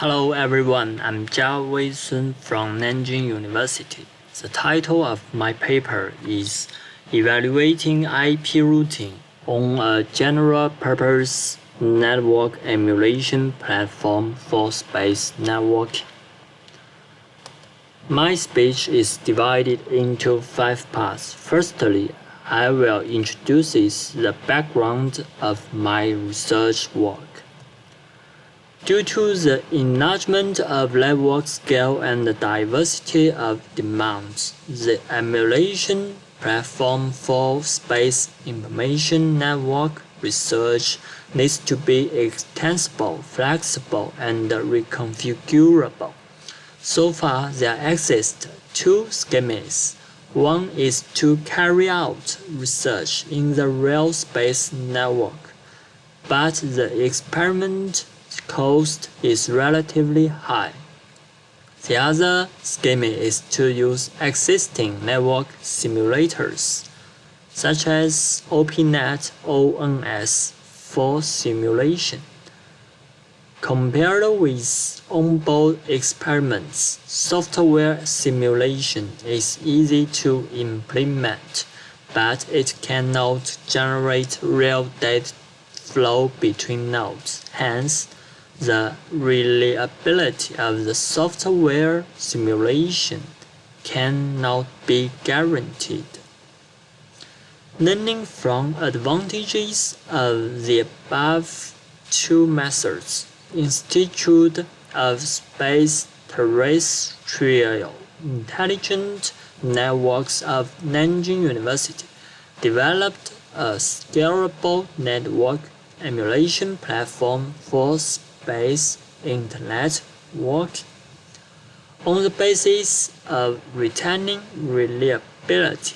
Hello everyone, I'm Jia Wei Sun from Nanjing University. The title of my paper is Evaluating IP Routing on a General-Purpose Network Emulation Platform for Space Networking. My speech is divided into 5 parts. Firstly, I will introduce the background of my research work. Due to the enlargement of network scale and the diversity of demands, the emulation platform for space information network research needs to be extensible, flexible, and reconfigurable. So far, there exist 2 schemes. One is to carry out research in the real space network, but the experiment cost is relatively high. The other scheme is to use existing network simulators, such as OPNet ONS for simulation. Compared with onboard experiments, software simulation is easy to implement, but it cannot generate real data flow between nodes. Hence, the reliability of the software simulation cannot be guaranteed. Learning from advantages of the above 2 methods, Institute of Space Terrestrial Intelligent Networks of Nanjing University developed a scalable network emulation platform for space internet working. On the basis of retaining reliability,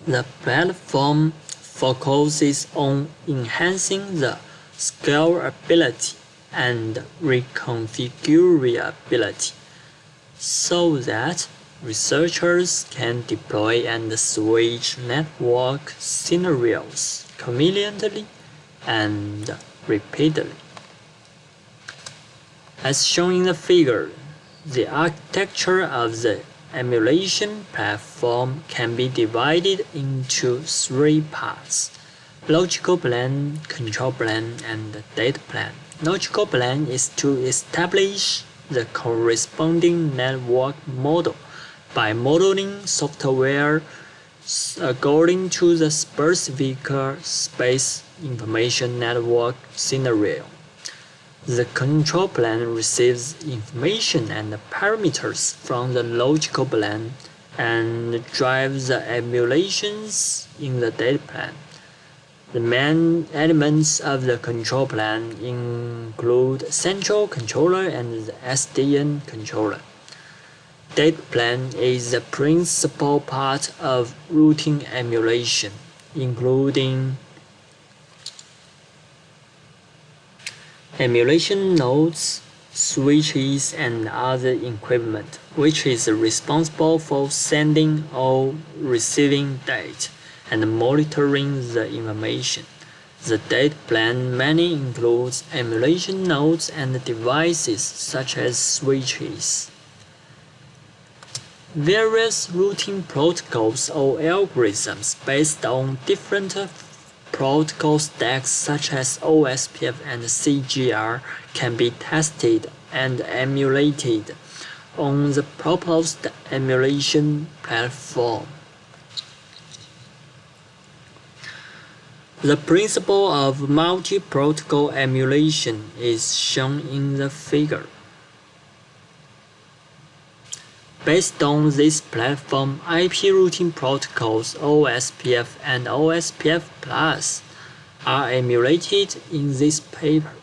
the platform focuses on enhancing the scalability and reconfigurability so that researchers can deploy and switch network scenarios conveniently and repeatedly. As shown in the figure, the architecture of the emulation platform can be divided into 3 parts: logical plane, control plane, and data plane. Logical plane is to establish the corresponding network model by modeling software according to the specific space information network scenario. The control plane receives information and parameters from the logical plane and drives the emulations in the data plane. The main elements of the control plane include central controller and the SDN controller. Data plane is the principal part of routing emulation, including emulation nodes, switches, and other equipment, which is responsible for sending or receiving data and monitoring the information. The data plane mainly includes emulation nodes and devices such as switches. Various routing protocols or algorithms based on different protocol stacks such as OSPF and CGR can be tested and emulated on the proposed emulation platform. The principle of multi-protocol emulation is shown in the figure. Based on this platform, IP routing protocols OSPF and OSPF Plus are emulated in this paper.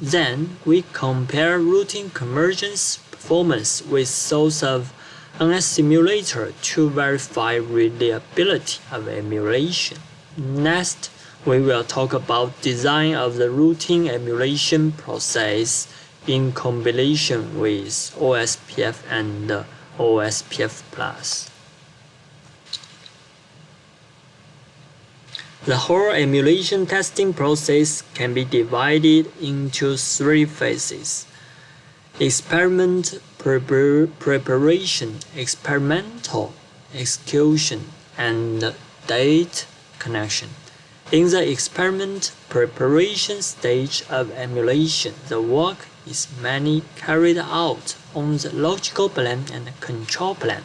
Then we compare routing convergence performance with those of NS simulator to verify reliability of emulation. Next, we will talk about design of the routing emulation process in combination with OSPF and OSPF Plus. The whole emulation testing process can be divided into 3 phases: experiment preparation, experimental execution, and data connection. In the experiment preparation stage of emulation, the work is mainly carried out on the logical plane and control plane.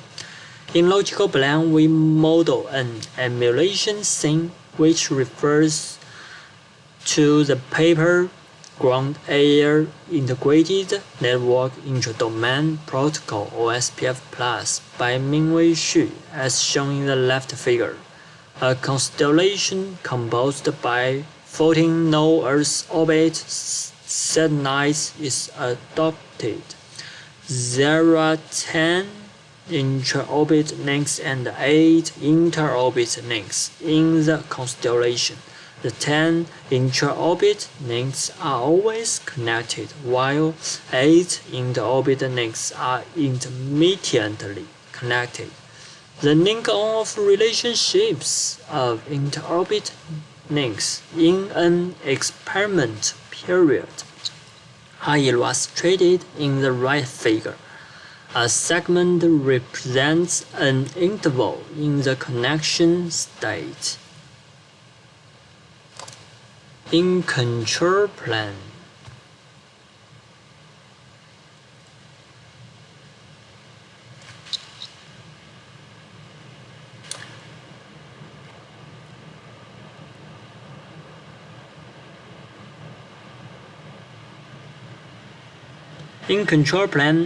In logical plane, we model an emulation scene which refers to the paper ground-air integrated network intra-domain protocol OSPF+ by Mingwei Xu, as shown in the left figure. A constellation composed by 14 low Earth orbit satellites is adopted. There are 10 intra-orbit links and 8 inter-orbit links in the constellation. The 10 intra-orbit links are always connected, while 8 inter-orbit links are intermittently connected. The link-on-off relationships of inter-orbit links in an experiment period are illustrated in the right figure. A segment represents an interval in the connection state. In control plane,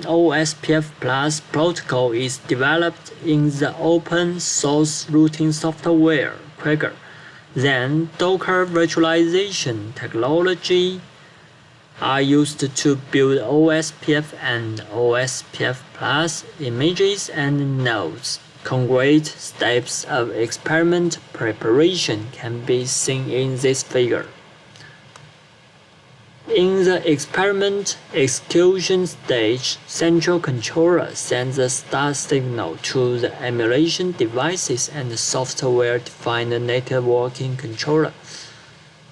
OSPF+ protocol is developed in the open source routing software Quagga. Then Docker virtualization technology are used to build OSPF and OSPF+ images and nodes. Concrete steps of experiment preparation can be seen in this figure. In the experiment execution stage, central controller sends the start signal to the emulation devices and the software-defined networking controller.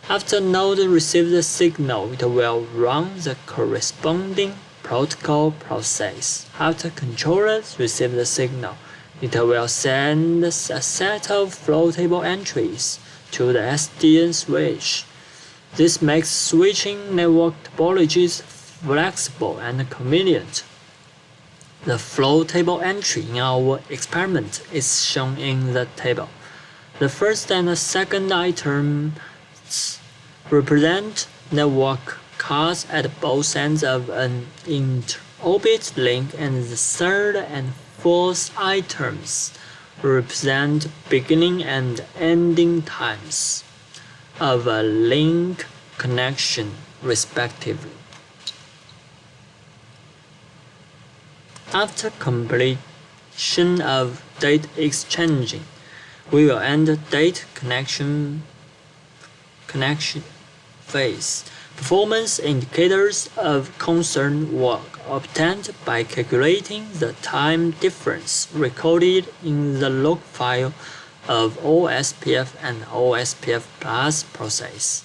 After node receives the signal, it will run the corresponding protocol process. After controllers receive the signal, it will send a set of flow table entries to the SDN switch. This makes switching network topologies flexible and convenient. The flow table entry in our experiment is shown in the table. The first and the second items represent network cards at both ends of an inter-orbit link, and the third and fourth items represent beginning and ending times of a link connection, respectively. After completion of data exchanging, we will end data connection phase. Performance indicators of concern work obtained by calculating the time difference recorded in the log file of OSPF and OSPF+ process.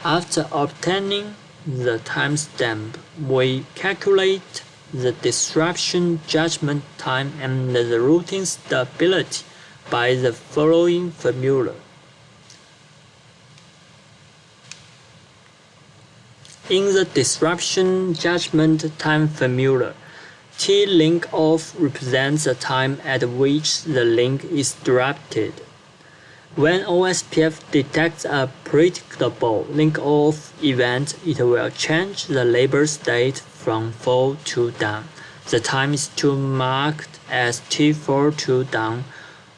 After obtaining the timestamp, we calculate the disruption judgment time and the routing stability by the following formula. In the disruption judgment time formula, T link off represents the time at which the link is disrupted. When OSPF detects a predictable link off event, it will change the label state from full to down. The time is marked as T4 to down.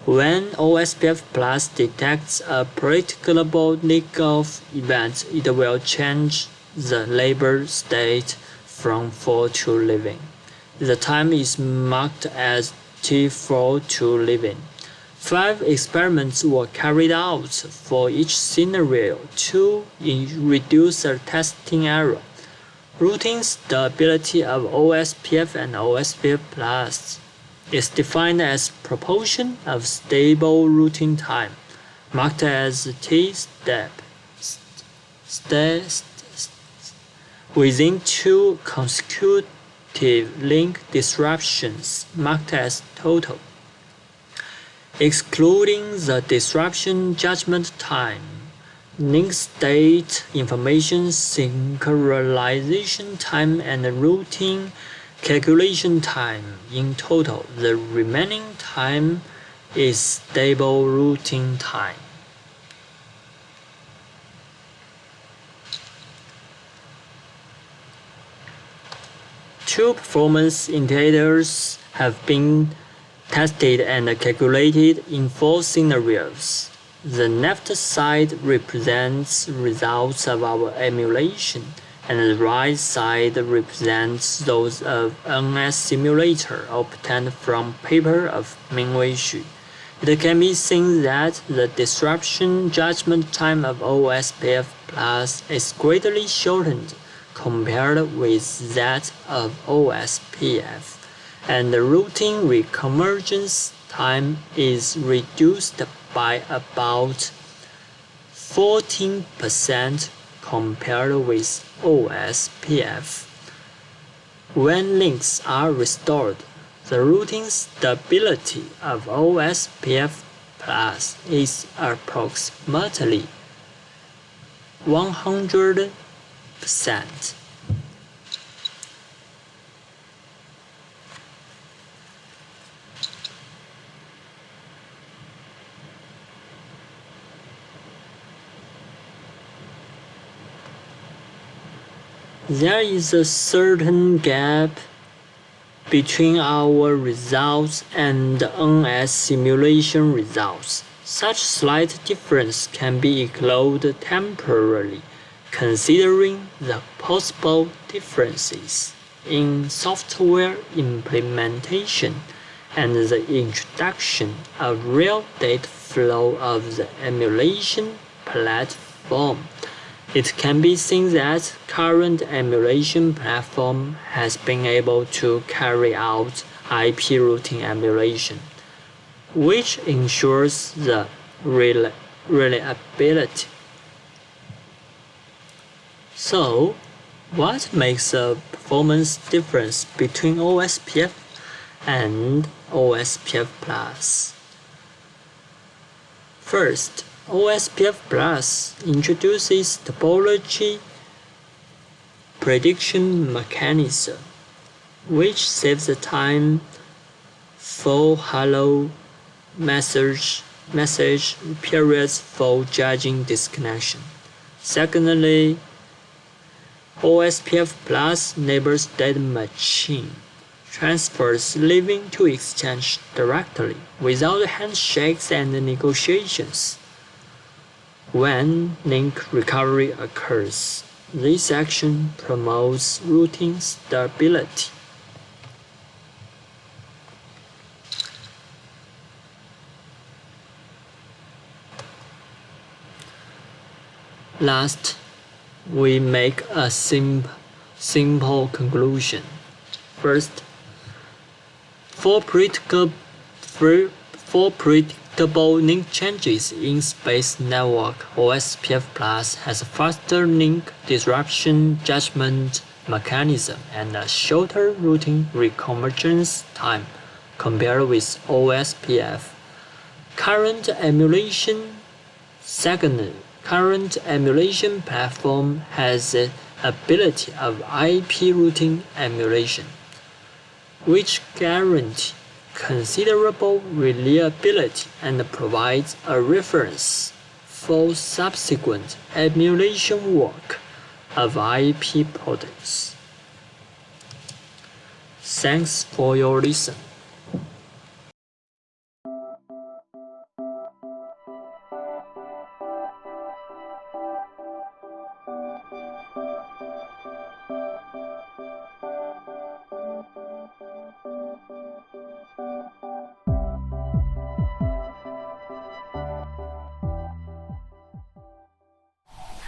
When OSPF+ detects a predictable link off event, it will change the label state from full to living. The time is marked as T4 to living. 5 experiments were carried out for each scenario to reduce the testing error. Routing stability of OSPF and OSPF+ is defined as proportion of stable routing time marked as T-step, within two consecutive link disruptions marked as total, excluding the disruption judgment time, link state information synchronization time, and routing calculation time. In total, the remaining time is stable routing time. Two performance indicators have been tested and calculated in 4 scenarios. The left side represents results of our emulation, and the right side represents those of NS simulator obtained from paper of Mingwei Xu. It can be seen that the disruption judgment time of OSPF Plus is greatly shortened compared with that of OSPF, and the routing reconvergence time is reduced by about 14% compared with OSPF. When links are restored, the routing stability of OSPF Plus is approximately 100%. There is a certain gap between our results and the NS simulation results. Such slight difference can be ignored temporarily, considering the possible differences in software implementation and the introduction of real data flow of the emulation platform. It can be seen that current emulation platform has been able to carry out IP routing emulation, which ensures the reliability. So, what makes a performance difference between OSPF and OSPF Plus? First, OSPF Plus introduces topology prediction mechanism, which saves the time for hello message periods for judging disconnection. Secondly, OSPF Plus enables data matching, transfers leaving to exchange directly without handshakes and negotiations. When link recovery occurs, this action promotes routing stability. Last, we make a simple conclusion. First, for predictable link changes in space network, OSPF Plus has a faster link disruption judgment mechanism and a shorter routing reconvergence time compared with OSPF. Current emulation platform has the ability of IP routing emulation, which guarantees considerable reliability and provides a reference for subsequent emulation work of IP products. Thanks for your listen.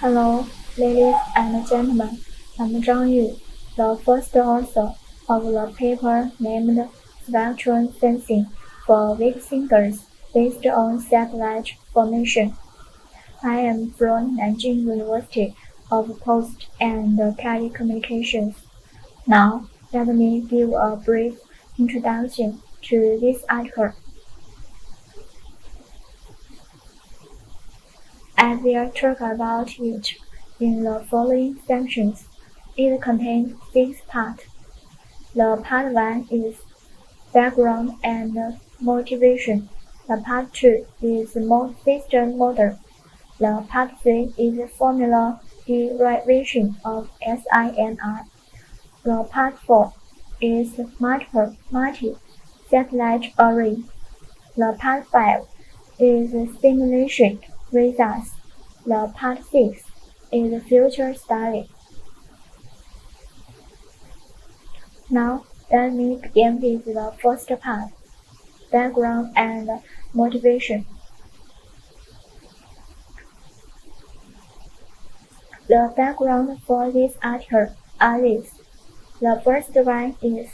Hello, ladies and gentlemen. I'm Zhang Yu, the first author of the paper named Spectrum Sensing for Weak Thinkers based on satellite formation. I am from Nanjing University of Post and Telecommunications. Now, let me give a brief introduction to this article. I will talk about it in the following sections. It contains 6 parts. The part 1 is background and motivation. The part 2 is system model. The part 3 is formula derivation of SINR. The part 4 is multi-satellite array. The part 5 is simulation results. The part 6 is future study. Now, let me begin with the first part, background and motivation. The background for this article are these. The first one is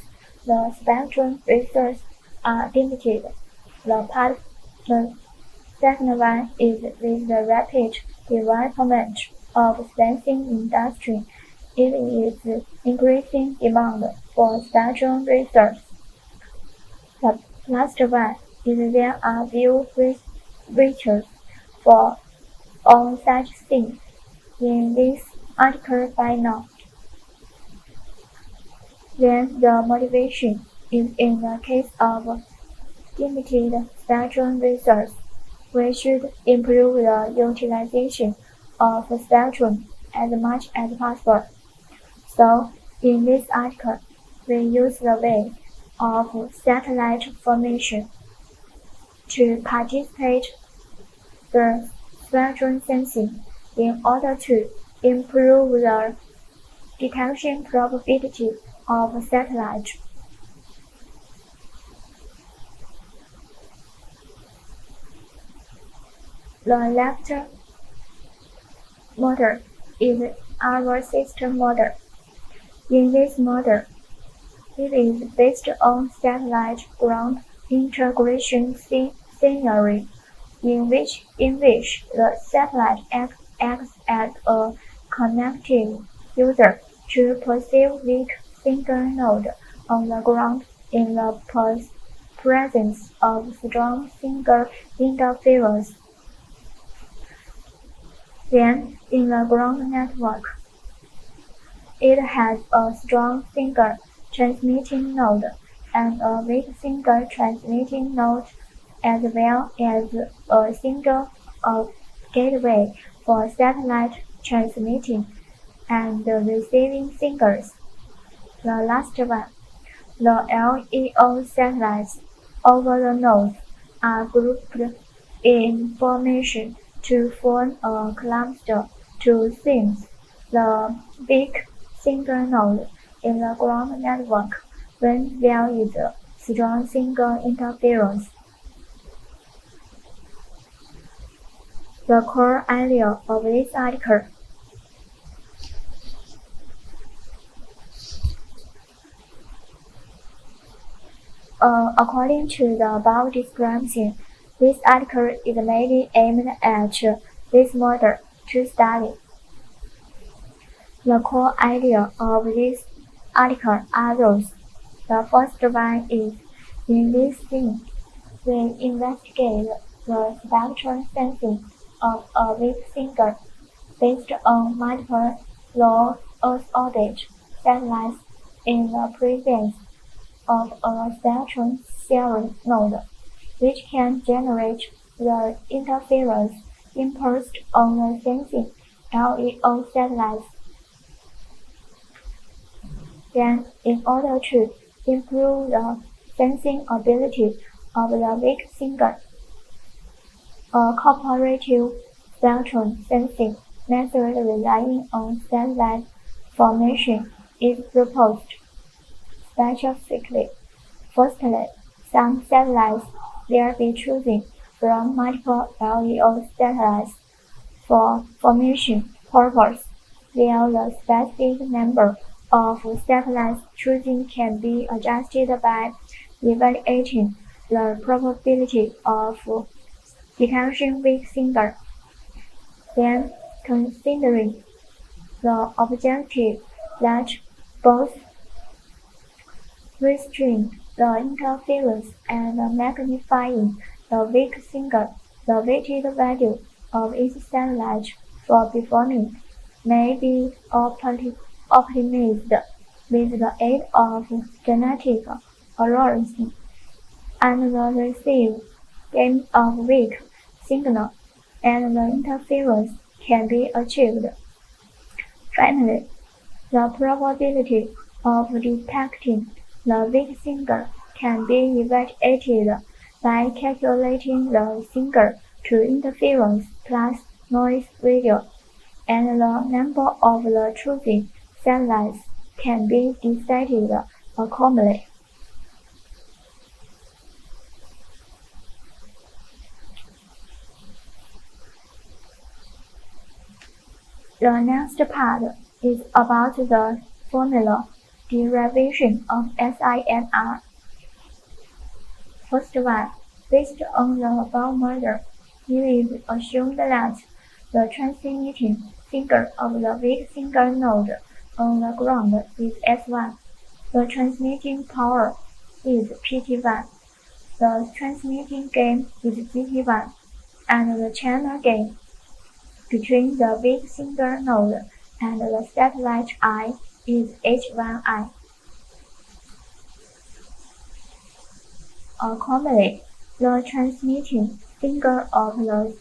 the spectrum resources are limited. The second one is with the rapid development of sensing industry. It is increasing demand for spectrum resources. The last one is there are few researchers for all such things in this article by now. Then the motivation is in the case of limited spectrum resource. We should improve the utilization of spectrum as much as possible. So, in this article, we use the way of satellite formation to participate the spectrum sensing in order to improve the detection probability of satellite. The left model is our system model. In this model, it is based on satellite ground integration scenario, in which the satellite acts as a connecting user to perceive weak single node on the ground in the presence of strong single interference. Then, in the ground network, it has a strong single transmitting node and a weak single transmitting node, as well as a single gateway for satellite transmitting and receiving signals. The last one, the LEO satellites over the nodes are grouped in formation to form a cluster to sense the big single node in the ground network when there is a strong single interference. The core idea of this article. According to the above description, this article is mainly aimed at this model to study. The core idea of this article are those. The first one is, in this thing, we investigate the spectral sensing of a weak single based on multiple low Earth orbit satellites in the presence of a spectrum sharing node, which can generate the interference imposed on the sensing LEO satellites. Then, in order to improve the sensing ability of the weak single, a cooperative spectrum sensing method relying on satellite formation is proposed. Specifically, firstly, some satellites will be chosen from multiple LEO satellites for formation purpose, while the specific number of satellites chosen can be adjusted by evaluating the probability of detection weak signal. Then, considering the objective that both restrain the interference and magnifying the weak signal, the weighted value of each satellite for performing may be optimized with the aid of genetic algorithm, and the received gain of weak signal and the interference can be achieved. Finally, the probability of detecting the weak signal can be evaluated by calculating the signal-to-interference plus noise ratio, and the number of the chosen satellites can be decided accordingly. The next part is about the formula derivation of SINR. First one, based on the above model, it is assumed that the transmitting signal of the weak signal node on the ground is S1. The transmitting power is PT1. The transmitting gain is GT1, and the channel gain between the weak signal node and the satellite I is H1I. Accordingly, the transmitting signal of the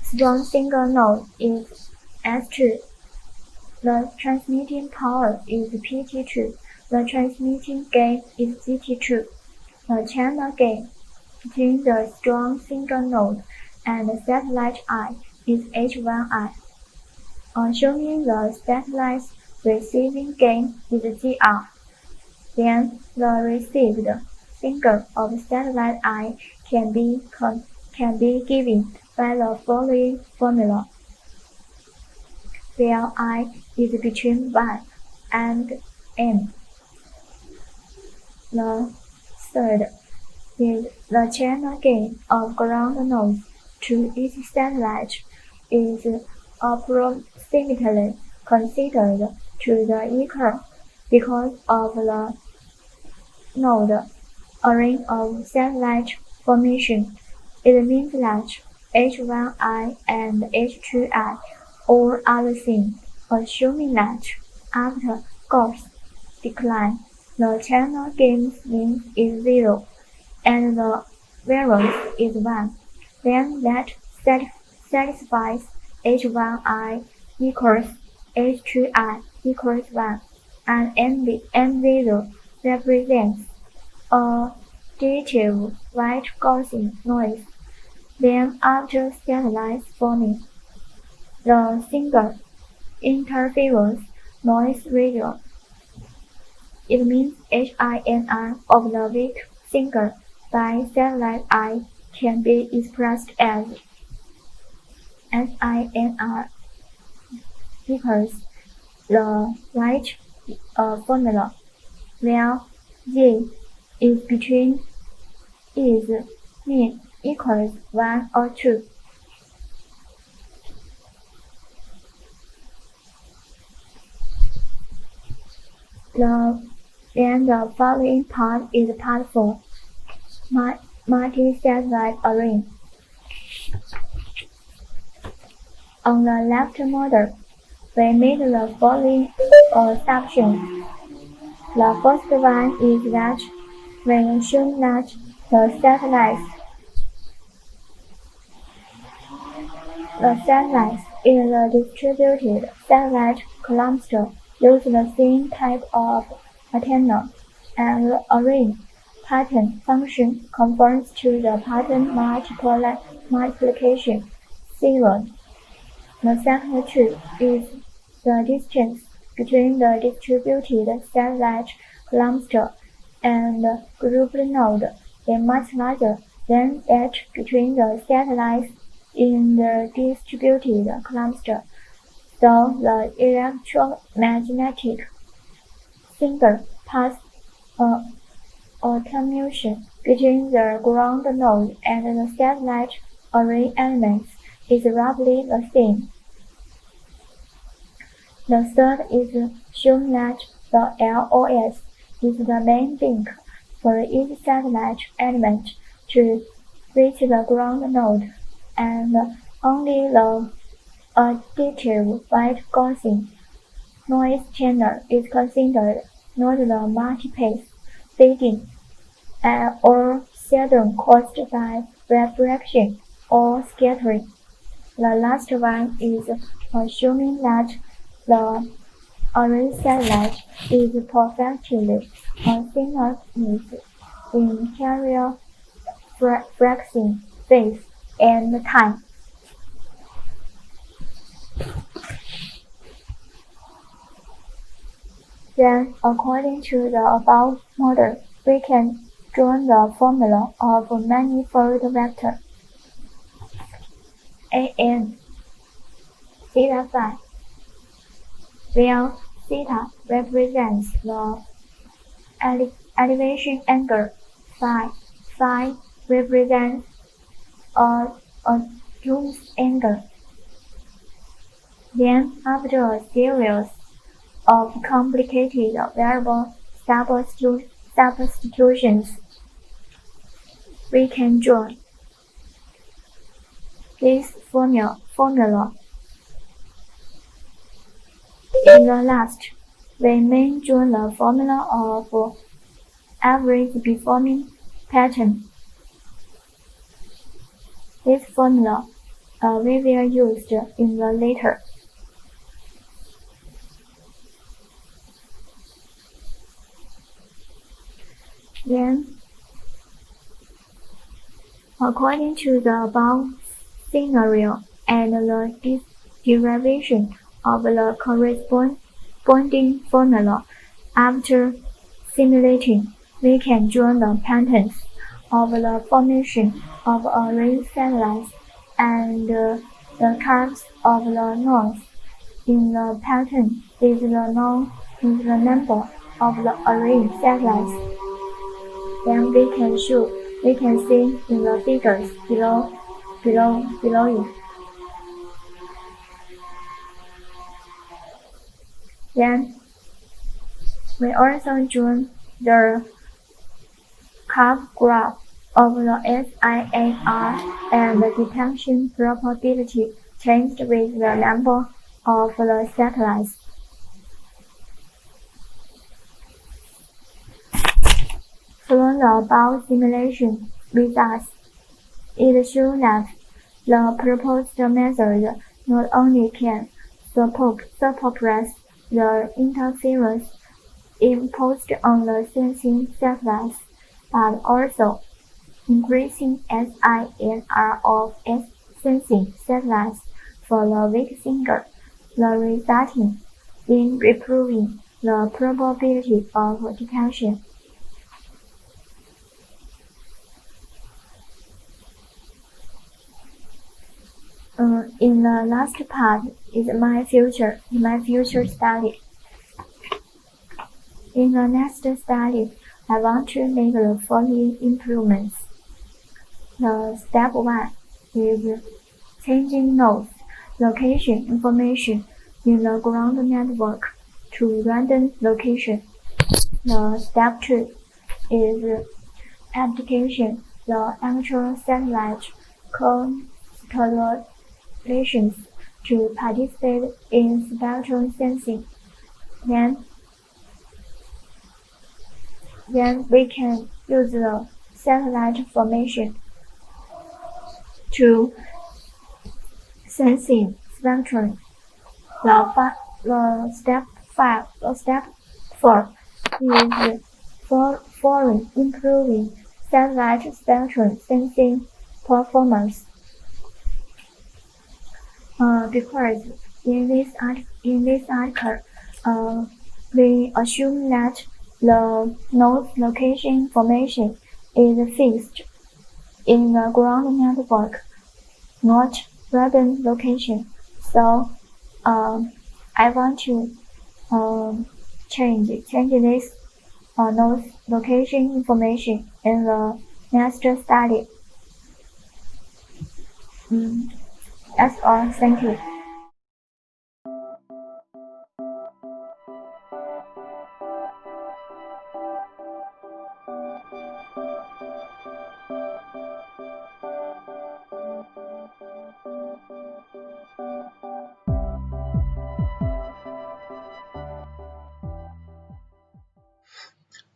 strong signal node is S2. The transmitting power is PT2. The transmitting gain is GT2. The channel gain between the strong signal node and the satellite I is H1I. Assuming the satellite's receiving gain is GR, then the received signal of satellite I can be given by the following formula, where I is between 1 and n. The third is the channel gain of ground nodes to each satellite is approximately considered to the equal because of the node array of satellite formation. It means that H1I and H2I all are the same, assuming that after Gauss decline, the channel gain mean is 0 and the variance is 1. Then that satisfies H1I equals H2I equals 1, and N0 represents a additive white Gaussian noise. Then after satellites forming, the single interference noise ratio, it means SINR of the weak signal by satellite I can be expressed as SINR equals the right formula, where G is between is mean equals 1 or 2. Then the following part is part 4, multi-satellite array. On the left model, we made the following assumptions. The first one is that we assume that the satellites in the distributed satellite cluster use the same type of antenna, and the array pattern function conforms to the pattern multiplication theorem. The second truth is the distance between the distributed satellite cluster and group node is much larger than that between the satellites in the distributed cluster, so the electromagnetic signal path attenuation between the ground node and the satellite array elements is roughly the same. The third is shown that the LOS is the main link for each satellite element to reach the ground node, and only the additive white Gaussian noise channel is considered, not the multipath fading or shedding caused by refraction or scattering. The last one is assuming that the array satellite is perfectly synchronous in carrier fraction, phase, and time. Then, according to the above model, we can draw the formula of a manifold vector an theta phi, where theta represents the elevation angle, phi represents a cruise angle. Then, after a series of complicated variable substitutions, we can draw this formula. In the last, we may draw the formula of average performing pattern. This formula we will use in the later. Then, according to the above scenario and the derivation of the corresponding formula, after simulating, we can draw the patterns of the formation of array satellites and the curves of the nodes in the pattern is the number of the array satellites. Then we can see in the figures below it. Then we also draw the curve graph of the SIAR and the detection probability changed with the number of the satellites. From the above simulation results, it shows that the proposed method not only can suppress the interference imposed on the sensing satellites, but also increasing SINR of sensing satellites for the weak signal, the resulting in improving the probability of detection. In the last part is my future study. In the next study, I want to make the following improvements. The step 1 is changing nodes location information in the ground network to random location. The step 2 is application the actual satellite constellations to participate in spectral sensing. Then we can use the satellite formation to sensing spectrum. The step 4 is for improving satellite spectrum sensing performance. Because in this article, we assume that the node location information is fixed in the ground network, not random location. So, I want to change this knows location information in the next study. That's all. Thank you.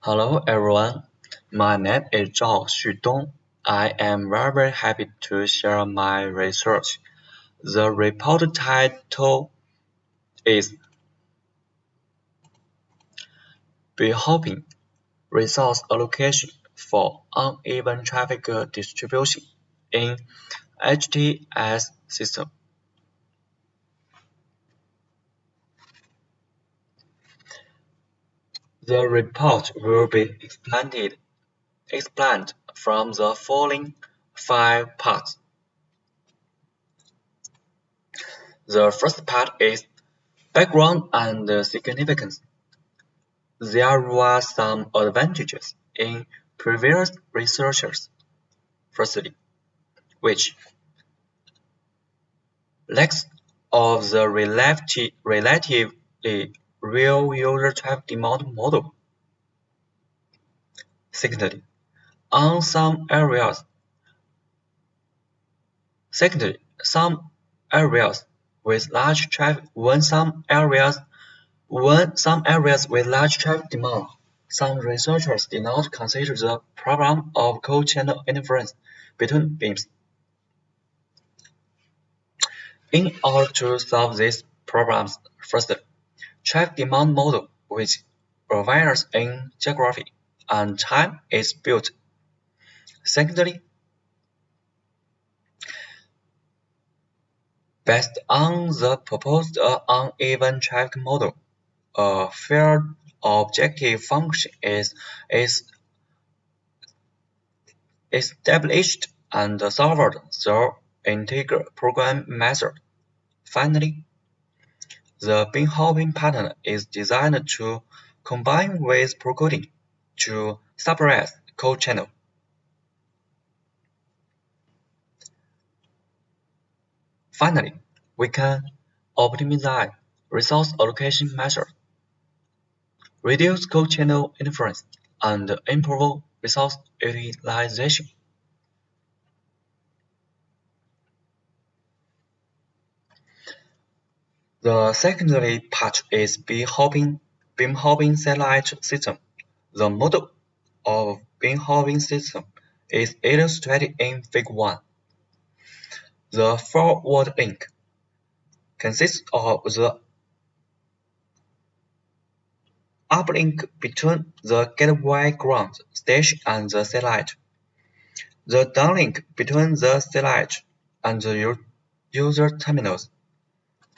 Hello everyone, my name is Zhao Xudong. I am very happy to share my research. The report title is Bellhopping Resource Allocation for Uneven Traffic Distribution in HTS System. The report will be explained from the following 5 parts. The first part is background and significance. There were some advantages in previous researches. Firstly, which lacks of the relatively real user traffic demand model. Secondly, some areas with large traffic when some areas with large traffic demand, some researchers did not consider the problem of co-channel interference between beams. In order to solve these problems, first, traffic demand model which varies in geography and time is built. Secondly, based on the proposed uneven traffic model, a fair objective function is established and solved through integral program method. Finally, the beam hopping pattern is designed to combine with procoding to suppress co-channel. Finally, we can optimize resource allocation method, reduce co-channel interference, and improve resource utilization. The secondary part is beam hopping satellite system. The model of beam hopping system is illustrated in Figure 1. The forward link consists of the uplink between the gateway ground station and the satellite, the downlink between the satellite and the user terminals.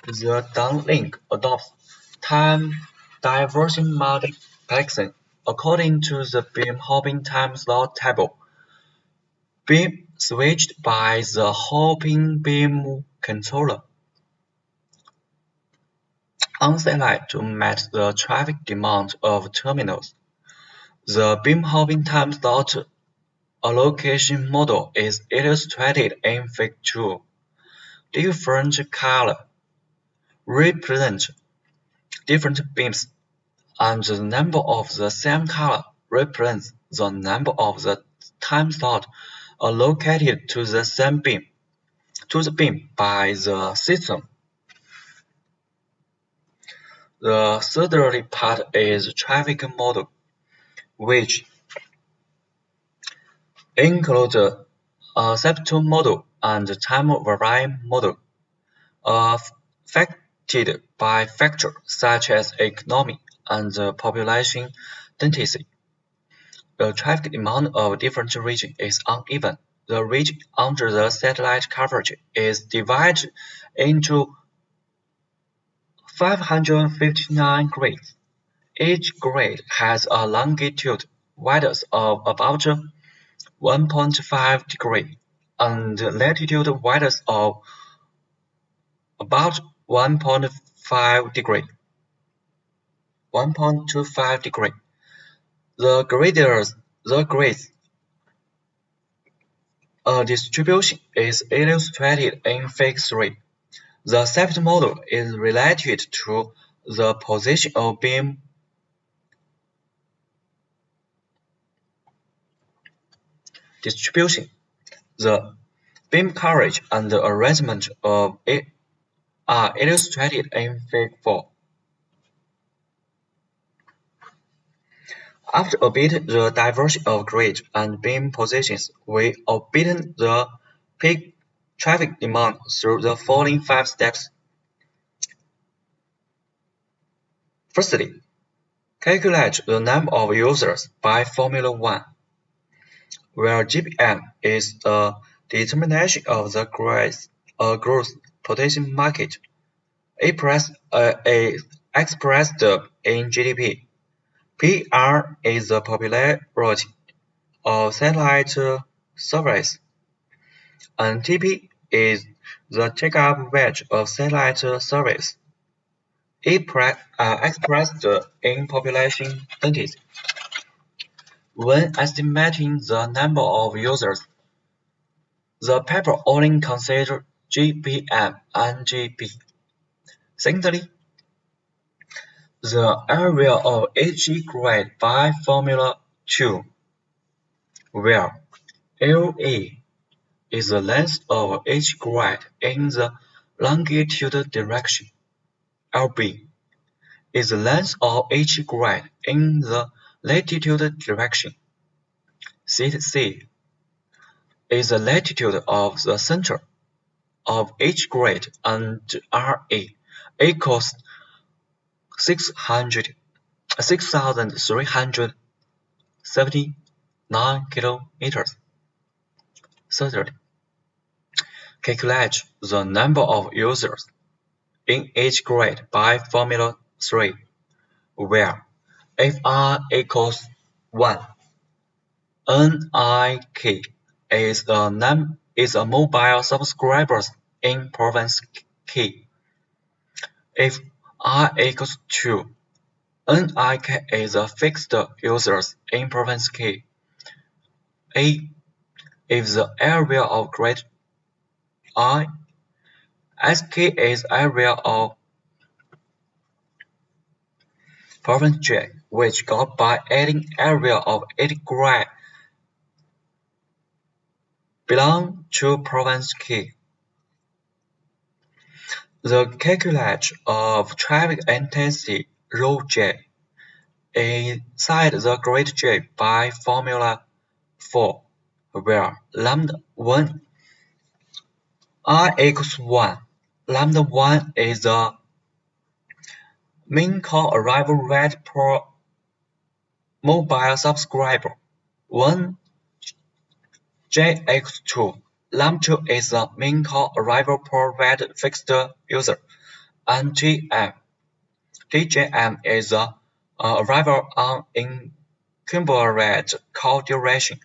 The downlink adopts time diversion multiplexing according to the beam hopping time slot table. Beam switched by the hopping beam controller on satellite to match the traffic demand of terminals. The beam hopping time slot allocation model is illustrated in Figure 2. Different colors represent different beams, and the number of the same color represents the number of the time slot allocated to the beam by the system. The third part is traffic model, which includes a acceptance model and time varying model, affected by factors such as economy and population density. The traffic demand of different regions is uneven. The region under the satellite coverage is divided into 559 grids. Each grid has a longitude width of about 1.5 degree and latitude width of about 1.25 degree. The grid distribution is illustrated in Fig 3. The safety model is related to the position of beam distribution. The beam coverage and the arrangement of it are illustrated in Fig 4. After obtain the diversion of grid and beam positions, we obtain the peak traffic demand through the following 5 steps. Firstly, calculate the number of users by Formula 1, where GPM is a determination of the growth potential market, expressed in GDP. PR is the popularity of satellite service, and TP is the take-up rate of satellite service, expressed in population density. When estimating the number of users, the paper only considers GPM and GP. Secondly, the area of each grid by Formula 2, where LA is the length of each grid in the longitude direction. LB is the length of each grid in the latitude direction. C is the latitude of the center of each grid, and RA equals 6,379 kilometers. Thirdly, calculate the number of users in each grid by Formula 3, where if R equals 1, NIK is a mobile subscribers in province K. If R equals 2, NIK is a fixed users in province K. A. If the area of grid I, SK is area of province J, which got by adding area of each grid belong to province K. The calculation of traffic intensity rho J inside the grid J by Formula 4, where lambda 1 I equals 1. Lambda 1 is the mean call arrival rate per mobile subscriber. 1 J equals 2. Lambda 2 is the mean call arrival per rate fixed user. And TJM is the arrival on equivalent call duration.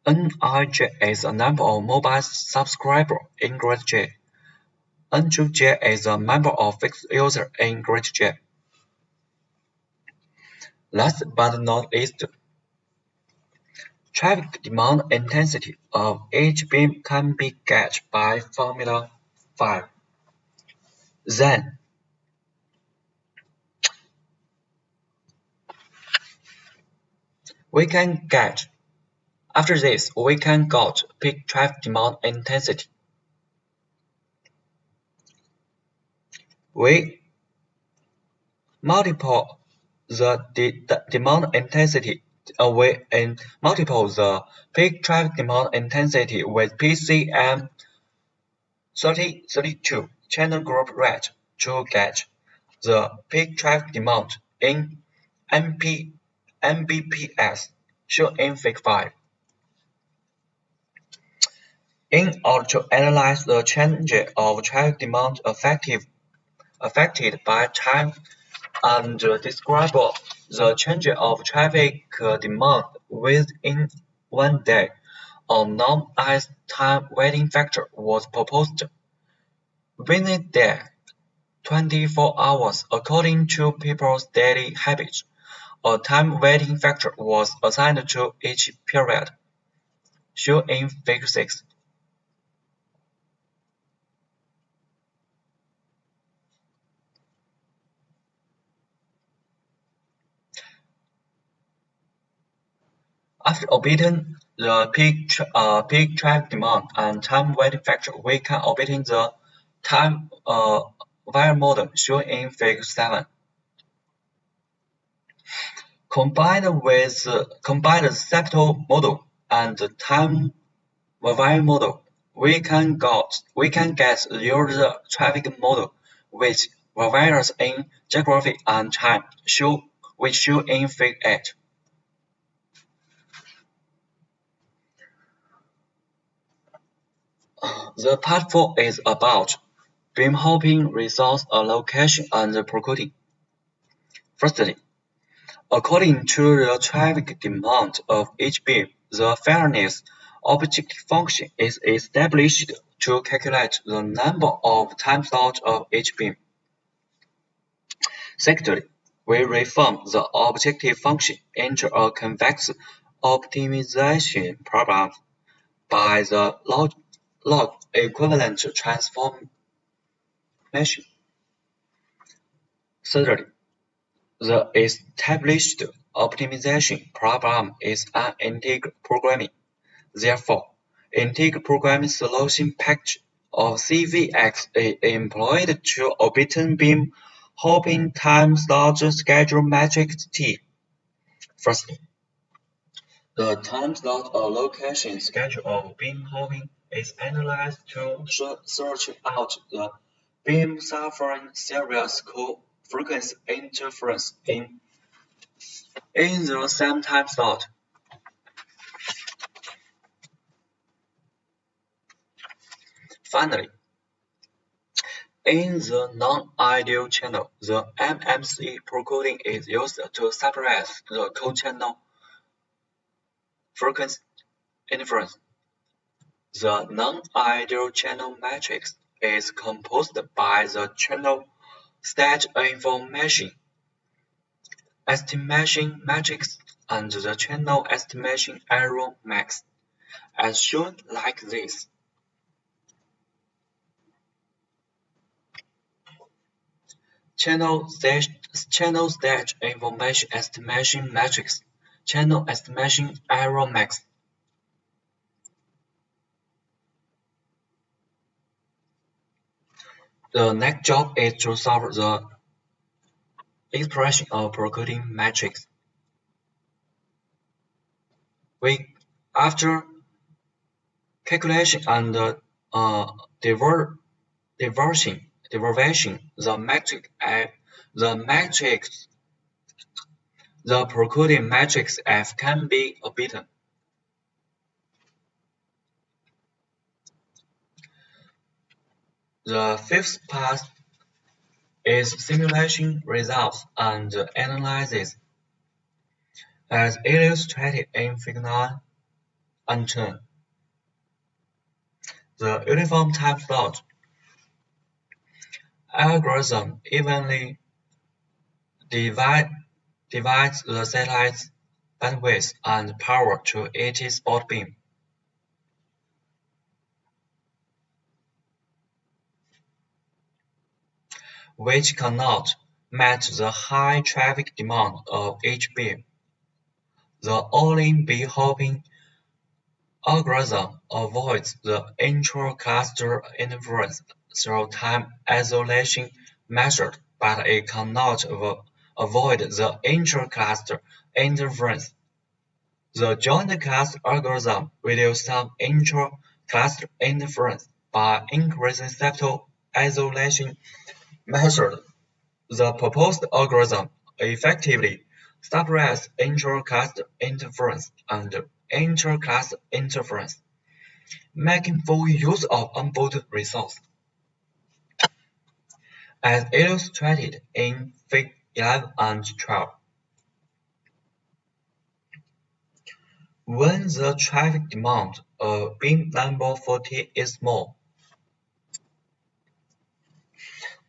NIJ is the number of mobile subscribers in grid J. NJJ is the number of fixed users in grid J. Last but not least, traffic demand intensity of each beam can be gauged by Formula 5. Then, we can gauge. After this, we can gauge peak traffic demand intensity. We multiply the demand intensity. We multiply the peak traffic demand intensity with PCM 3032 channel group rate to gauge the peak traffic demand in Mbps, shown in Fig 5. In order to analyze the change of traffic demand affected by time and describe the change of traffic demand within 1 day, a normalized time weighting factor was proposed. Within a day, 24 hours according to people's daily habits. A time weighting factor was assigned to each period, shown in Figure 6. After orbiting the peak traffic demand and time weighting factor, we can orbiting the time wire model shown in Figure 7. Combined the septal model and the time wire model, we can get the traffic model which varies in geography and time, which show in Figure 8. The part 4 is about beam hopping, resource allocation, and procoding. Firstly, according to the traffic demand of each beam, the fairness objective function is established to calculate the number of time slots of each beam. Secondly, we reform the objective function into a convex optimization problem by the log equivalent transformation. Thirdly, the established optimization problem is an integer programming. Therefore, integer programming solution package of CVX is employed to obtain beam hopping time slot schedule matrix T. Firstly, the time slot allocation schedule of beam hopping is analyzed to search out the beam suffering serious frequency interference in the same time slot. Finally, in the non-ideal channel, the MMC procoding is used to suppress the co-channel frequency interference. The non-ideal channel matrix is composed by the channel state information estimation matrix and the channel estimation error max, as shown like this. Channel state information estimation matrix, channel estimation error max. The next job is to solve the expression of procoding matrix. After calculation and derivation, the procoding matrix F can be obtained. The fifth part is simulation results and analysis, as illustrated in Figure 9 and 10. The uniform time slot algorithm evenly divides the satellite's bandwidth and power to each spot beam. Which cannot match the high traffic demand of each beam. The all-in beam hopping algorithm avoids the intra-cluster interference through time isolation method, but it cannot avoid the intra-cluster interference. The joint cluster algorithm reduces some intra-cluster interference by increasing septal isolation method. The proposed algorithm effectively suppresses intra-cluster interference and inter-cluster interference, making full use of onboard resource. As illustrated in Fig 11 and 12. When the traffic demand of beam number 40 is small,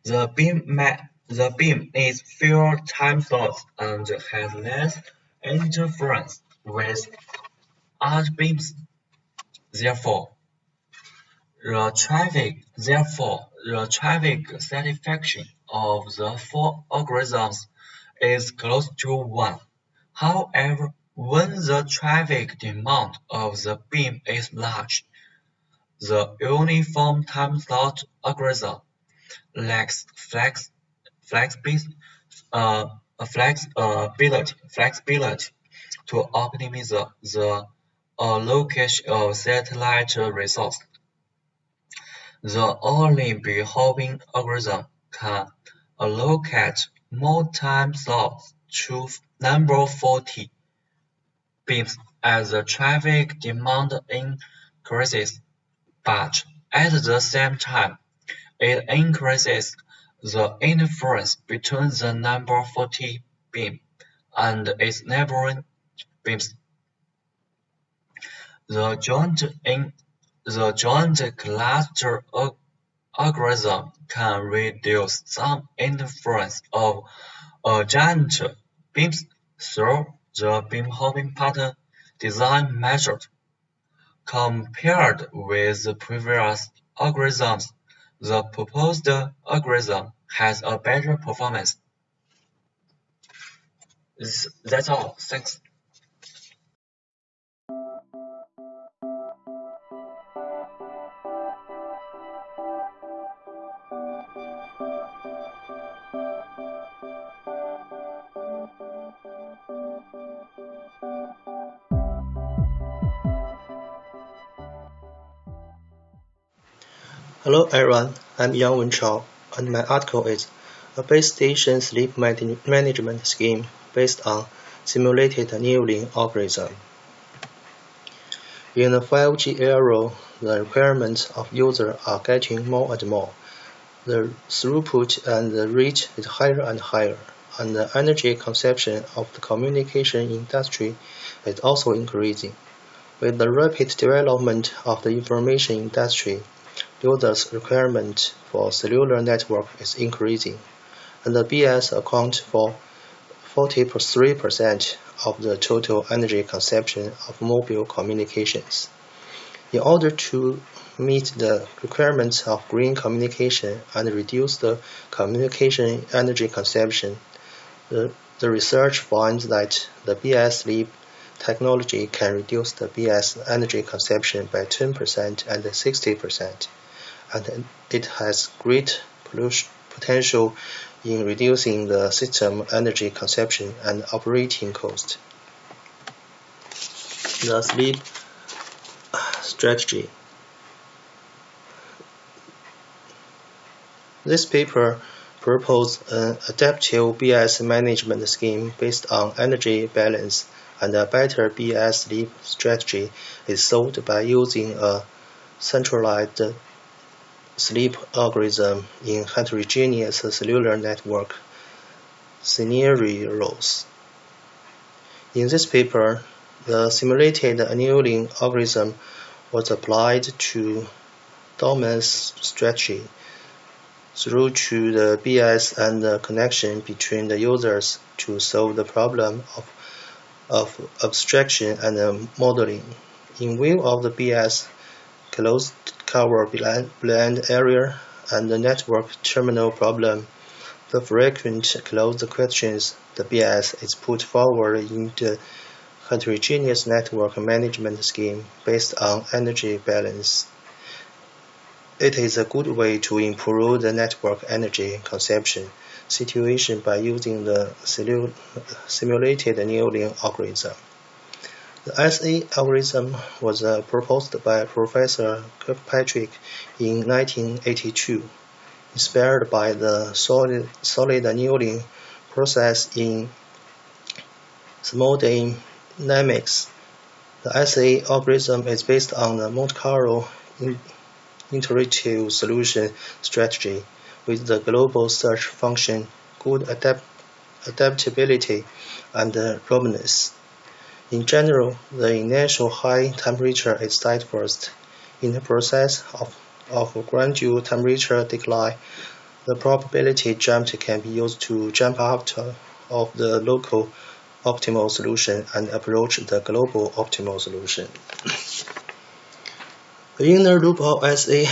The beam needs fewer time slots and has less interference with other beams. Therefore, the traffic satisfaction of the four algorithms is close to 1. However, when the traffic demand of the beam is large, the uniform time slot algorithm lacks flexibility to optimize the allocation of satellite resources. The only behaving algorithm can allocate more time slots to number 40 beams as the traffic demand increases, but at the same time, it increases the interference between the number 40 beam and its neighboring beams. The joint cluster algorithm can reduce some interference of adjacent beams through the beam hopping pattern design method. Compared with the previous algorithms, the proposed algorithm has a better performance. That's all. Thanks. Hello everyone, I'm Yang Wenchao, and my article is a base station sleep management scheme based on simulated annealing algorithm. In the 5G era, the requirements of users are getting more and more. The throughput and the reach is higher and higher, and the energy consumption of the communication industry is also increasing. With the rapid development of the information industry, users' requirement for cellular network is increasing, and the BS accounts for 43% of the total energy consumption of mobile communications. In order to meet the requirements of green communication and reduce the communication energy consumption, the research finds that the BS sleep technology can reduce the BS energy consumption by 10% and 60%. And it has great potential in reducing the system energy consumption and operating cost. The sleep strategy. This paper proposes an adaptive BS management scheme based on energy balance, and a better BS sleep strategy is solved by using a centralized sleep algorithm in heterogeneous cellular network scenarios. In this paper, the simulated annealing algorithm was applied to Dolman's strategy through to the BS and the connection between the users to solve the problem of abstraction and modeling. In view of the BS closed cover blend area and the network terminal problem, the frequent closed questions, the BS is put forward in the heterogeneous network management scheme based on energy balance. It is a good way to improve the network energy consumption situation by using the simulated annealing algorithm. The SA algorithm was proposed by Professor Kirkpatrick in 1982, inspired by the solid annealing process in thermodynamics. The SA algorithm is based on the Monte Carlo iterative solution strategy with the global search function, good adaptability, and robustness. In general, the initial high temperature is set first. In the process of gradual temperature decline, The probability jumped can be used to jump out of the local optimal solution and approach the global optimal solution. The inner loop of SA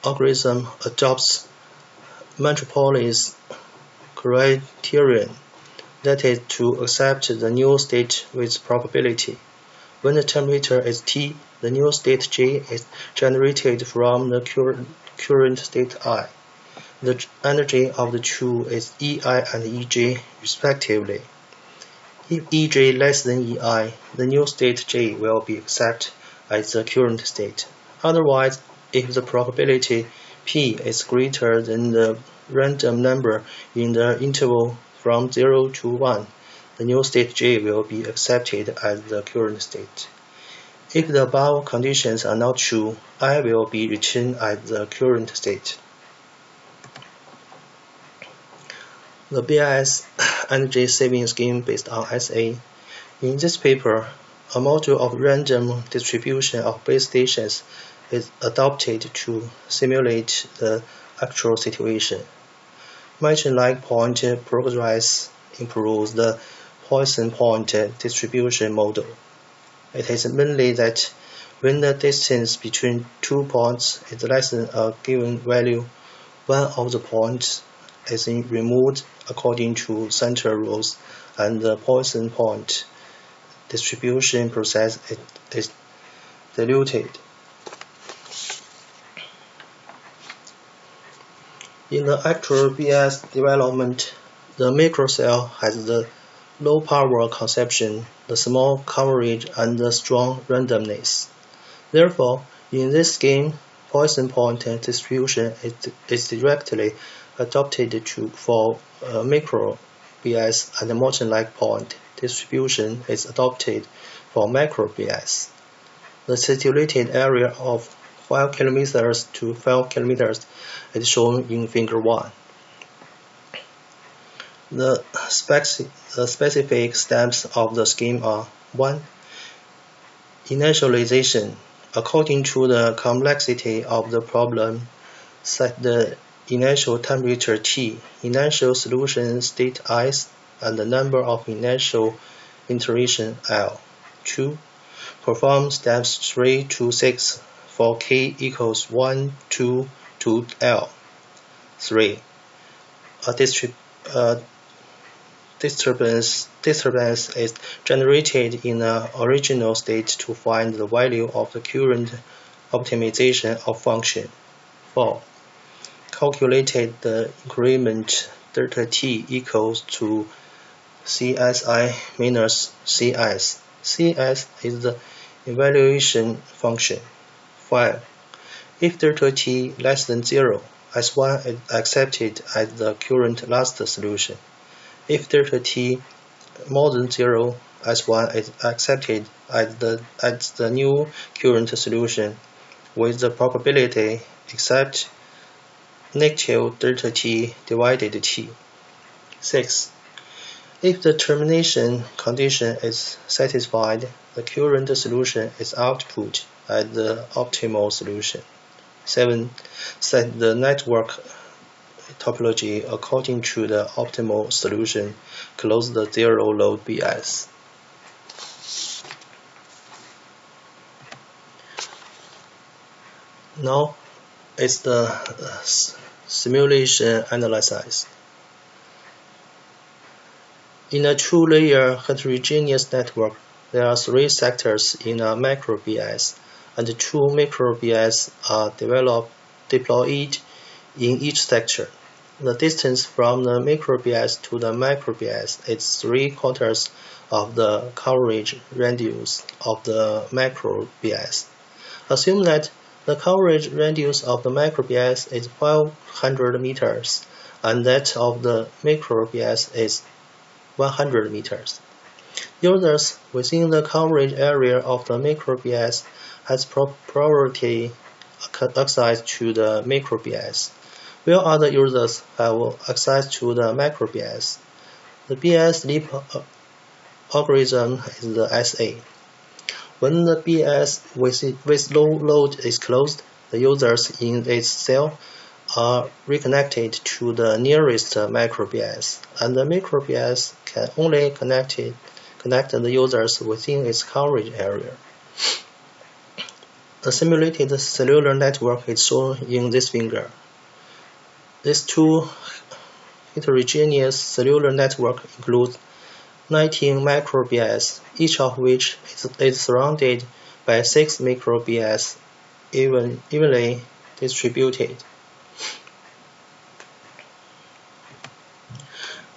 algorithm adopts Metropolis criterion, that is, to accept the new state with probability. When the temperature is T, the new state J is generated from the current state I. The energy of the two is EI and EJ respectively. If EJ less than EI, the new state J will be accepted as the current state. Otherwise, if the probability P is greater than the random number in the interval from 0 to 1, the new state J will be accepted as the current state. If the above conditions are not true, I will be returned as the current state. The BIS energy saving scheme based on SA. In this paper, a module of random distribution of base stations is adopted to simulate the actual situation. Mention-like point progress improves the Poisson point distribution model. It is mainly that when the distance between 2 points is less than a given value, one of the points is removed according to center rules, and the Poisson point distribution process is diluted. In the actual BIS development, the microcell has the low power consumption, the small coverage, and the strong randomness. Therefore, in this scheme, Poisson point distribution is directly adopted for micro BIS, and the motion-like point distribution is adopted for macro BIS. The situated area of 5 km to 5 km is shown in Figure 1. The specific steps of the scheme are: 1. Initialization. According to the complexity of the problem, set the initial temperature T, initial solution state S, and the number of initial iteration L. 2. Perform steps 3 to 6 for K equals 1, 2 to L. 3. A disturbance is generated in the original state to find the value of the current optimization of function. 4. Calculated the increment delta T equals to CSI minus CS. CS is the evaluation function. 5. If delta T less than 0, S1 is accepted as the current last solution. If delta T more than 0, S1 is accepted as the new current solution with the probability except negative delta T divided T. 6. If the termination condition is satisfied, the current solution is output as the optimal solution. 7. Set the network topology according to the optimal solution. Close the zero load BIS. Now it's the simulation analysis. In a two-layer heterogeneous network, there are 3 sectors in a macro BIS, and 2 micro BIS are deployed in each sector. The distance from the micro BIS to the macro BIS is 3/4 of the coverage radius of the macro BIS. Assume that the coverage radius of the macro BIS is 500 meters, and that of the micro BIS is 100 meters. Users within the coverage area of the micro BIS has priority access to the micro BIS, while other users have access to the macro BIS. The BIS leap algorithm is the SA. When the BIS with low load is closed, the users in its cell are reconnected to the nearest macro BIS, and the micro BIS can only connect the users within its coverage area. The simulated cellular network is shown in this figure. These two heterogeneous cellular networks include 19 macro BIS, each of which is surrounded by 6 micro BIS evenly distributed.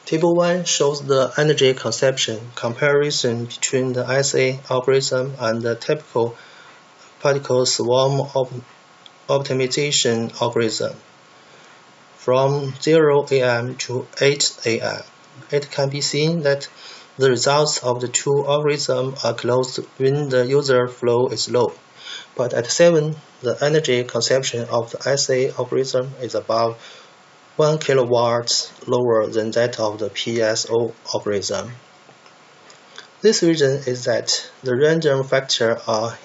Table 1 shows the energy consumption comparison between the SA algorithm and the typical particle swarm optimization algorithm. From 0 AM to 8 AM, it can be seen that the results of the two algorithms are close when the user flow is low, but at 7, the energy consumption of the SA algorithm is about 1 kilowatt lower than that of the PSO algorithm. This reason is that the random factors are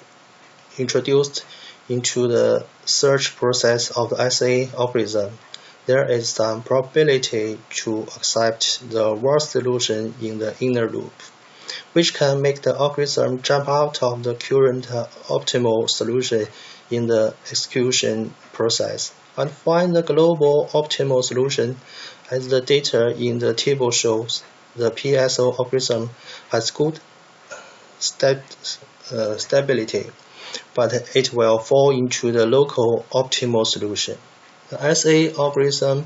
introduced into the search process of the SA algorithm. There is some probability to accept the worst solution in the inner loop, which can make the algorithm jump out of the current optimal solution in the execution process and find the global optimal solution. As the data in the table shows, the PSO algorithm has good stability, but it will fall into the local optimal solution. The SA algorithm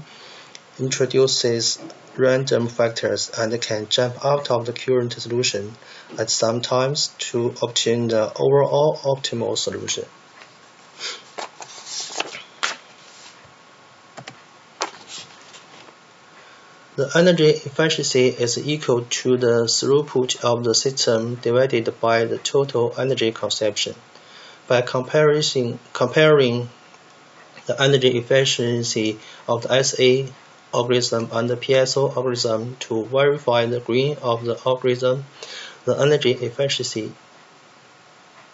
introduces random factors and can jump out of the current solution at some times to obtain the overall optimal solution. The energy efficiency is equal to the throughput of the system divided by the total energy consumption. By comparing the energy efficiency of the SA algorithm and the PSO algorithm to verify the gain of the algorithm, the energy efficiency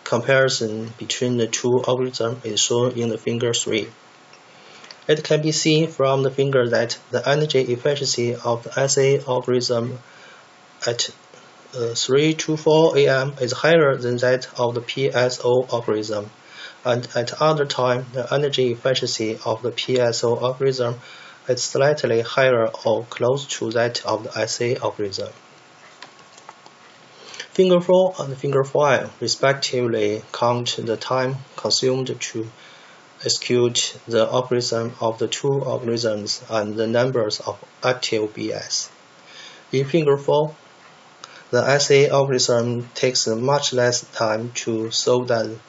comparison between the two algorithms is shown in the figure 3. It can be seen from the figure that the energy efficiency of the SA algorithm at 3 to 4 AM is higher than that of the PSO algorithm, and at other time the energy efficiency of the PSO algorithm is slightly higher or close to that of the SA algorithm. Figure 4 and Figure 5 respectively count the time consumed to execute the algorithm of the two algorithms and the numbers of active BIS. In Figure 4, the SA algorithm takes much less time to solve than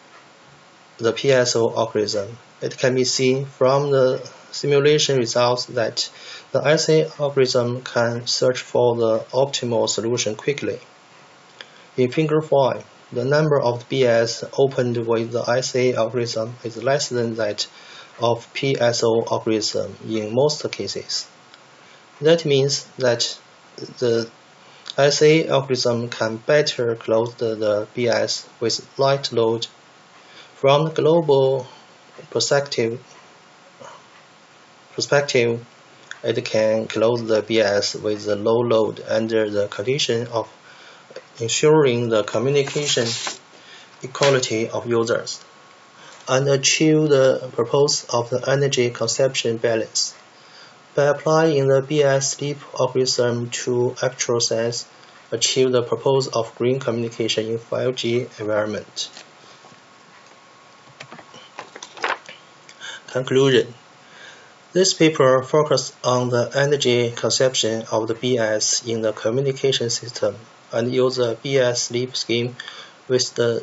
the PSO algorithm. It can be seen from the simulation results that the SA algorithm can search for the optimal solution quickly. In Figure 5, the number of BIS opened with the SA algorithm is less than that of PSO algorithm in most cases. That means that the SA algorithm can better close the BIS with light load. From the global perspective, it can close the BIS with the low load under the condition of ensuring the communication equality of users, and achieve the purpose of the energy consumption balance. By applying the BIS sleep algorithm to actual sense, achieve the purpose of green communication in 5G environment. Conclusion. This paper focused on the energy consumption of the BIS in the communication system and used the BIS sleep scheme with the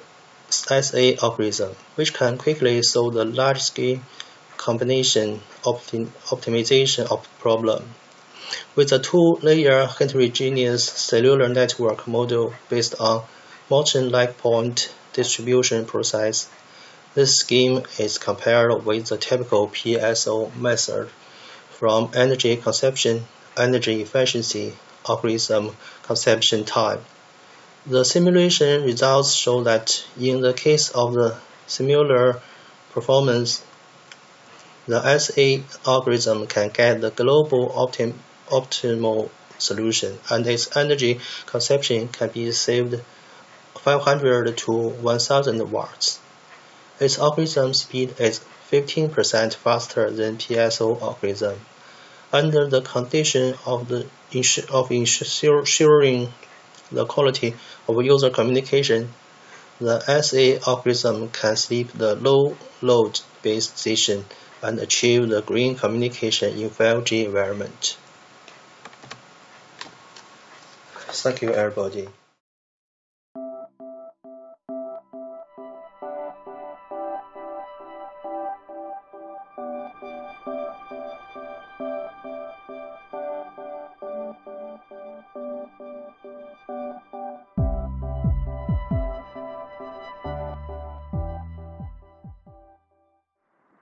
SA algorithm, which can quickly solve the large-scale combination optimization of problem. With a two-layer heterogeneous cellular network model based on motion-like point distribution process, this scheme is compared with the typical PSO method from energy consumption, energy efficiency, algorithm consumption time. The simulation results show that in the case of the similar performance, The SA algorithm can get the global optimal solution, and its energy consumption can be saved 500 to 1000 watts. Its algorithm speed is 15% faster than PSO algorithm. Under the condition of ensuring the quality of user communication, the SA algorithm can sleep the low-load base station and achieve the green communication in 5G environment. Thank you, everybody.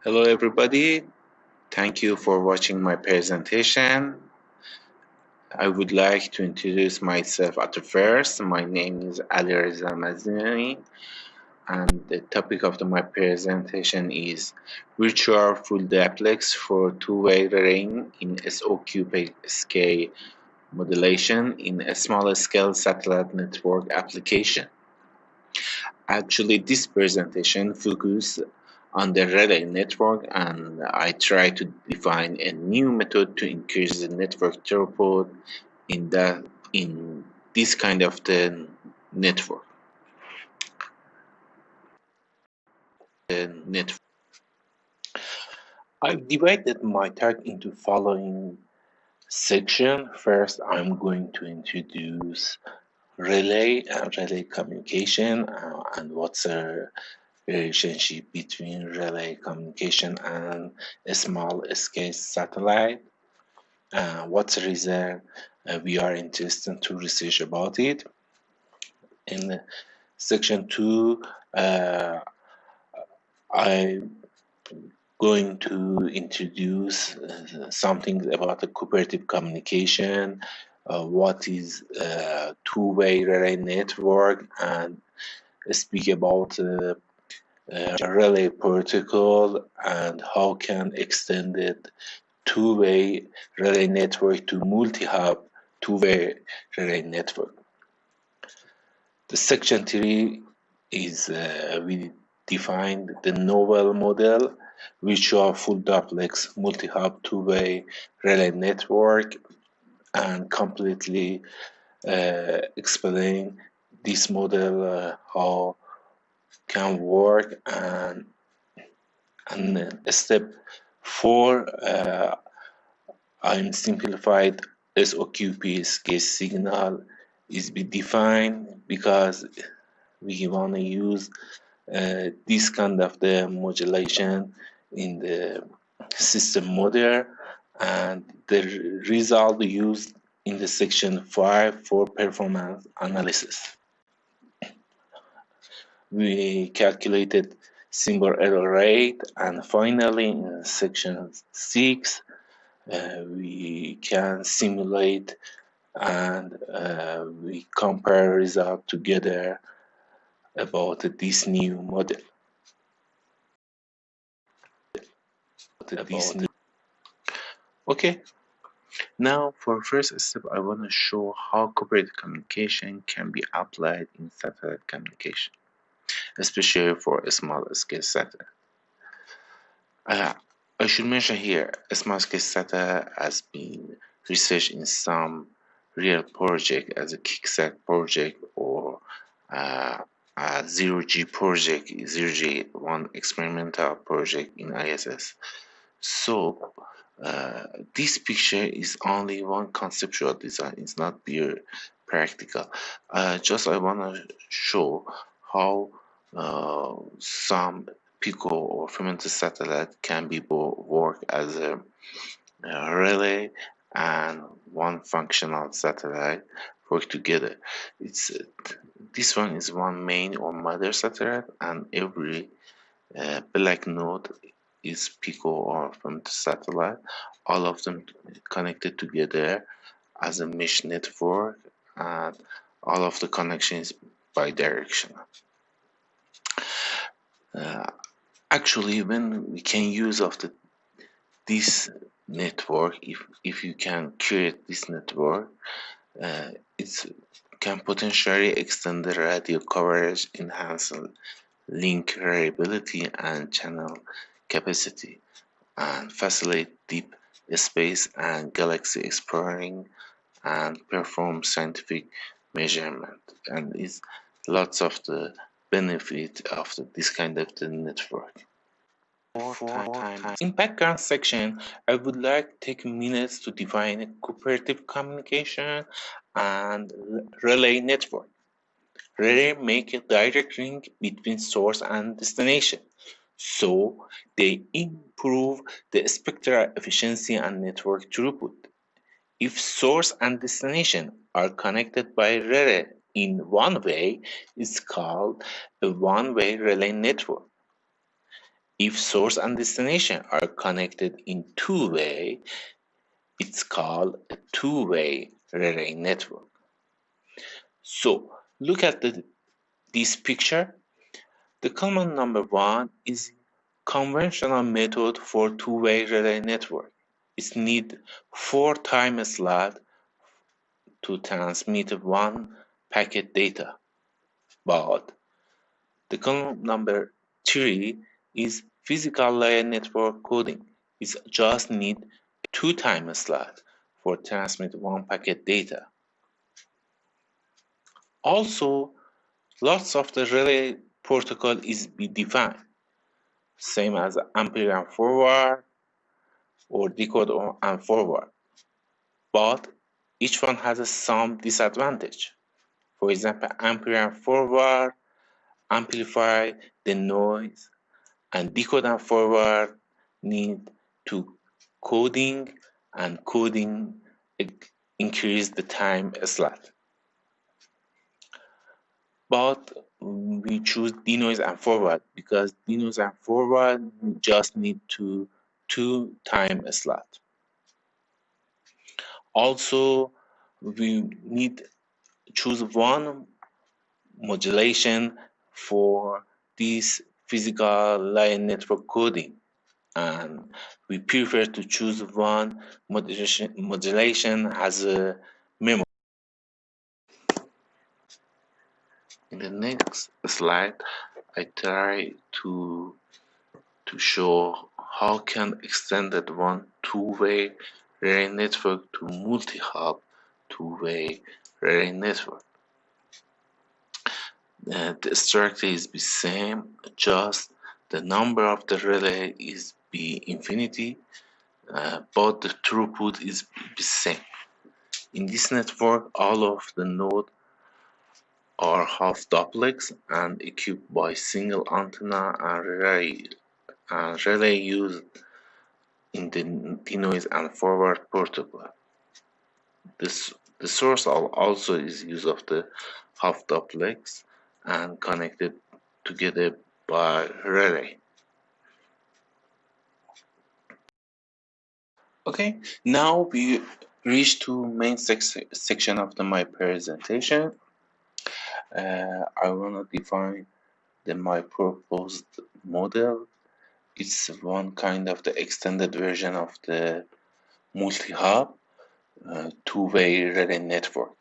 Hello everybody, thank you for watching my presentation. I would like to introduce myself at first. My name is Iridium LEO and the topic of my presentation is virtual full-duplex for two-way arraying in SOQPSK modulation in a small-scale satellite network application. Actually, this presentation focuses on the relay network, and I try to define a new method to increase the network throughput in this kind of the network. I've divided my talk into following section. First, I'm going to introduce relay and relay communication and what's a relationship between relay communication and a small scale satellite. What's the reason we are interested to research about it? In section 2, I'm going to introduce something about the cooperative communication, what is two-way relay network, and speak about relay protocol and how can extended two-way relay network to multi-hop two-way relay network. The section 3 is we defined the novel model virtual full-duplex multi-hop two-way relay network and completely explain this model how can work, and step 4 I'm simplified SOQPSK signal is be defined because we want to use this kind of the modulation in the system model, and the result used in the section 5 for performance analysis. We calculated symbol error rate, and finally in section 6 we can simulate and we compare results together about this new model. Okay, now for first step I want to show how cooperative communication can be applied in satellite communication, especially for a small scale satellite. I should mention here, a small scale satellite has been researched in some real project as a kicksat project or a 0G project, 0G one experimental project in ISS. So this picture is only one conceptual design, it's not pure practical. Just I want to show how some Pico or Fremantle satellite can be work as a relay and one functional satellite work together. It's this one is one main or mother satellite, and every black node is Pico or Fremantle satellite. All of them connected together as a mesh network, and all of the connections bidirectional. Actually, when we can use of the this network, if you can create this network, it can potentially extend the radio coverage, enhance link reliability and channel capacity, and facilitate deep space and galaxy exploring and perform scientific measurement. And it's lots of the benefit of this kind of the network. In background section, I would like to take minutes to define a cooperative communication and relay network. Relay make a direct link between source and destination, so they improve the spectral efficiency and network throughput. If source and destination are connected by relay in one way, it's called a one-way relay network. If source and destination are connected in two-way, it's called a two-way relay network. So look at this picture. The common number one is conventional method for two-way relay network. It needs 4 time slots to transmit one packet data. But the column number 3 is physical layer network coding. It just need 2 time slots for transmit one packet data. Also, lots of the relay protocol is be defined, same as ampere and forward or decode and forward. But each one has some disadvantage. For example, ampere and forward amplify the noise, and decode and forward need to coding, and coding increase the time slot. But we choose denoise and forward because denoise and forward just need to 2 time slot. Also, we need choose one modulation for this physical layer network coding, and we prefer to choose one modulation as a memory. In the next slide, I try to show how can extended one two-way relay network to multi-hub two-way relay network. The structure is the same, just the number of the relay is be infinity, but the throughput is the same. In this network, all of the nodes are half duplex and equipped by single antenna and relay used in the denoise and forward protocol. The source also is use of the half duplex and connected together by relay. Okay, now we reach to main section of my presentation. I want to define my proposed model. It's one kind of the extended version of the multi-hub two-way relay network.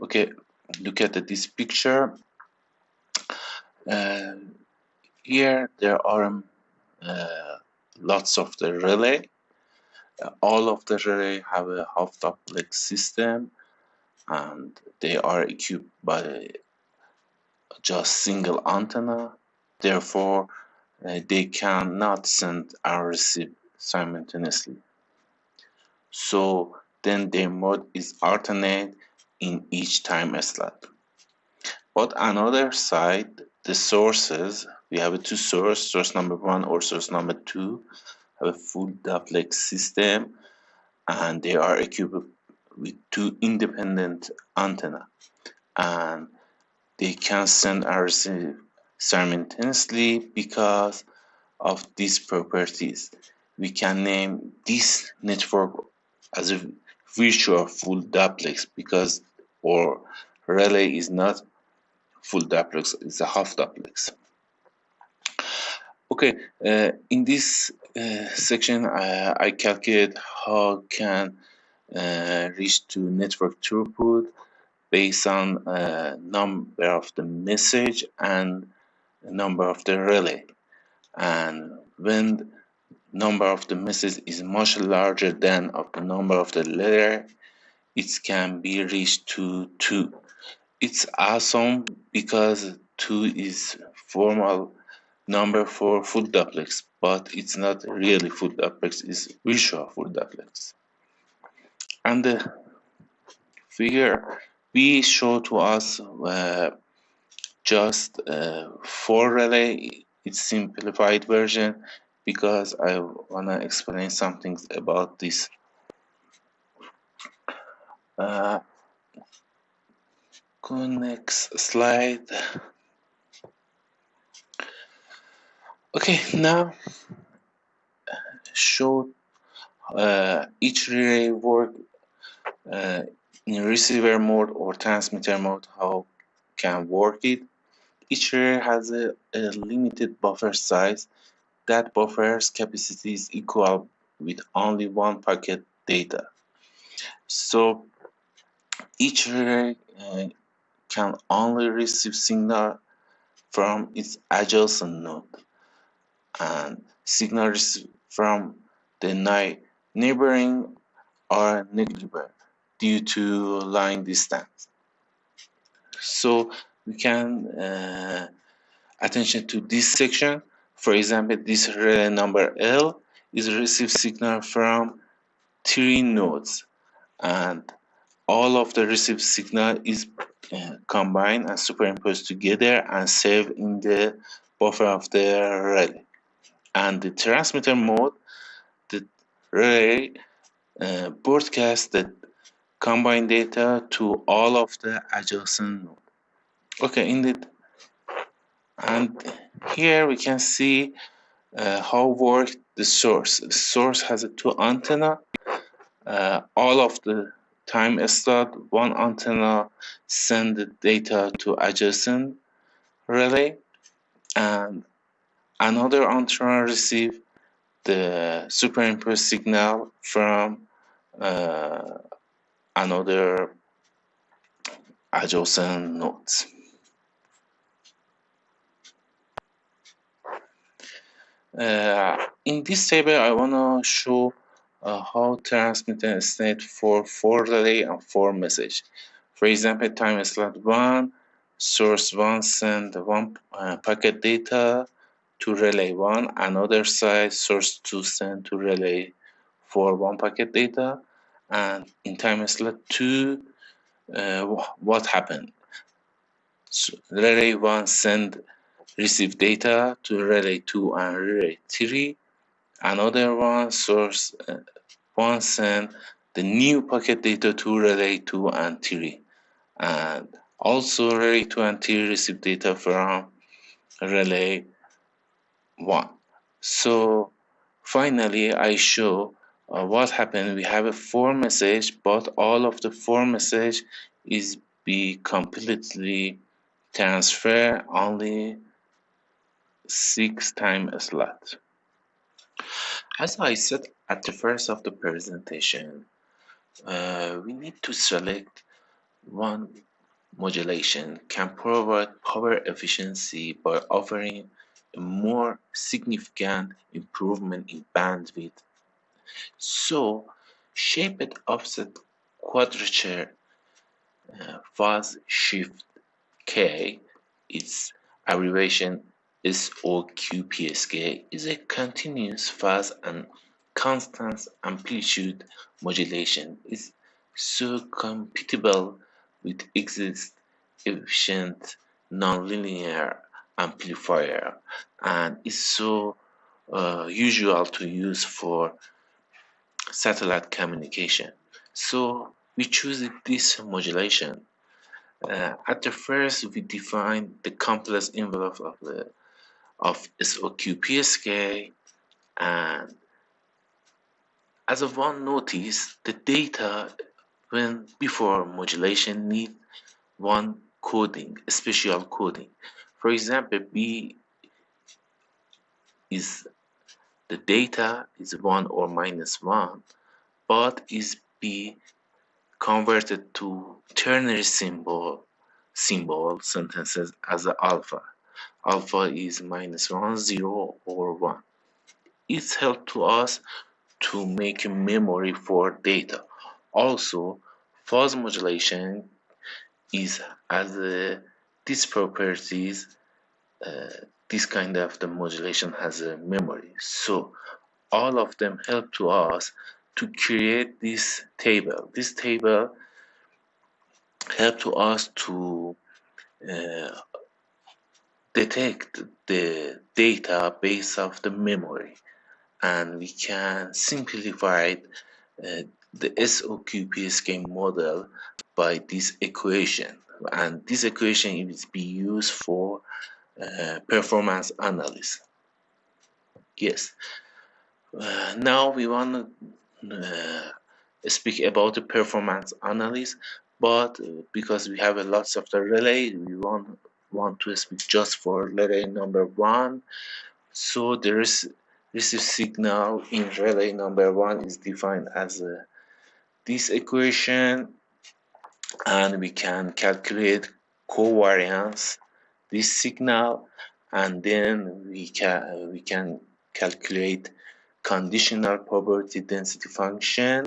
Okay, look at this picture. Here there are lots of the relay. All of the relay have a half duplex system, and they are equipped by just single antenna. Therefore, they cannot send and receive simultaneously. So then their mode is alternate in each time slot. But another side, the sources, we have two sources, source number 1 or source number 2, have a full duplex system, and they are equipped with 2 independent antenna, and they can send and receive simultaneously. Because of these properties, we can name this network as a virtual full duplex, because our relay is not full duplex, it's a half duplex. Okay, in this section, I calculate how can reach to network throughput based on number of the message and number of the relay. And when number of the message is much larger than of the number of the letter, it can be reached to 2. It's awesome because 2 is formal number for full-duplex, but it's not really full-duplex, it's virtual full-duplex. And the figure B show to us just 4 relay, it's simplified version, because I wanna explain something about this. Go next slide. Okay, now show each relay work in receiver mode or transmitter mode, how can work it. Each relay has a limited buffer size. That buffer's capacity is equal with only 1 packet data. So each relay can only receive signal from its adjacent node, and signal received from the neighboring are negligible due to line distance. So we can attention to this section. For example, this relay number L is receive signal from 3 nodes, and all of the received signal is combined and superimposed together and saved in the buffer of the relay. And the transmitter mode, the relay broadcasts the combined data to all of the adjacent nodes. Okay, indeed. And here we can see how work the source. The source has 2 antenna. All of the time slot, 1 antenna send the data to adjacent relay, and another antenna receive the superimposed signal from another adjacent nodes. In this table, I want to show how transmitting state for 4 relay and 4 message. For example, time slot 1, source 1 send 1 packet data to relay 1, another side source 2 send to relay 4 1 packet data, and in time slot 2, what happened? So relay 1 send receive data to relay 2 and relay 3. Another one source 1 send the new packet data to relay 2 and 3. And also relay 2 and 3 receive data from relay 1. So finally I show what happened. We have a 4 message, but all of the 4 message is be completely transfer only 6 time slot. As I said at the first of the presentation, we need to select one modulation can provide power efficiency by offering a more significant improvement in bandwidth. So, shaped offset quadrature phase shift K, its abbreviation SOQPSK, is a continuous phase and constant amplitude modulation. Is so compatible with existing efficient nonlinear amplifier and is so usual to use for satellite communication. So we choose this modulation. At the first, we define the complex envelope of SOQPSK, and as of one notice, the data when before modulation need one coding, special coding. For example, is the data is 1 or minus 1, but is be converted to ternary symbol sentences as a alpha. Alpha is minus 1, 0, or 1. It's helped to us to make a memory for data. Also, fuzz modulation is as these properties, this kind of the modulation has a memory. So all of them help to us to create this table. This table help to us to uh, detect the data based off the memory, and we can simplify the SOQPSK model by this equation, and this equation is be used for performance analysis. Yes. Now we want to speak about the performance analysis, but because we have a lots of the relay, we want to speak just for relay number 1. So the receive signal in relay number 1 is defined as this equation, and we can calculate covariance this signal, and then we can calculate conditional probability density function,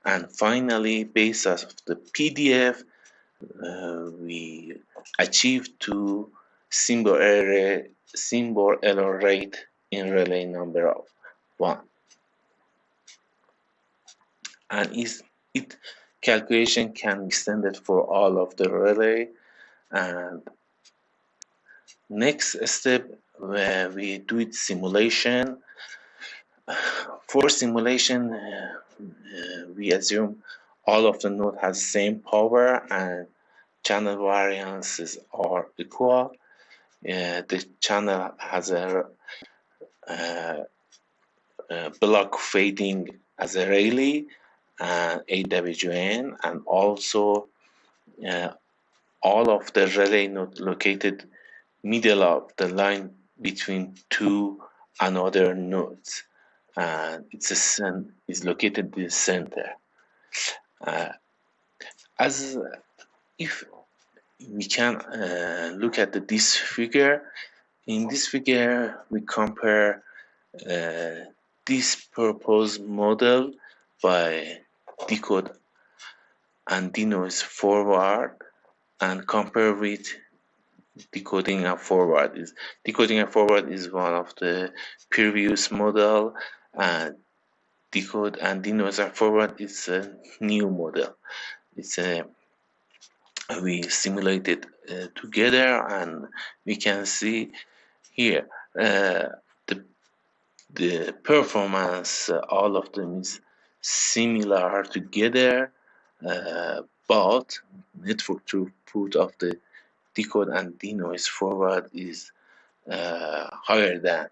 and finally based off the PDF we achieve to symbol error rate in relay number 1, and it calculation can be extended for all of the relay. And next step, where we do it simulation. For simulation, we assume all of the node has same power and channel variances are equal. The channel has a block fading as a Rayleigh and AWN, and also all of the relay node located middle of the line between two another nodes, and is located in the center. As if we can look at this figure. In this figure, we compare this proposed model by decode and denoise forward, and compare with decoding and forward. Decoding and forward is one of the previous model, and decode and denoise and forward is a new model. It's a we simulated together, and we can see here the performance, all of them is similar together, but network throughput of the decode and denoise forward is higher than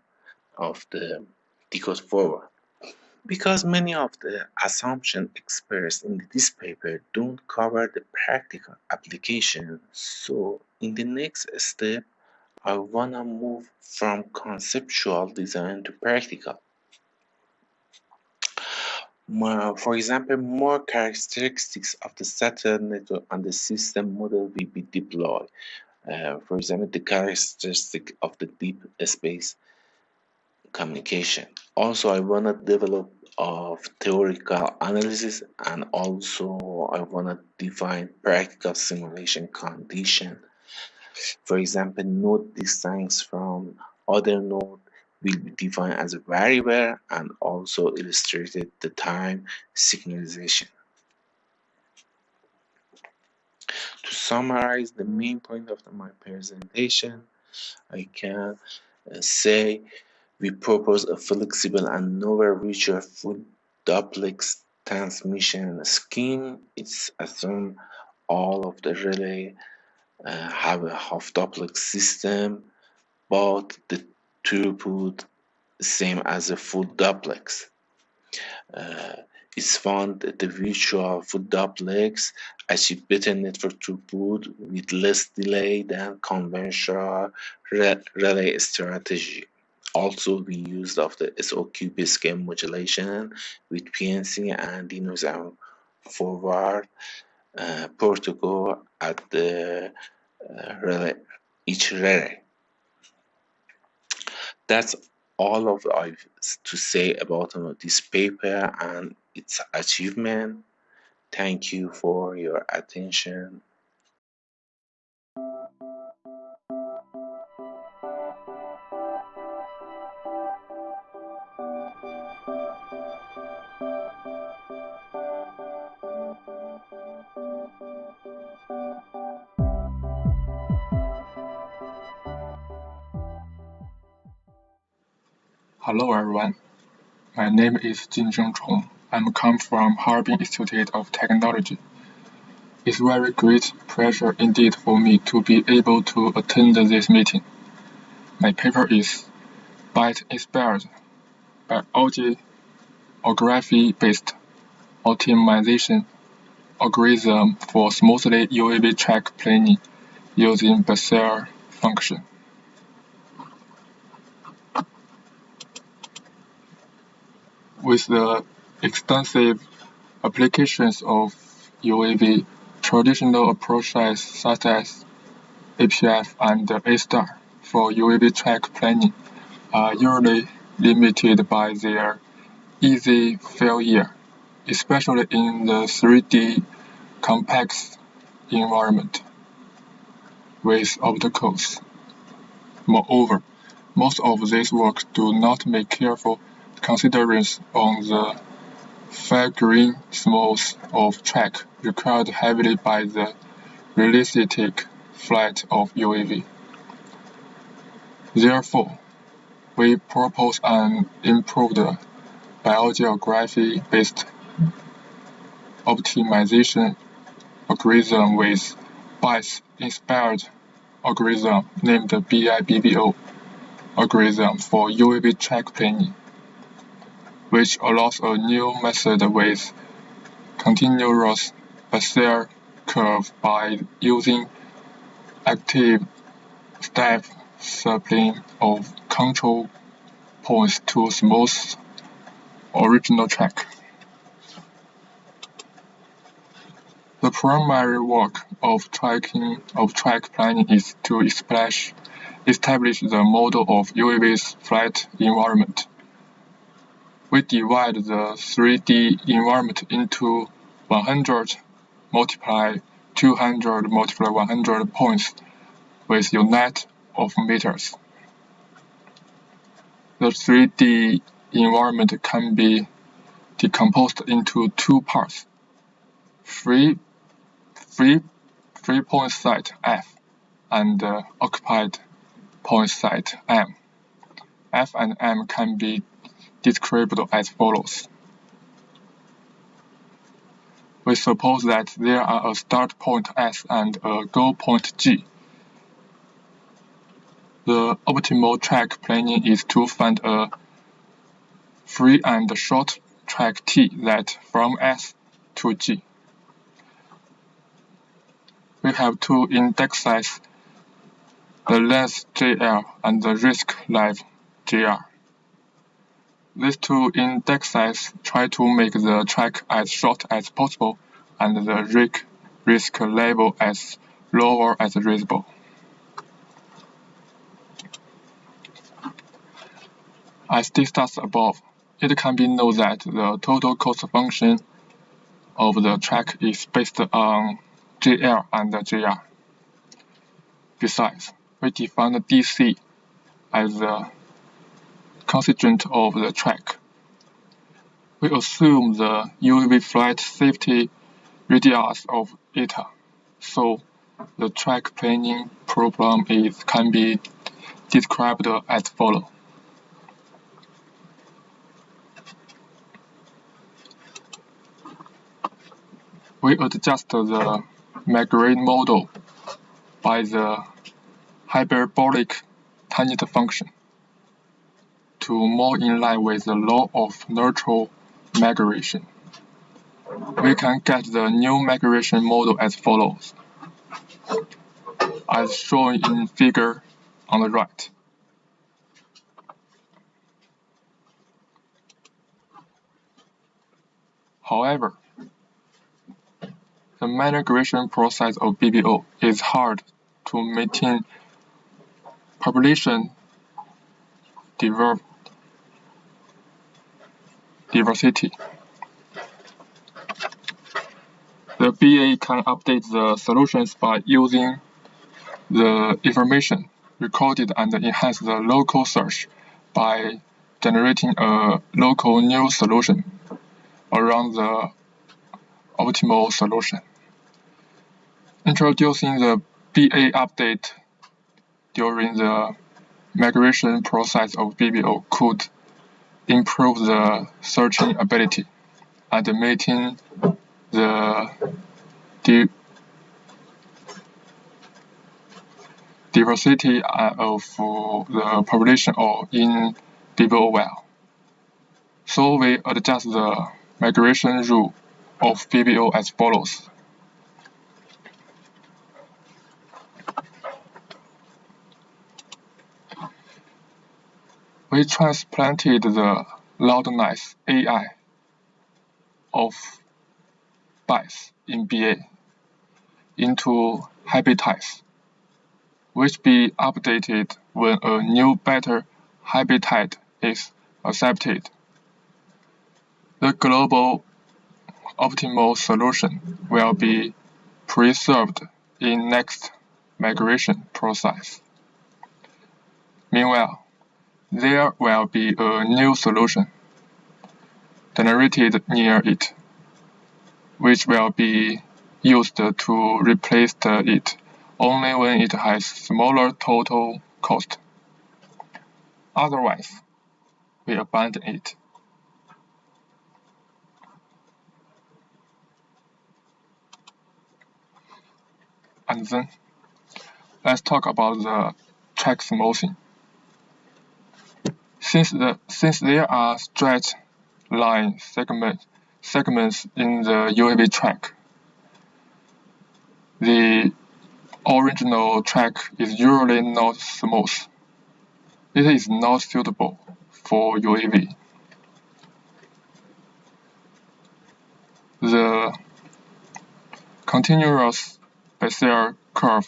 of the decode forward. Because many of the assumptions expressed in this paper don't cover the practical application, so in the next step, I wanna move from conceptual design to practical. For example, more characteristics of the satellite network and the system model will be deployed. For example, the characteristic of the deep space communication. Also, I want to develop of theoretical analysis, and also I want to define practical simulation condition. For example, node distance from other node will be defined as a variable, and also illustrated the time synchronization. To summarize the main point of my presentation, I can say we propose a flexible and novel virtual full-duplex transmission scheme. It's assume all of the relay have a half-duplex system, but the throughput same as a full-duplex. It's found that the virtual full-duplex achieve better network throughput with less delay than conventional relay strategy. Also, we used of the SOQPSK modulation with PNC and dinosaur forward protocol at the relay, each relay. That's all of I have to say about this paper and its achievement. Thank you for your attention. Hello everyone, my name is Jinzheng Chong. I'm come from Harbin Institute of Technology. It's very great pleasure indeed for me to be able to attend this meeting. My paper is Byte-inspired Biogeography-Based Optimization Algorithm for Smoothly UAV Track Planning using Bezier function. With the extensive applications of UAV, traditional approaches such as APF and A-star for UAV track planning are usually limited by their easy failure, especially in the 3D complex environment with obstacles. Moreover, most of these works do not make careful considerations on the fine-grained smooth of track required heavily by the realistic flight of UAV. Therefore, we propose an improved biogeography-based optimization algorithm with Byte-inspired algorithm named BIBBO algorithm for UAV track planning, which allows a new method with continuous Bezier curve by using active step sampling of control points to smooth original track. The primary work of track planning is to establish the model of UAV's flight environment. We divide the 3D environment into 100 multiply 200 multiply 100 points with unit of meters. The 3D environment can be decomposed into two parts: free point site F and occupied point site M. F and M can be described as follows. We suppose that there are a start point S and a goal point G. The optimal track planning is to find a free and short track T that from S to G. We have to indexize the length JL and the risk life JR. These two indexes try to make the track as short as possible and the risk level as lower as reasonable. As discussed above, it can be known that the total cost function of the track is based on JL and JR. Besides, we define DC as the constituent of the track. We assume the UAV flight safety radius of eta, so the track planning problem can be described as follows. We adjust the migraine model by the hyperbolic tangent function to more in line with the law of neutral migration. We can get the new migration model as follows, as shown in figure on the right. However, the migration process of BBO is hard to maintain population diversity. The BA can update the solutions by using the information recorded and enhance the local search by generating a local new solution around the optimal solution. Introducing the BA update during the migration process of BBO could improve the searching ability and maintain the diversity of the population in BBO well. So we adjust the migration rule of BBO as follows. We transplanted the loudness AI of bytes in BA into habitats, which be updated when a new better habitat is accepted. The global optimal solution will be preserved in next migration process. Meanwhile, there will be a new solution generated near it, which will be used to replace it only when it has smaller total cost. Otherwise, we abandon it. And then, let's talk about the track smoothing. Since there are straight line segments in the UAV track, the original track is usually not smooth. It is not suitable for UAV. The continuous Bezier curve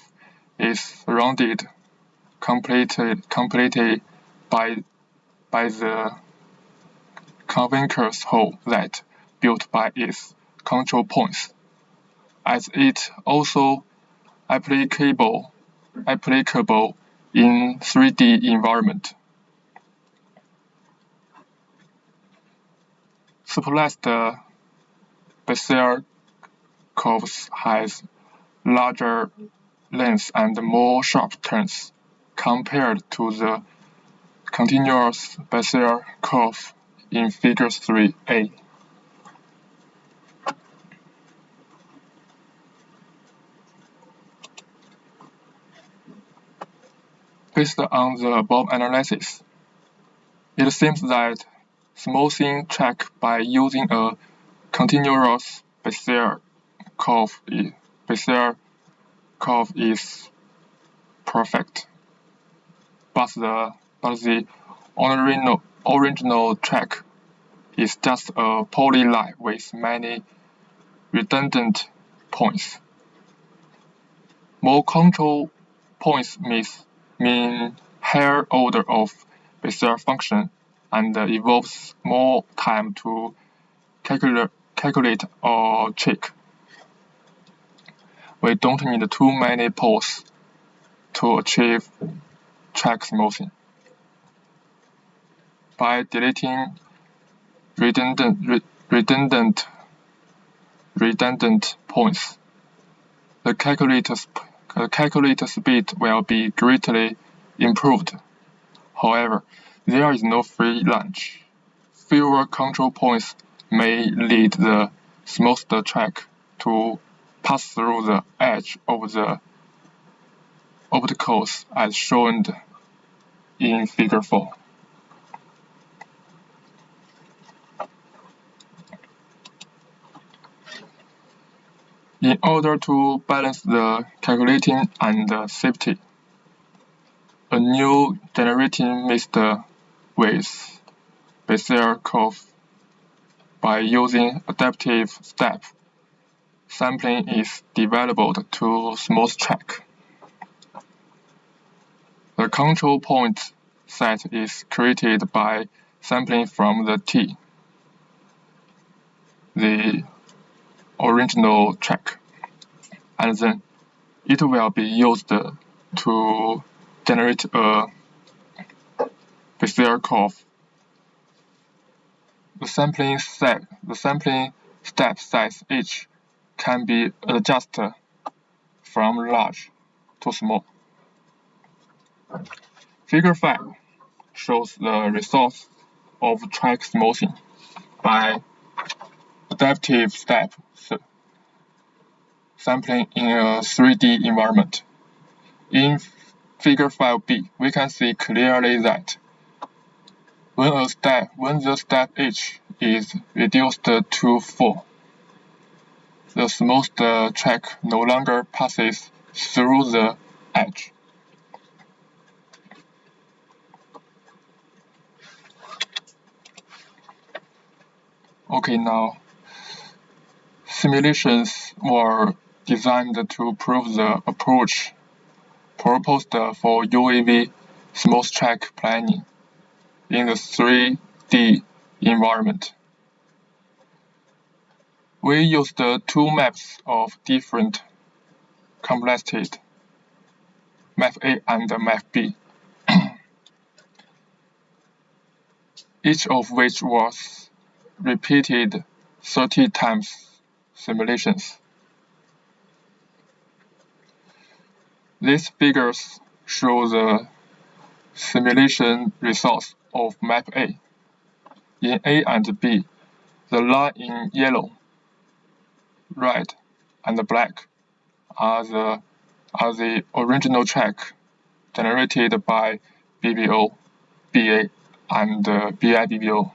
is rounded completely by the conveyor hole that built by its control points, as it also applicable in 3D environment. Spliced Bezier curves has larger length and more sharp turns compared to the continuous Bezier curve in Figure 3a. Based on the above analysis, it seems that smoothing track by using a continuous Bezier curve is perfect, but the original track is just a polyline with many redundant points. More control points mean higher order of Bezier function and involves more time to calculate or check. We don't need too many poles to achieve track smoothing. By deleting redundant points, the calculator speed will be greatly improved. However, there is no free lunch. Fewer control points may lead the smoothed track to pass through the edge of the obstacles as shown in Figure 4. In order to balance the calculating and the safety, a new generating mixed with Bezier curve by using adaptive step, sampling is developed to smooth track. The control point set is created by sampling from the T, the original track, and then it will be used to generate a Bezier curve. The sampling step size H can be adjusted from large to small. Figure 5 shows the results of track smoothing by adaptive step sampling in a 3D environment. In Figure 5b, we can see clearly that when the step H is reduced to 4, the smoothed track no longer passes through the edge. Okay, now simulations were designed to prove the approach proposed for UAV smooth track planning in the 3D environment. We used two maps of different complexity, map A and map B, each of which was repeated 30 times simulations. These figures show the simulation results of map A. In A and B, the line in yellow, red, and black are the original track generated by BBO, BA, and BIBBO.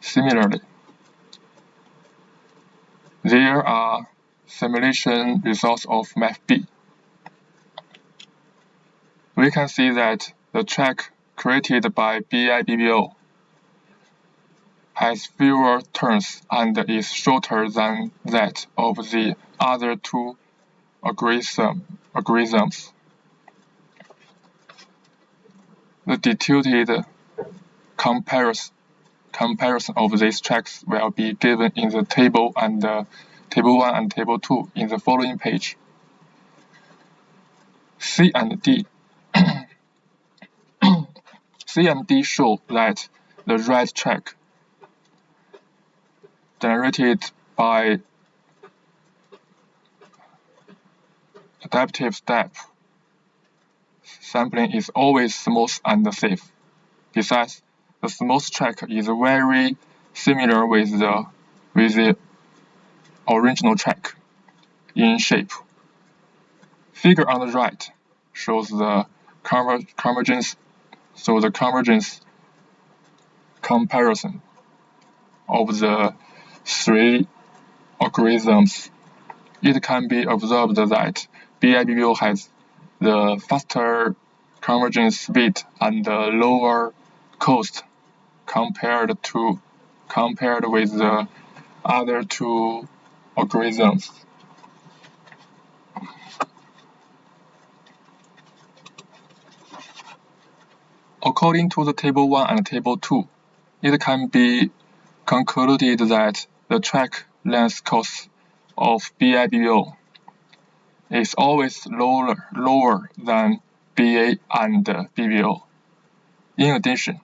Similarly, there are simulation results of map B. We can see that the track created by BIBBO has fewer turns and is shorter than that of the other two algorithms. The detailed comparison of these tracks will be given in the table 1 and table 2 in the following page. C and D C and D show that the red track generated by adaptive step sampling is always smooth and safe. Besides, the smooth track is very similar with the original track in shape. Figure on the right shows the convergence comparison of the three algorithms. It can be observed that BIBBO has the faster convergence speed and the lower cost compared with the other two algorithms. According to the table 1 and table 2, it can be concluded that the track length cost of BIBBO is always lower than BA and BBO. In addition,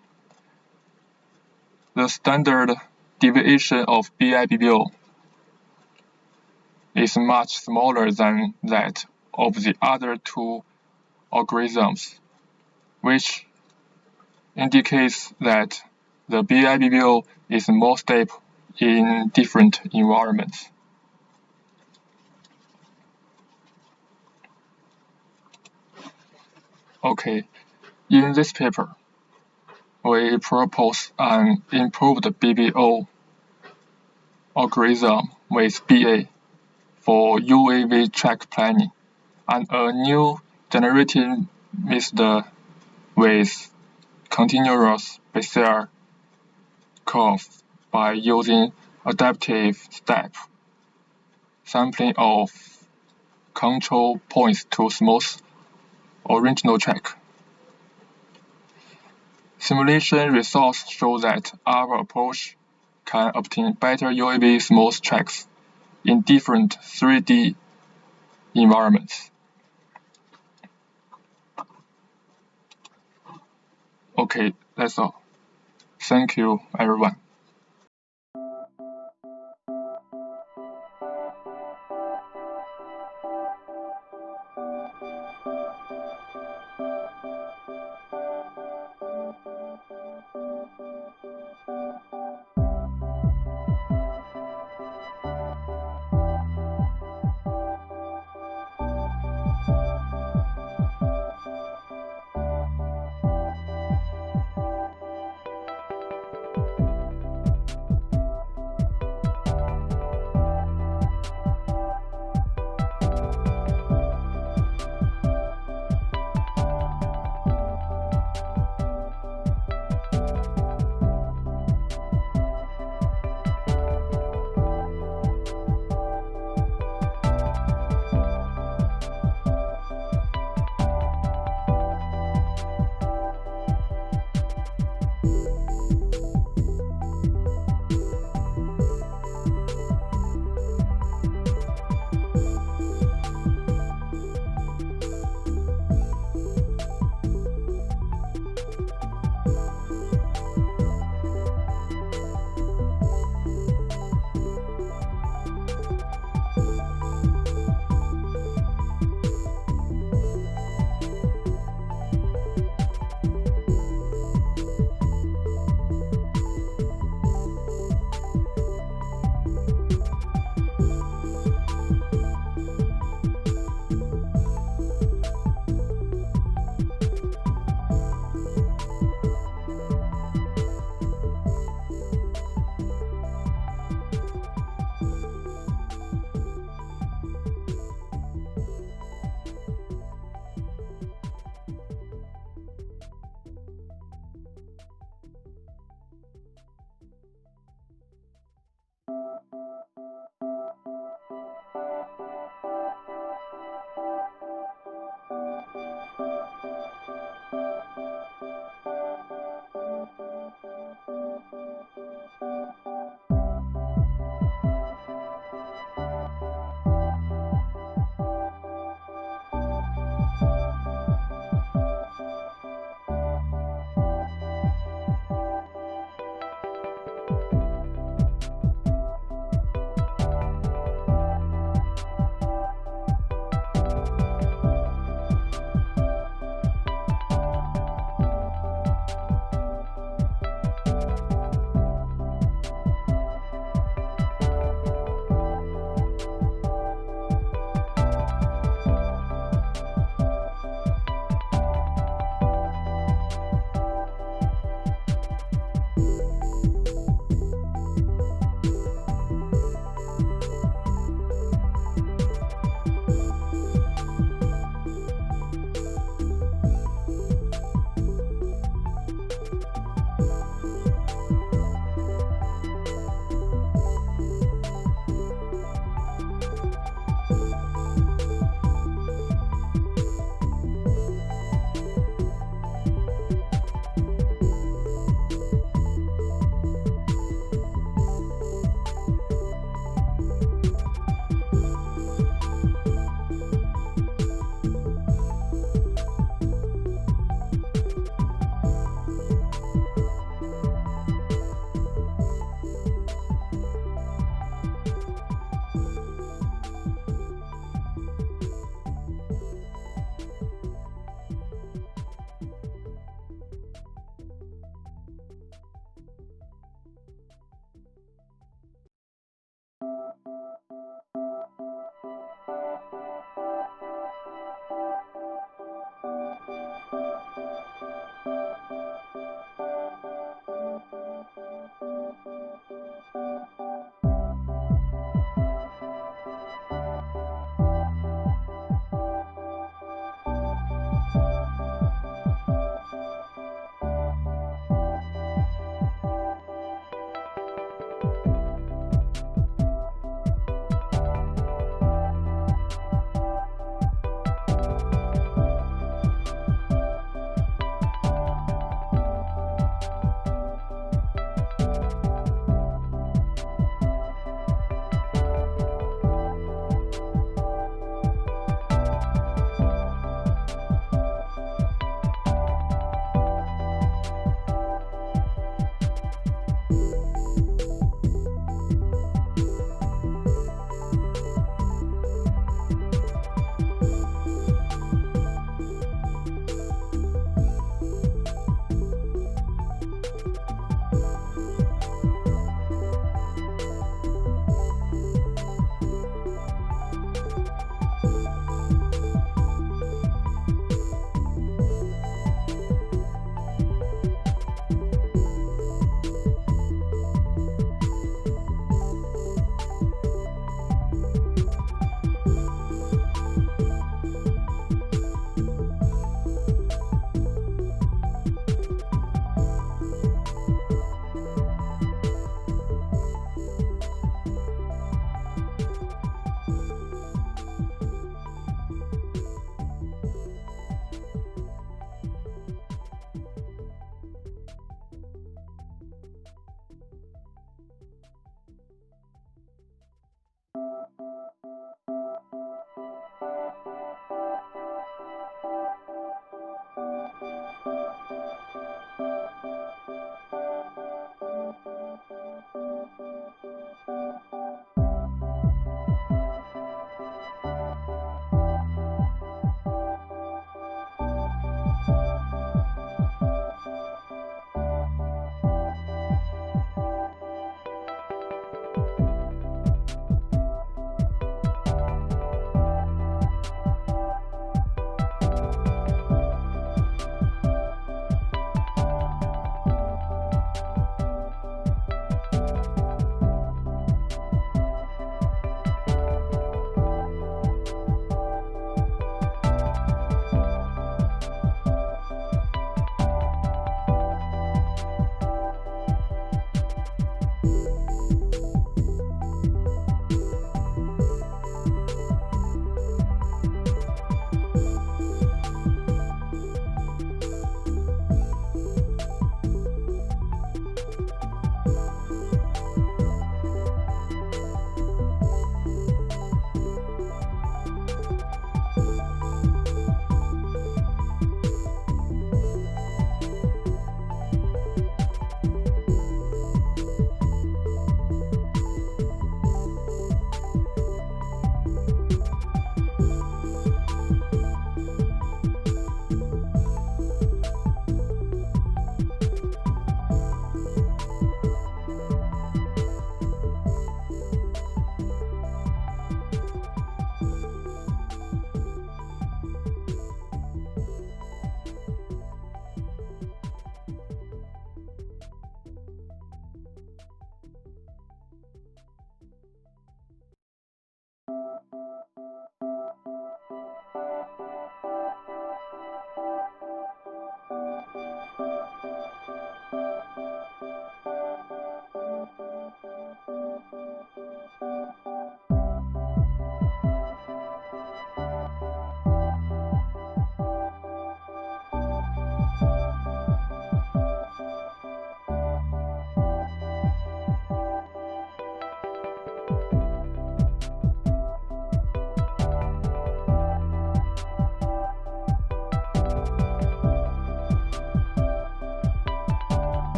the standard deviation of BIBBO is much smaller than that of the other two algorithms, which indicates that the BIBBO is more stable in different environments. Okay, in this paper, we propose an improved BBO algorithm with BA for UAV track planning and a new generating method with continuous Bezier curve by using adaptive step sampling of control points to smooth original track. Simulation results show that our approach can obtain better UAV smooth tracks in different 3D environments. Okay, that's all. Thank you, everyone.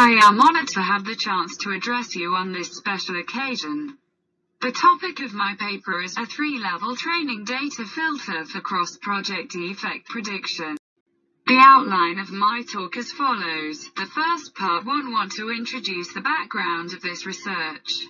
I am honored to have the chance to address you on this special occasion. The topic of my paper is a 3-level training data filter for cross-project defect prediction. The outline of my talk as follows. The first part, want to introduce the background of this research.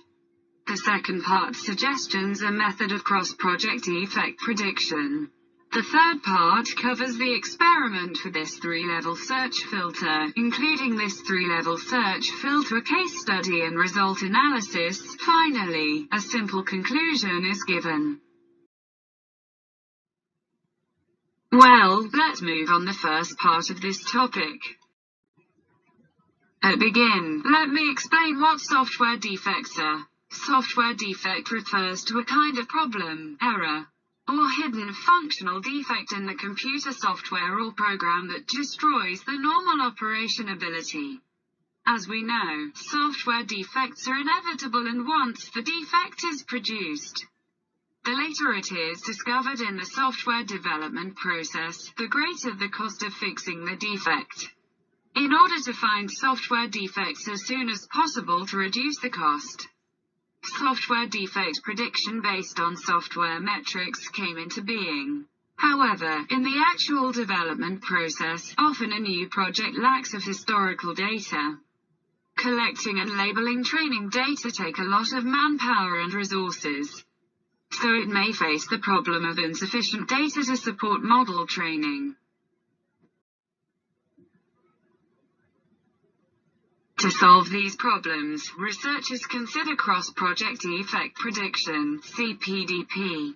The second part, suggestions and method of cross-project defect prediction. The third part covers the experiment for this three-level search filter, including this three-level search filter case study and result analysis. Finally, a simple conclusion is given. Well, let's move on the first part of this topic. To begin, let me explain what software defects are. Software defect refers to a kind of problem, error, or hidden functional defect in the computer software or program that destroys the normal operation ability. As we know, software defects are inevitable, and once the defect is produced, the later it is discovered in the software development process, the greater the cost of fixing the defect. In order to find software defects as soon as possible to reduce the cost, software defect prediction based on software metrics came into being. However, in the actual development process, often a new project lacks of historical data. Collecting and labeling training data take a lot of manpower and resources, so it may face the problem of insufficient data to support model training. To solve these problems, researchers consider cross-project defect prediction, CPDP.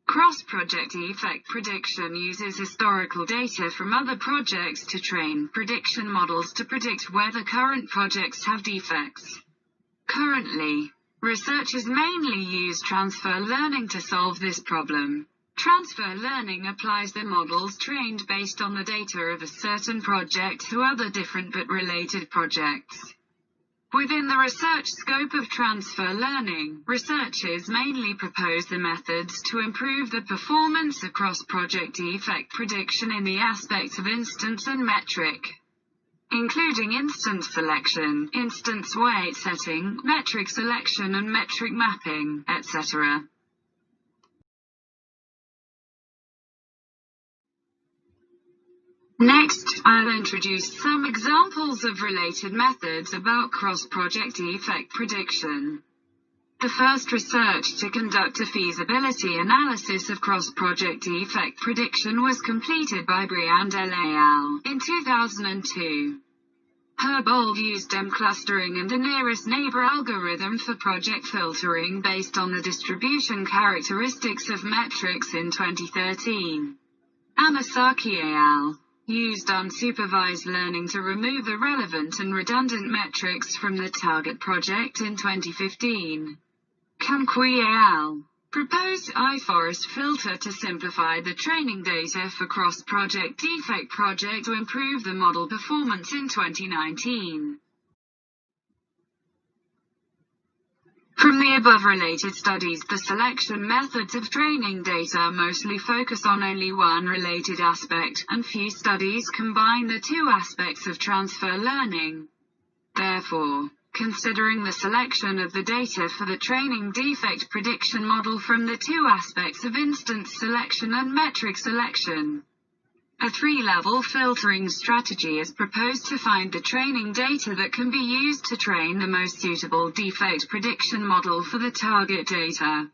Cross-project defect prediction uses historical data from other projects to train prediction models to predict whether current projects have defects. Currently, researchers mainly use transfer learning to solve this problem. Transfer learning applies the models trained based on the data of a certain project to other different but related projects. Within the research scope of transfer learning, researchers mainly propose the methods to improve the performance across project defect prediction in the aspects of instance and metric, including instance selection, instance weight setting, metric selection and metric mapping, etc. Next, I'll introduce some examples of related methods about cross-project defect prediction. The first research to conduct a feasibility analysis of cross-project defect prediction was completed by Iridium LEO in 2002. Herbold used M-clustering and the nearest neighbor algorithm for project filtering based on the distribution characteristics of metrics in 2013. Amasaki et al. Used unsupervised learning to remove irrelevant and redundant metrics from the target project in 2015. Kamkui et al. Proposed iForest filter to simplify the training data for cross-project defect project to improve the model performance in 2019. From the above related studies, the selection methods of training data mostly focus on only one related aspect, and few studies combine the two aspects of transfer learning. Therefore, considering the selection of the data for the training defect prediction model from the two aspects of instance selection and metric selection, a three-level filtering strategy is proposed to find the training data that can be used to train the most suitable defect prediction model for the target data.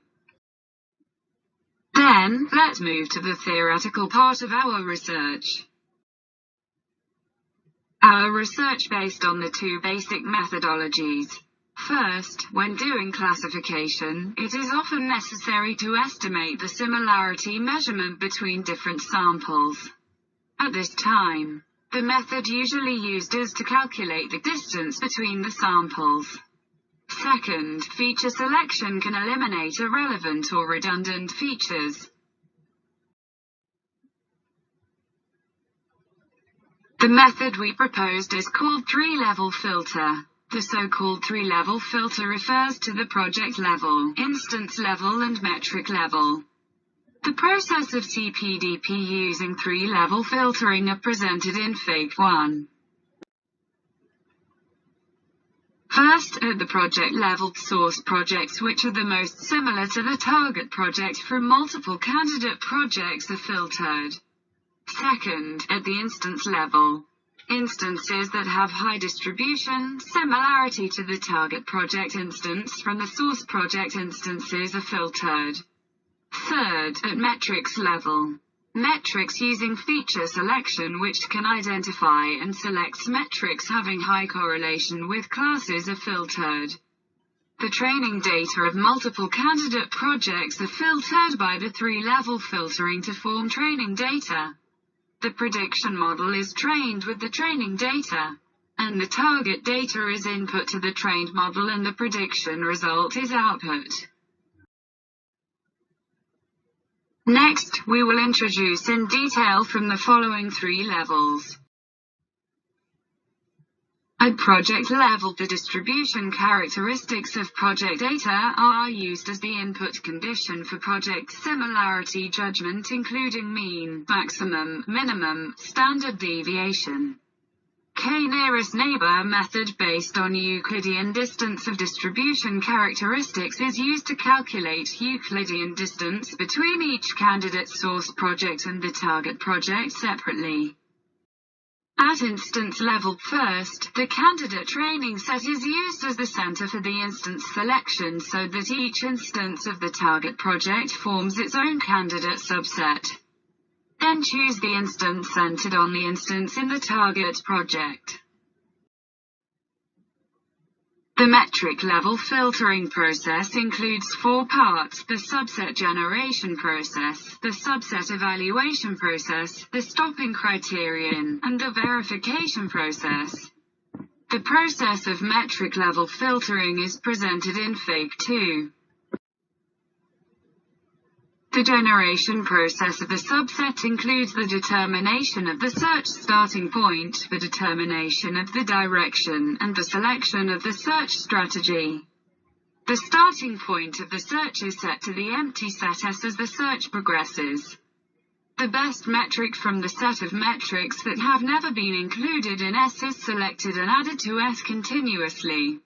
Then, let's move to the theoretical part of our research. Our research based on the two basic methodologies. First, when doing classification, it is often necessary to estimate the similarity measurement between different samples. At this time, the method usually used is to calculate the distance between the samples. Second, feature selection can eliminate irrelevant or redundant features. The method we proposed is called three-level filter. The so-called three-level filter refers to the project level, instance level and metric level. The process of CPDP using three-level filtering are presented in Fig. 1. First, at the project level, source projects which are the most similar to the target project from multiple candidate projects are filtered. Second, at the instance level, instances that have high distribution, similarity to the target project instance from the source project instances are filtered. Third, at metrics level, Metrics using feature selection, which can identify and select metrics having high correlation with classes, are filtered. The training data of multiple candidate projects are filtered by the three-level filtering to form training data. The prediction model is trained with the training data, and the target data is input to the trained model and the prediction result is output. Next, we will introduce in detail from the following three levels. At project level, the distribution characteristics of project data are used as the input condition for project similarity judgment, including mean, maximum, minimum, standard deviation. K-nearest neighbor method based on Euclidean distance of distribution characteristics is used to calculate Euclidean distance between each candidate source project and the target project separately. At instance level, first, the candidate training set is used as the center for the instance selection so that each instance of the target project forms its own candidate subset. Then choose the instance centered on the instance in the target project. The metric level filtering process includes four parts: the subset generation process, the subset evaluation process, the stopping criterion, and the verification process. The process of metric level filtering is presented in Fig. 2. The generation process of the subset includes the determination of the search starting point, the determination of the direction, and the selection of the search strategy. The starting point of the search is set to the empty set S as the search progresses. The best metric from the set of metrics that have never been included in S is selected and added to S continuously.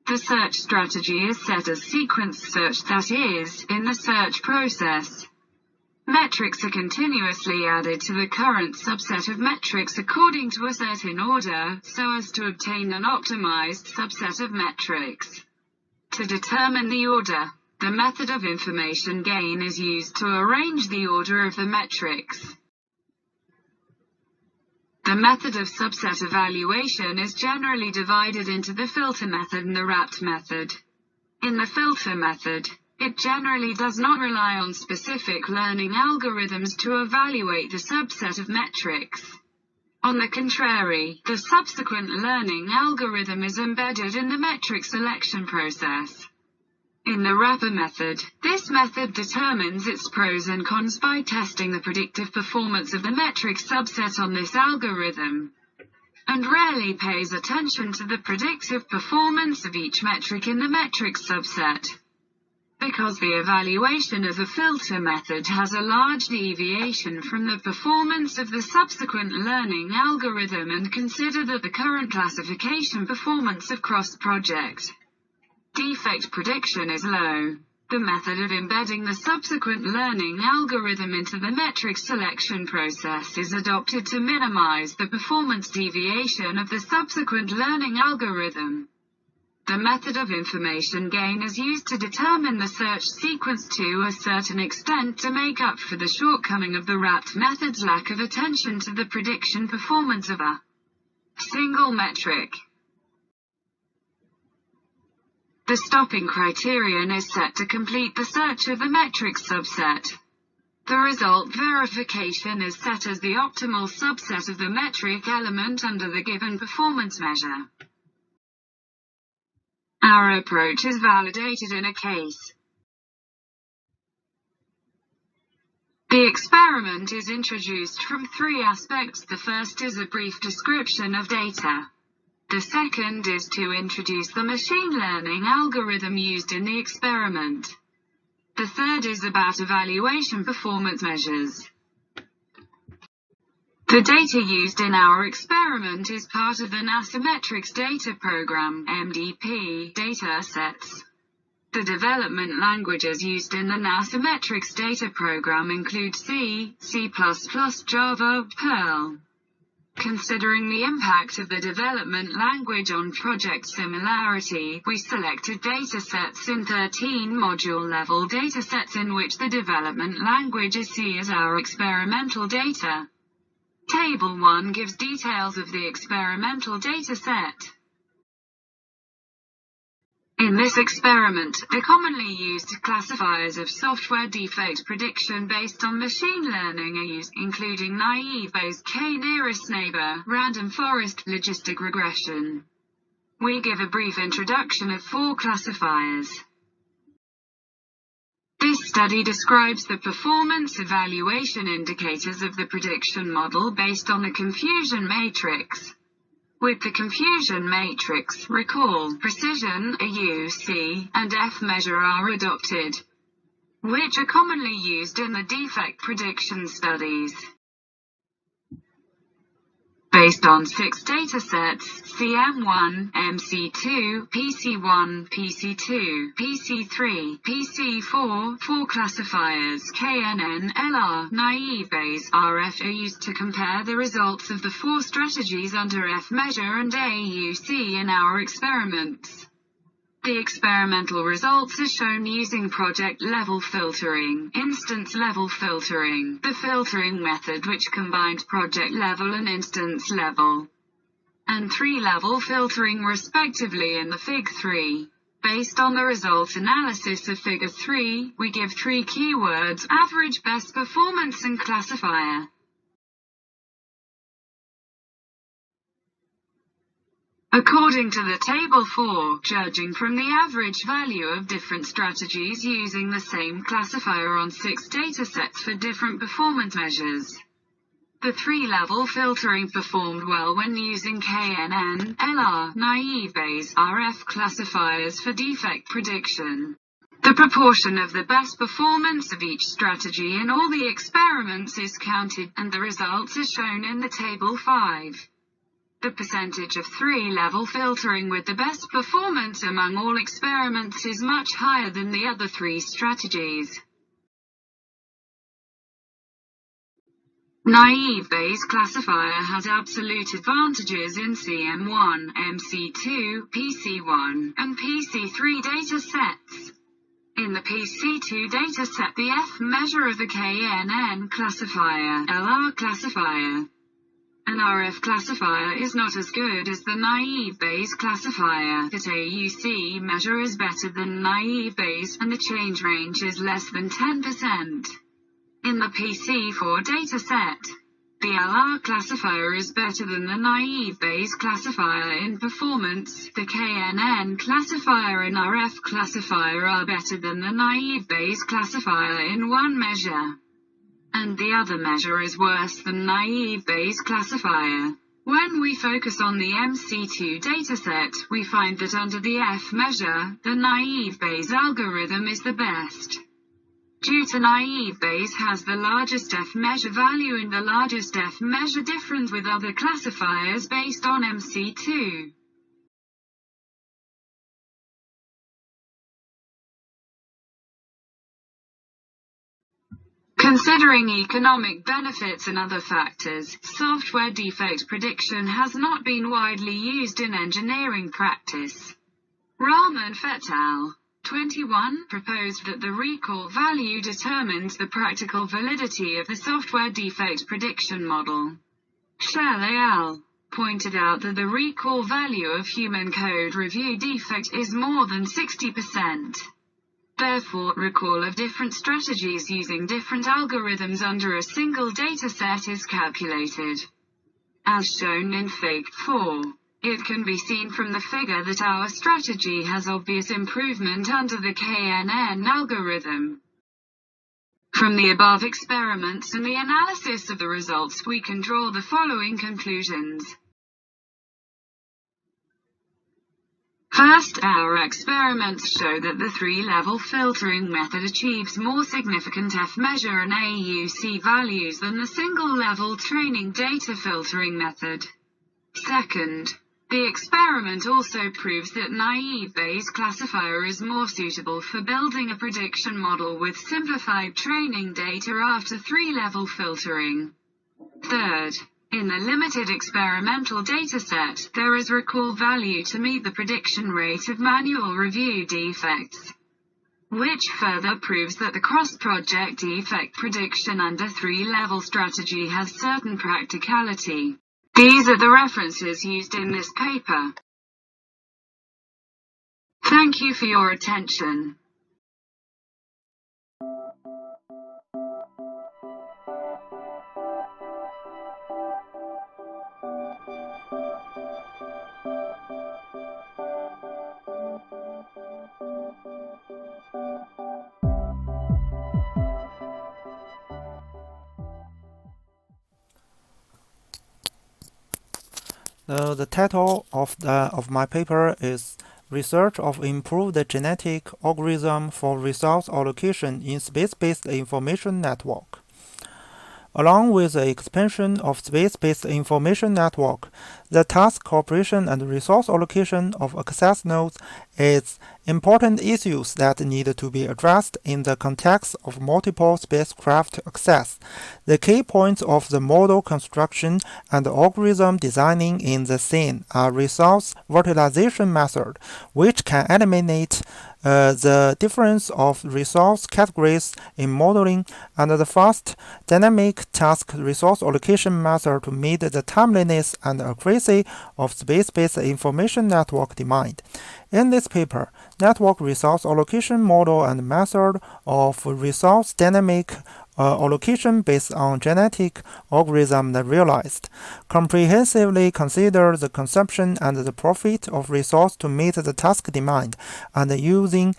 The search strategy is set as sequence search, that is, in the search process. Metrics are continuously added to the current subset of metrics according to a set in order, so as to obtain an optimized subset of metrics. To determine the order, the method of information gain is used to arrange the order of the metrics. The method of subset evaluation is generally divided into the filter method and the wrapped method. In the filter method, it generally does not rely on specific learning algorithms to evaluate the subset of metrics. On the contrary, the subsequent learning algorithm is embedded in the metric selection process. In the wrapper method, this method determines its pros and cons by testing the predictive performance of the metric subset on this algorithm, and rarely pays attention to the predictive performance of each metric in the metric subset. Because the evaluation of the filter method has a large deviation from the performance of the subsequent learning algorithm, and consider that the current classification performance of cross-project defect prediction is low, the method of embedding the subsequent learning algorithm into the metric selection process is adopted to minimize the performance deviation of the subsequent learning algorithm. The method of information gain is used to determine the search sequence to a certain extent to make up for the shortcoming of the wrapped method's lack of attention to the prediction performance of a single metric. The stopping criterion is set to complete the search of the metric subset. The result verification is set as the optimal subset of the metric element under the given performance measure. Our approach is validated in a case. The experiment is introduced from three aspects. The first is a brief description of data. The second is to introduce the machine learning algorithm used in the experiment. The third is about evaluation performance measures. The data used in our experiment is part of the NASA Metrics Data Program (MDP) data sets. The development languages used in the NASA Metrics Data Program include C, C++, Java, Perl. Considering the impact of the development language on project similarity, we selected datasets in 13 module-level datasets in which the development language is C as our experimental data. Table 1 gives details of the experimental dataset. In this experiment, the commonly used classifiers of software defect prediction based on machine learning are used, including naive Bayes, k-nearest neighbor, random forest, logistic regression. We give a brief introduction of 4 classifiers. This study describes the performance evaluation indicators of the prediction model based on the confusion matrix. With the confusion matrix, recall, precision, AUC, and F measure are adopted, which are commonly used in the defect prediction studies. Based on 6 datasets, CM1, MC2, PC1, PC2, PC3, PC4, 4 classifiers, KNN, LR, naive Bayes, RF are used to compare the results of the 4 strategies under F measure and AUC in our experiments. The experimental results are shown using project-level filtering, instance-level filtering, the filtering method which combines project-level and instance-level, and 3-level filtering respectively in the Fig 3. Based on the result analysis of Figure 3, we give 3 keywords: average, best performance, and classifier. According to the Table 4, judging from the average value of different strategies using the same classifier on 6 datasets for different performance measures, the 3-level filtering performed well when using KNN, LR, naive Bayes, RF classifiers for defect prediction. The proportion of the best performance of each strategy in all the experiments is counted, and the results are shown in the Table 5. The percentage of 3-level filtering with the best performance among all experiments is much higher than the other 3 strategies. Naive Bayes classifier has absolute advantages in CM1, MC2, PC1, and PC3 datasets. In the PC2 dataset, the F measure of the KNN classifier, LR classifier, an RF classifier is not as good as the naive Bayes classifier. That AUC measure is better than naive Bayes, and the change range is less than 10%. In the PC4 dataset, the LR classifier is better than the naive Bayes classifier in performance. The KNN classifier and RF classifier are better than the naive Bayes classifier in one measure, and the other measure is worse than naive Bayes classifier. When we focus on the MC2 dataset, we find that under the F measure, the naive Bayes algorithm is the best, due to naive Bayes has the largest F measure value and the largest F measure difference with other classifiers based on MC2. Considering economic benefits and other factors, software defect prediction has not been widely used in engineering practice. Rahman et al. 21 proposed that the recall value determines the practical validity of the software defect prediction model. Shell et al. Pointed out that the recall value of human code review defect is more than 60%. Therefore, recall of different strategies using different algorithms under a single dataset is calculated. As shown in Fig 4, it can be seen from the figure that our strategy has obvious improvement under the KNN algorithm. From the above experiments and the analysis of the results, we can draw the following conclusions. First, our experiments show that the 3-level filtering method achieves more significant F measure and AUC values than the single-level training data filtering method. Second, the experiment also proves that naive Bayes classifier is more suitable for building a prediction model with simplified training data after 3-level filtering. Third, In the limited experimental dataset, there is recall value to meet the prediction rate of manual review defects, which further proves that the cross-project defect prediction under three-level strategy has certain practicality. These are the references used in this paper. Thank you for your attention. The title of my paper is Research of Improved Genetic Algorithm for Resource Allocation in Space-Based Information Network. Along with the expansion of space-based information network, the task cooperation and resource allocation of access nodes is important issues that need to be addressed in the context of multiple spacecraft access. The key points of the model construction and algorithm designing in the scene are resource virtualization method, which can eliminate the difference of resource categories in modeling, and the fast dynamic task resource allocation method to meet the timeliness and accuracy of space-based information network demand. In this paper, network resource allocation model and method of resource dynamic allocation based on genetic algorithm realized, comprehensively consider the consumption and the profit of resource to meet the task demand, and using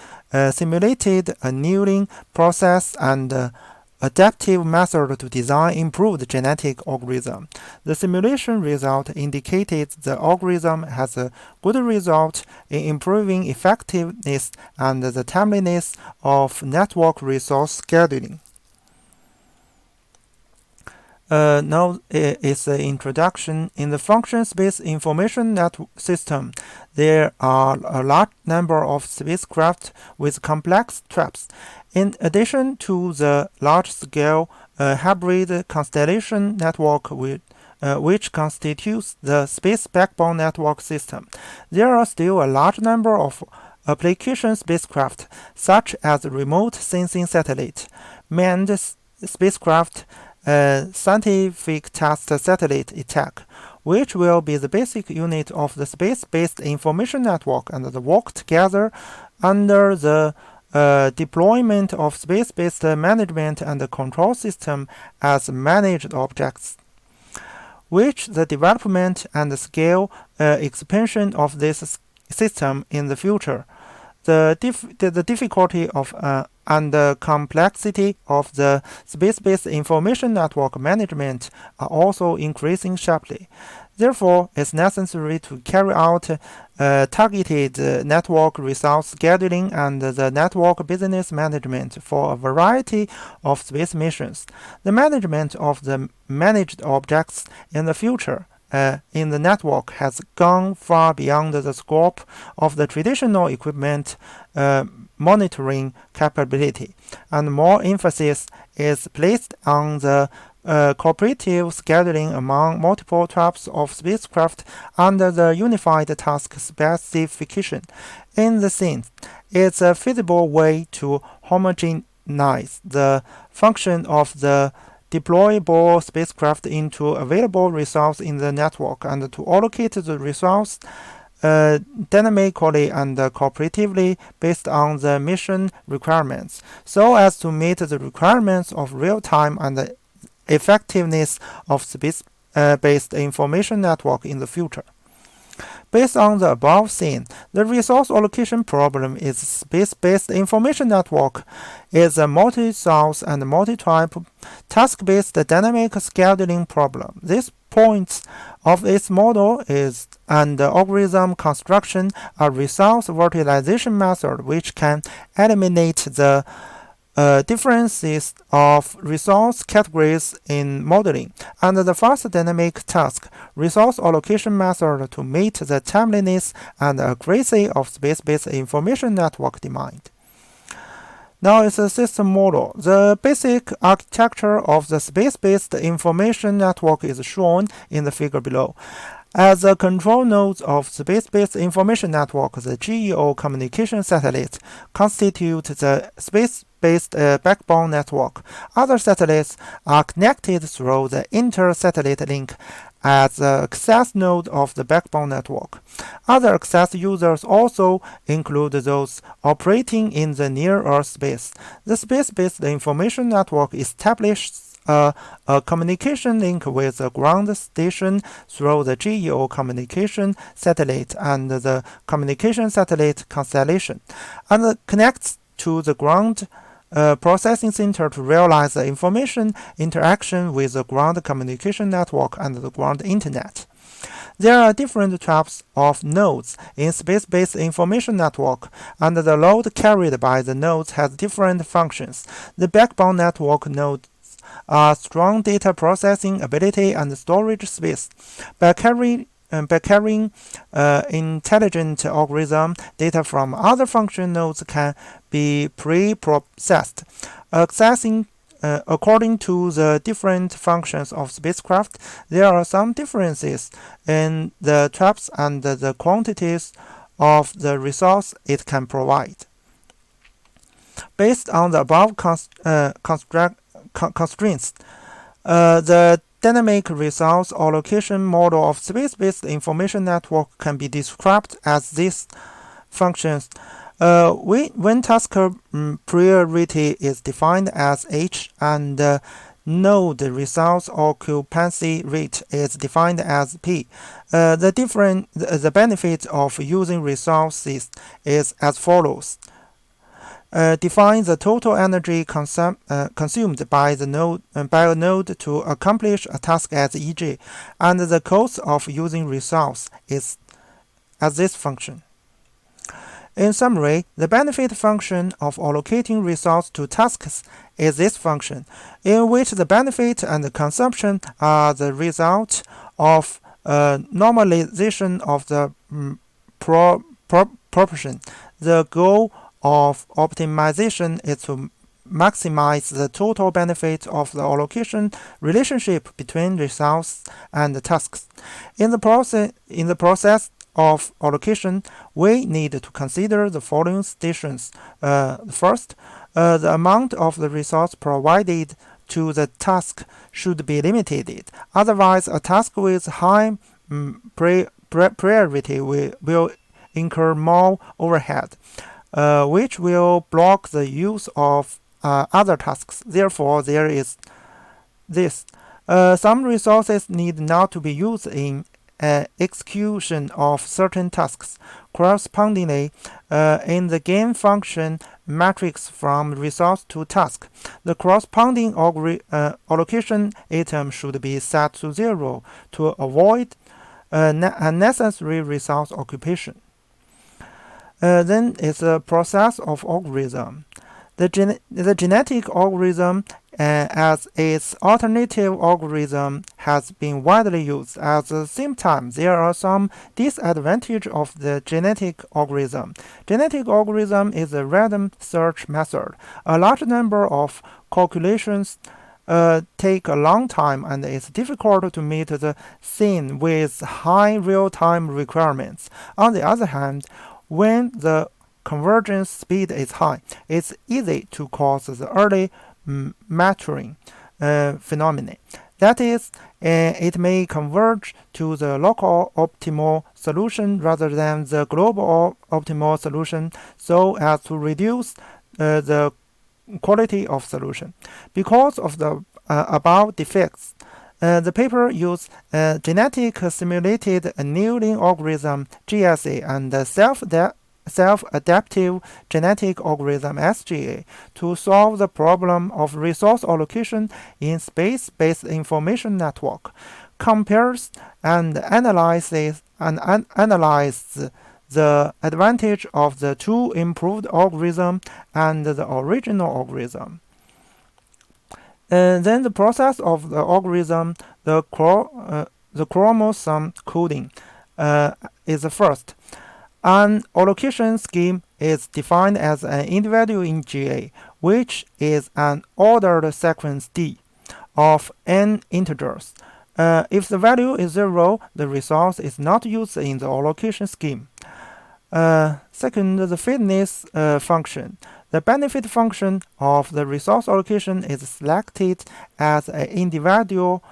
simulated annealing process and adaptive method to design improved genetic algorithm. The simulation result indicated the algorithm has a good result in improving effectiveness and the timeliness of network resource scheduling. Now is the introduction. In the function space information system, there are a large number of spacecraft with complex traps. In addition to the large-scale hybrid constellation network which constitutes the space backbone network system, there are still a large number of application spacecraft, such as remote sensing satellite, manned spacecraft, scientific test satellite attack, which will be the basic unit of the space-based information network and work together under the deployment of space-based management and control system as managed objects, which the development and scale expansion of this system in the future. The difficulty of and the complexity of the space-based information network management are also increasing sharply. Therefore, it's necessary to carry out targeted network resource scheduling and the network business management for a variety of space missions. The management of the managed objects in the future in the network has gone far beyond the scope of the traditional equipment monitoring capability, and more emphasis is placed on the cooperative scheduling among multiple types of spacecraft under the unified task specification. In the sense, it's a feasible way to homogenize the function of the deployable spacecraft into available resource in the network and to allocate the resource dynamically and cooperatively based on the mission requirements, so as to meet the requirements of real-time and the effectiveness of space-based information network in the future. Based on the above seen, the resource allocation problem is space-based information network is a multi-source and multi-type task-based dynamic scheduling problem. This points of its model is and algorithm construction a resource virtualization method which can eliminate the differences of resource categories in modeling, and the fast dynamic task resource allocation method to meet the timeliness and accuracy of space-based information network demand. Now it's a system model. The basic architecture of the space-based information network is shown in the figure below. As the control nodes of space-based information network, the GEO communication satellites constitute the space-based backbone network. Other satellites are connected through the inter-satellite link as the access node of the backbone network. Other access users also include those operating in the near-Earth space. The space-based information network establishes a communication link with the ground station through the GEO communication satellite and the communication satellite constellation, and connects to the ground processing center to realize the information interaction with the ground communication network and the ground internet. There are different types of nodes in space-based information network, and the load carried by the nodes has different functions. The backbone network nodes are strong data processing ability and storage space. By carrying intelligent algorithm, data from other function nodes can be pre-processed. According to the different functions of spacecraft, there are some differences in the types and the quantities of the resource it can provide. Based on the above constraints, the dynamic resource allocation model of space-based information network can be described as these functions. When task priority is defined as H and node resource occupancy rate is defined as P, the benefit of using resources is as follows. Define the total energy consumed by a node to accomplish a task as EJ, and the cost of using resource is as this function. In summary, the benefit function of allocating resource to tasks is this function, in which the benefit and the consumption are the result of normalization of the proportion. The goal of optimization is to maximize the total benefit of the allocation relationship between resource and the tasks. In the process of allocation, we need to consider the following stations. First, the amount of the resource provided to the task should be limited. Otherwise, a task with high priority will incur more overhead, which will block the use of other tasks. Therefore, there is this. Some resources need not to be used in execution of certain tasks. Correspondingly, in the gain function matrix from resource to task, the corresponding allocation item should be set to 0 to avoid unnecessary resource occupation. Then it's a process of algorithm. The genetic algorithm as its alternative algorithm has been widely used. At the same time, there are some disadvantages of the genetic algorithm. Genetic algorithm is a random search method. A large number of calculations take a long time, and it's difficult to meet the scene with high real-time requirements. On the other hand, when the convergence speed is high, it's easy to cause the early maturing phenomenon. That is, it may converge to the local optimal solution rather than the global optimal solution, so as to reduce the quality of solution. Because of the above defects, the paper used genetic simulated annealing algorithm (GSA) and self-adaptive genetic algorithm (SGA) to solve the problem of resource allocation in space-based information network. Compares and analyzes the advantage of the two improved algorithm and the original algorithm. Then the process of the algorithm, the chromosome coding is the first. An allocation scheme is defined as an individual in GA, which is an ordered sequence D of n integers. If the value is 0, the resource is not used in the allocation scheme. Second, the fitness function. The benefit function of the resource allocation is selected as an individual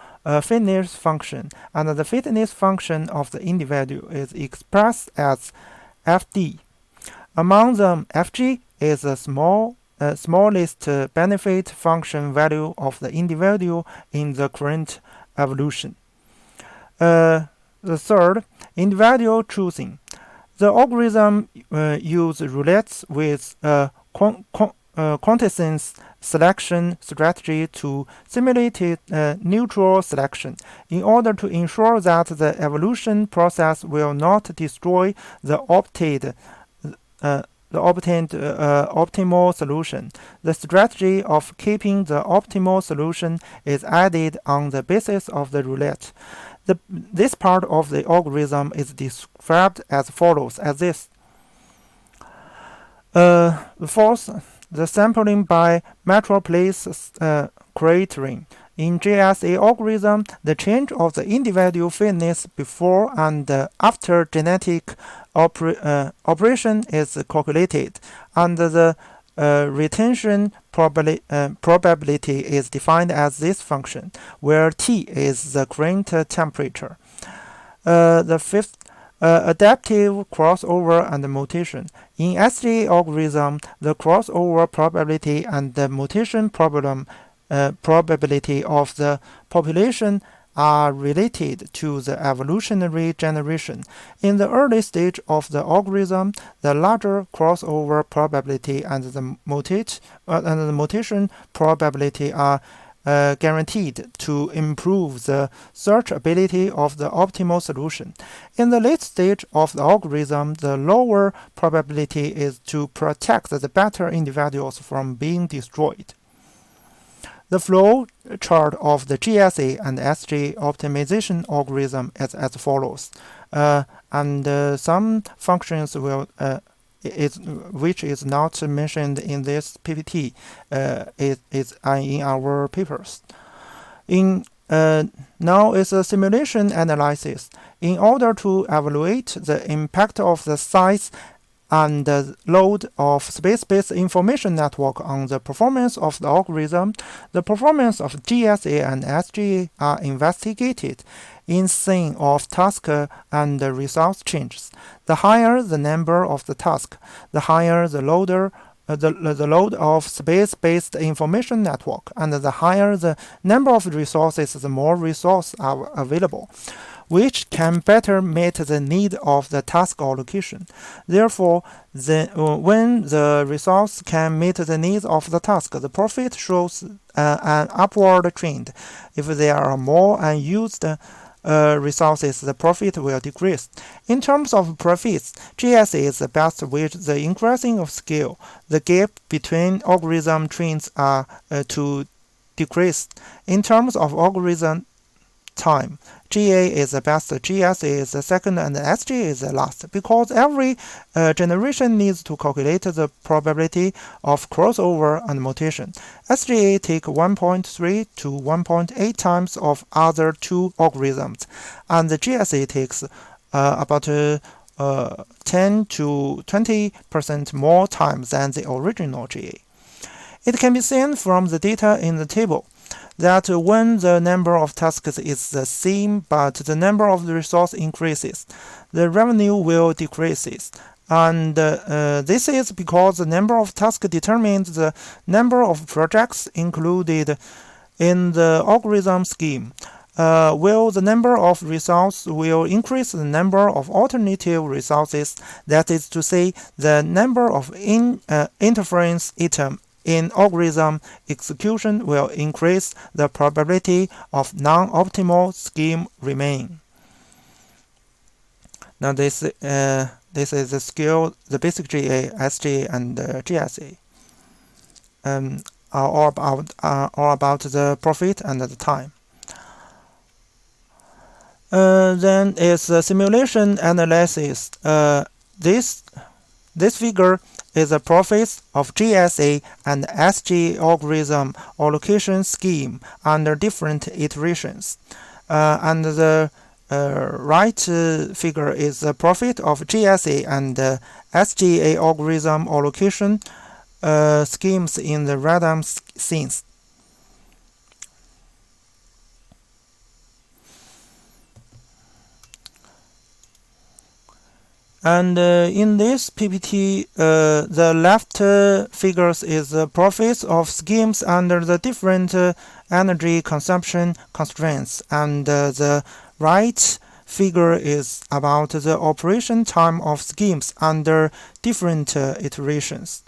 fitness function, and the fitness function of the individual is expressed as Fd. Among them, Fg is the smallest benefit function value of the individual in the current evolution. The third, individual choosing. The algorithm uses roulettes with quantessence selection strategy to simulate neutral selection in order to ensure that the evolution process will not destroy the obtained optimal solution. The strategy of keeping the optimal solution is added on the basis of the roulette. This part of the algorithm is described as follows, as this. Fourth, the sampling by metropolis cratering. In GSA algorithm, the change of the individual fitness before and after genetic operation is calculated, and the retention probability is defined as this function, where T is the current temperature. The fifth, adaptive crossover and mutation. In SGA algorithm, the crossover probability and the mutation probability of the population are related to the evolutionary generation. In the early stage of the algorithm, the larger crossover probability and the mutation probability are guaranteed to improve the search ability of the optimal solution. In the late stage of the algorithm, the lower probability is to protect the better individuals from being destroyed. The flow chart of the GSA and SG optimization algorithm is as follows, and some functions will which is not mentioned in this PPT is in our papers. Now is a simulation analysis. In order to evaluate the impact of the size and the load of space-based information network on the performance of the algorithm, the performance of GSA and SGA are investigated in scene of task and the resource changes. The higher the number of the task, the higher the load of space-based information network, and the higher the number of resources, the more resources are available, which can better meet the need of the task allocation. Therefore, when the resource can meet the needs of the task, the profit shows an upward trend. If there are more unused resources, the profit will decrease. In terms of profits, GSA is the best with the increasing of scale. The gap between algorithm trends are to decrease. In terms of algorithm time, GA is the best, GSA is the second, and SG is the last, because every generation needs to calculate the probability of crossover and mutation. SGA take 1.3 to 1.8 times of other two algorithms, and the GSA takes about 10 to 20% more time than the original GA. It can be seen from the data in the table that when the number of tasks is the same but the number of the resource increases, the revenue will decrease. And this is because the number of tasks determines the number of projects included in the algorithm scheme. While the number of resources will increase the number of alternative resources, that is to say, the number of interference items in algorithm execution will increase the probability of non-optimal scheme remaining. Now this is the scale, the basic GA, SGA, and GSA. Are all about the profit and the time. Then is the simulation analysis. This figure is a properties of GSA and SGA algorithm allocation scheme under different iterations. And the right figure is the profit of GSA and SGA algorithm allocation schemes in the random scenes. And in this PPT, the left figures is the profits of schemes under the different energy consumption constraints, and the right figure is about the operation time of schemes under different iterations.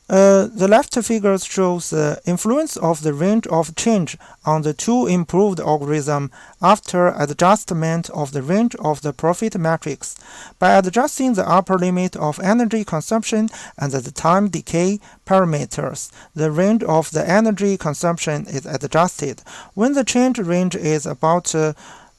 The left figure shows the influence of the range of change on the two improved algorithm after adjustment of the range of the profit matrix. By adjusting the upper limit of energy consumption and the time decay parameters, the range of the energy consumption is adjusted. When the change range is about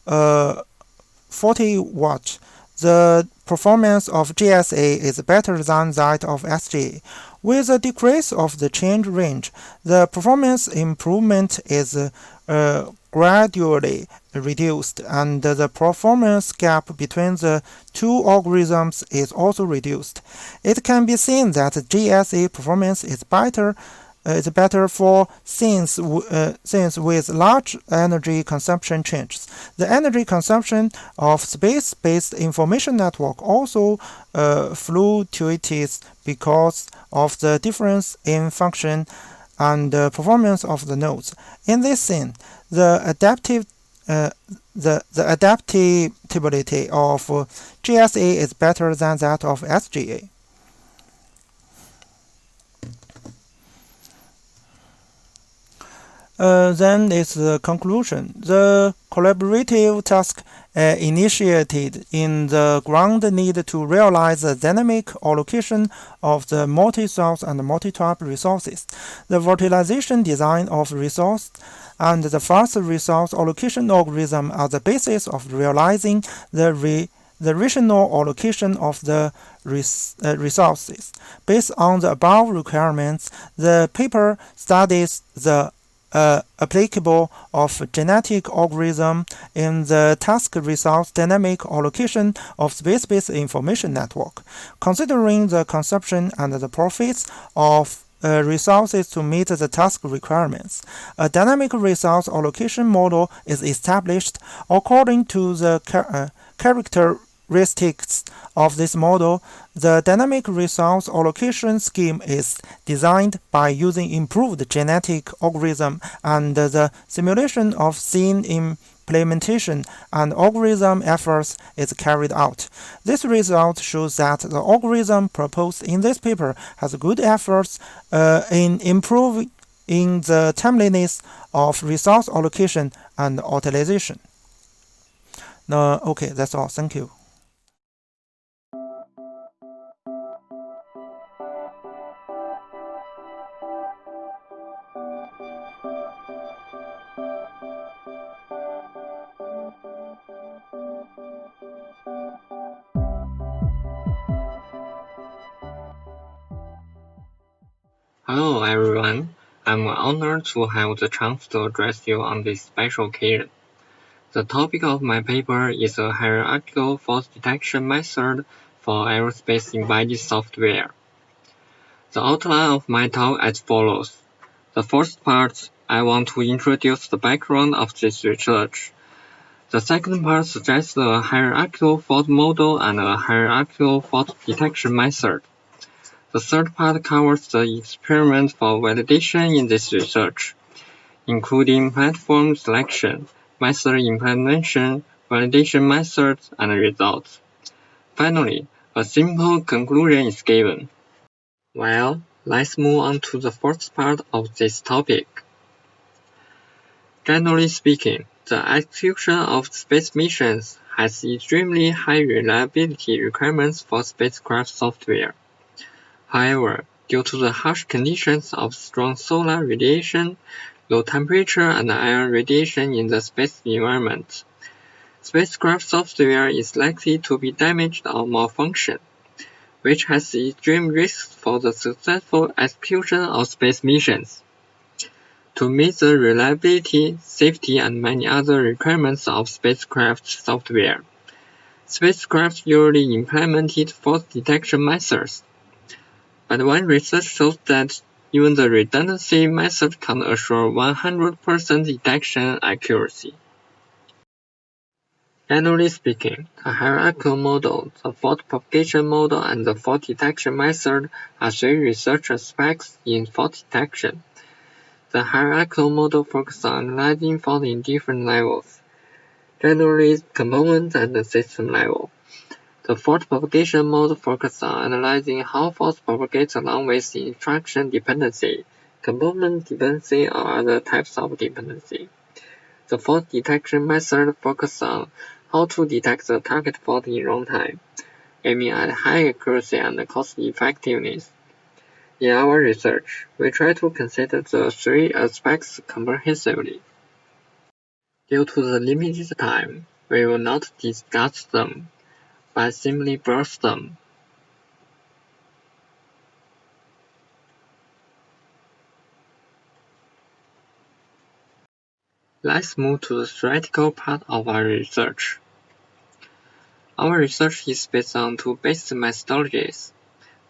40 watts, the performance of GSA is better than that of SGA. With a decrease of the change range, the performance improvement is gradually reduced, and the performance gap between the two algorithms is also reduced. It can be seen that GSA performance is better for scenes with large energy consumption changes. The energy consumption of space-based information network also fluctuates because of the difference in function and performance of the nodes. In this scene, the adaptability of GSA is better than that of SGA. Then is the conclusion. The collaborative task initiated in the ground need to realize the dynamic allocation of the multi-source and multi-type resources, the virtualization design of resource, and the fast resource allocation algorithm are the basis of realizing the rational allocation of the resources. Based on the above requirements, the paper studies the applicable of genetic algorithm in the task resource dynamic allocation of space-based information network, considering the consumption and the profits of resources to meet the task requirements. A dynamic resource allocation model is established. According to the characteristics of this model, the dynamic resource allocation scheme is designed by using improved genetic algorithm and the simulation of scene implementation and algorithm efforts is carried out. This result shows that the algorithm proposed in this paper has good efforts in improving the timeliness of resource allocation and utilization. Okay, that's all. Thank you. Hello everyone, I'm honored to have the chance to address you on this special occasion. The topic of my paper is a hierarchical fault detection method for aerospace embedded software. The outline of my talk as follows. The first part, I want to introduce the background of this research. The second part suggests a hierarchical fault model and a hierarchical fault detection method. The third part covers the experiment for validation in this research, including platform selection, method implementation, validation methods, and results. Finally, a simple conclusion is given. Well, let's move on to the first part of this topic. Generally speaking, the execution of space missions has extremely high reliability requirements for spacecraft software. However, due to the harsh conditions of strong solar radiation, low temperature, and ion radiation in the space environment, spacecraft software is likely to be damaged or malfunction. which has extreme risks for the successful execution of space missions. To meet the reliability, safety, and many other requirements of spacecraft software, spacecraft usually implemented false detection methods. But one research shows that even the redundancy method can't assure 100% detection accuracy. Generally speaking, the hierarchical model, the fault propagation model, and the fault detection method are three research aspects in fault detection. The hierarchical model focuses on analyzing faults in different levels, generally component and system level. The fault propagation model focuses on analyzing how faults propagate along with instruction dependency, component dependency, or other types of dependency. The fault detection method focuses on how to detect the target fault in runtime, aiming at high accuracy and cost effectiveness. In our research, we try to consider the three aspects comprehensively. Due to the limited time, we will not discuss them, but simply brush them. Let's move to the theoretical part of our research. Our research is based on two basic methodologies.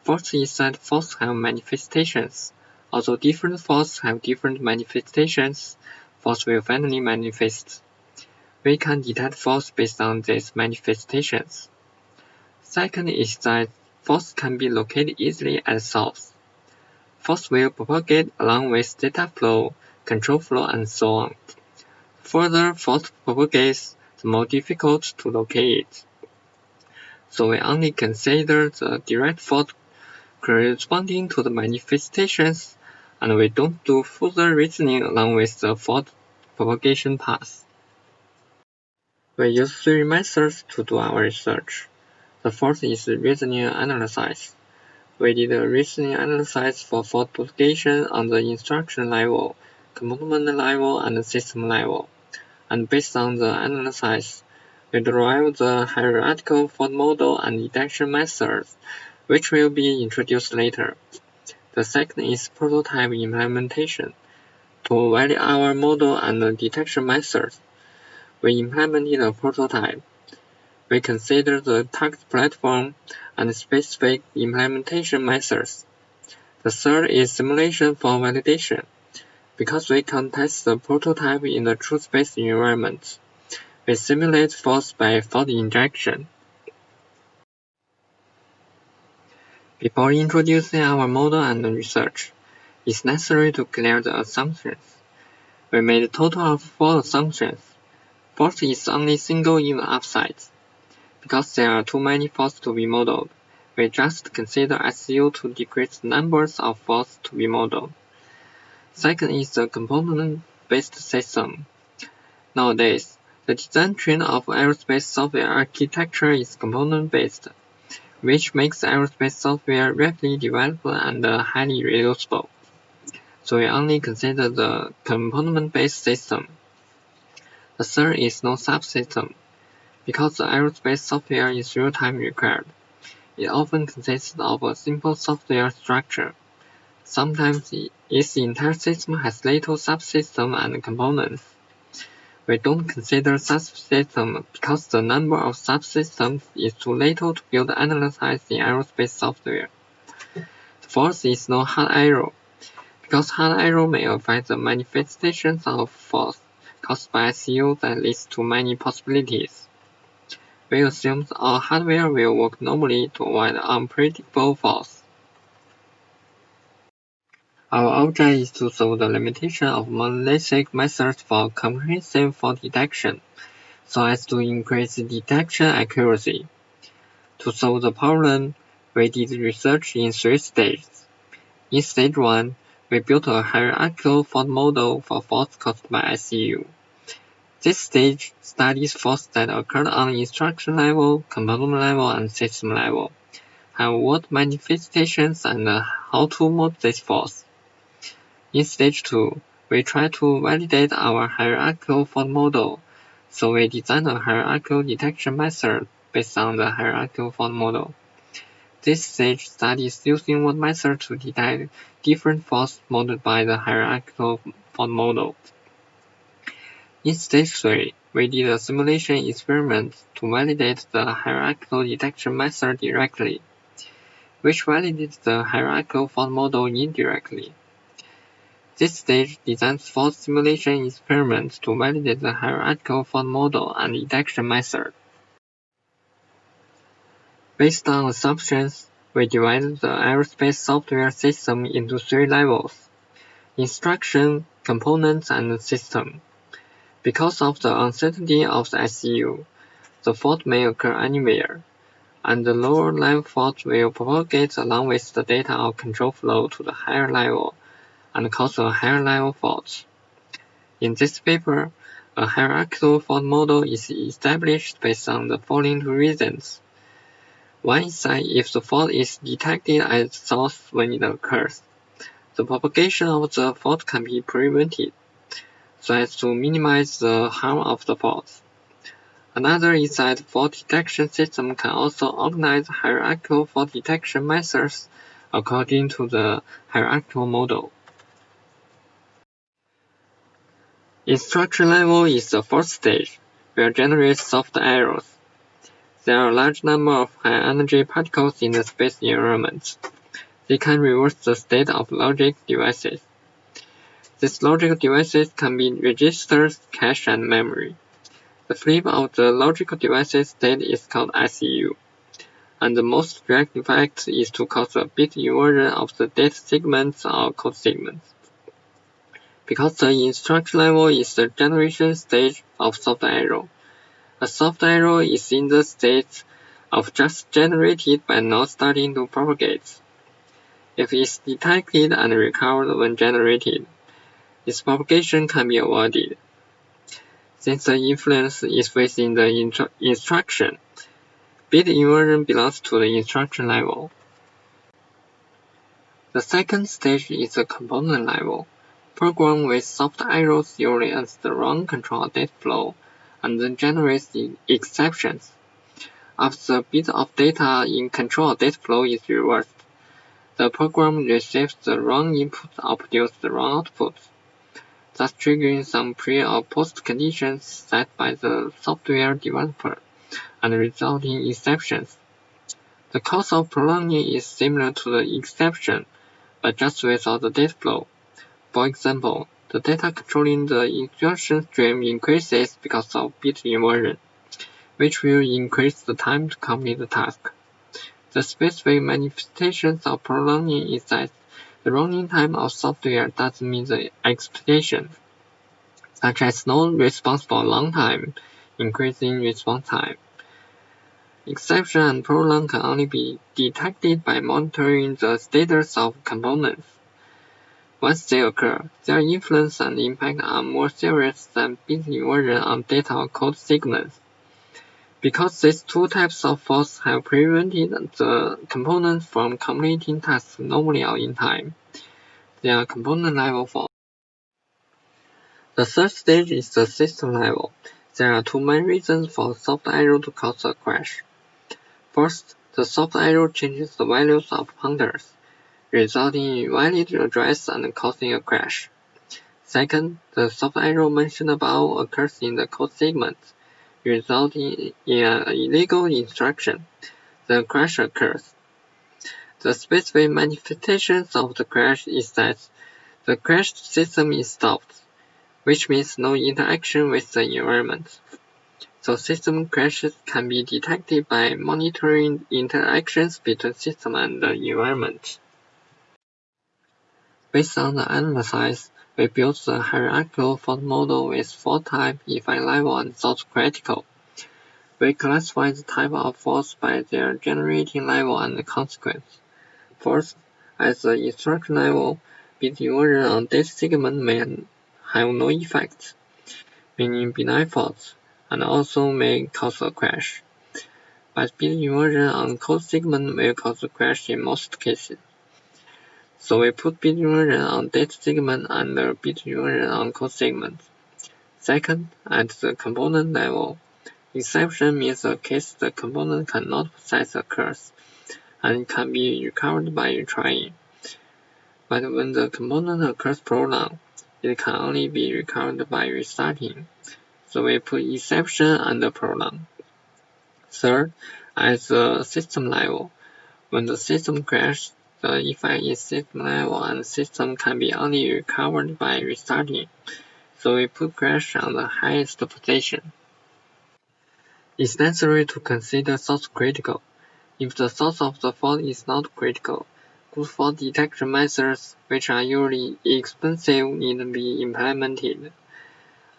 First is that faults have manifestations. Although different faults have different manifestations, faults will finally manifest. We can detect faults based on these manifestations. Second is that faults can be located easily at source. Faults will propagate along with data flow, control flow, and so on. The further fault propagates, the more difficult to locate it. So we only consider the direct fault corresponding to the manifestations, and we don't do further reasoning along with the fault propagation path. We use three methods to do our research. The first is reasoning analysis. We did a reasoning analysis for fault propagation on the instruction level, component level, and system level. And based on the analysis, we derive the hierarchical fault model and detection methods, which will be introduced later. The second is prototype implementation. To validate our model and detection methods, we implemented a prototype. We consider the target platform and specific implementation methods. The third is simulation for validation. Because we can test the prototype in the true space environment, we simulate faults by fault injection. Before introducing our model and research, it's necessary to clear the assumptions. We made a total of 4 assumptions. First is only single even upsides. Because there are too many faults to be modeled, we just consider SU to decrease the numbers of faults to be modeled. Second is the component-based system. Nowadays, the design trend of aerospace software architecture is component-based, which makes aerospace software rapidly developed and highly reusable. So we only consider the component-based system. The third is no subsystem. Because the aerospace software is real-time required, it often consists of a simple software structure. Sometimes its entire system has little subsystems and components. We don't consider subsystems because the number of subsystems is too little to build analysis in aerospace software. The fourth is no hard error. Because hard error may affect the manifestations of faults caused by SU that leads to many possibilities. We assume our hardware will work normally to avoid unpredictable faults. Our object is to solve the limitation of monolithic methods for comprehensive fault detection, so as to increase detection accuracy. To solve the problem, we did research in 3 stages. In stage 1, we built a hierarchical fault model for faults caused by SU. This stage studies faults that occurred on instruction level, component level, and system level, have what manifestations, and how to model these faults. In stage 2, we try to validate our hierarchical fault model, so we design a hierarchical detection method based on the hierarchical fault model. This stage studies using one method to detect different faults modeled by the hierarchical fault model. In stage 3, we did a simulation experiment to validate the hierarchical detection method directly, which validates the hierarchical fault model indirectly. This stage designs fault simulation experiments to validate the hierarchical fault model and detection method. Based on assumptions, we divided the aerospace software system into 3 levels: instruction, components, and system. Because of the uncertainty of the SCU, the fault may occur anywhere, and the lower level fault will propagate along with the data of control flow to the higher level and cause a higher level fault. In this paper, a hierarchical fault model is established based on the following 2 reasons. One is that if the fault is detected at the source when it occurs, the propagation of the fault can be prevented, so as to minimize the harm of the fault. Another is that fault detection system can also organize hierarchical fault detection methods according to the hierarchical model. Instruction level is the first stage, where generates soft errors. There are a large number of high-energy particles in the space environment. They can reverse the state of logic devices. These logical devices can be registers, cache, and memory. The flip of the logical device's state is called SEU, and the most direct effect is to cause a bit inversion of the data segments or code segments. Because the instruction level is the generation stage of soft error, a soft error is in the state of just generated but not starting to propagate. If it's detected and recovered when generated, its propagation can be avoided. Since the influence is within the instruction, bit inversion belongs to the instruction level. The second stage is the component level. Program with soft errors usually ends the wrong control data flow and then generates the exceptions. After the bit of data in control data flow is reversed, the program receives the wrong input or produces the wrong output, thus triggering some pre- or post conditions set by the software developer and resulting exceptions. The cause of prolonging is similar to the exception, but just without the data flow. For example, the data controlling the instruction stream increases because of bit inversion, which will increase the time to complete the task. The specific manifestations of prolonging is that the running time of software doesn't meet the expectation, such as no response for a long time, increasing response time. Exception and prolong can only be detected by monitoring the status of components. Once they occur, their influence and impact are more serious than bit inversion on data or code segments. Because these 2 types of faults have prevented the components from completing tasks normally or in time, they are component-level faults. The third stage is the system level. There are 2 main reasons for soft error to cause a crash. First, the soft error changes the values of pointers, resulting in invalid address and causing a crash. Second, the soft error mentioned above occurs in the code segment, resulting in an illegal instruction. The crash occurs. The specific manifestations of the crash is that the crashed system is stopped, which means no interaction with the environment. So system crashes can be detected by monitoring interactions between system and the environment. Based on the analysis, we built the hierarchical fault model with 4 types: effect level and thought critical. We classify the type of faults by their generating level and consequence. First, at the instruction level, bit inversion on data segment may have no effect, meaning benign faults, and also may cause a crash. But bit inversion on code segment will cause a crash in most cases. So we put bit inversion on data segment and bit inversion on code segment. Second, at the component level, exception means a case the component cannot possess occurs, and can be recovered by retrying. But when the component occurs prolonged, it can only be recovered by restarting. So we put exception under prolonged. Third, at the system level, when the system crashes, the effect is system level and system can be only recovered by restarting. So we put crash on the highest position. It's necessary to consider source critical. If the source of the fault is not critical, good fault detection methods, which are usually expensive, need to be implemented,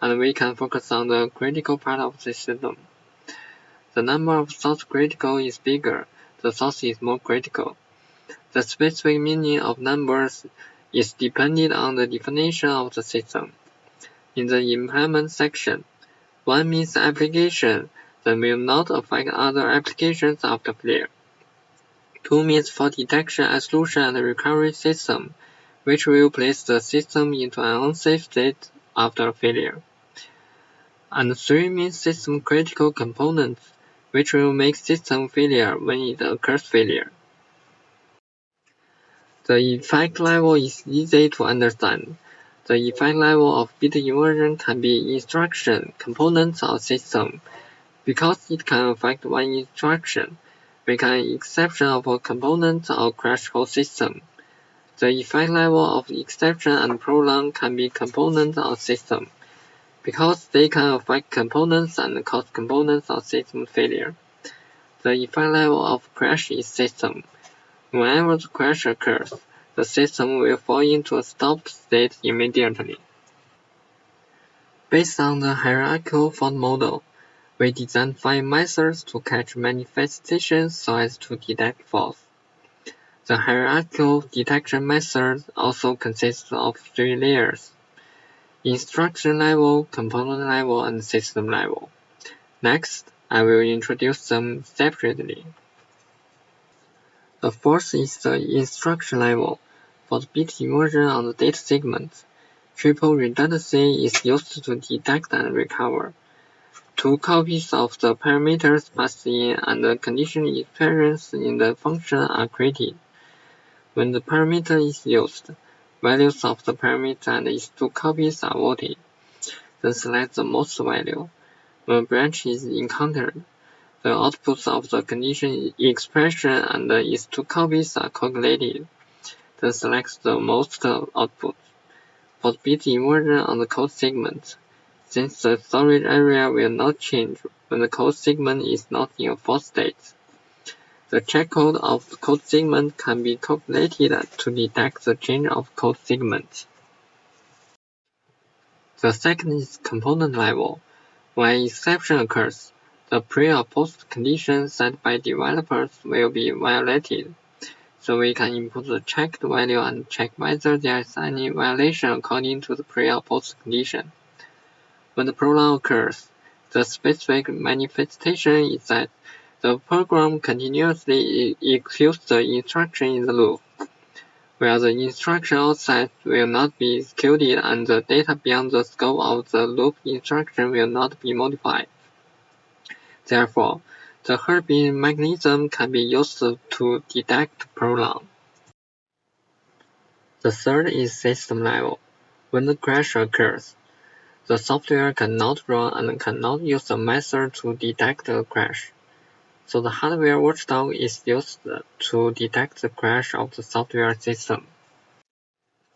and we can focus on the critical part of the system. The number of source critical is bigger, the source is more critical. The specific meaning of numbers is dependent on the definition of the system. In the implement section, 1 means application that will not affect other applications after failure. 2 means fault detection, exclusion, and recovery system, which will place the system into an unsafe state after failure. And 3 means system critical components, which will make system failure when it occurs failure. The effect level is easy to understand. The effect level of bit inversion can be instruction, components, or system. Because it can affect one instruction, we can exception of a component or crash whole system. The effect level of exception and prolong can be component or system, because they can affect components and cause components or system failure. The effect level of crash is system. Whenever the crash occurs, the system will fall into a stopped state immediately. Based on the hierarchical fault model, we designed 5 methods to catch manifestations so as to detect faults. The hierarchical detection method also consists of 3 layers: instruction level, component level, and system level. Next, I will introduce them separately. The first is the instruction level. For the bit inversion on the data segment, triple redundancy is used to detect and recover. 2 copies of the parameters passed in and the condition expressions in the function are created. When the parameter is used, values of the parameter and its 2 copies are voted. Then select the most value. When a branch is encountered, the outputs of the condition expression and its 2 copies are calculated. Then select the most output. For the bit inversion on the code segment, since the storage area will not change when the code segment is not in a fault state, the check code of the code segment can be calculated to detect the change of code segment. The second is component level. When an exception occurs, the pre or post conditions set by developers will be violated. So we can input the checked value and check whether there is any violation according to the pre or post condition. When the prolong occurs, the specific manifestation is that the program continuously executes the instruction in the loop, where the instruction outside will not be executed and the data beyond the scope of the loop instruction will not be modified. Therefore, the Herbin mechanism can be used to detect prolong. The third is system level. When the crash occurs, the software cannot run and cannot use the method to detect the crash. So the hardware watchdog is used to detect the crash of the software system.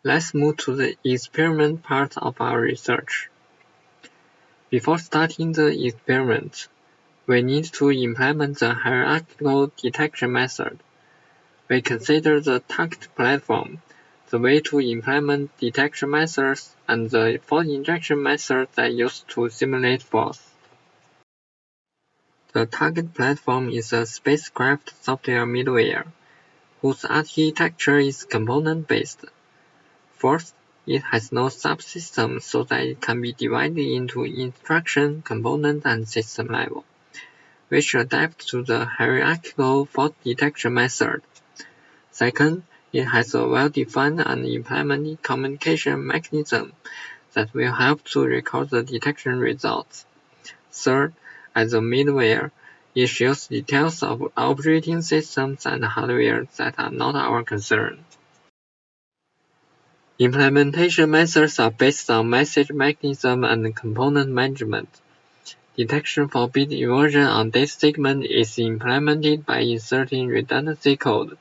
Let's move to the experiment part of our research. Before starting the experiment, we need to implement the hierarchical detection method. We consider the target platform, the way to implement detection methods, and the fault injection method that used to simulate faults. The target platform is a spacecraft software middleware, whose architecture is component-based. First, it has no subsystem so that it can be divided into instruction, component, and system level, which adapt to the hierarchical fault detection method. Second, it has a well-defined and implemented communication mechanism that will help to record the detection results. Third, as a middleware, It shows details of operating systems and hardware that are not our concern. Implementation methods are based on message mechanism and component management. Detection for bit inversion on data segment is implemented by inserting redundancy code.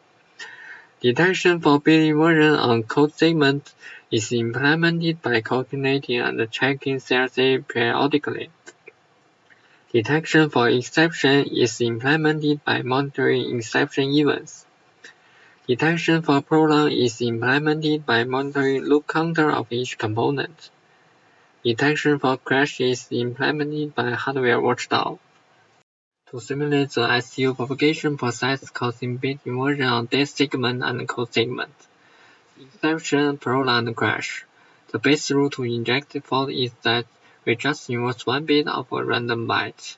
Detection for bit inversion on code segment is implemented by calculating and checking CRC periodically. Detection for exception is implemented by monitoring exception events. Detection for prolong is implemented by monitoring loop counter of each component. Detection for crash is implemented by hardware watchdog. To simulate the SU propagation process causing bit inversion on data segment and code segment. Exception, prolong, and crash. The base rule to inject fault is that we just invert one bit of a random byte.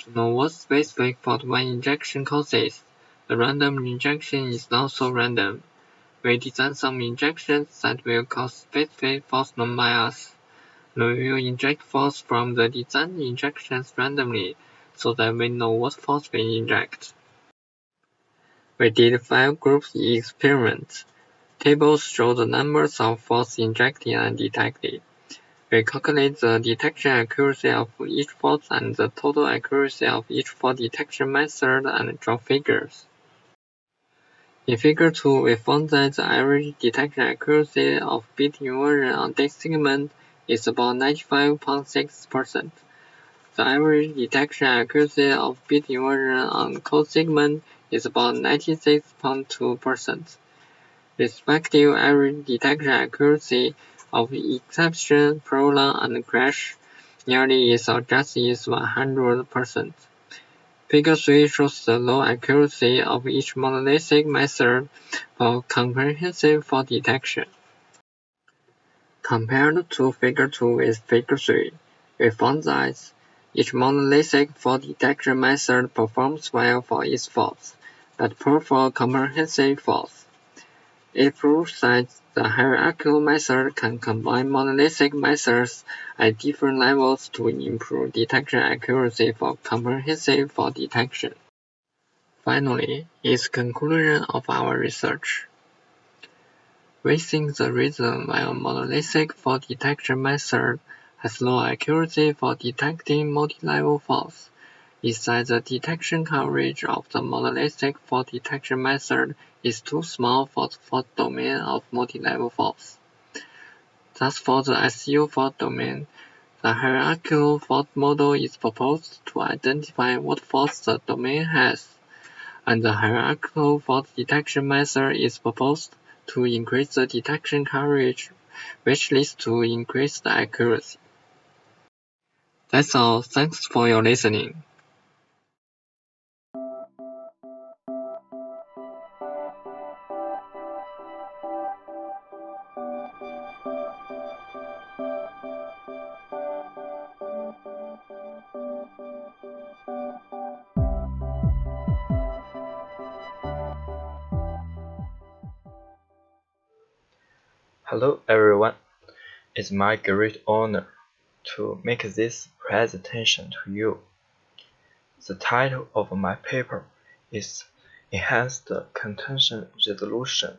To know what specific fault one injection causes, the random injection is not so random. We design some injections that will cause specific faults known by us. And we will inject faults from the designed injections randomly, so that we know what faults we inject. We did 5 groups experiments. Tables show the numbers of faults injected and detected. We calculate the detection accuracy of each fault and the total accuracy of each fault detection method and draw figures. In Figure 2, we found that the average detection accuracy of bit inversion on data segment is about 95.6%. The average detection accuracy of bit inversion on code segment is about 96.2%. Respective average detection accuracy of exception, prolong, and crash nearly is or just is 100%. Figure 3 shows the low accuracy of each monolithic method for comprehensive fault detection. Compared to Figure 2 with Figure 3, we found that each monolithic fault detection method performs well for its faults, but poor for comprehensive faults. It proves that the hierarchical method can combine monolithic methods at different levels to improve detection accuracy for comprehensive fault detection. Finally, is conclusion of our research. We think the reason why a monolithic fault detection method has low accuracy for detecting multi-level faults is that the detection coverage of the monolithic fault detection method is too small for the fault domain of multi-level faults. Thus, for the SU fault domain, the hierarchical fault model is proposed to identify what faults the domain has, and the hierarchical fault detection method is proposed to increase the detection coverage, which leads to increased accuracy. That's all. Thanks for your listening. Hello everyone, it's my great honor to make this presentation to you. The title of my paper is Enhanced Contention Resolution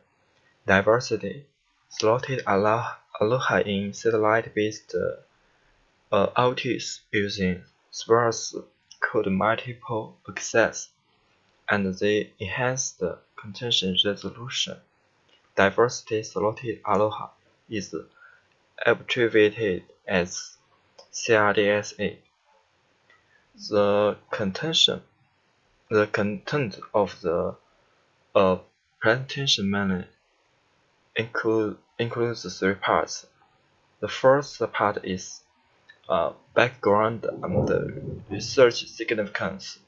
Diversity Slotted ALOHA in Satellite-Based IoTs using Sparse code multiple access, and the Enhanced Contention Resolution Diversity Slotted ALOHA is abbreviated as CRDSA. The content of the presentation mainly includes 3 parts. The first part is background and the research significance.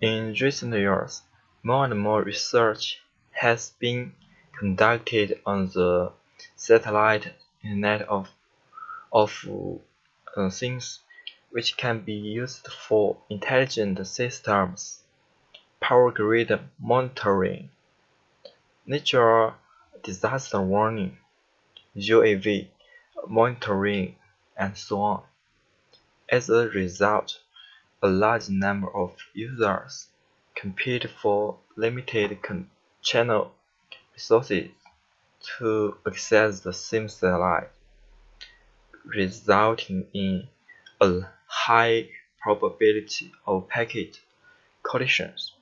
In recent years, more and more research has been conducted on the satellite Internet of Things, which can be used for intelligent systems, power grid monitoring, natural disaster warning, UAV monitoring, and so on. As a result, a large number of users compete for limited channel resources to access the same satellite, resulting in a high probability of packet collisions.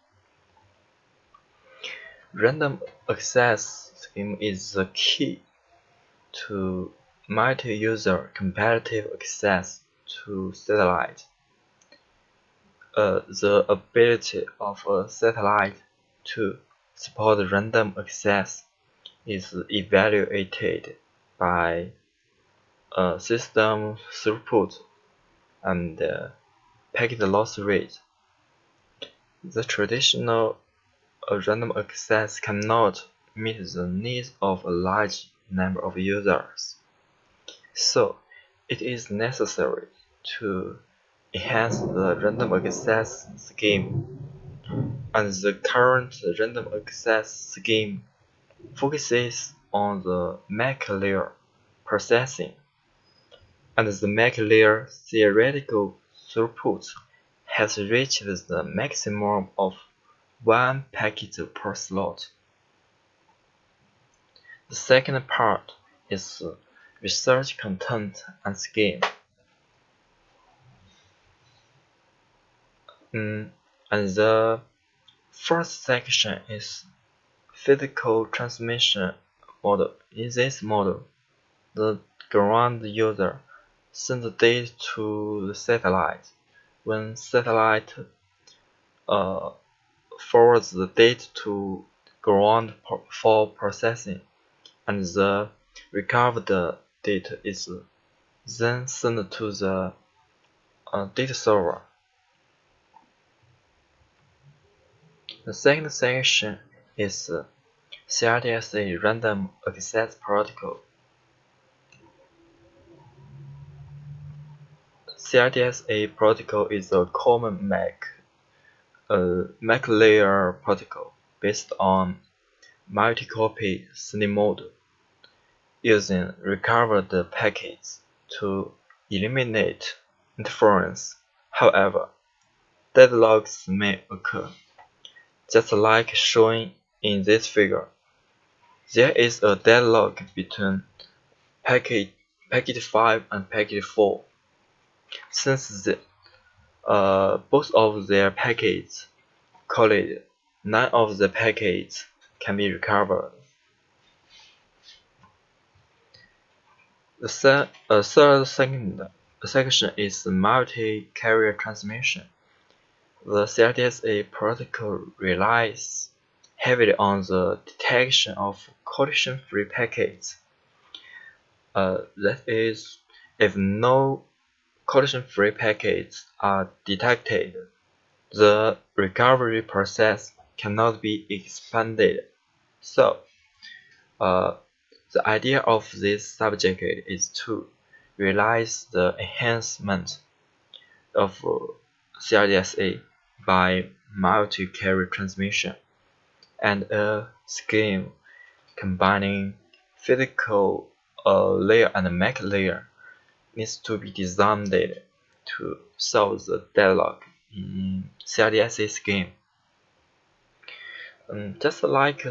Random access scheme is the key to multi-user competitive access to satellite. The ability of a satellite to support random access is evaluated by system throughput and packet loss rate. The traditional random access cannot meet the needs of a large number of users, so it is necessary to enhance the random access scheme, and the current random access scheme focuses on the MAC layer processing, and the MAC layer theoretical throughput has reached the maximum of 1 packet per slot. The second part is research content and scheme. And the first section is physical transmission model. In this model, the ground user sends data to the satellite. When satellite forwards the data to ground for processing, and the recovered data is then sent to the data server. The second section is CRDSA Random Access Protocol. CRDSA protocol is a common MAC layer protocol based on multi-copy sending mode, using recovered packets to eliminate interference. However, deadlocks may occur, just like shown in this figure. There is a deadlock between packet 5 and packet 4. Since both of their packets collide, none of the packets can be recovered. The third section is multi-carrier transmission. The CRDSA protocol relies heavily on the detection of collision-free packets. That is, if no collision-free packets are detected, the recovery process cannot be expanded. So, the idea of this subject is to realize the enhancement of CRDSA by multi-carrier transmission, and a scheme combining physical layer and MAC layer needs to be designed to solve the deadlock in CRDSA scheme. Just like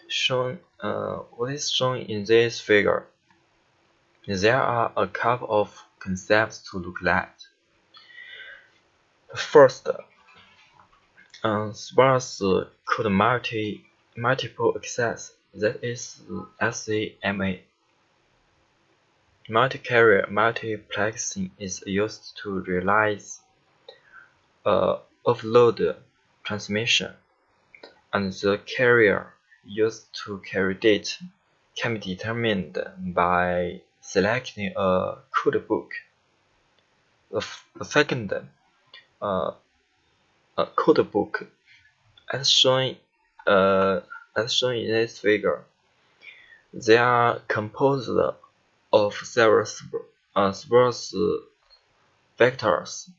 shown, what is shown in this figure, there are a couple of concepts to look at. First, Sparse could multiple access, that is SAMA. Multi-carrier multiplexing is used to realize offload transmission, and the carrier used to carry data can be determined by selecting a code book. The second code book, as shown in this figure, they are composed of several sparse vectors.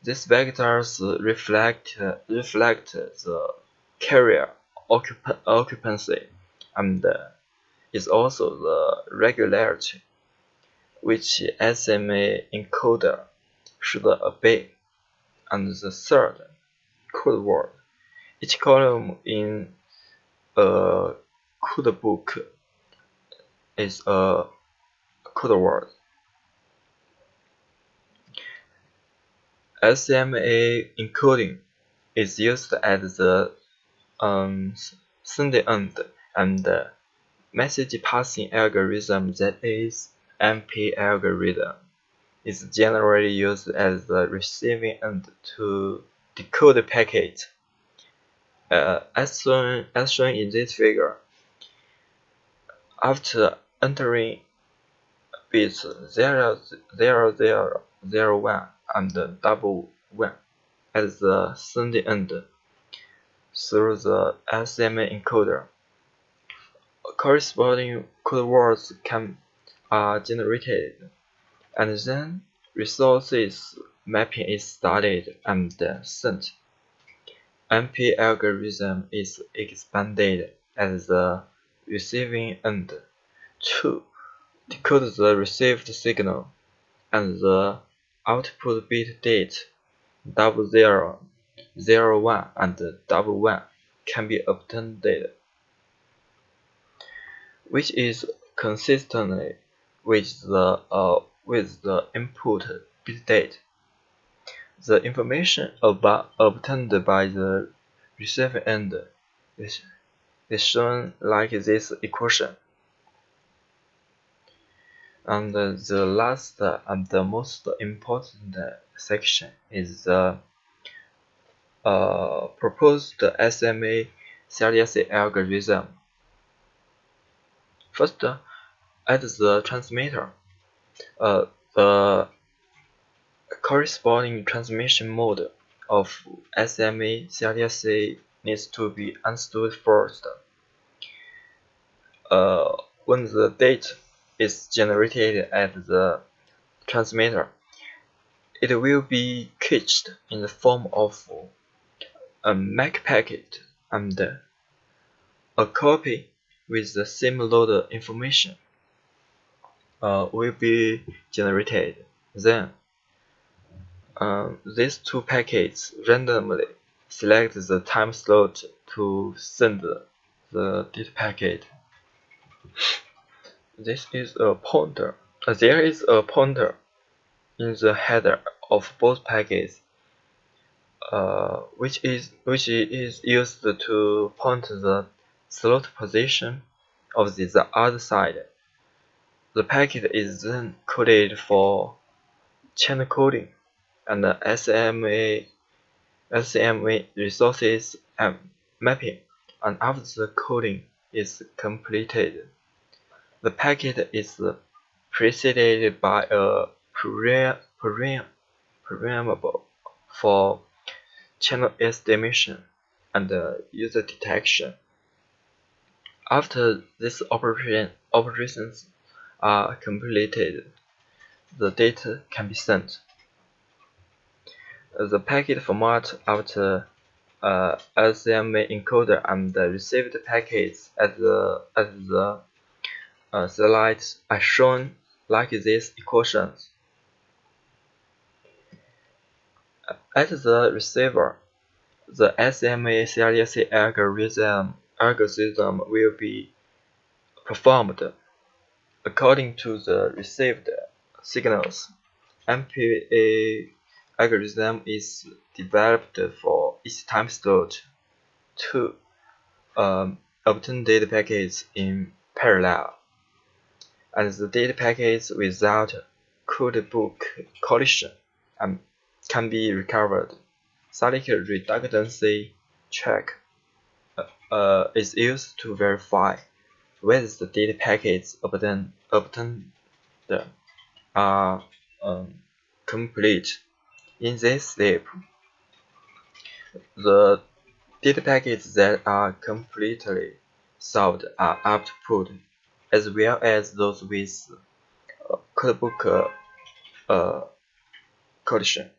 These vectors reflect the carrier occupancy and is also the regularity which SMA encoder should obey, and the third code word. Each column in a code book is a code word. SMA encoding is used as the sending end and message passing algorithm, that is, MP algorithm, is generally used as the receiving end to decode the packet. As shown in this figure, after entering bits 0, 0, 0, 0, 1 and double 1 at the sending end through the SMA encoder, corresponding code words are generated, and then resources mapping is started and sent. MP algorithm is expanded at the receiving end to decode the received signal, and the output bit date 00, 01 and 11 can be obtained, which is consistently with the input bit date. The information obtained by the receiving end is shown like this equation. And the last and the most important section is the proposed SMA CRDSA algorithm. First, at the transmitter, the corresponding transmission mode of SMA CRDSA needs to be understood first. When the date is generated at the transmitter, it will be cached in the form of a MAC packet, and a copy with the same load information will be generated. Then these two packets randomly select the time slot to send the data packet. This is a pointer. There is a pointer in the header of both packets, which is used to point the slot position of the other side. The packet is then coded for channel coding, and the SMA resources and mapping, and after the coding is completed, the packet is preceded by a programmable for channel estimation and user detection. After these operations are completed, the data can be sent. The packet format after SMA encoder and the received packets at the slides are shown like these equations. At the receiver, the SMA CRDSA algorithm will be performed according to the received signals. MPA algorithm is developed for each time slot to obtain data packets in parallel, and the data packets without code book collision can be recovered. Static redundancy check is used to verify whether the data packets obtained are complete. In this step, the data packets that are completely solved are output, as well as those with codebook collision.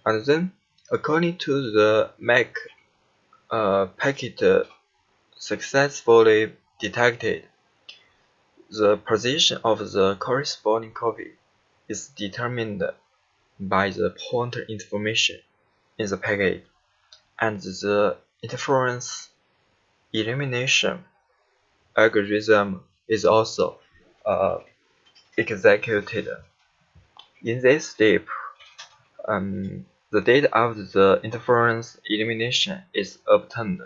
And then, according to the MAC packet successfully detected, the position of the corresponding copy is determined by the pointer information in the packet, and the interference elimination algorithm is also executed. In this step, the data of the interference elimination is obtained,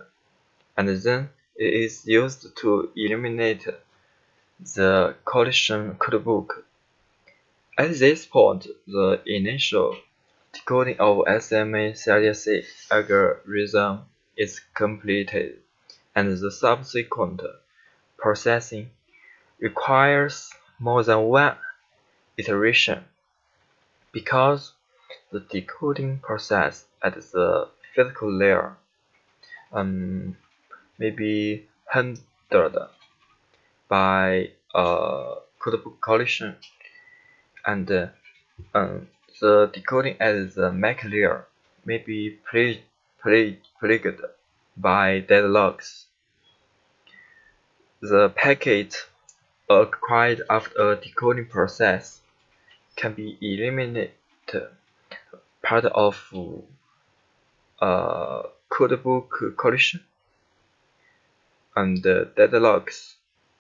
and then it is used to eliminate the collision codebook. At this point, the initial decoding of SMA CRDSA algorithm is completed, and the subsequent processing requires more than one iteration, because the decoding process at the physical layer may be hindered by codebook collision, and the decoding at the MAC layer may be plagued by deadlocks. The packet acquired after a decoding process can be eliminated part of codebook collision and deadlocks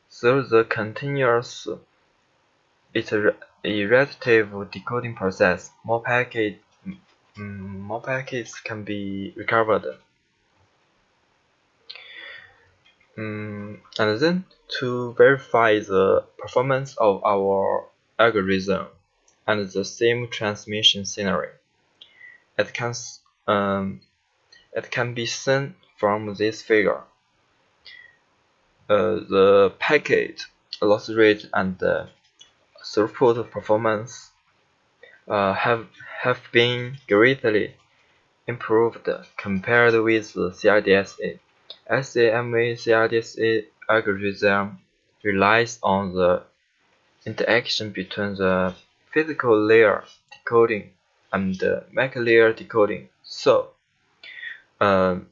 through the continuous iterative decoding process. More packets can be recovered. And then to verify the performance of our algorithm and the same transmission scenario, it can be seen from this figure. The packet loss rate and throughput performance have been greatly improved compared with the CRDSA. SMA CRDSA algorithm relies on the interaction between the physical layer decoding and the MAC layer decoding. So, the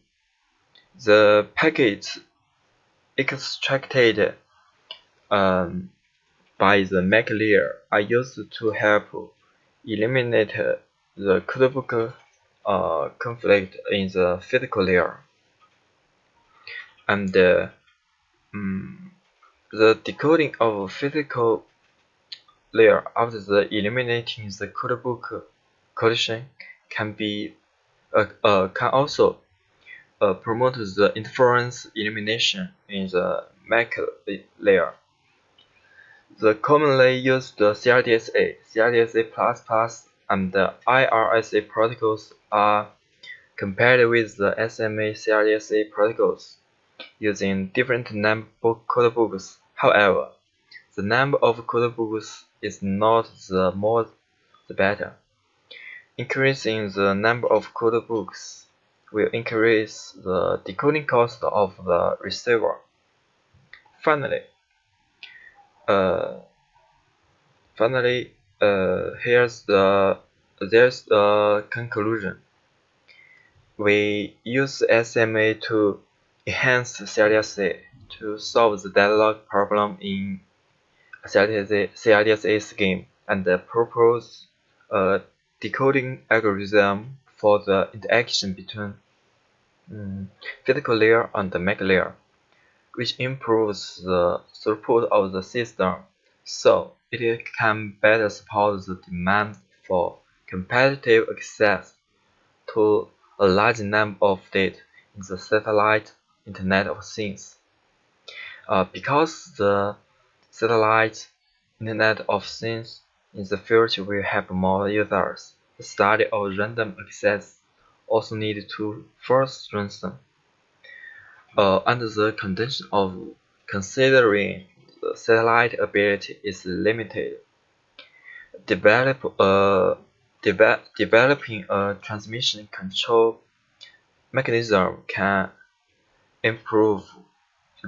packets extracted by the MAC layer are used to help eliminate the codebook conflict in the physical layer. And the decoding of physical layer after the eliminating the codebook collision can also promote the interference elimination in the MAC layer. The commonly used CRDSA, CRDSA++, and the IRSA protocols are compared with the SMA CRDSA protocols using different number of codebooks. However, the number of codebooks is not the more the better. Increasing the number of codebooks will increase the decoding cost of the receiver. Finally, there's the conclusion. We use SMA to enhance CRDSA to solve the deadlock problem in CRDSA scheme, and propose a decoding algorithm for the interaction between physical layer and the MAC layer, which improves the throughput of the system, so it can better support the demand for competitive access to a large number of data in the satellite Internet of Things. Because the satellite Internet of Things in the future will have more users, the study of random access also needs to first strengthen. Under the condition of considering the satellite ability is limited, developing a transmission control mechanism can improve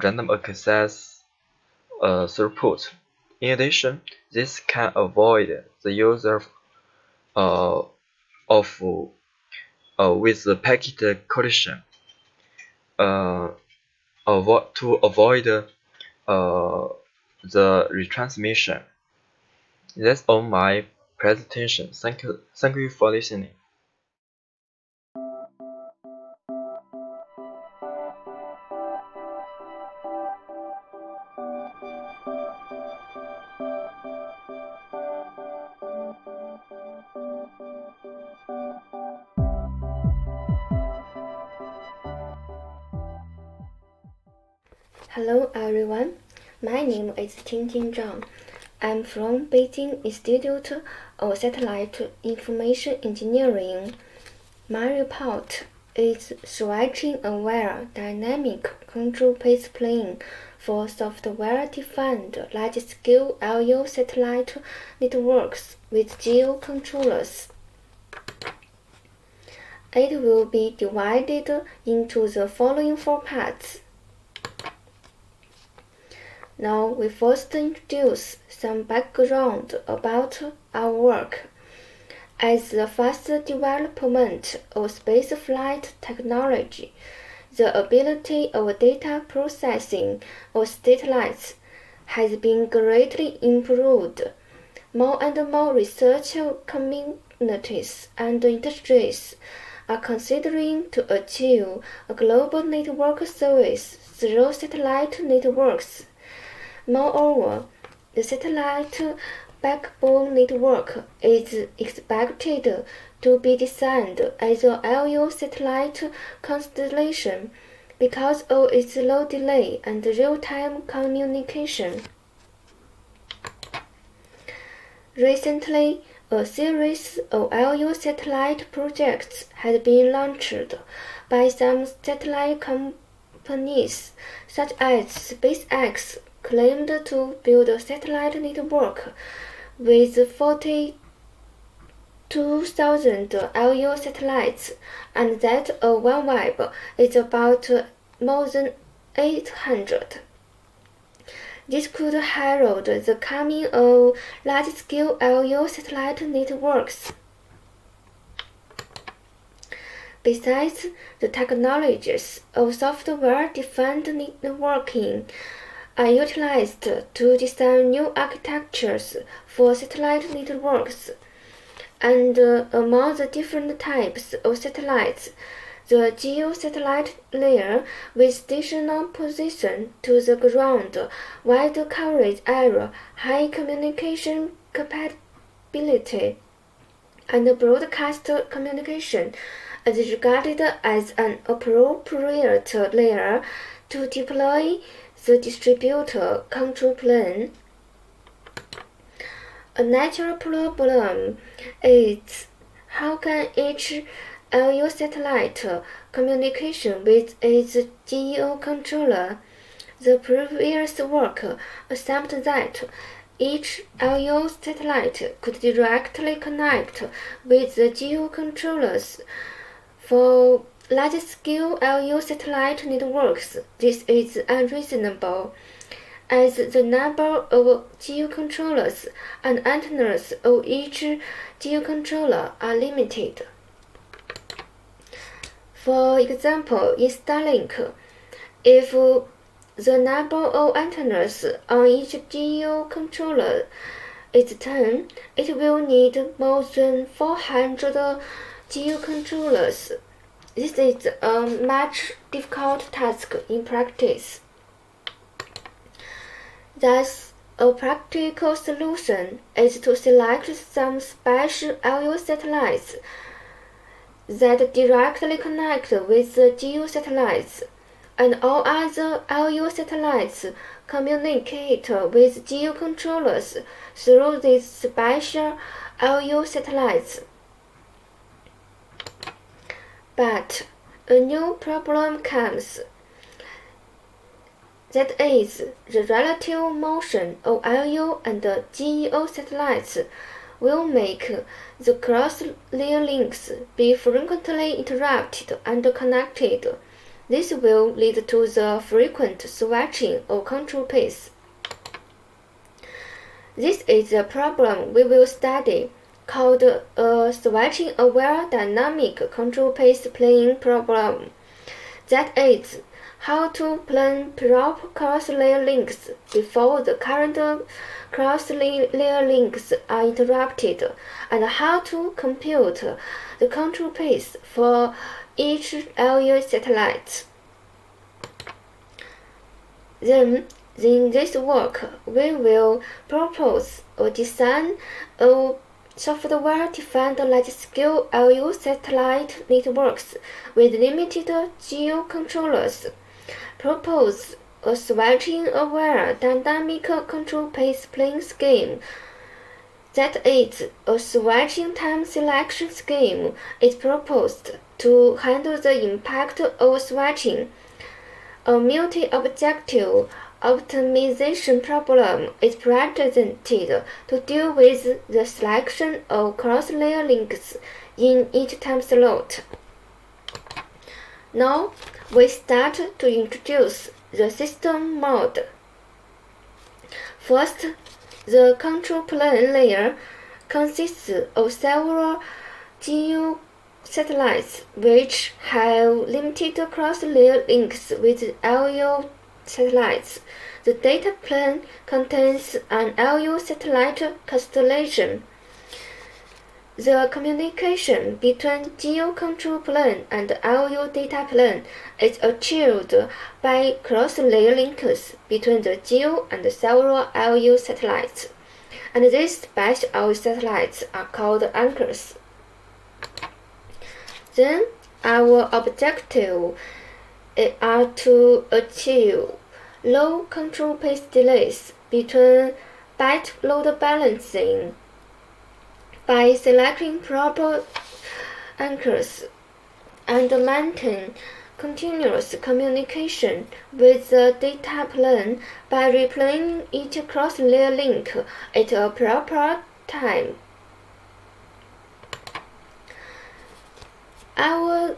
random access throughput. In addition, this can avoid the use with the packet collision to avoid the retransmission. That's all my presentation. Thank you for listening. Hello everyone, my name is Tintin Zhang. I'm from Beijing Institute of Satellite Information Engineering. My report is switching-aware dynamic control path plane for software-defined large-scale LEO satellite networks with geo-controllers. It will be divided into the following 4 parts. Now we first introduce some background about our work. As the fast development of spaceflight technology, the ability of data processing of satellites has been greatly improved. More and more research communities and industries are considering to achieve a global network service through satellite networks. Moreover, the satellite backbone network is expected to be designed as a LEO satellite constellation because of its low delay and real-time communication. Recently, a series of LEO satellite projects has been launched by some satellite companies, such as SpaceX, claimed to build a satellite network with 42,000 LEO satellites, and that OneWeb is about more than 800. This could herald the coming of large-scale LEO satellite networks. Besides, the technologies of software-defined networking are utilized to design new architectures for satellite networks, and among the different types of satellites, the geo-satellite layer with stational position to the ground, wide coverage area, high communication capability, and broadcast communication is regarded as an appropriate layer to deploy the distributor control plane. A natural problem is how can each LEO satellite communication with its GEO controller. The previous work assumed that each LEO satellite could directly connect with the GEO controllers. For large-scale LEO satellite networks, this is unreasonable, as the number of geo-controllers and antennas of each geo-controller are limited. For example, in Starlink, if the number of antennas on each geo-controller is 10, it will need more than 400 geo-controllers. This is a much difficult task in practice. Thus, a practical solution is to select some special LEO satellites that directly connect with the GEO satellites, and all other LEO satellites communicate with GEO controllers through these special LEO satellites. But a new problem comes. That is, the relative motion of LEO and GEO satellites will make the cross-layer links be frequently interrupted and connected. This will lead to the frequent switching of control paths. This is a problem we will study, called a switching-aware dynamic control path plane problem. That is, how to plan proper cross-layer links before the current cross-layer links are interrupted, and how to compute the control path for each LEO satellite. Then, in this work, we will propose or design a software-defined large-scale LEO satellite networks with limited geo-controllers, propose a switching-aware dynamic control path planning scheme. That is, a switching time selection scheme is proposed to handle the impact of switching. A multi-objective optimization problem is presented to deal with the selection of cross-layer links in each time slot. Now, we start to introduce the system mode. First, the control plane layer consists of several GEO satellites which have limited cross-layer links with LEO satellites. The data plane contains an LEO satellite constellation. The communication between GEO control plane and LEO data plane is achieved by cross-layer links between the GEO and several LEO satellites, and these special LEO satellites are called anchors. Then, our objective are to achieve low control path delays between byte load balancing by selecting proper anchors and maintain continuous communication with the data plane by replaying each cross-layer link at a proper time. Our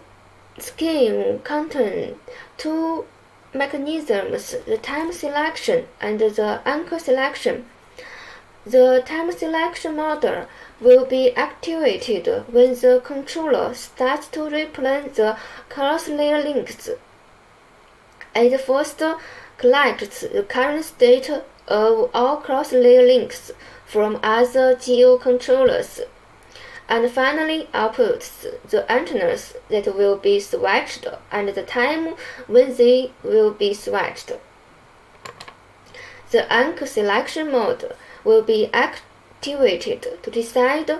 scheme contains two mechanisms, the time selection and the anchor selection. The time selection model will be activated when the controller starts to replay the cross-layer links. It first collects the current state of all cross-layer links from other GEO controllers, and finally outputs the antennas that will be switched and the time when they will be switched. The anchor selection mode will be activated to decide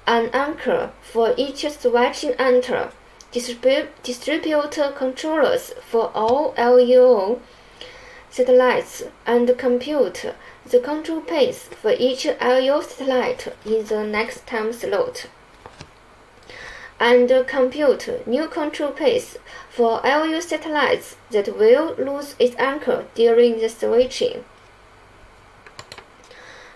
an anchor for each switching antenna, distribute controllers for all LEO satellites, and compute the control path for each LEO satellite in the next time slot, and compute new control path for LEO satellites that will lose its anchor during the switching.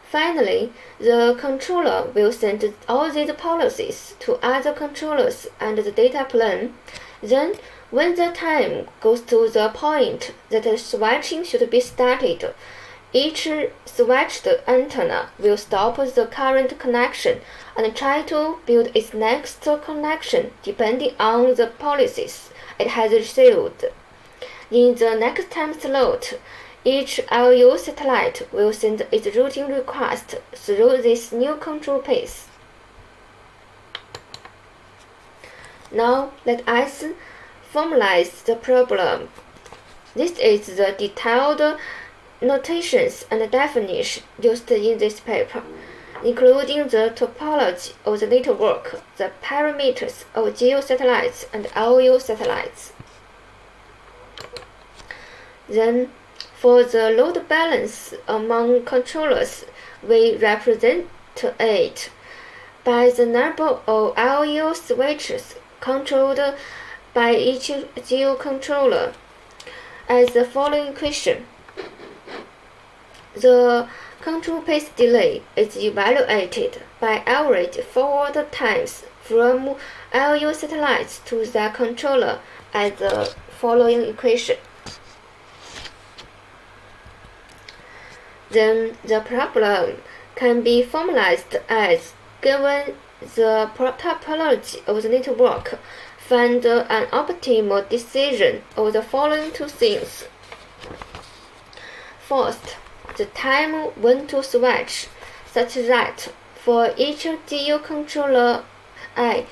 Finally, the controller will send all these policies to other controllers and the data plane. Then, when the time goes to the point that the switching should be started, each switched antenna will stop the current connection and try to build its next connection depending on the policies it has received. In the next time slot, each LEO satellite will send its routing request through this new control path. Now, let us formalize the problem. This is the detailed notations and definition used in this paper, including the topology of the network, the parameters of GEO satellites and LEO satellites. Then, for the load balance among controllers, we represent it by the number of LEO switches controlled by each GEO controller as the following equation. The control path delay is evaluated by average forward times from LEO satellites to their controller as the following equation. Then the problem can be formalized as, given the topology of the network, find an optimal decision of the following two things. First, the time when to switch, such that for each GU controller I,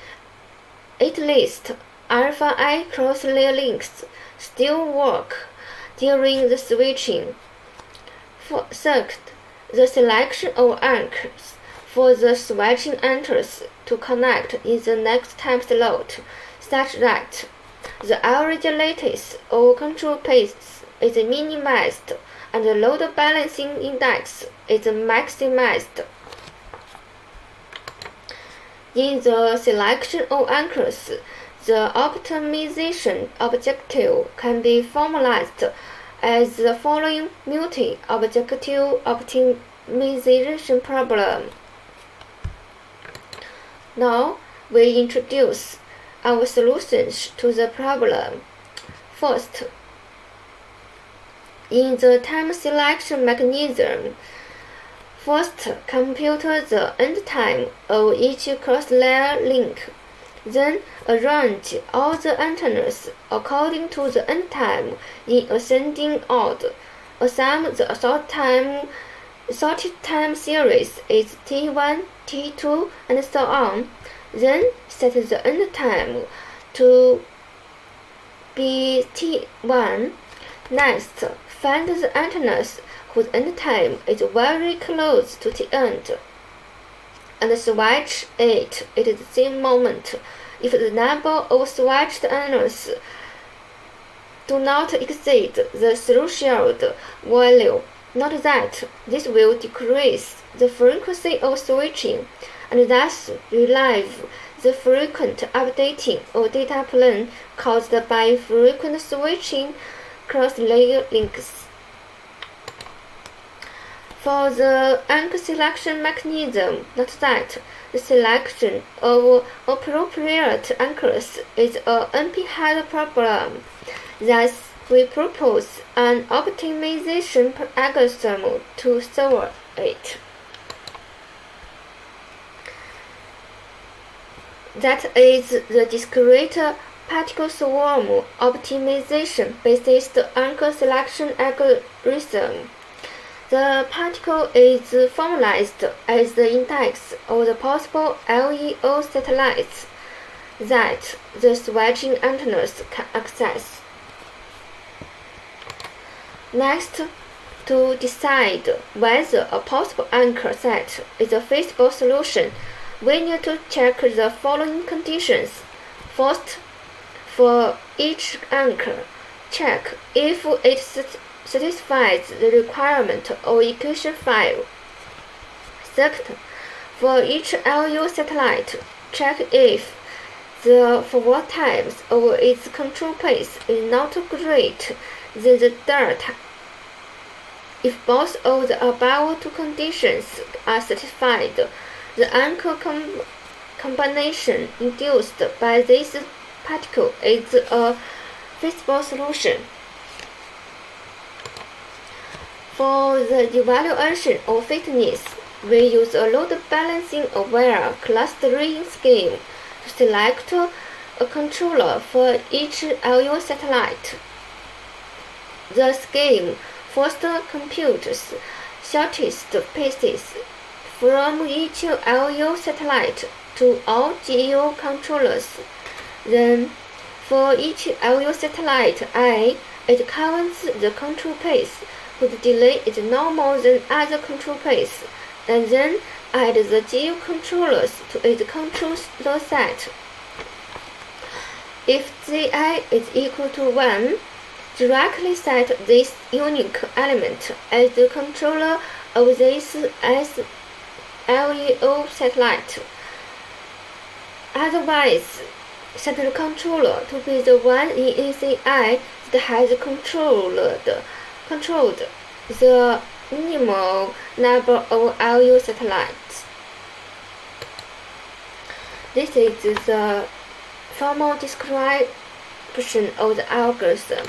at least alpha I cross-layer links still work during the switching. Second, the selection of anchors for the switching anchors to connect in the next time slot, such that the average lattice of control paths is minimized and the load balancing index is maximized. In the selection of anchors, the optimization objective can be formalized as the following multi-objective optimization problem. Now we introduce our solutions to the problem. First, in the time selection mechanism, first compute the end time of each cross-layer link, then arrange all the antennas according to the end time in ascending order. Assume the sorted time series is T1, T2, and so on. Then set the end time to be T1. Next, find the antennas whose end time is very close to the end, and switch it at the same moment if the number of switched antennas do not exceed the threshold value. Note that this will decrease the frequency of switching and thus relieve the frequent updating of data plan caused by frequent switching cross-layer links. For the anchor selection mechanism, note that the selection of appropriate anchors is a NP-head problem. Thus, we propose an optimization algorithm to solve it. That is the discrete particle swarm optimization based anchor selection algorithm. The particle is formalized as the index of the possible LEO satellites that the switching antennas can access. Next, to decide whether a possible anchor set is a feasible solution, we need to check the following conditions. First, for each anchor, check if it satisfies the requirement of equation 5. Second, for each LEO satellite, check if the forward times of its control path is not greater than the delta. If both of the above two conditions are satisfied, the anchor combination induced by this particle is a feasible solution. For the evaluation of fitness, we use a load balancing aware clustering scheme to select a controller for each LEO satellite. The scheme first computes shortest paths from each LEO satellite to all GEO controllers. Then, for each LEO satellite I, it counts the control path whose delay is no more than other control paths, and then add the GEO controllers to its controller set. If Zi is equal to 1, directly set this unique element as the controller of this LEO satellite. Otherwise, set the controller to be the one in ECI that has controlled the minimal number of LEO satellites. This is the formal description of the algorithm.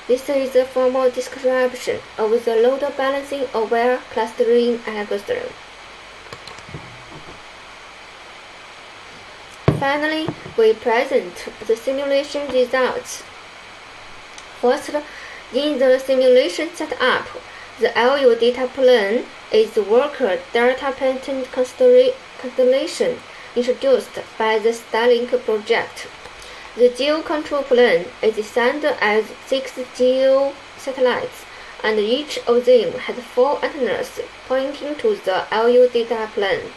This is the formal description of the load balancing aware clustering algorithm. Finally, we present the simulation results. First, in the simulation setup, the LU data plane is the worker data pattern constellation introduced by the Starlink project. The geo control plane is designed as 6 geo satellites, and each of them has 4 antennas pointing to the LU data plane.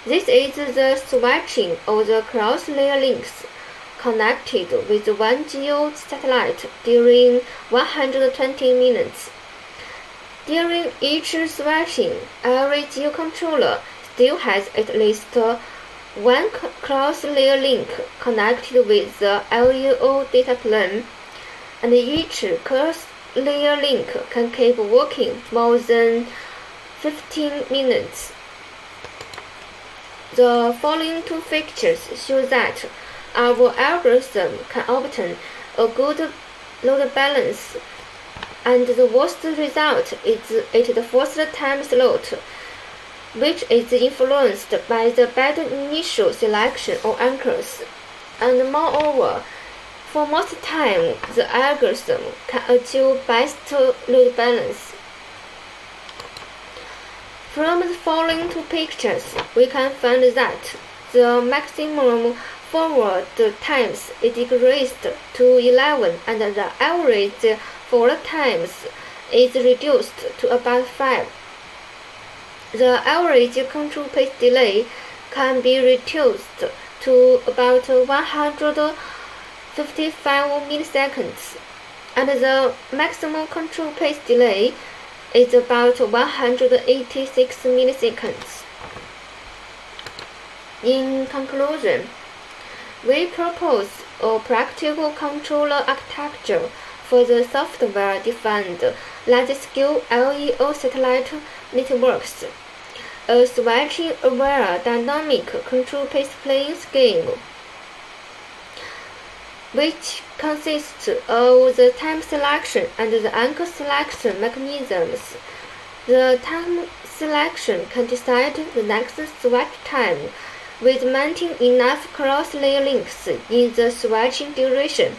This is the switching of the cross-layer links connected with one geo satellite during 120 minutes. During each switching, every geocontroller still has at least one cross-layer link connected with the LEO data plane, and each cross-layer link can keep working more than 15 minutes. The following 2 features show that our algorithm can obtain a good load balance, and the worst result is at the first time slot, which is influenced by the bad initial selection of anchors. And moreover, for most time, the algorithm can achieve best load balance. From the following 2 pictures, we can find that the maximum forward times is decreased to 11, and the average forward times is reduced to about 5. The average control path delay can be reduced to about 155 milliseconds, and the maximum control path delay is about 186 milliseconds. In conclusion, we propose a practical controller architecture for the software-defined large-scale LEO satellite networks, a switching-aware dynamic control path plane scheme, which consists of the time selection and the anchor selection mechanisms. The time selection can decide the next switch time with maintaining enough cross-layer links in the switching duration,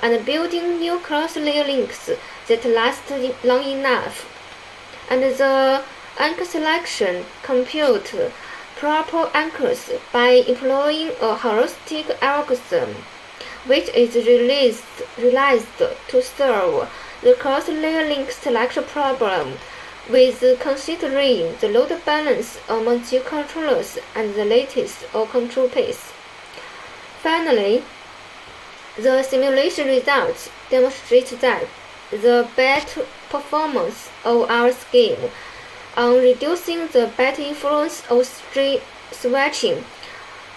and building new cross-layer links that last long enough. And the anchor selection compute proper anchors by employing a heuristic algorithm, which is realized to solve the cross-layer link selection problem with considering the load balance among geocontrollers and the latest of control paths. Finally, the simulation results demonstrate that the better performance of our scheme on reducing the bad influence of switching,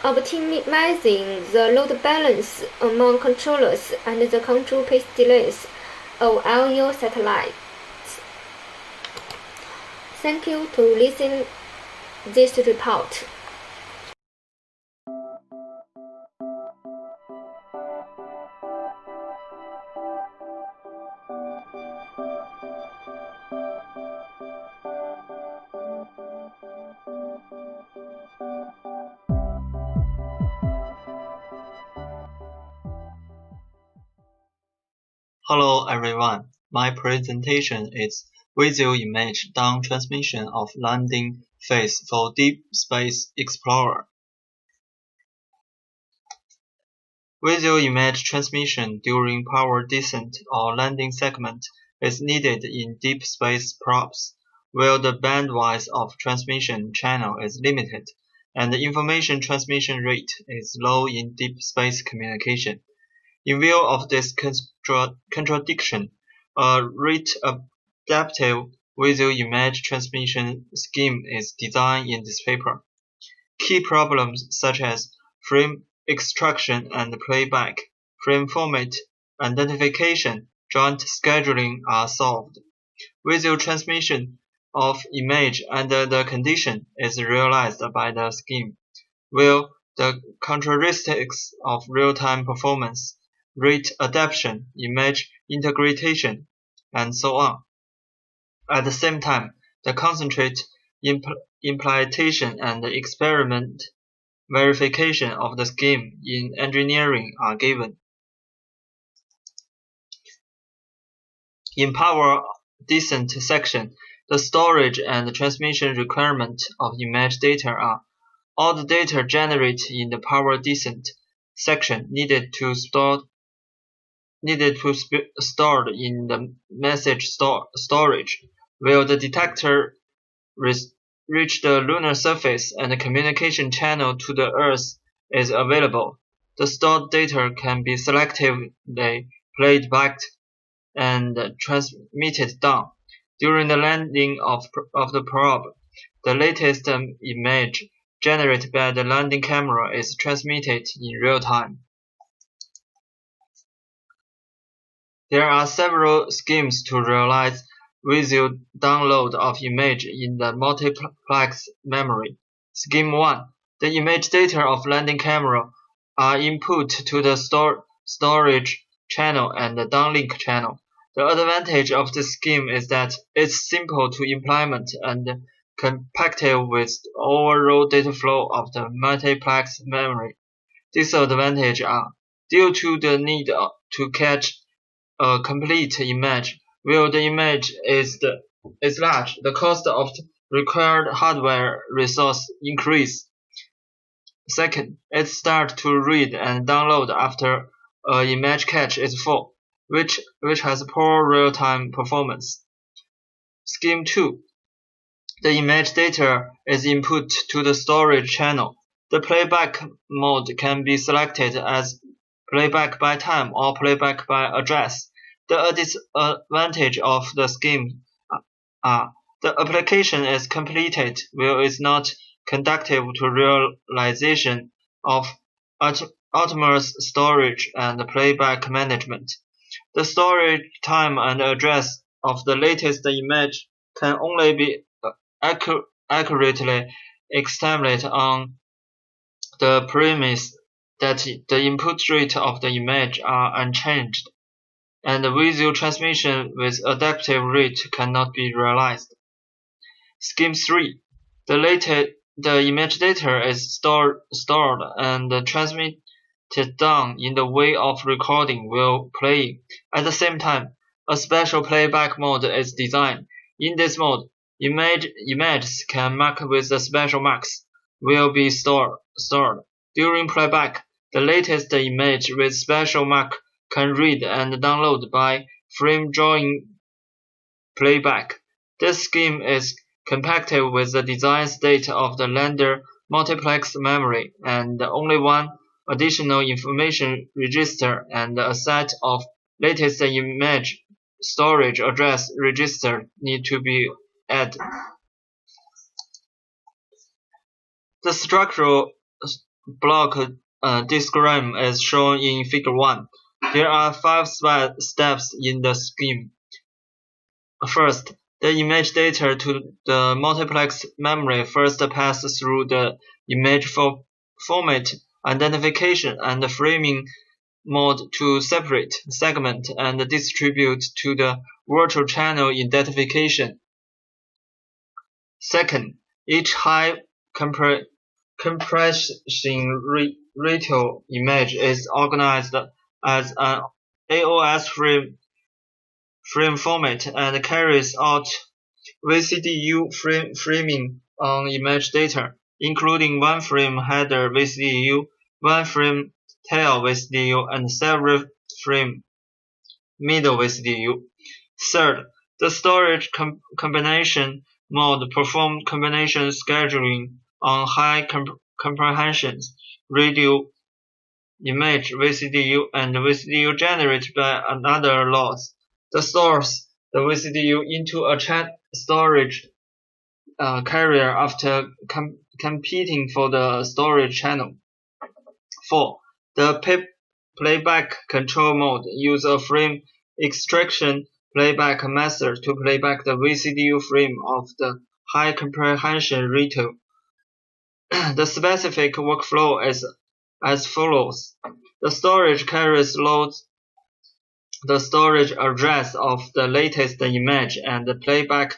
optimizing the load balance among controllers, and the control path delays of LEO satellites. Thank you to listen this report. Hello everyone, my presentation is Visual Image Downtransmission of Landing Phase for Deep Space Explorer. Visual image transmission during power descent or landing segment is needed in deep space probes, where the bandwidth of transmission channel is limited and the information transmission rate is low in deep space communication. In view of this contradiction, a rate-adaptive visual image transmission scheme is designed in this paper. Key problems such as frame extraction and playback, frame format, identification, joint scheduling are solved. Visual transmission of image under the condition is realized by the scheme, where the characteristics of real-time performance, rate adaptation, image integration, and so on. At the same time, the concentrate implementation and experiment verification of the scheme in engineering are given. In power descent section, the storage and transmission requirements of image data are all the data generated in the power descent section needed to stored in the message storage, while the detector reach the lunar surface and the communication channel to the Earth is available. The stored data can be selectively played back and transmitted down. During the landing of the probe, the latest image generated by the landing camera is transmitted in real time. There are several schemes to realize visual download of image in the multiplex memory. Scheme 1. The image data of landing camera are input to the storage channel and the downlink channel. The advantage of this scheme is that it's simple to implement and compatible with the overall data flow of the multiplex memory. Disadvantages are due to the need to catch a complete image. While the image is large, the cost of required hardware resource increase. Second, it starts to read and download after an image cache is full, which has poor real-time performance. Scheme 2. The image data is input to the storage channel. The playback mode can be selected as playback by time or playback by address. The disadvantage of the scheme are the application is completed while it's not conducive to realization of autonomous storage and playback management. The storage time and address of the latest image can only be accurately estimated on the premise that the input rate of the image are unchanged, and the visual transmission with adaptive rate cannot be realized. Scheme 3. The image data is stored and transmitted down in the way of recording while playing. At the same time, a special playback mode is designed. In this mode, images can mark with the special marks will be stored. During playback, the latest image with special mark can read and download by frame drawing playback. This scheme is compatible with the design state of the lander multiplex memory, and only one additional information register and a set of latest image storage address register need to be added. The structural block diagram is shown in Figure 1. There are 5 steps in the scheme. First, the image data to the multiplex memory first passes through the image format identification and framing mode to separate, segment, and distribute to the virtual channel identification. Second, each high compression ratio image is organized as an AOS frame format and carries out VCDU framing on image data, including one frame header VCDU, one frame tail VCDU, and several frame middle VCDU. Third, the storage combination mode performs combination scheduling on high comprehension radio image VCDU and VCDU generated by another loss. The stores the VCDU into a storage carrier after competing for the storage channel. 4. The playback control mode uses a frame extraction playback method to playback the VCDU frame of the high comprehension radio. The specific workflow is as follows. The storage carriers loads the storage address of the latest image and playback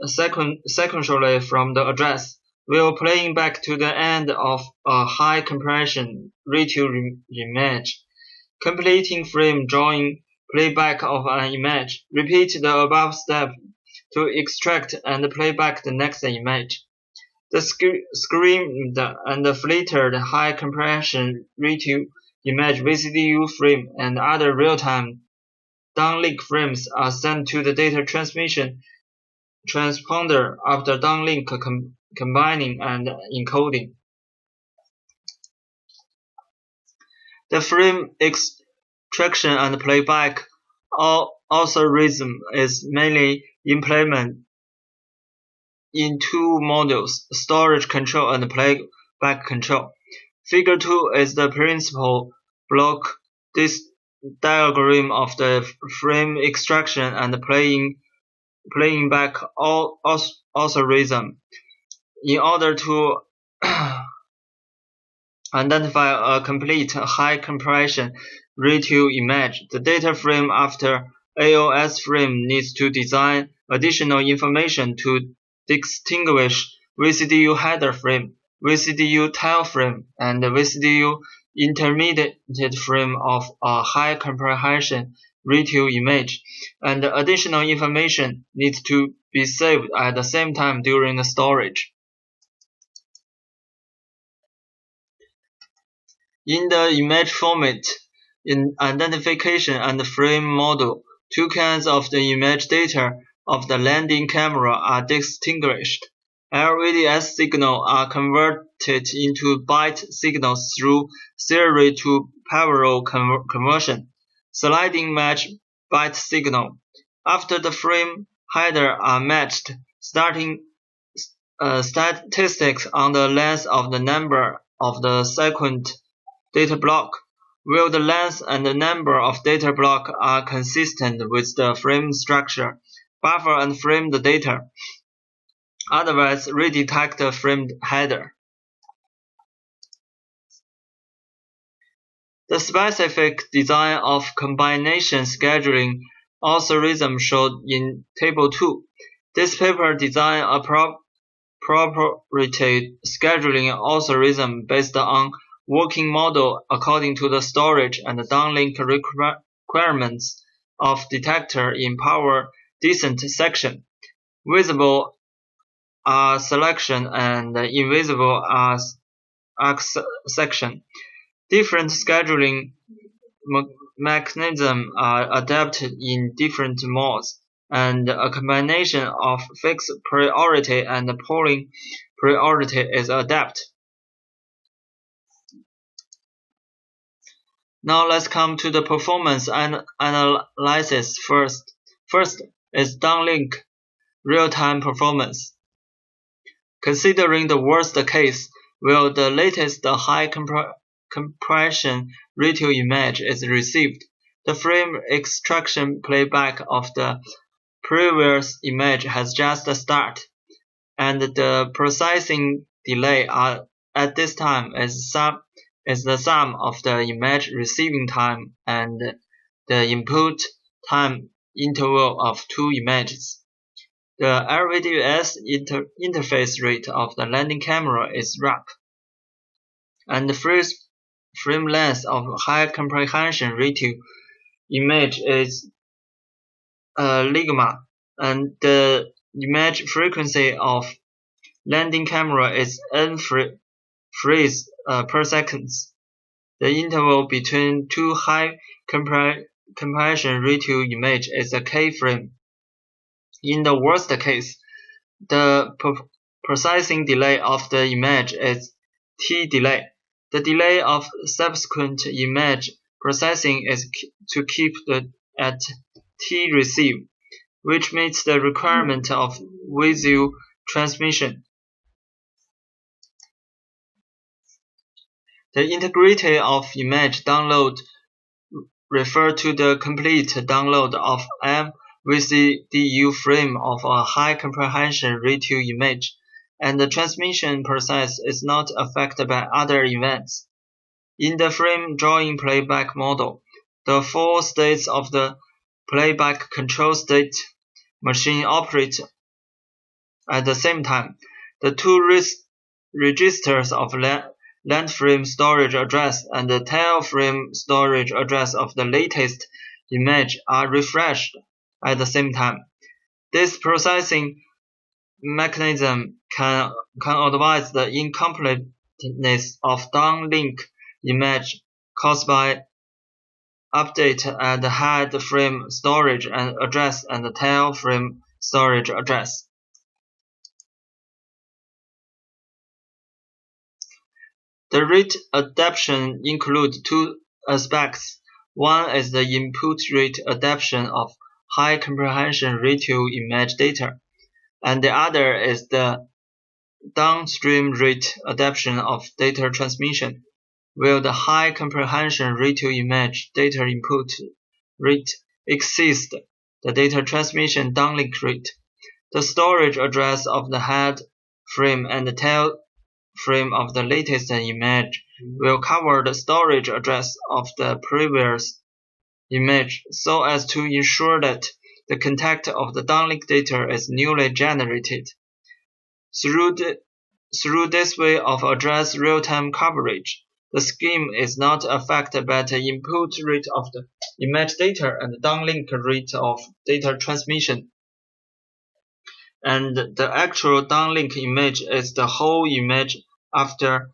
sequentially from the address. while playing back to the end of a high compression ratio image. Completing frame drawing playback of an image. Repeat the above step to extract and play back the next image. The screamed and filtered high compression ratio image VCDU frame and other real-time downlink frames are sent to the data transmission transponder after downlink combining and encoding. The frame extraction and playback algorithm is mainly implemented in two modules, storage control and playback control. Figure 2 is the principal block diagram of the frame extraction and playing back algorithm. In order to identify a complete high compression ratio image, the data frame after AOS frame needs to design additional information to distinguish VCDU header frame, VCDU tail frame, and VCDU intermediate frame of a high compression ratio image, and additional information needs to be saved at the same time during the storage. In the image format, in identification and frame model, two kinds of the image data of the landing camera are distinguished. LVDS signals are converted into byte signals through serial to parallel conversion. Sliding match byte signal. After the frame header are matched, starting statistics on the length of the number of the sequent data block, while the length and the number of data block are consistent with the frame structure. Buffer and frame the data. Otherwise, redetect the framed header. The specific design of combination scheduling algorithm shown in Table 2. This paper designed a proprietary scheduling algorithm based on working model according to the storage and downlink requirements of detector in power descent section. Visible are selection and invisible are section. Different scheduling mechanisms are adapted in different modes, and a combination of fixed priority and polling priority is adapted. Now let's come to the performance analysis first. First is downlink real-time performance. Considering the worst case, where the latest high compression ratio image is received, the frame extraction playback of the previous image has just started, and the processing delay at this time is the sum of the image receiving time and the input time interval of two images. The LVDS interface rate of the landing camera is RAP, and the first frame length of high comprehension ratio image is ligma, and the image frequency of landing camera is n frames per second. The interval between two high compression ratio images is a k frame. In the worst case, the processing delay of the image is t delay. The delay of subsequent image processing is to keep at t receive, which meets the requirement of visual transmission. The integrity of image download refer to the complete download of VCDU frame of a high comprehension ratio image, and the transmission process is not affected by other events. In the frame drawing playback model, the four states of the playback control state machine operate at the same time. The two registers of length frame storage address and the tail frame storage address of the latest image are refreshed at the same time. This processing mechanism can advise the incompleteness of downlink image caused by update at the head frame storage address and the tail frame storage address. The rate adaptation includes two aspects. One is the input rate adaptation of high comprehension ratio image data, and the other is the downstream rate adaptation of data transmission, where the high comprehension ratio image data input rate exceeds the data transmission downlink rate. The storage address of the head frame and the tail frame of the latest image will cover the storage address of the previous image so as to ensure that the content of the downlink data is newly generated. Through this way of address real-time coverage, the scheme is not affected by the input rate of the image data and the downlink rate of data transmission. And the actual downlink image is the whole image after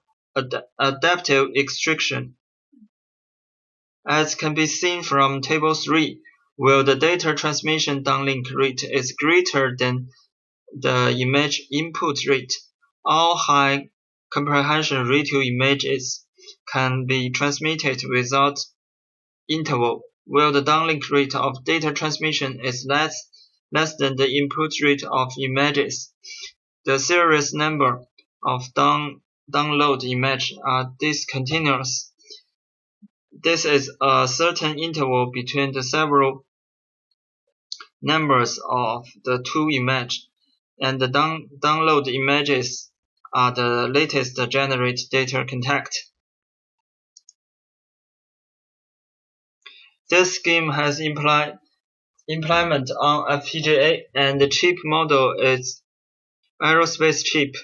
adaptive extraction. As can be seen from Table 3, where the data transmission downlink rate is greater than the image input rate, all high comprehension ratio images can be transmitted without interval, while the downlink rate of data transmission is less than the input rate of images. The series number of download images are discontinuous. This is a certain interval between the several numbers of the two images, and the download images are the latest generated data content. This scheme has implement on FPGA, and the chip model is Aerospace chip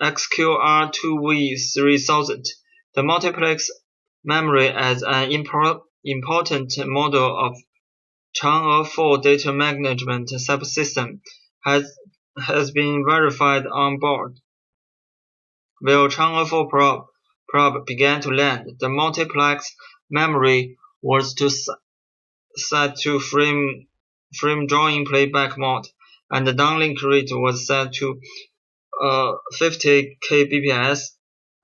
XQR2V3000. The multiplex memory as an important model of Chang'e 4 data management subsystem has been verified on board. While Chang'e 4 probe began to land, the multiplex memory was set to frame drawing playback mode, and the downlink rate was set to 50 kbps.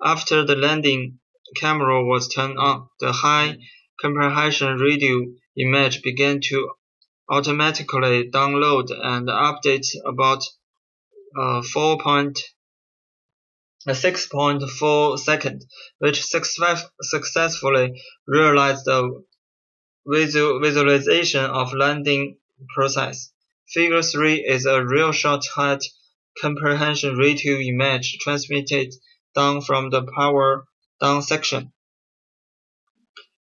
After the landing camera was turned on, the high comprehension radio image began to automatically download and update about 6.4 seconds, which successfully realized the visualization of landing process. Figure 3 is a real short height comprehension ratio image transmitted down from the power down section.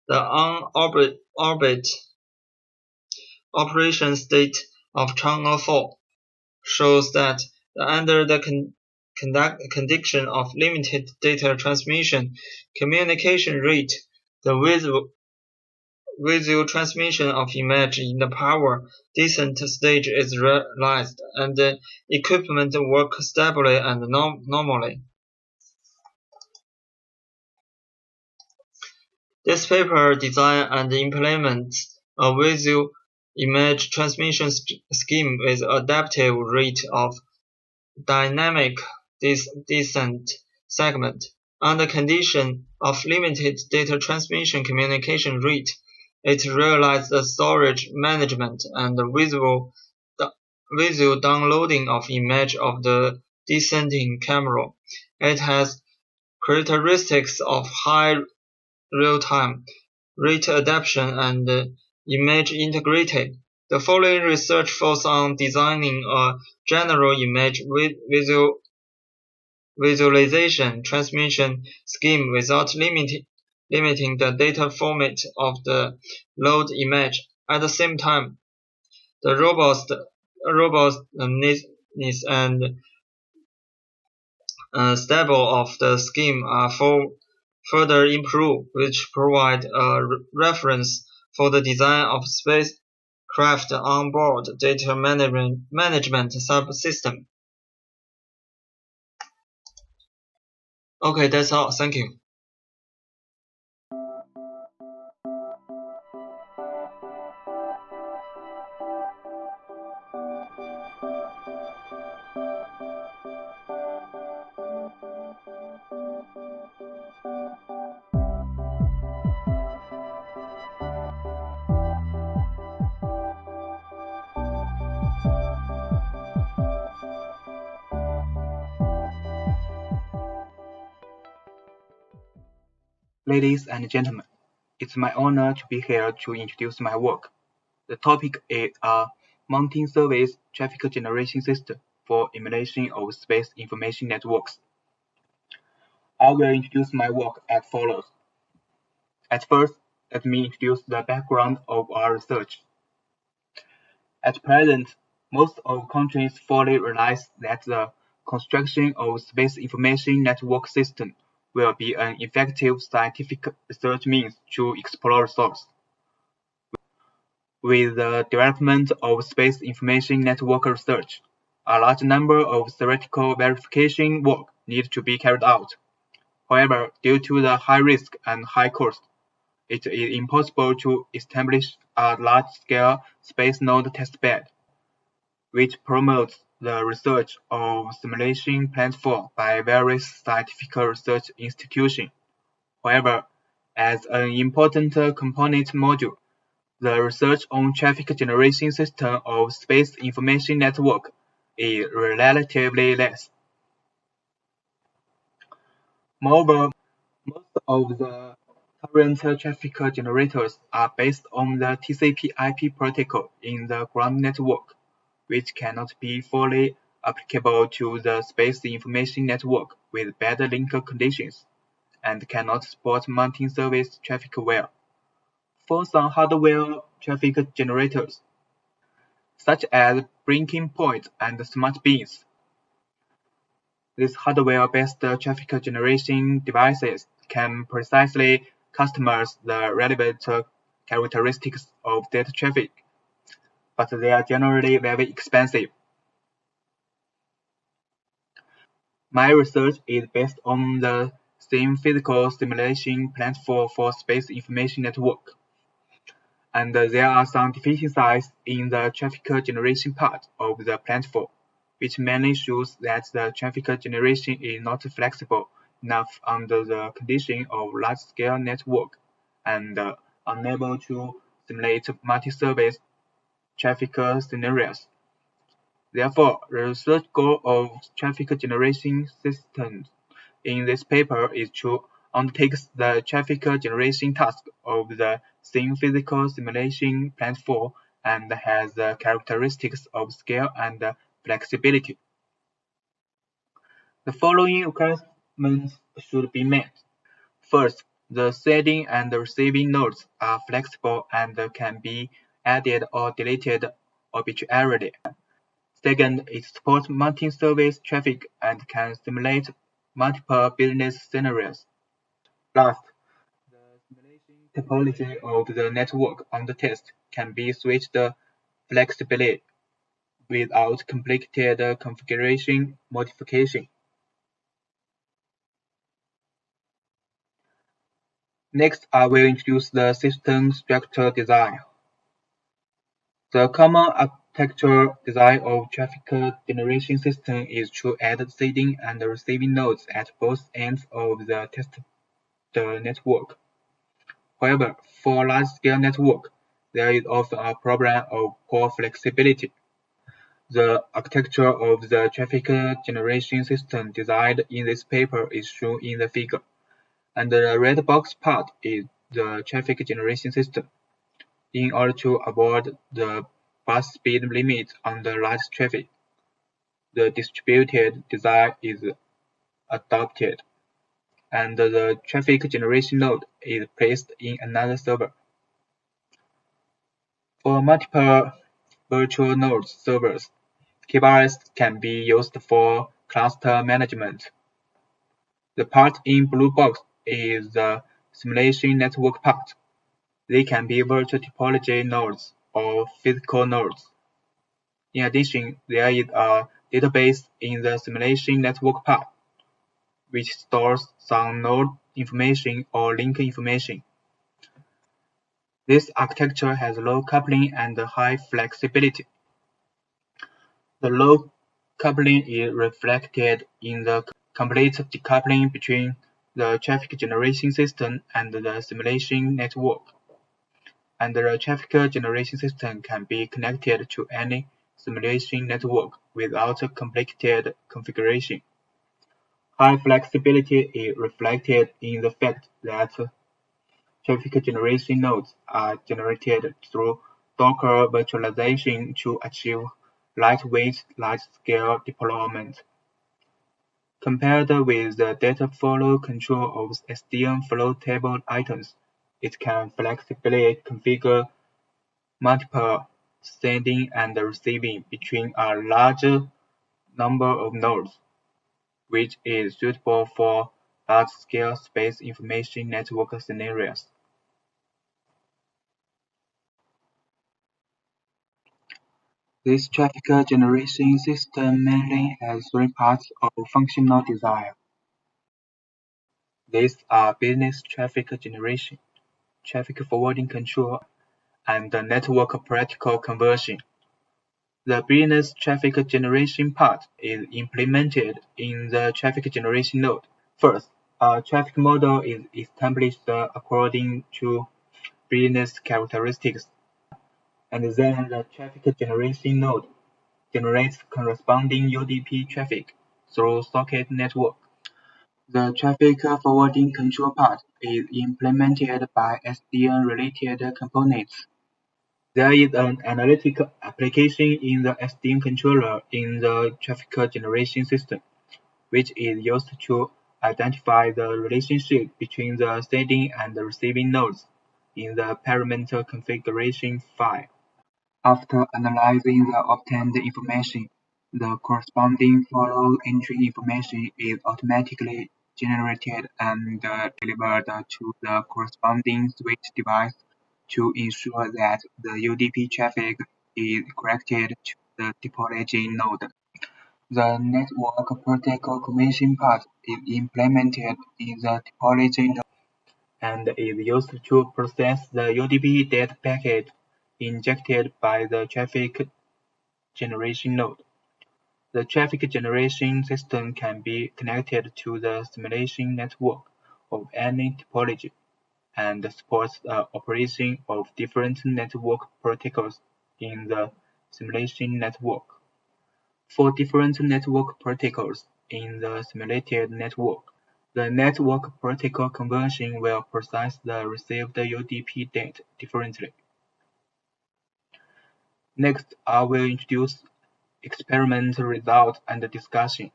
The on-orbit operation state of Chang'e 4 shows that under the condition of limited data transmission communication rate, the visual transmission of image in the power descent stage is realized, and the equipment works stably and normally. This paper designs and implements a visual image transmission scheme with adaptive rate of dynamic descent segment. Under condition of limited data transmission communication rate, it realizes the storage management and the visual downloading of image of the descending camera. It has characteristics of high real-time, rate adaptation, and image integrity. The following research focuses on designing a general image visualization transmission scheme without limiting the data format of the load image. At the same time, the robustness and stable of the scheme are further improved, which provide a reference for the design of spacecraft onboard data management subsystem. Okay, that's all. Thank you. Ladies and gentlemen, it's my honor to be here to introduce my work. The topic is a mounting service traffic generation system for emulation of space information networks. I will introduce my work as follows. At first, let me introduce the background of our research. At present, most of countries fully realize that the construction of space information network system will be an effective scientific research means to explore resource. With the development of space information network research, a large number of theoretical verification work needs to be carried out. However, due to the high risk and high cost, it is impossible to establish a large-scale space node testbed, which promotes the research of simulation platform by various scientific research institutions. However, as an important component module, the research on traffic generation system of space information network is relatively less. Moreover, most of the current traffic generators are based on the TCP/IP protocol in the ground network, which cannot be fully applicable to the space information network with bad link conditions, and cannot support mounting service traffic well. For some hardware traffic generators, such as breaking point and smart beams, these hardware-based traffic generation devices can precisely customize the relevant characteristics of data traffic, but they are generally very expensive. My research is based on the same physical simulation platform for space information network, and there are some deficiencies in the traffic generation part of the platform, which mainly shows that the traffic generation is not flexible enough under the condition of large-scale network and unable to simulate multi-service traffic scenarios. Therefore, the research goal of traffic generation systems in this paper is to undertake the traffic generation task of the same physical simulation platform and has the characteristics of scale and flexibility. The following requirements should be met. First, the sending and receiving nodes are flexible and can be added or deleted arbitrarily. Second, it supports multi-service traffic and can simulate multiple business scenarios. Last, the simulation topology of the network under test can be switched flexibly without complicated configuration modification. Next, I will introduce the system structure design. The common architecture design of traffic generation system is to add sending and receiving nodes at both ends of the network. However, for large-scale network, there is often a problem of poor flexibility. The architecture of the traffic generation system designed in this paper is shown in the figure, and the red box part is the traffic generation system. In order to avoid the bus speed limit on the large traffic, the distributed design is adopted, and the traffic generation node is placed in another server. For multiple virtual node servers, KBRS can be used for cluster management, The part in blue box is the simulation network part. They can be virtual topology nodes or physical nodes. In addition, there is a database in the simulation network part, which stores some node information or link information. This architecture has low coupling and high flexibility. The low coupling is reflected in the complete decoupling between the traffic generation system and the simulation network. And the traffic generation system can be connected to any simulation network without a complicated configuration. High flexibility is reflected in the fact that traffic generation nodes are generated through Docker virtualization to achieve lightweight, large-scale deployment. Compared with the data flow control of SDN flow table items, it can flexibly configure multiple sending and receiving between a larger number of nodes, which is suitable for large-scale space information network scenarios. This traffic generation system mainly has three parts of functional design. These are business traffic generation, traffic forwarding control, and the network practical conversion. The business traffic generation part is implemented in the traffic generation node. First, a traffic model is established according to business characteristics, and then the traffic generation node generates corresponding UDP traffic through socket network. The traffic forwarding control part is implemented by SDN-related components. There is an analytical application in the SDN controller in the traffic generation system, which is used to identify the relationship between the sending and the receiving nodes in the parameter configuration file. After analyzing the obtained information, the corresponding follow entry information is automatically generated and delivered to the corresponding switch device to ensure that the UDP traffic is corrected to the topology node. The network protocol convention part is implemented in the topology node and is used to process the UDP data packet injected by the traffic generation node. The traffic generation system can be connected to the simulation network of any topology and supports the operation of different network protocols in the simulation network. For different network protocols in the simulated network, the network protocol convention will process the received UDP data differently. Next, I will introduce experiment result and discussion.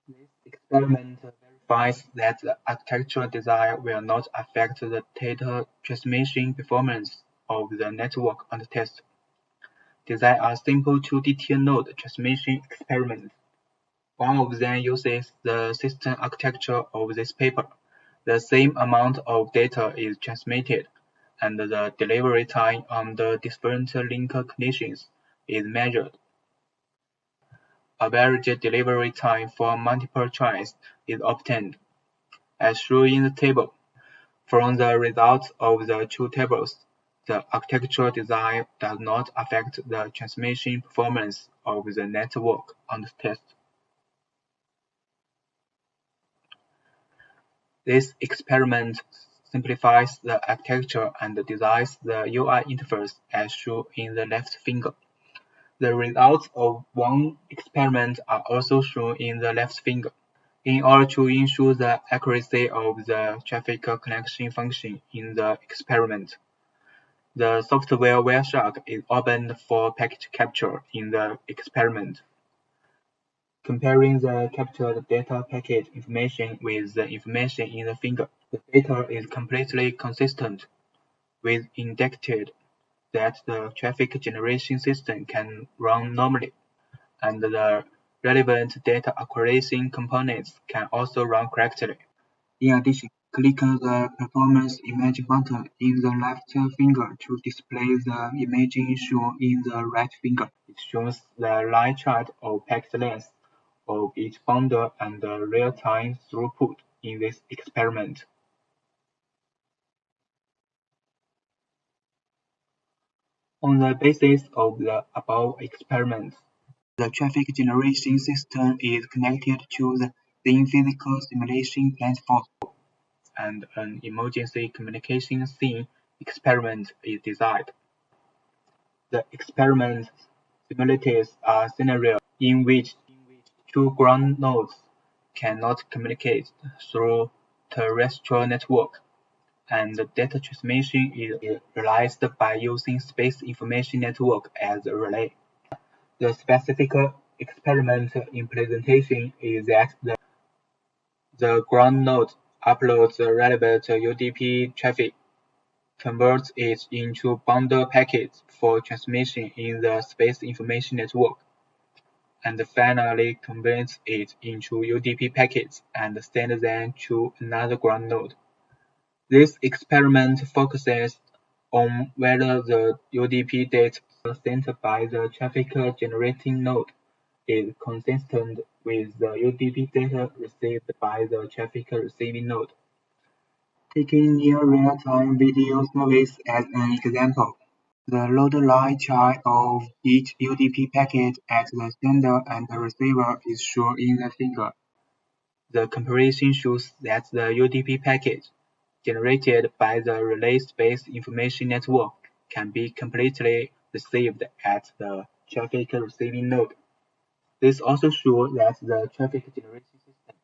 This experiment verifies that the architectural design will not affect the data transmission performance of the network under test. Design a simple 2D node transmission experiment. One of them uses the system architecture of this paper. The same amount of data is transmitted, and the delivery time under different link conditions is measured. Average delivery time for multiple tries is obtained, as shown in the table. From the results of the two tables, the architectural design does not affect the transmission performance of the network under test. This experiment simplifies the architecture and designs the UI interface as shown in the left figure. The results of one experiment are also shown in the left figure. In order to ensure the accuracy of the traffic connection function in the experiment, the software Wireshark is opened for packet capture in the experiment. Comparing the captured data packet information with the information in the figure, the data is completely consistent with indicated that the traffic generation system can run normally, and the relevant data acquisition components can also run correctly. In addition, click the Performance Image button in the left finger to display the image shown in the right finger. It shows the line chart of packet length of each bundle and the real-time throughput in this experiment. On the basis of the above experiments, the traffic generation system is connected to the thin physical simulation platform, and an emergency communication scene experiment is designed. The experiment simulates a scenario in which two ground nodes cannot communicate through terrestrial network, and the data transmission is realized by using space information network as a relay. The specific experiment implementation is that the ground node uploads the relevant UDP traffic, converts it into bundle packets for transmission in the space information network, and finally converts it into UDP packets and sends them to another ground node. This experiment focuses on whether the UDP data sent by the traffic generating node is consistent with the UDP data received by the traffic receiving node. Taking near real-time video service as an example, the load line chart of each UDP packet at the sender and the receiver is shown in the figure. The comparison shows that the UDP packet generated by the relay space information network can be completely received at the traffic receiving node. This also shows that the traffic generation system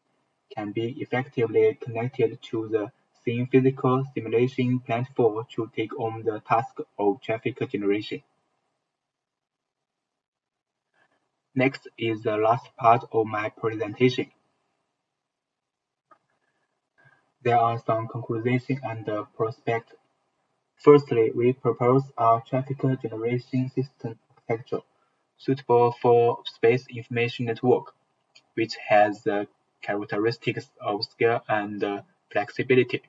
can be effectively connected to the thin physical simulation platform to take on the task of traffic generation. Next is the last part of my presentation. There are some conclusions and prospects. Firstly, we propose a traffic generation system architecture suitable for space information network, which has the characteristics of scale and flexibility.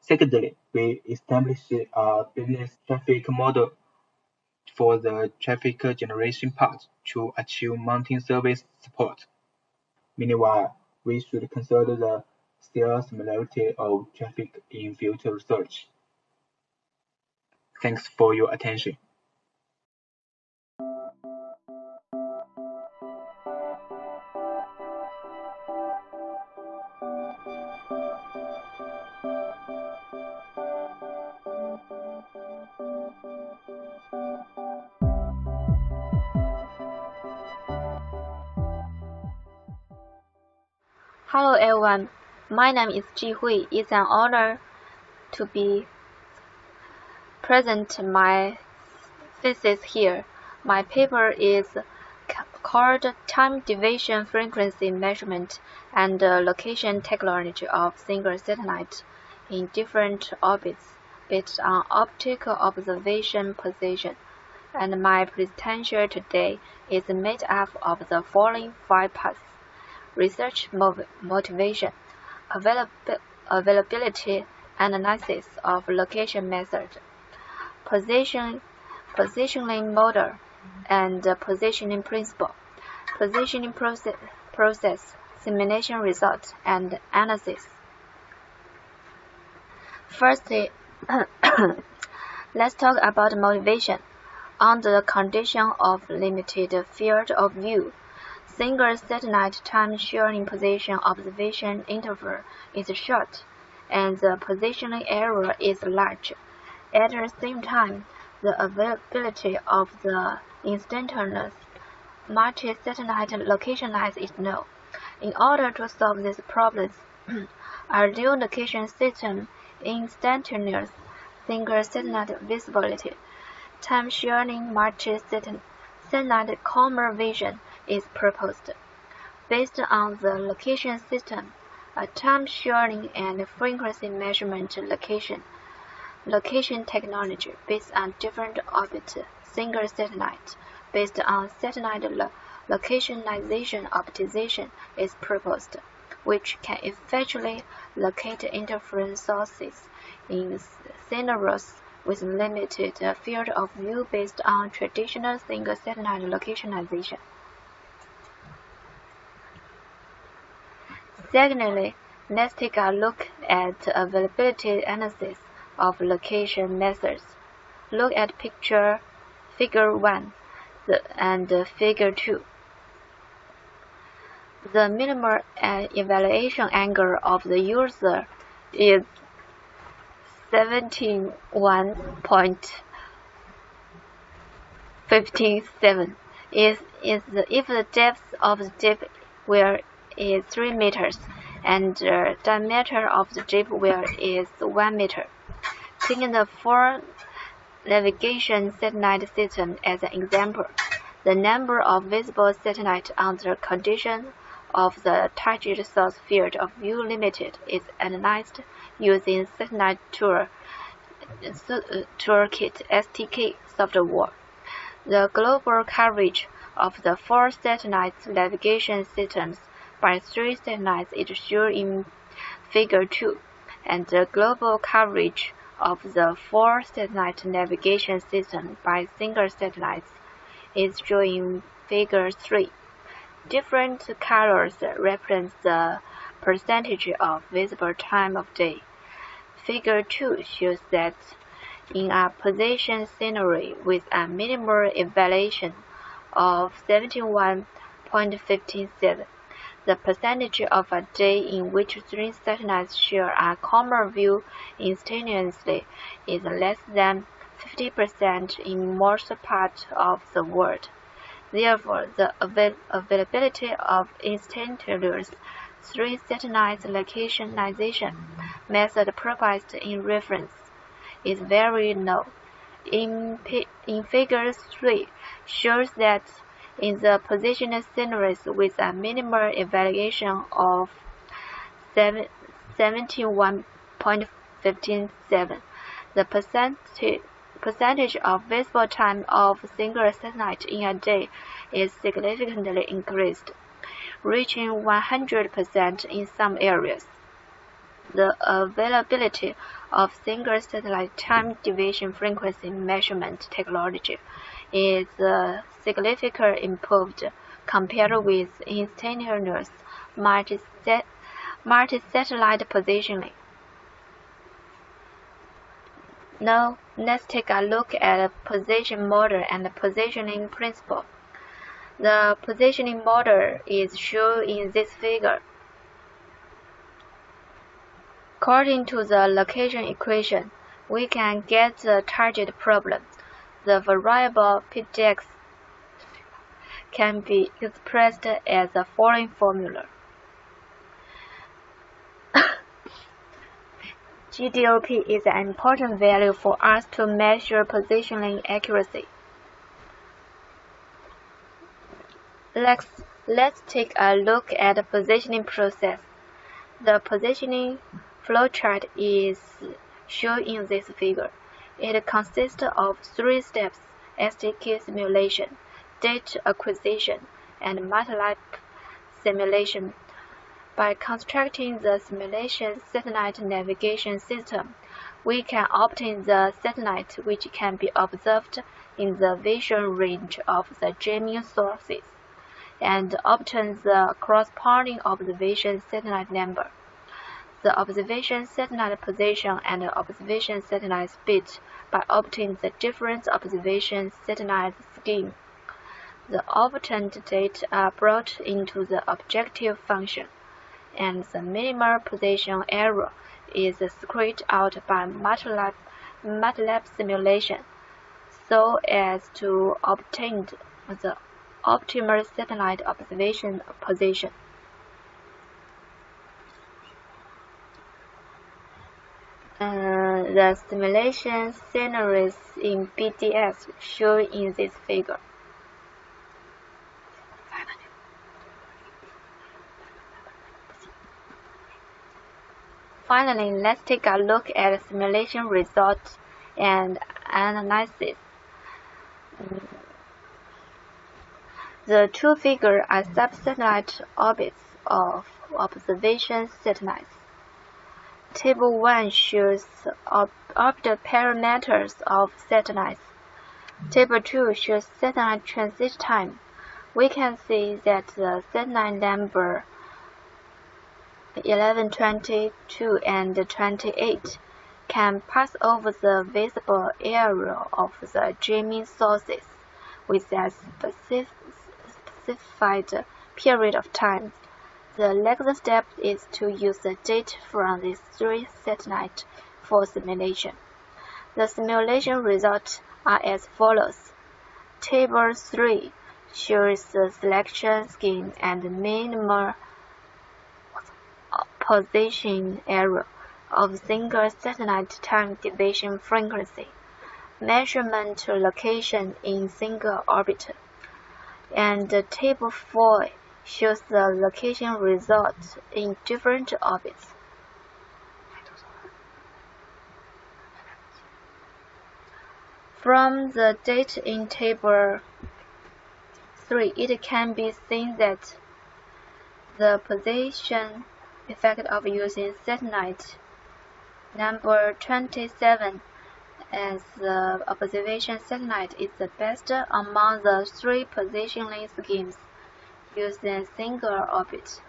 Secondly, we establish a business traffic model for the traffic generation part to achieve mounting service support. Meanwhile, we should consider the scale similarity of traffic in future research. Thanks for your attention. Hello everyone, my name is Ji Hui. It's an honor to be present my thesis here. My paper is called Time Deviation Frequency Measurement and Location Technology of Single Satellite in Different Orbits based on Optical Observation Position. And my presentation today is made up of the following 5 parts. Research motivation, availability analysis of location method, positioning model, and positioning principle, positioning process, simulation result, and analysis. Firstly, let's talk about motivation. Under the condition of limited field of view, single satellite time-sharing position observation interval is short, and the positioning error is large. At the same time, the availability of the instantaneous multi-satellite location lines is low. In order to solve these problems, a new location system, instantaneous single satellite visibility, time-sharing multi-satellite comma vision is proposed. Based on the location system, a time-sharing and frequency measurement location technology based on different orbit single satellite based on satellite locationization optimization is proposed, which can effectively locate interference sources in scenarios with limited field of view based on traditional single satellite locationization. Secondly, let's take a look at availability analysis of location methods. Look at Figure 1 and Figure 2. The minimal evaluation angle of the user is 71.57 if the depth of the dip where is 3 meters and the diameter of the dip where is 1 meter. Taking the 4 navigation satellite system as an example, the number of visible satellites under condition of the target source field of view limited is analyzed using Satellite Toolkit (STK) software. The global coverage of the 4 satellite navigation systems by 3 satellites is shown in Figure 2, and the global coverage of the 4 satellite navigation system by single satellites is shown in Figure 3. Different colors represent the percentage of visible time of day. Figure 2 shows that in a position scenario with a minimal elevation of 71.57, the percentage of a day in which 3 satellites share a common view instantaneously is less than 50% in most parts of the world. Therefore, the availability of instantaneous 3 satellite locationization method proposed in reference is very low. In Figure 3 shows that in the position scenarios with a minimal evaluation of 71.57, the percentage of visible time of single satellite in a day is significantly increased, reaching 100% in some areas. The availability of single satellite time division frequency measurement technology is significantly improved compared with instantaneous multi-satellite positioning. Now, let's take a look at the position model and the positioning principle. The positioning model is shown in this figure. According to the location equation, we can get the target problem. The variable PSATS can be expressed as the following formula. GDOP is an important value for us to measure positioning accuracy. Let's take a look at the positioning process. The positioning flowchart is shown in this figure. It consists of 3 steps: STK simulation, data acquisition, and multi-lap simulation. By constructing the simulation satellite navigation system, we can obtain the satellite which can be observed in the vision range of the jamming sources, and obtain the corresponding observation satellite number, the observation satellite position, and the observation satellite speed by obtaining the different observation satellite scheme. The obtained data are brought into the objective function, and the minimal position error is squared out by MATLAB simulation so as to obtain the optimal satellite observation position. The simulation scenarios in BDS shown in this figure. Finally, let's take a look at simulation results and analysis. The two figures are sub-satellite orbits of observation satellites. Table 1 shows orbital parameters of satellites. Table 2 shows satellite transit time. We can see that the satellite number 11, 22, and 28 can pass over the visible area of the jamming sources with a specified period of time. The next step is to use the data from these three satellites for simulation. The simulation results are as follows. Table 3 shows the selection scheme and minimal position error of single satellite time division frequency, measurement location in single orbit, and Table 4 shows the location results in different orbits. From the data in Table 3, it can be seen that the position effect of using satellite number 27 as the observation satellite is the best among the three positioning schemes using single orbit,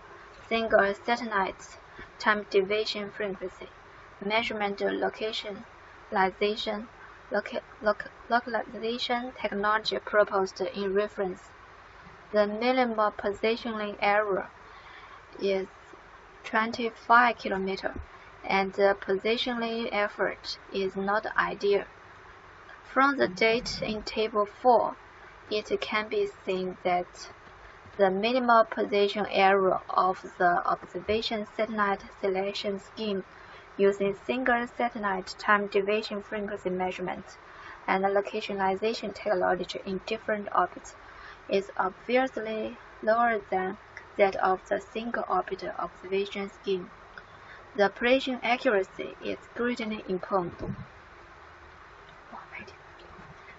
single satellite, time division frequency, measurement localization technology proposed in reference. The minimal positioning error is 25 km, and the positioning effort is not ideal. From the data in Table 4, it can be seen that the minimal position error of the observation satellite selection scheme using single satellite time division frequency measurement and localization technology in different orbits is obviously lower than that of the single orbit observation scheme. The precision accuracy is greatly improved.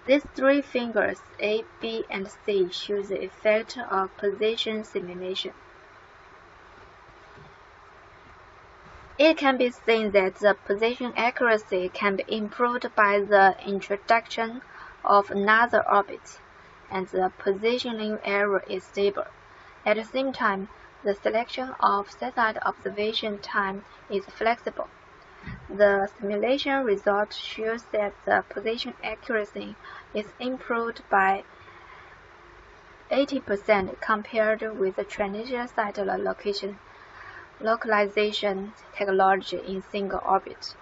These three figures, A, B, and C, show the effect of position simulation. It can be seen that the position accuracy can be improved by the introduction of another orbit, and the positioning error is stable. At the same time, the selection of satellite observation time is flexible. The simulation result shows that the position accuracy is improved by 80% compared with the traditional satellite localization technology in single orbit,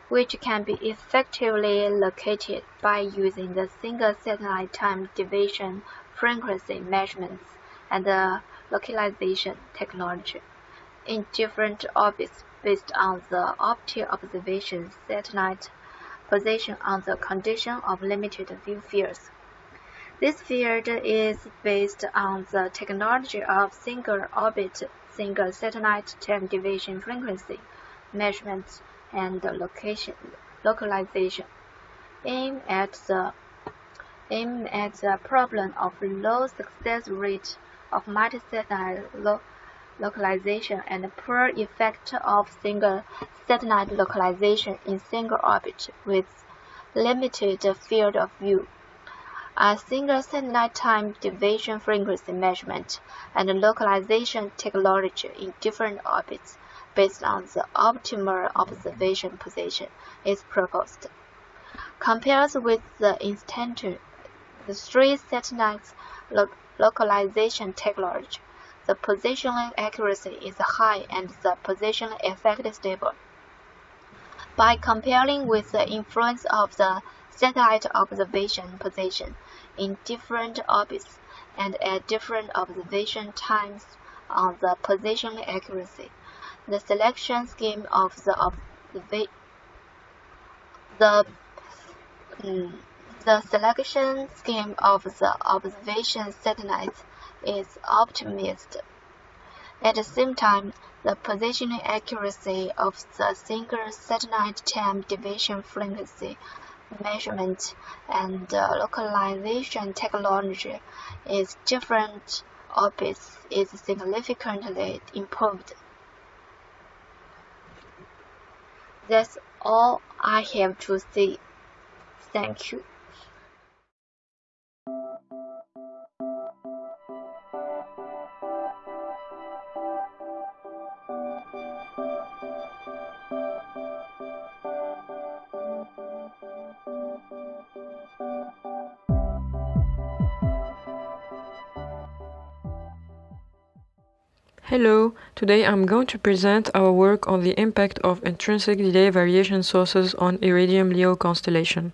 which can be effectively located by using the single satellite time division frequency measurements and the localization technology in different orbits based on the optical observation satellite position on the condition of limited view fields. This field is based on the technology of single orbit, single satellite time division frequency measurements and localization, aimed at the problem of low success rate of multi-satellite localization and poor effect of single satellite localization in single orbit with limited field of view. A single satellite time division frequency measurement and localization technology in different orbits based on the optimal observation position is proposed. Compared with the three satellites localization technology, the positioning accuracy is high and the positioning effect is stable. By comparing with the influence of the satellite observation position in different orbits and at different observation times on the positioning accuracy, the selection scheme of the observation satellites is optimized. At the same time, the positioning accuracy of the single satellite time division frequency measurement and localization technology is different orbits is significantly improved. That's all I have to say. Thank you. Hello, today I'm going to present our work on the impact of intrinsic delay variation sources on Iridium LEO constellation.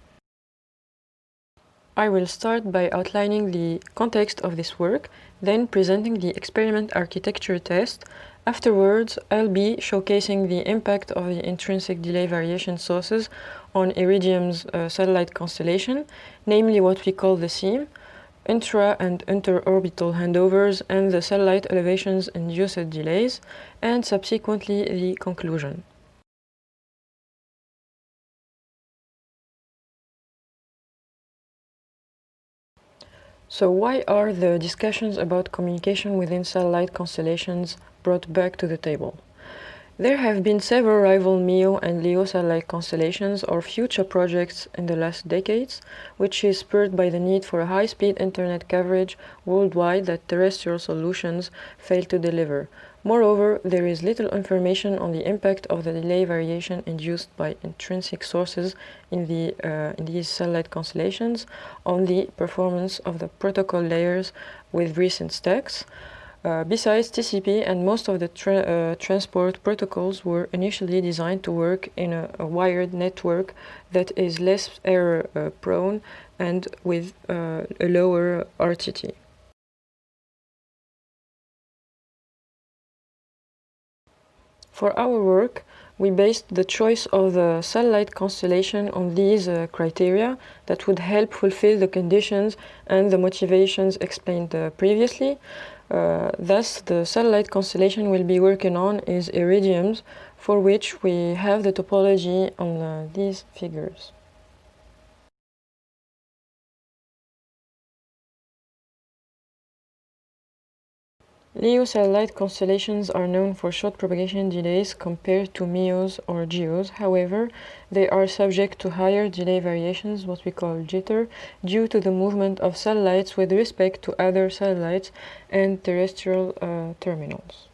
I will start by outlining the context of this work, then presenting the experiment architecture test. Afterwards, I'll be showcasing the impact of the intrinsic delay variation sources on Iridium's satellite constellation, namely what we call the seam, intra- and interorbital handovers, and the satellite elevations induced delays, and subsequently the conclusion. So why are the discussions about communication within satellite constellations brought back to the table? There have been several rival MEO and LEO satellite constellations or future projects in the last decades, which is spurred by the need for a high-speed internet coverage worldwide that terrestrial solutions fail to deliver. Moreover, there is little information on the impact of the delay variation induced by intrinsic sources in these satellite constellations on the performance of the protocol layers with recent stacks. Besides, TCP and most of the transport protocols were initially designed to work in a wired network that is less error prone and with a lower RTT. For our work, we based the choice of the satellite constellation on these criteria that would help fulfill the conditions and the motivations explained previously. Thus, the satellite constellation we'll be working on is Iridium's, for which we have the topology on these figures. LEO satellite constellations are known for short propagation delays compared to MEOs or GEOs. However, they are subject to higher delay variations, what we call jitter, due to the movement of satellites with respect to other satellites and terrestrial terminals.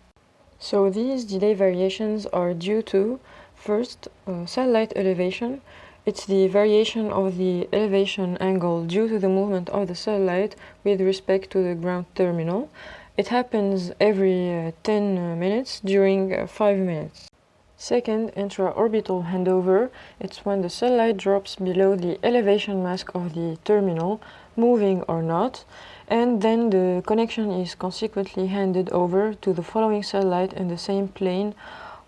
So these delay variations are due to, first, satellite elevation. It's the variation of the elevation angle due to the movement of the satellite with respect to the ground terminal. It happens every 10 minutes during 5 minutes. Second, intra-orbital handover. It's when the satellite drops below the elevation mask of the terminal, moving or not, and then the connection is consequently handed over to the following satellite in the same plane,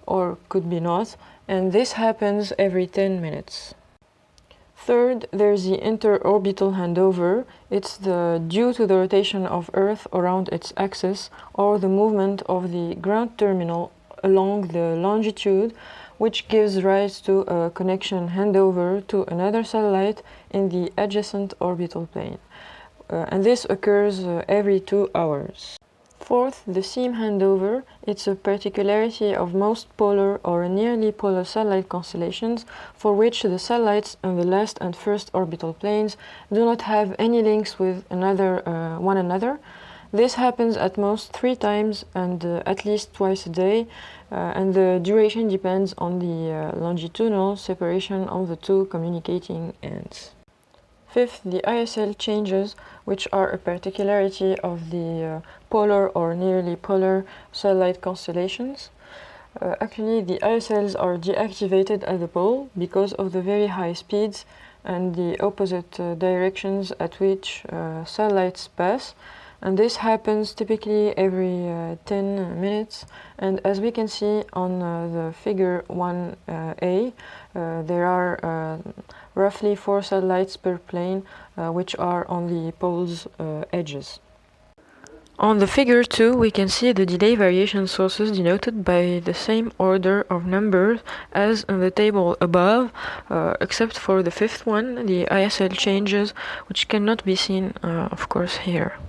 or could be not, and this happens every 10 minutes. Third, there's the interorbital handover. It's due to the rotation of Earth around its axis or the movement of the ground terminal along the longitude, which gives rise to a connection handover to another satellite in the adjacent orbital plane. And this occurs every 2 hours. Fourth, the seam handover. It's a particularity of most polar or nearly polar satellite constellations for which the satellites in the last and first orbital planes do not have any links with one another. This happens at most 3 times and at least twice a day, and the duration depends on the longitudinal separation of the 2 communicating ends. Fifth, the ISL changes, which are a particularity of the polar or nearly polar satellite constellations. Actually, the ISLs are deactivated at the pole because of the very high speeds and the opposite directions at which satellites pass. And this happens typically every 10 minutes. And as we can see on the figure 1A, there are roughly 4 satellites per plane, which are on the pole's edges. On the figure 2, we can see the delay variation sources denoted by the same order of numbers as in the table above, except for the fifth one, the ISL changes, which cannot be seen, of course, here.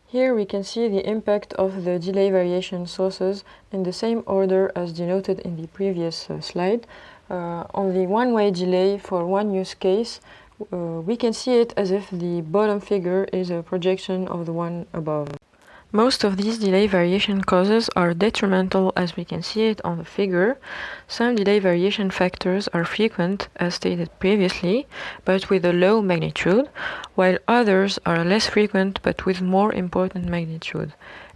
Here we can see the impact of the delay variation sources in the same order as denoted in the previous slide. On the one-way delay for one use case, we can see it as if the bottom figure is a projection of the one above. Most of these delay variation causes are detrimental, as we can see it on the figure. Some delay variation factors are frequent, as stated previously, but with a low magnitude, while others are less frequent but with more important magnitude.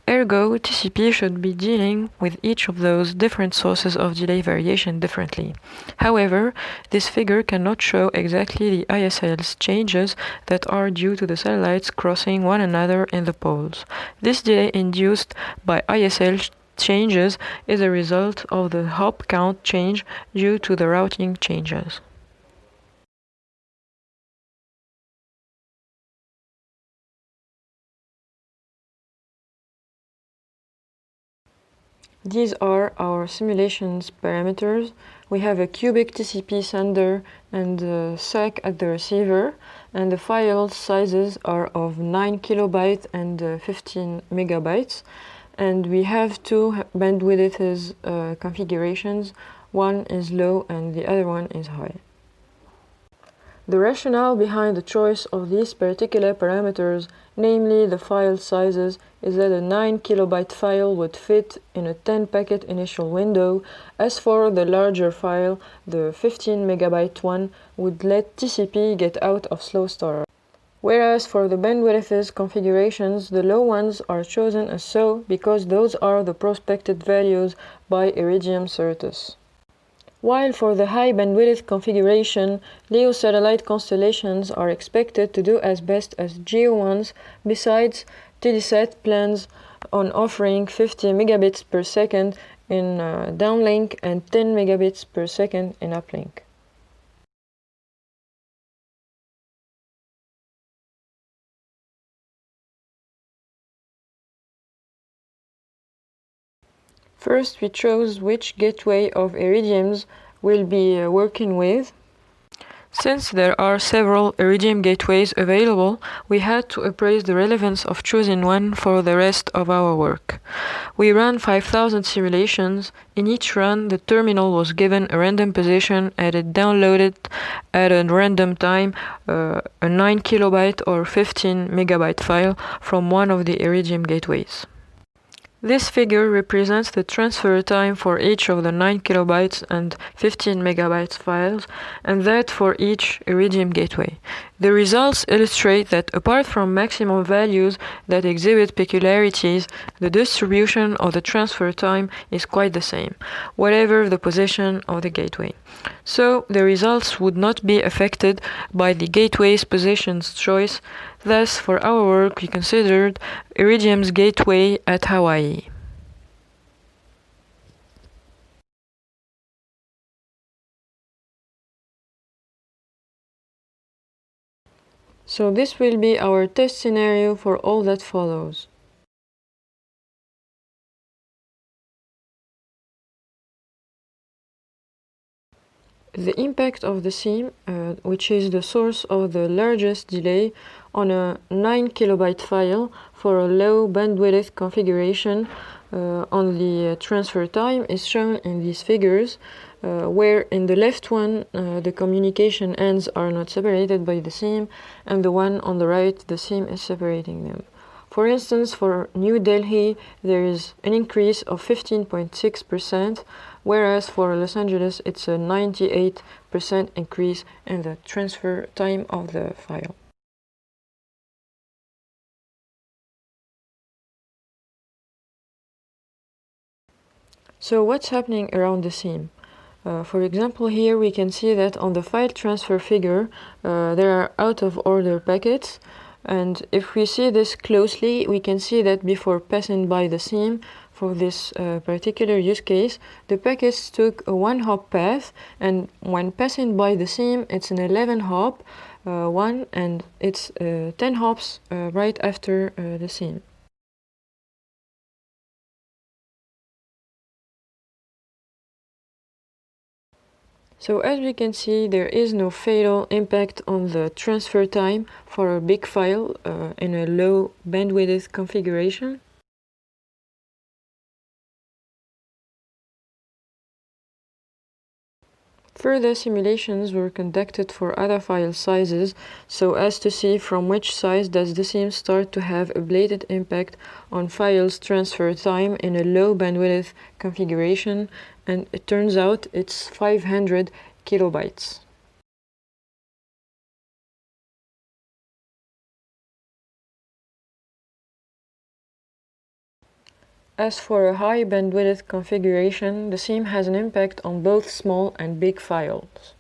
Ergo, TCP should be dealing with each of those different sources of delay variation differently. However, this figure cannot show exactly the ISL's changes that are due to the satellites crossing one another in the poles. This delay induced by ISL changes is a result of the hop count change due to the routing changes. These are our simulations parameters. We have a cubic TCP sender and a SAC at the receiver, and the file sizes are of 9 kilobytes and 15 megabytes. And we have two bandwidth configurations. One is low and the other one is high. The rationale behind the choice of these particular parameters, namely the file sizes, is that a 9 kilobyte file would fit in a 10 packet initial window. As for the larger file, the 15 megabyte one would let TCP get out of slow start. Whereas for the bandwidth configurations, the low ones are chosen as so because those are the prospected values by Iridium Certus. While for the high bandwidth configuration, LEO satellite constellations are expected to do as best as GEO ones. Besides, TDSAT plans on offering 50 megabits per second in downlink and 10 megabits per second in uplink. First, we chose which gateway of Iridium's we'll be working with. Since there are several Iridium gateways available, we had to appraise the relevance of choosing one for the rest of our work. We ran 5,000 simulations. In each run, the terminal was given a random position and it downloaded at a random time a 9 kilobyte or 15 megabyte file from one of the Iridium gateways. This figure represents the transfer time for each of the 9 kilobytes and 15 megabytes files, and that for each Iridium gateway. The results illustrate that apart from maximum values that exhibit peculiarities, the distribution of the transfer time is quite the same, whatever the position of the gateway. So the results would not be affected by the gateway's position's choice. Thus, for our work, we considered Iridium's gateway at Hawaii. So this will be our test scenario for all that follows. The impact of the seam, which is the source of the largest delay, on a 9 kilobyte file for a low bandwidth configuration on the transfer time is shown in these figures, where in the left one the communication ends are not separated by the seam, and the one on the right the seam is separating them. For instance, for New Delhi there is an increase of 15.6%, whereas for Los Angeles it's a 98% increase in the transfer time of the file. So what's happening around the seam? For example, here we can see that on the file transfer figure there are out of order packets, and if we see this closely we can see that before passing by the seam, for this particular use case, the packets took a 1-hop path, and when passing by the seam it's an 11-hop, 1 and it's 10 hops right after the seam. So as we can see, there is no fatal impact on the transfer time for a big file in a low bandwidth configuration. Further simulations were conducted for other file sizes so as to see from which size does the seam start to have a blatant impact on files transfer time in a low bandwidth configuration, and it turns out it's 500 kilobytes. As for a high bandwidth configuration, the seam has an impact on both small and big files.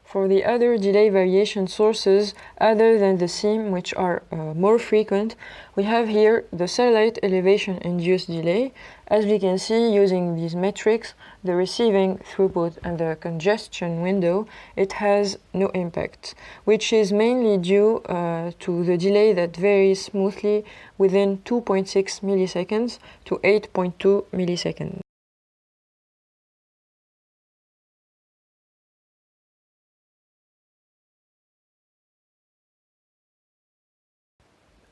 For the other delay variation sources, other than the seam, which are more frequent, we have here the satellite elevation-induced delay. As we can see, using these metrics, the receiving throughput and the congestion window, it has no impact, which is mainly due to the delay that varies smoothly within 2.6 milliseconds to 8.2 milliseconds.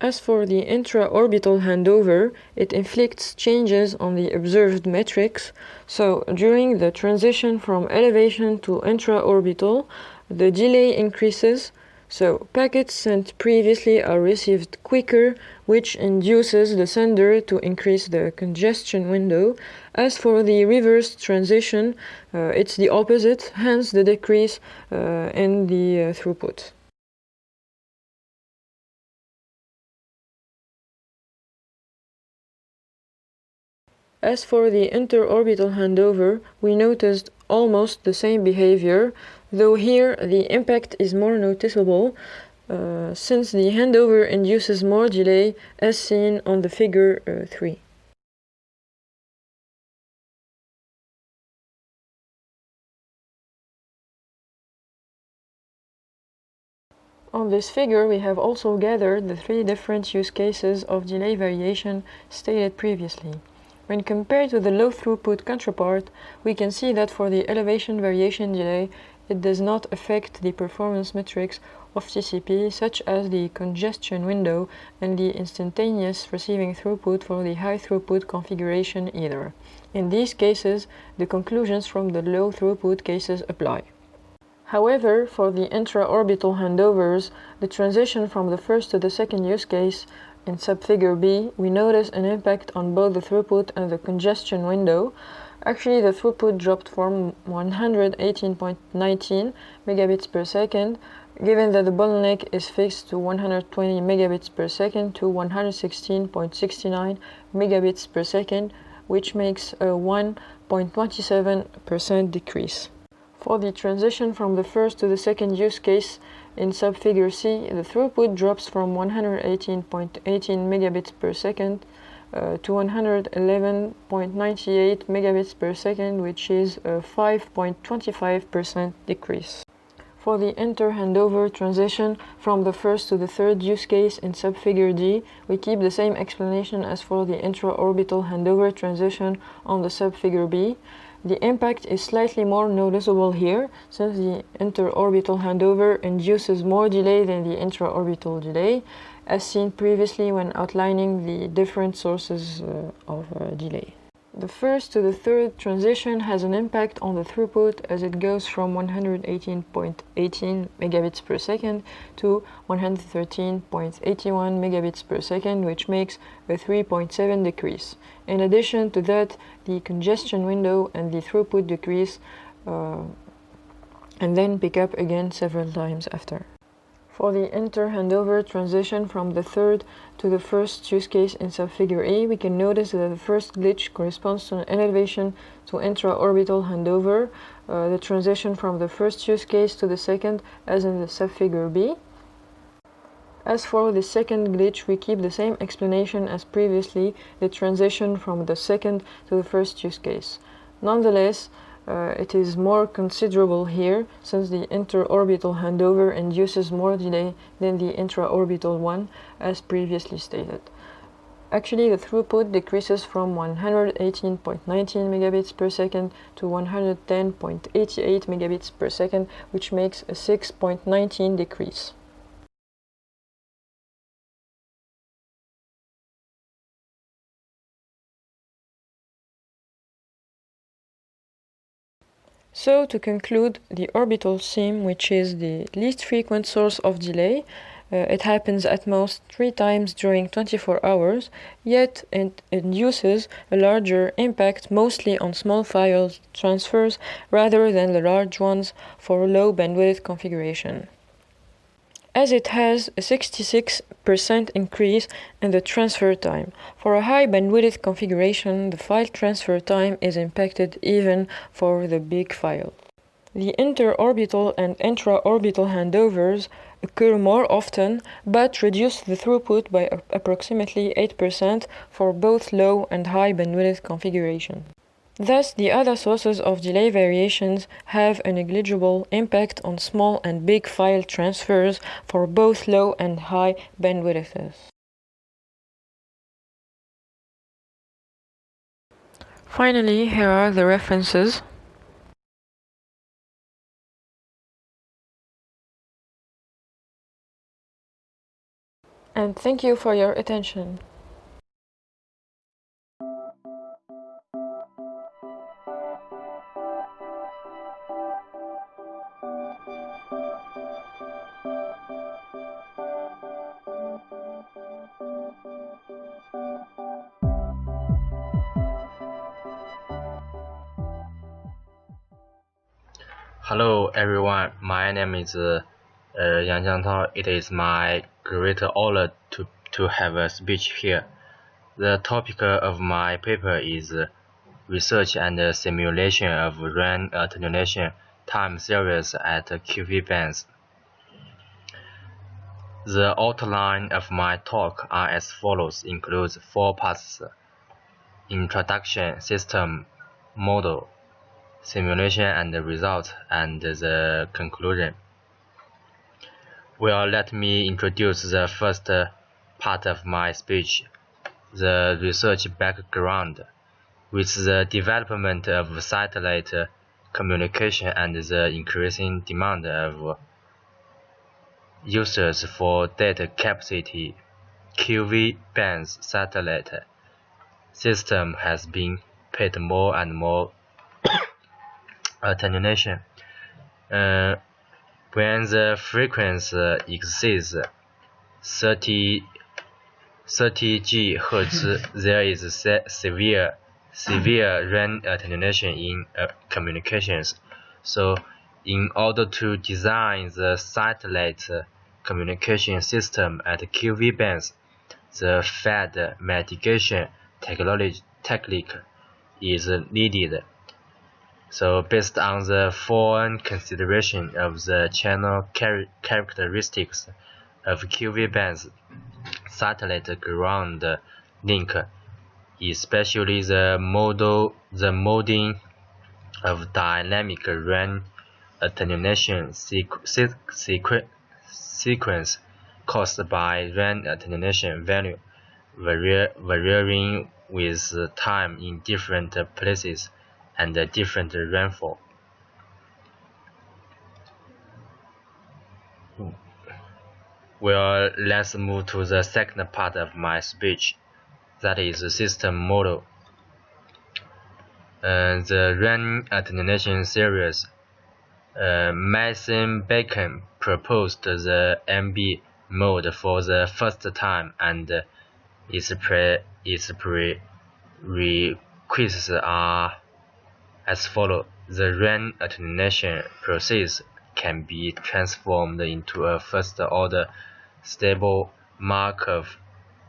As for the intra-orbital handover, it inflicts changes on the observed metrics. So during the transition from elevation to intra-orbital, the delay increases. So packets sent previously are received quicker, which induces the sender to increase the congestion window. As for the reverse transition, it's the opposite, hence the decrease in the throughput. As for the interorbital handover, we noticed almost the same behavior, though here the impact is more noticeable since the handover induces more delay as seen on the figure 3. On this figure, we have also gathered the 3 different use cases of delay variation stated previously. When compared to the low throughput counterpart, we can see that for the elevation variation delay, it does not affect the performance metrics of TCP, such as the congestion window and the instantaneous receiving throughput for the high throughput configuration either. In these cases, the conclusions from the low throughput cases apply. However, for the intra-orbital handovers, the transition from the first to the second use case in subfigure B, we notice an impact on both the throughput and the congestion window. Actually, the throughput dropped from 118.19 megabits per second, given that the bottleneck is fixed to 120 megabits per second to 116.69 megabits per second, which makes a 1.27% decrease. For the transition from the first to the second use case in subfigure C, the throughput drops from 118.18 megabits per second to 111.98 megabits per second, which is a 5.25% decrease. For the inter-handover transition from the first to the third use case in subfigure D, we keep the same explanation as for the intra-orbital handover transition on the subfigure B. The impact is slightly more noticeable here, since the interorbital handover induces more delay than the intraorbital delay, as seen previously when outlining the different sources of delay. The first to the third transition has an impact on the throughput as it goes from 118.18 megabits per second to 113.81 megabits per second, which makes a 3.7 decrease. In addition to that, the congestion window and the throughput decrease and then pick up again several times after. For the inter-handover transition from the third to the first use case in subfigure A, we can notice that the first glitch corresponds to an elevation to intra-orbital handover, the transition from the first use case to the second as in the subfigure B. As for the second glitch, we keep the same explanation as previously, the transition from the second to the first use case. Nonetheless, it is more considerable here, since the interorbital handover induces more delay than the intraorbital one, as previously stated. Actually, the throughput decreases from 118.19 megabits per second to 110.88 megabits per second, which makes a 6.19 decrease. So, to conclude, the orbital seam, which is the least frequent source of delay, it happens at most 3 times during 24 hours, yet it induces a larger impact mostly on small file transfers rather than the large ones for low bandwidth configuration. As it has a 66% increase in the transfer time. For a high bandwidth configuration, the file transfer time is impacted even for the big file. The interorbital and intraorbital handovers occur more often, but reduce the throughput by approximately 8% for both low and high bandwidth configuration. Thus, the other sources of delay variations have a negligible impact on small and big file transfers for both low and high bandwidths. Finally, here are the references. And thank you for your attention. Hello everyone, my name is Yang Jiangtao. It is my great honor to have a speech here. The topic of my paper is research and simulation of RAN attenuation time series at QV bands. The outline of my talk are as follows, includes 4 parts: introduction, system, model, simulation and the result, and the conclusion. Well, let me introduce the first part of my speech, the research background. With the development of satellite communication and the increasing demand of users for data capacity, QV bands satellite system has been paid more and more attenuation. When the frequency exceeds 30 GHz, there is severe RAN attenuation in communications. So, in order to design the satellite communication system at QV bands, the fed mitigation technique is needed. So, based on the foreign consideration of the channel characteristics of QV bands, satellite ground link, especially the modeling of dynamic RAN attenuation sequence caused by RAN attenuation value varying with time in different places and different rainfall. Well, let's move to the second part of my speech, that is the system model. The RAN attenuation series, Mason-Bacon proposed the MB mode for the first time, and its prerequisites are as follows. The RAN attenuation process can be transformed into a first-order stable Markov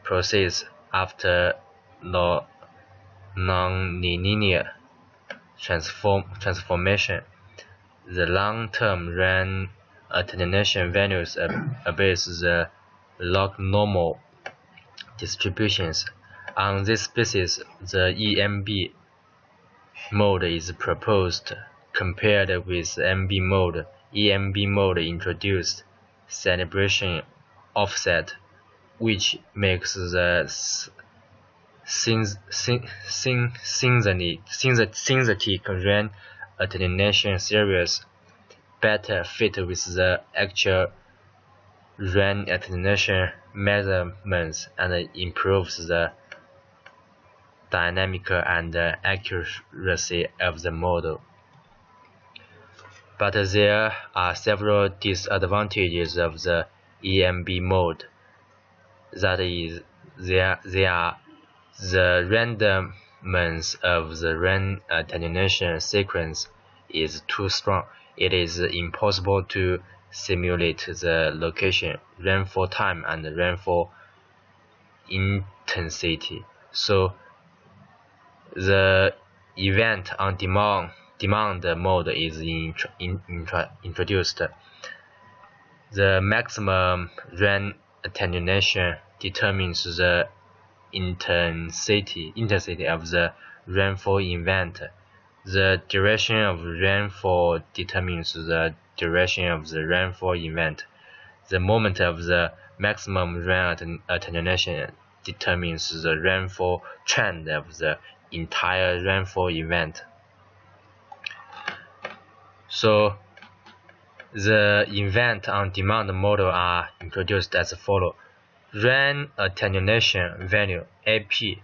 process after nonlinear transformation. The long-term RAN attenuation values obeys the log normal distributions. On this basis, the EMB mode is proposed. Compared with MB mode, EMB mode introduced celebration offset, which makes the synthetic RAN attenuation series better fit with the actual RAN attenuation measurements and improves the dynamic and accuracy of the model. But there are several disadvantages of the EMB mode. That is, the randomness of the RAN attenuation sequence is too strong. It is impossible to simulate the location, rainfall time, and rainfall intensity. So the event on demand mode is introduced. The maximum RAN attenuation determines the intensity of the rainfall event. The duration of rainfall determines the duration of the rainfall event. The moment of the maximum RAN attenuation determines the rainfall trend of the entire rainfall event. So the event on demand model are introduced as follows. RAN attenuation value AP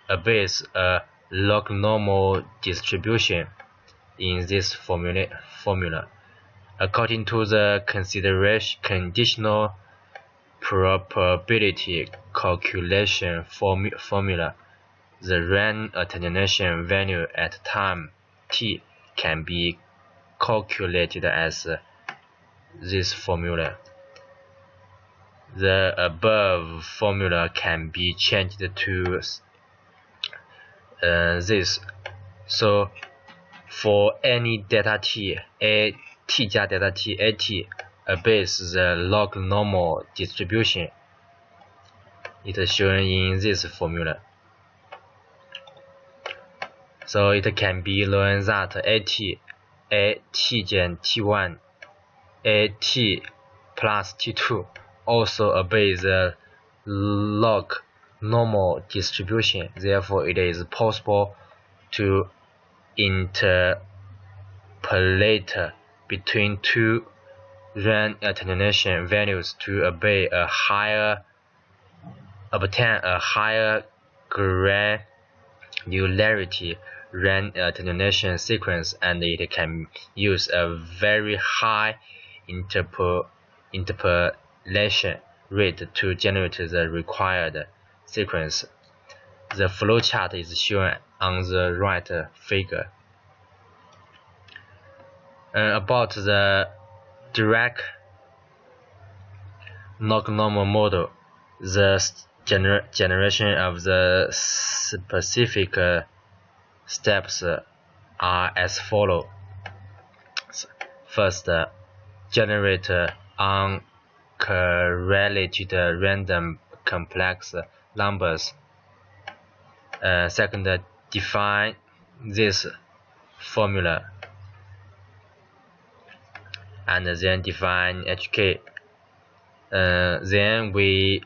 obeys a log normal distribution in this formula. According to the conditional probability calculation formula, the RAN attenuation value at time t can be calculated as this formula. The above formula can be changed to this. So for any delta t, t加 delta t, at obeys the log normal distribution. It is shown in this formula. So it can be learned that at减 t1, at plus t2 also obeys the log normal distribution. Therefore, it is possible to interpolate between two RAN attenuation values to obtain a higher granularity RAN attenuation sequence, and it can use a very high interpolation rate to generate the required sequence. The flowchart is shown on the right figure. About the direct log normal model, the generation of the specific steps are as follows. First, generate uncorrelated random complex numbers. Second, define this formula, and then define HK. Then we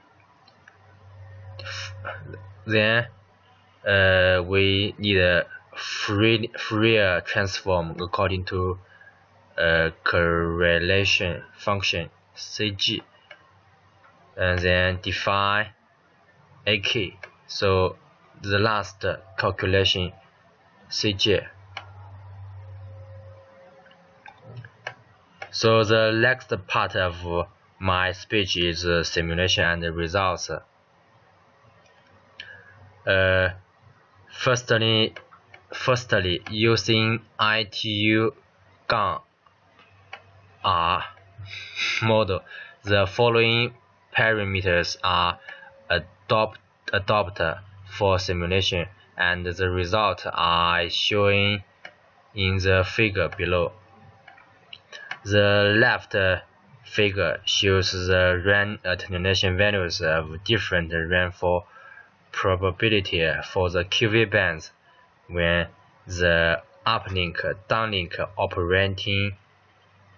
need a Fourier transform according to correlation function CG, and then define AK. So the last calculation CG. So the next part of my speech is simulation and results. Firstly, using ITU-R model, the following parameters are adopted for simulation, and the results are shown in the figure below. The left figure shows the RAN attenuation values of different rainfall probability for the QV bands when the uplink-downlink operating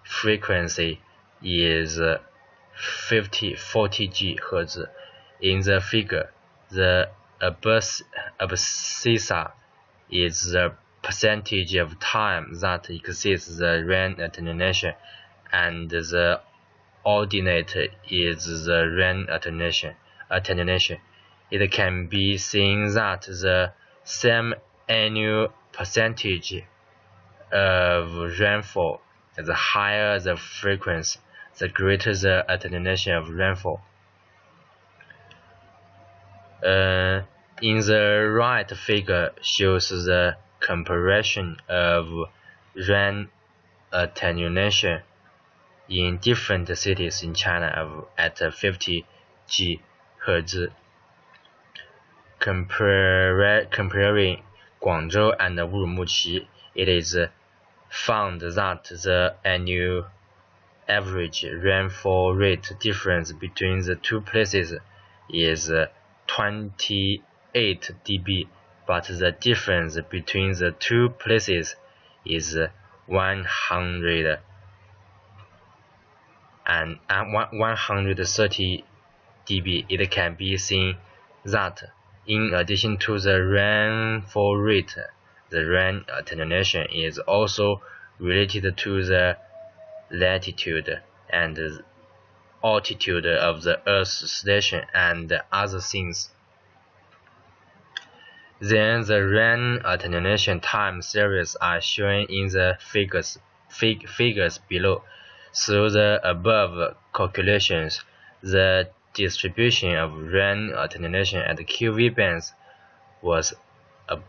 frequency is 40 GHz. In the figure, the abscissa is the percentage of time that exceeds the RAN attenuation, and the ordinate is the RAN attenuation. It can be seen that the same annual percentage of rainfall, the higher the frequency, the greater the attenuation of rainfall. In the right figure shows the comparison of RAN attenuation in different cities in China at 50 GHz. Comparing Guangzhou and Urumqi, it is found that the annual average rainfall rate difference between the two places is 28 dB, but the difference between the two places is 130 dB. It can be seen that in addition to the rainfall rate, the RAN attenuation is also related to the latitude and altitude of the Earth's station and other things. Then the RAN attenuation time series are shown in the figures below. Through the above calculations, the distribution of RAN attenuation at QV bands was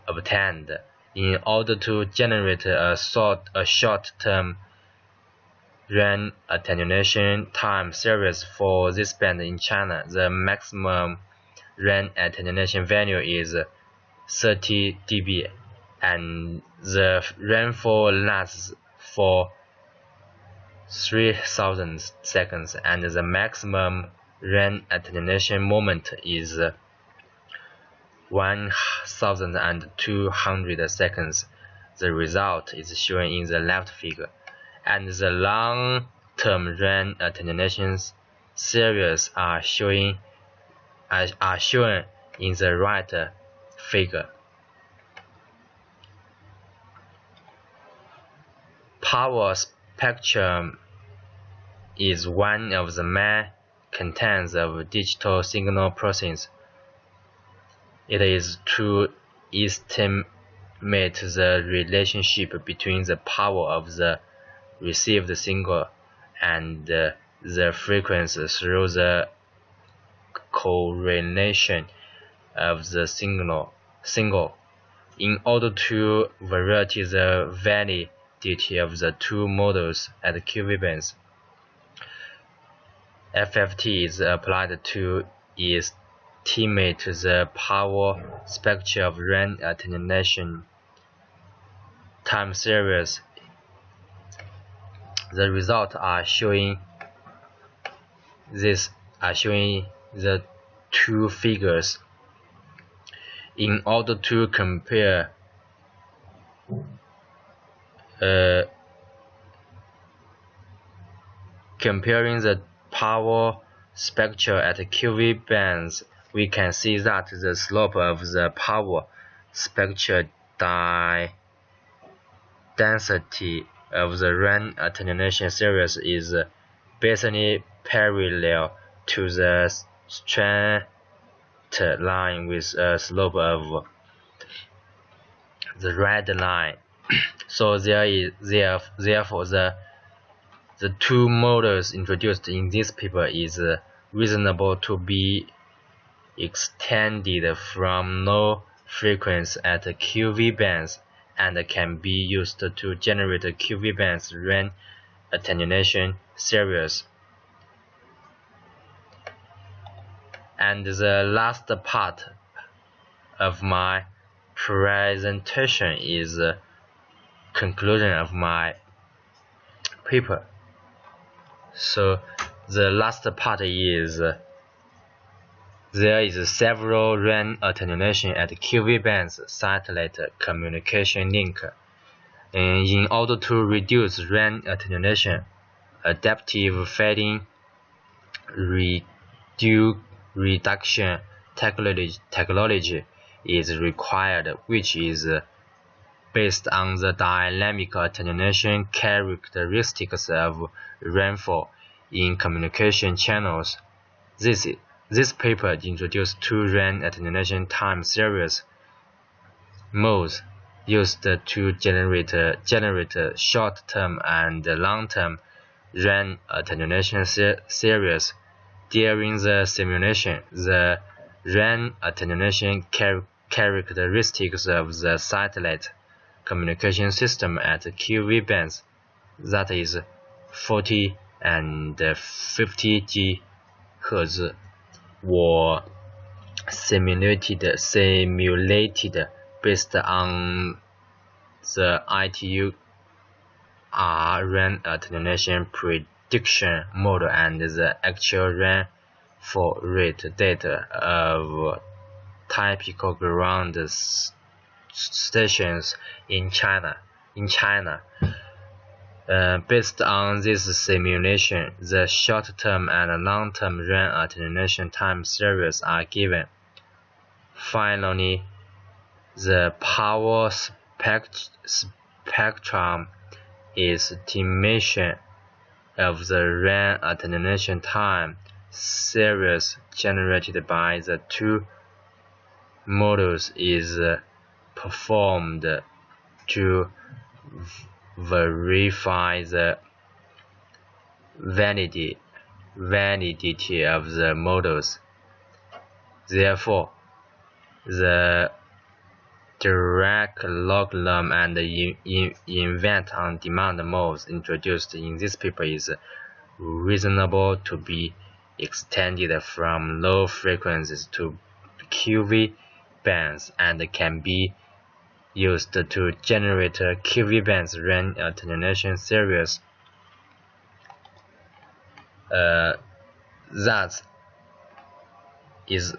obtained. In order to generate a short-term RAN attenuation time series for this band in China, the maximum RAN attenuation value is 30 dB, and the rainfall lasts for 3000 seconds, and the maximum RAN attenuation moment is 1200 seconds. The result is shown in the left figure, and the long-term RAN attenuation series are shown in the right figure. Power spectrum is one of the main contents of digital signal processing. It is to estimate the relationship between the power of the received signal and the frequency through the correlation of the signal. In order to vary the validity of the two models at QV bands, FFT is applied to estimate the power spectrum of RAN attenuation time series. The results are showing the two figures. In order to compare comparing the power spectrum at QV bands, we can see that the slope of the power spectral density of the RAN attenuation series is basically parallel to the straight line with a slope of the red line. So therefore the two models introduced in this paper is reasonable to be extended from low frequency at QV bands and can be used to generate QV bands RAN attenuation series. And the last part of my presentation is the conclusion of my paper. So The last part is there is several RAN attenuation at QV bands satellite communication link. In order to reduce RAN attenuation, adaptive fading reduction technology is required, which is based on the dynamic attenuation characteristics of rainfall in communication channels. This paper introduced two RAN attenuation time series modes used to generate short-term and long-term RAN attenuation series. During the simulation, the RAN attenuation characteristics of the satellite communication system at QV bands, that is 40 and 50 GHz, were simulated based on the ITU RAN attenuation prediction model and the actual rainfall rate data of typical ground stations in China. Based on this simulation, the short-term and long-term RAN attenuation time series are given. Finally, the power spectrum estimation of the RAN attenuation time series generated by the two models is performed to verify the validity of the models. Therefore, the direct logarithm and event on demand modes introduced in this paper is reasonable to be extended from low frequencies to QV bands and can be used to generate QV bands RAN attenuation series. That is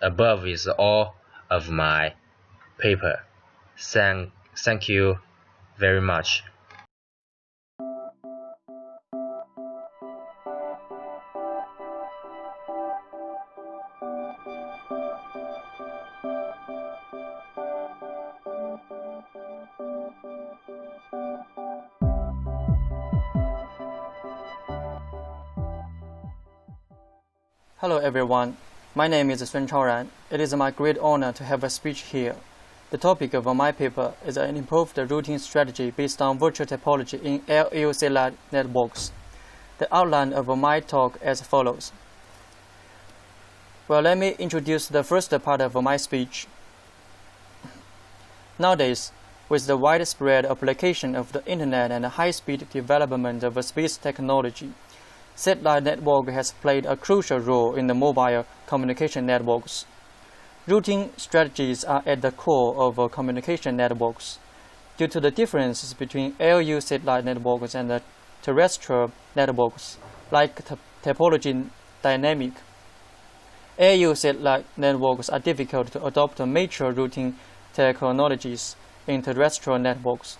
above is all of my paper. Thank you very much. Hello everyone, my name is Sun Chaoran. It is my great honor to have a speech here. The topic of my paper is an improved routing strategy based on virtual topology in LEO satellite networks. The outline of my talk as follows. Well, let me introduce the first part of my speech. Nowadays, with the widespread application of the Internet and the high-speed development of space technology, satellite network has played a crucial role in the mobile communication networks. Routing strategies are at the core of communication networks. Due to the differences between LU satellite networks and the terrestrial networks, like topology dynamic, LU satellite networks are difficult to adopt mature routing technologies in terrestrial networks.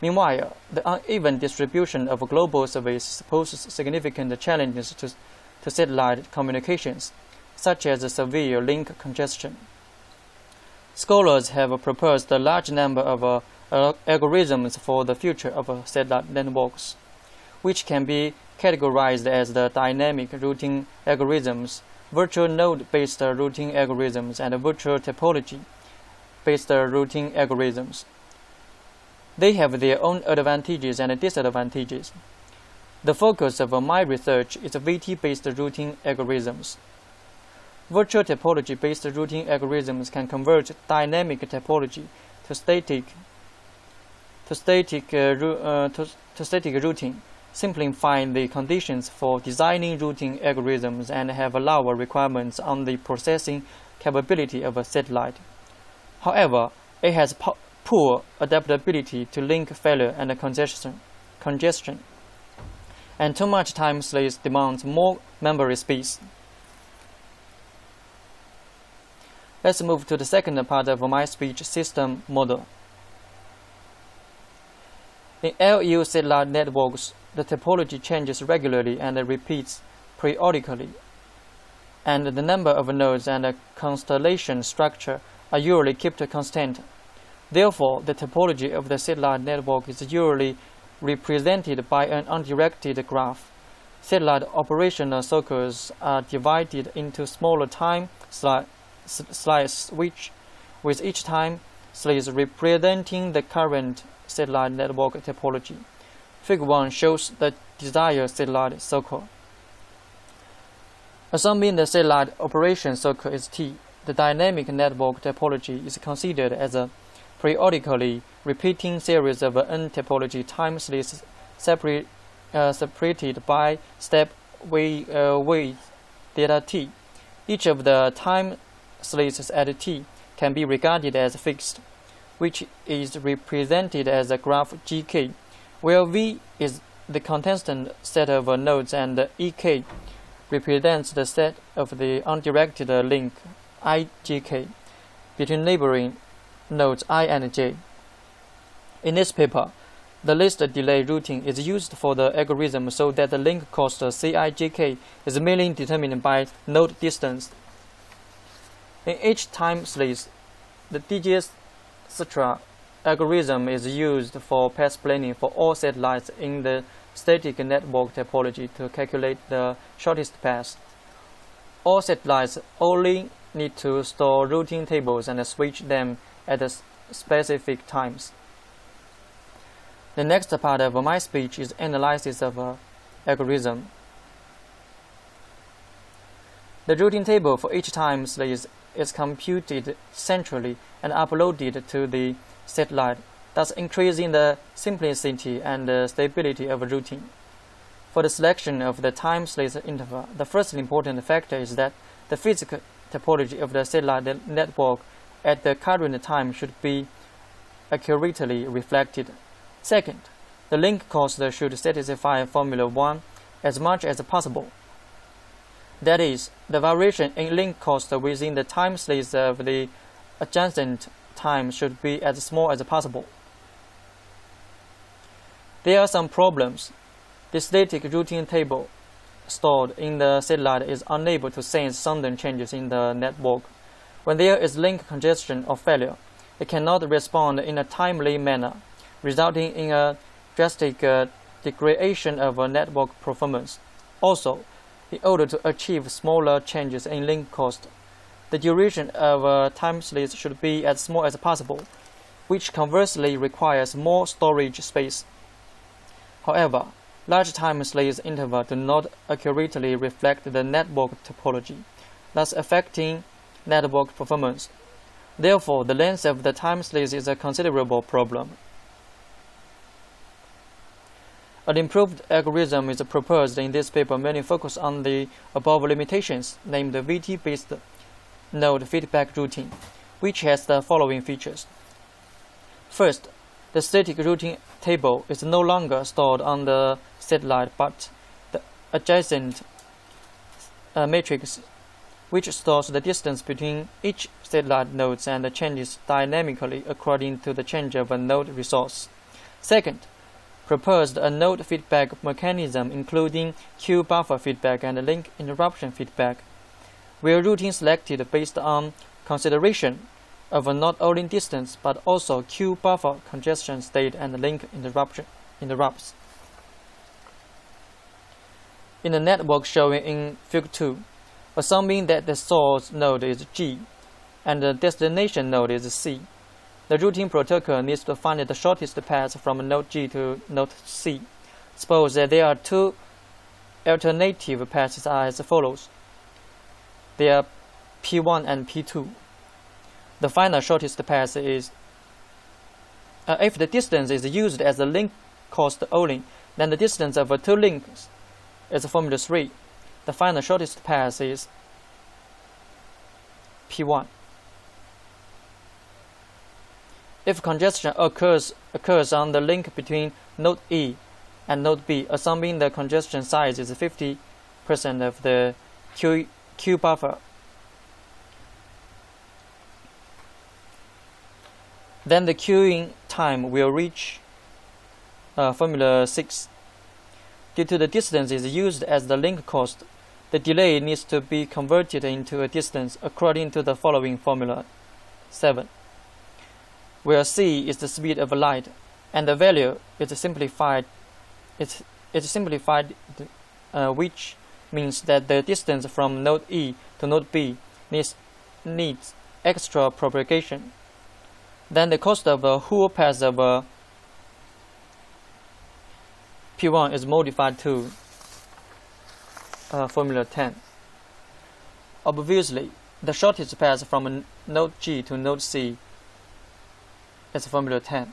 Meanwhile, the uneven distribution of global service poses significant challenges to satellite communications, such as severe link congestion. Scholars have proposed a large number of algorithms for the future of satellite networks, which can be categorized as the dynamic routing algorithms, virtual node-based routing algorithms, and virtual topology-based routing algorithms. They have their own advantages and disadvantages. The focus of my research is VT-based routing algorithms. Virtual topology-based routing algorithms can convert dynamic topology to static routing, simplifying the conditions for designing routing algorithms, and have lower requirements on the processing capability of a satellite. However, it has poor adaptability to link failure and congestion. and too much time slice demands more memory space. Let's move to the second part of my speech system model. In LEO satellite networks, the topology changes regularly and repeats periodically, and the number of nodes and the constellation structure are usually kept constant. Therefore, the topology of the satellite network is usually represented by an undirected graph. Satellite operational circles are divided into smaller time slices, which, with each time slice representing the current satellite network topology. Figure 1 shows the desired satellite circle. Assuming the satellite operation circle is T, the dynamic network topology is considered as a periodically repeating series of n topology time slices separated by step with delta t. Each of the time slices at t can be regarded as fixed, which is represented as a graph GK, where V is the constant set of nodes and EK represents the set of the undirected link IJK between neighboring nodes I and J. In this paper, the least delay routing is used for the algorithm so that the link cost CIJK is mainly determined by node distance. In each time slice, the Dijkstra algorithm is used for path planning for all satellites in the static network topology to calculate the shortest path. All satellites only need to store routing tables and switch them at specific times. The next part of my speech is analysis of algorithm. The routing table for each time slice is computed centrally and uploaded to the satellite, thus increasing the simplicity and stability of routing. For the selection of the time slice interval, the first important factor is that the physical topology of the satellite network at the current time should be accurately reflected. Second, the link cost should satisfy Formula 1 as much as possible. That is, the variation in link cost within the time slice of the adjacent time should be as small as possible. There are some problems. The static routing table stored in the satellite is unable to sense sudden changes in the network. When there is link congestion or failure, it cannot respond in a timely manner, resulting in a drastic degradation of network performance. Also, in order to achieve smaller changes in link cost, the duration of a time slice should be as small as possible, which conversely requires more storage space. However, large time slice intervals do not accurately reflect the network topology, thus affecting network performance. Therefore, the length of the time slice is a considerable problem. An improved algorithm is proposed in this paper, mainly focused on the above limitations, named VT-based node feedback routing, which has the following features. First, the static routing table is no longer stored on the satellite, but the adjacent matrix, which stores the distance between each satellite nodes and changes dynamically according to the change of a node resource. Second, proposed a node feedback mechanism including queue buffer feedback and link interruption feedback, where routing selected based on consideration of not only distance but also queue buffer congestion state and link interrupts. In the network shown in Figure 2, assuming that the source node is G and the destination node is C, the routing protocol needs to find the shortest path from node G to node C. Suppose that there are two alternative paths as follows. They are P1 and P2. The final shortest path is, if the distance is used as a link cost only, then the distance of two links is Formula 3. The final shortest path is P1. If congestion occurs on the link between node E and node B, assuming the congestion size is 50% of the Q buffer. Then the queuing time will reach formula 6. Due to the distance is used as the link cost, the delay needs to be converted into a distance according to the following formula 7, where c is the speed of light, and the value is simplified. Which means that the distance from node E to node B needs extra propagation. Then the cost of a whole path of P1 is modified to formula 10. Obviously, the shortest path from node G to node C is formula 10.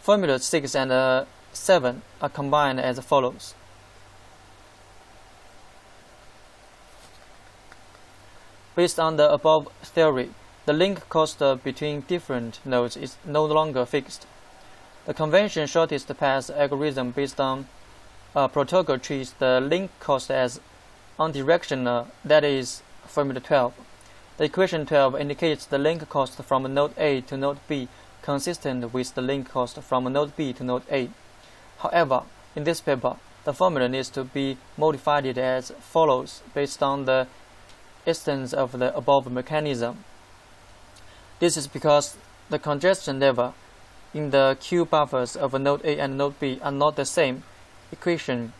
Formula 6 and 7 are combined as follows. Based on the above theory, the link cost between different nodes is no longer fixed. The convention shortest path algorithm based on protocol treats the link cost as unidirectional, that is, formula 12. The equation 12 indicates the link cost from node A to node B consistent with the link cost from node B to node A. However, in this paper, the formula needs to be modified as follows based on the instance of the above mechanism. This is because the congestion level in the Q buffers of node A and node B are not the same. Equation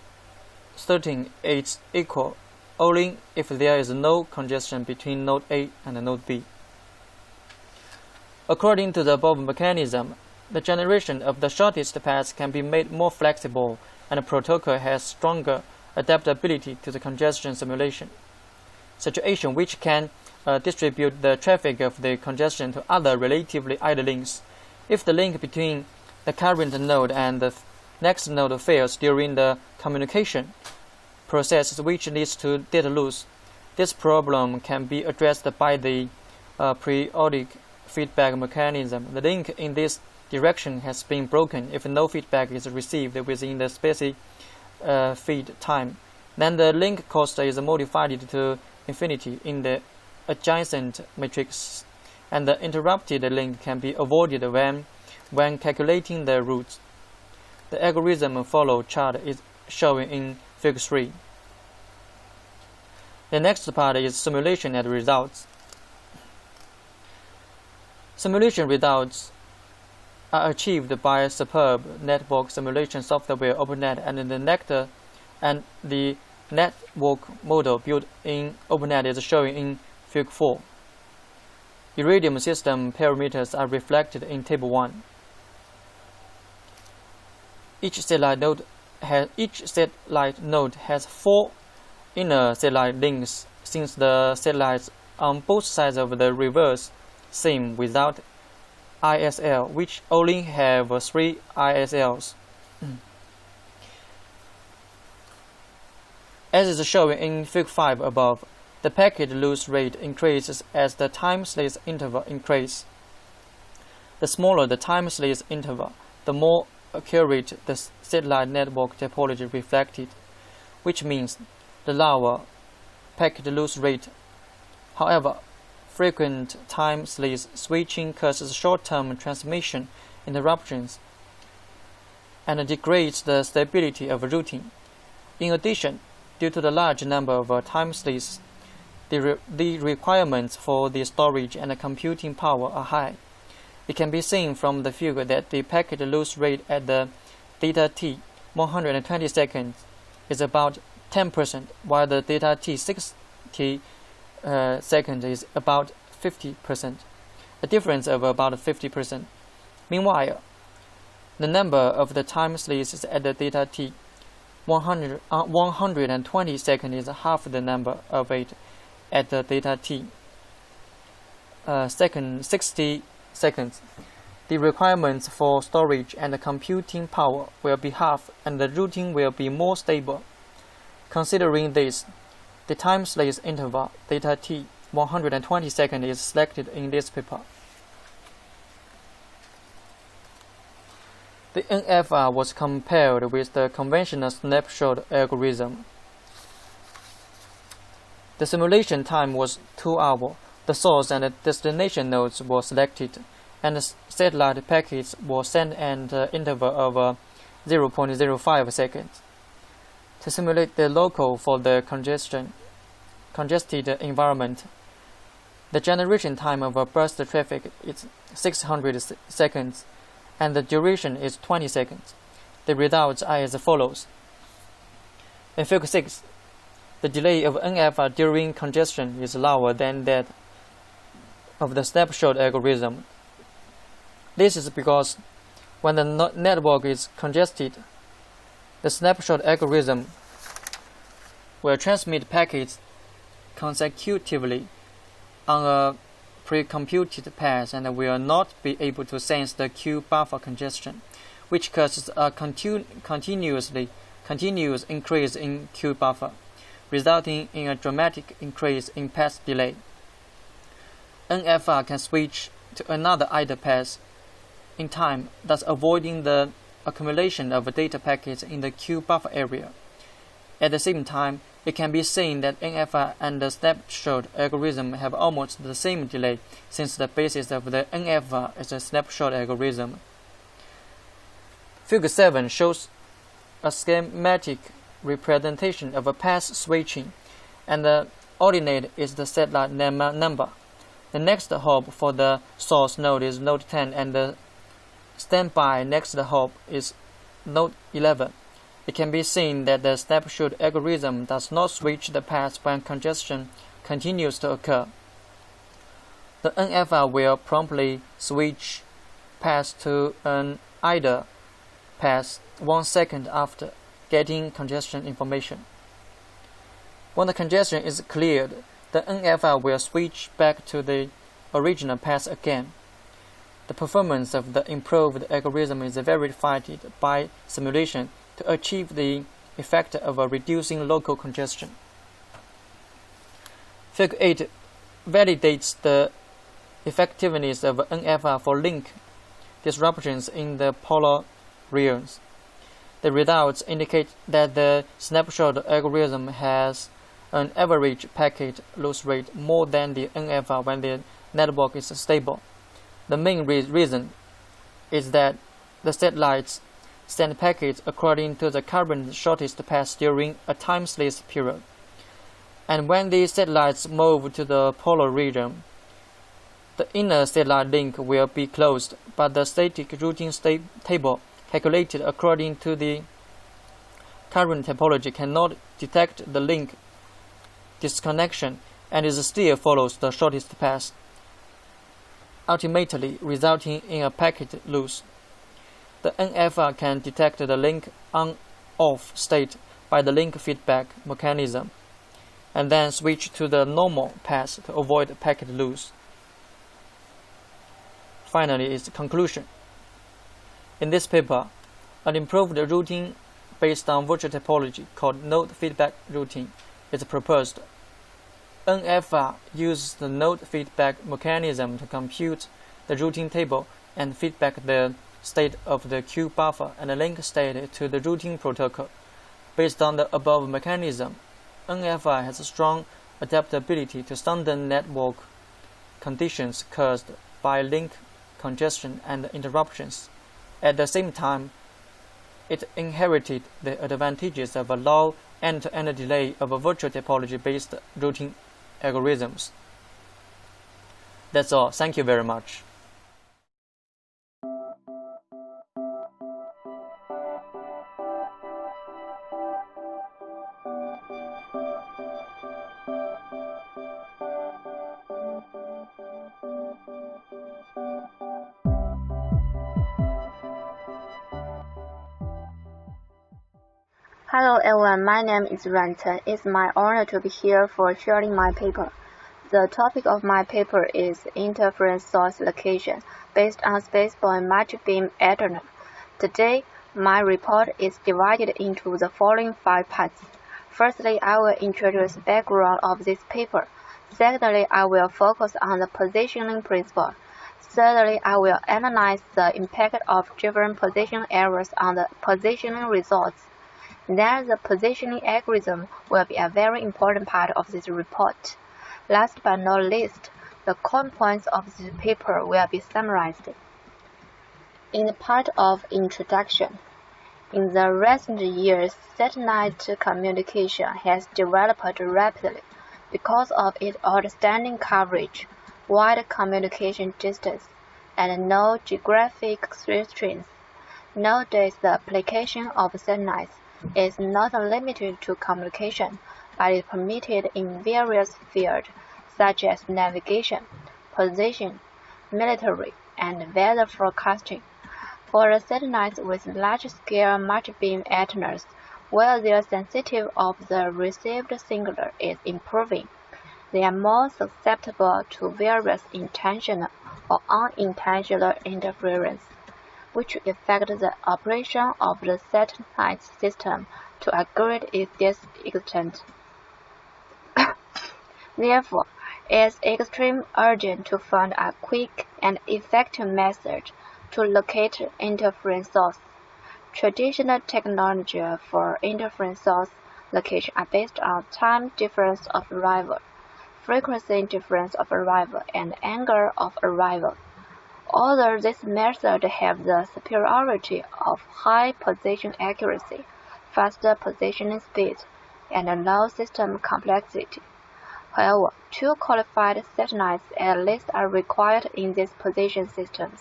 13 is equal only if there is no congestion between node A and node B. According to the above mechanism, the generation of the shortest path can be made more flexible, and the protocol has stronger adaptability to the congestion simulation situation, which can distribute the traffic of the congestion to other relatively idle links. If the link between the current node and the next node fails during the communication process, which leads to data loss, this problem can be addressed by the periodic feedback mechanism. The link in this direction has been broken if no feedback is received within the specified feed time. Then the link cost is modified to infinity in the adjacent matrix, and the interrupted link can be avoided when calculating the routes. The algorithm follow chart is shown in Figure 3. The next part is simulation and results. Simulation results are achieved by superb network simulation software OpenNet and the network model built in OpenNet is shown in Figure 4. Iridium system parameters are reflected in Table 1. Each satellite node has 4 inner satellite links, since the satellites on both sides of the reverse seem without ISL, which only have 3 ISLs. As is shown in Figure 5 above, the packet loss rate increases as the time slice interval increases. The smaller the time slice interval, the more accurate the satellite network topology reflected, which means the lower packet loss rate. However, frequent time slice switching causes short-term transmission interruptions and degrades the stability of routing. In addition, due to the large number of time slices, the requirements for the storage and the computing power are high. It can be seen from the figure that the packet loss rate at the data t 120 seconds is about 10%, while the data t 60 seconds is about 50%, a difference of about 50%. Meanwhile, the number of the time slices at the data t 120 seconds is half the number of it at the data t 60 seconds. The requirements for storage and the computing power will be half, and the routing will be more stable. Considering this, the time slice interval data t 120 seconds is selected in this paper. The NFR was compared with the conventional snapshot algorithm. The simulation time was 2 hours. The source and the destination nodes were selected, and the satellite packets were sent at an interval of 0.05 seconds. To simulate the local for the congested environment, the generation time of a burst traffic is 600 seconds, and the duration is 20 seconds. The results are as follows. In Figure 6, the delay of NFR during congestion is lower than that of the snapshot algorithm. This is because when the network is congested, the snapshot algorithm will transmit packets consecutively on a pre-computed path and will not be able to sense the queue buffer congestion, which causes a continuous increase in queue buffer, resulting in a dramatic increase in path delay. NFR can switch to another idle path in time, thus avoiding the accumulation of data packets in the queue buffer area. At the same time, it can be seen that NFR and the snapshot algorithm have almost the same delay, since the basis of the NFR is a snapshot algorithm. Figure 7 shows a schematic representation of a path switching, and the ordinate is the satellite number. The next hop for the source node is node 10, and the standby next hop is node 11. It can be seen that the snapshot algorithm does not switch the path when congestion continues to occur. The NFR will promptly switch path to an idle path 1 second after getting congestion information. When the congestion is cleared, the NFR will switch back to the original path again. The performance of the improved algorithm is verified by simulation to achieve the effect of reducing local congestion. Figure 8 validates the effectiveness of NFR for link disruptions in the polar regions. The results indicate that the snapshot algorithm has an average packet loss rate more than the NFR when the network is stable. The main reason is that the satellites send packets according to the current shortest path during a time-slice period. And when the satellites move to the polar region, the inner satellite link will be closed, but the static routing table calculated according to the current topology cannot detect the link disconnection and it still follows the shortest path, ultimately resulting in a packet loss. The NFR can detect the link on-off state by the link feedback mechanism, and then switch to the normal path to avoid packet loss. Finally, its conclusion. In this paper, an improved routing based on virtual topology called node feedback routing is proposed. NFR uses the node feedback mechanism to compute the routing table and feedback the state of the queue buffer and link state to the routing protocol. Based on the above mechanism, NFR has a strong adaptability to standard network conditions caused by link congestion and interruptions. At the same time, it inherited the advantages of a low end-to-end delay of virtual topology-based routing algorithms. That's all. Thank you very much. Hello everyone, my name is Ranten. It's my honor to be here for sharing my paper. The topic of my paper is interference source location based on Spaceborne multi-beam antenna. Today, my report is divided into the following 5 parts. Firstly, I will introduce the background of this paper. Secondly, I will focus on the positioning principle. Thirdly, I will analyze the impact of different position errors on the positioning results. Then the positioning algorithm will be a very important part of this report. Last but not least, the core points of this paper will be summarized. In the part of introduction, in the recent years, satellite communication has developed rapidly because of its outstanding coverage, wide communication distance, and no geographic restraints. Nowadays, the application of satellites is not limited to communication, but is permitted in various fields such as navigation, position, military, and weather forecasting. For the satellites with large-scale multi-beam antennas, where their sensitivity of the received signal is improving, they are more susceptible to various intentional or unintentional interference, which affect the operation of the satellite system to a great extent. Therefore, it is extremely urgent to find a quick and effective method to locate interference source. Traditional technology for interference source location are based on time difference of arrival, frequency difference of arrival, and angle of arrival. Although this method have the superiority of high position accuracy, faster positioning speed, and low system complexity. However, 2 qualified satellites at least are required in these position systems.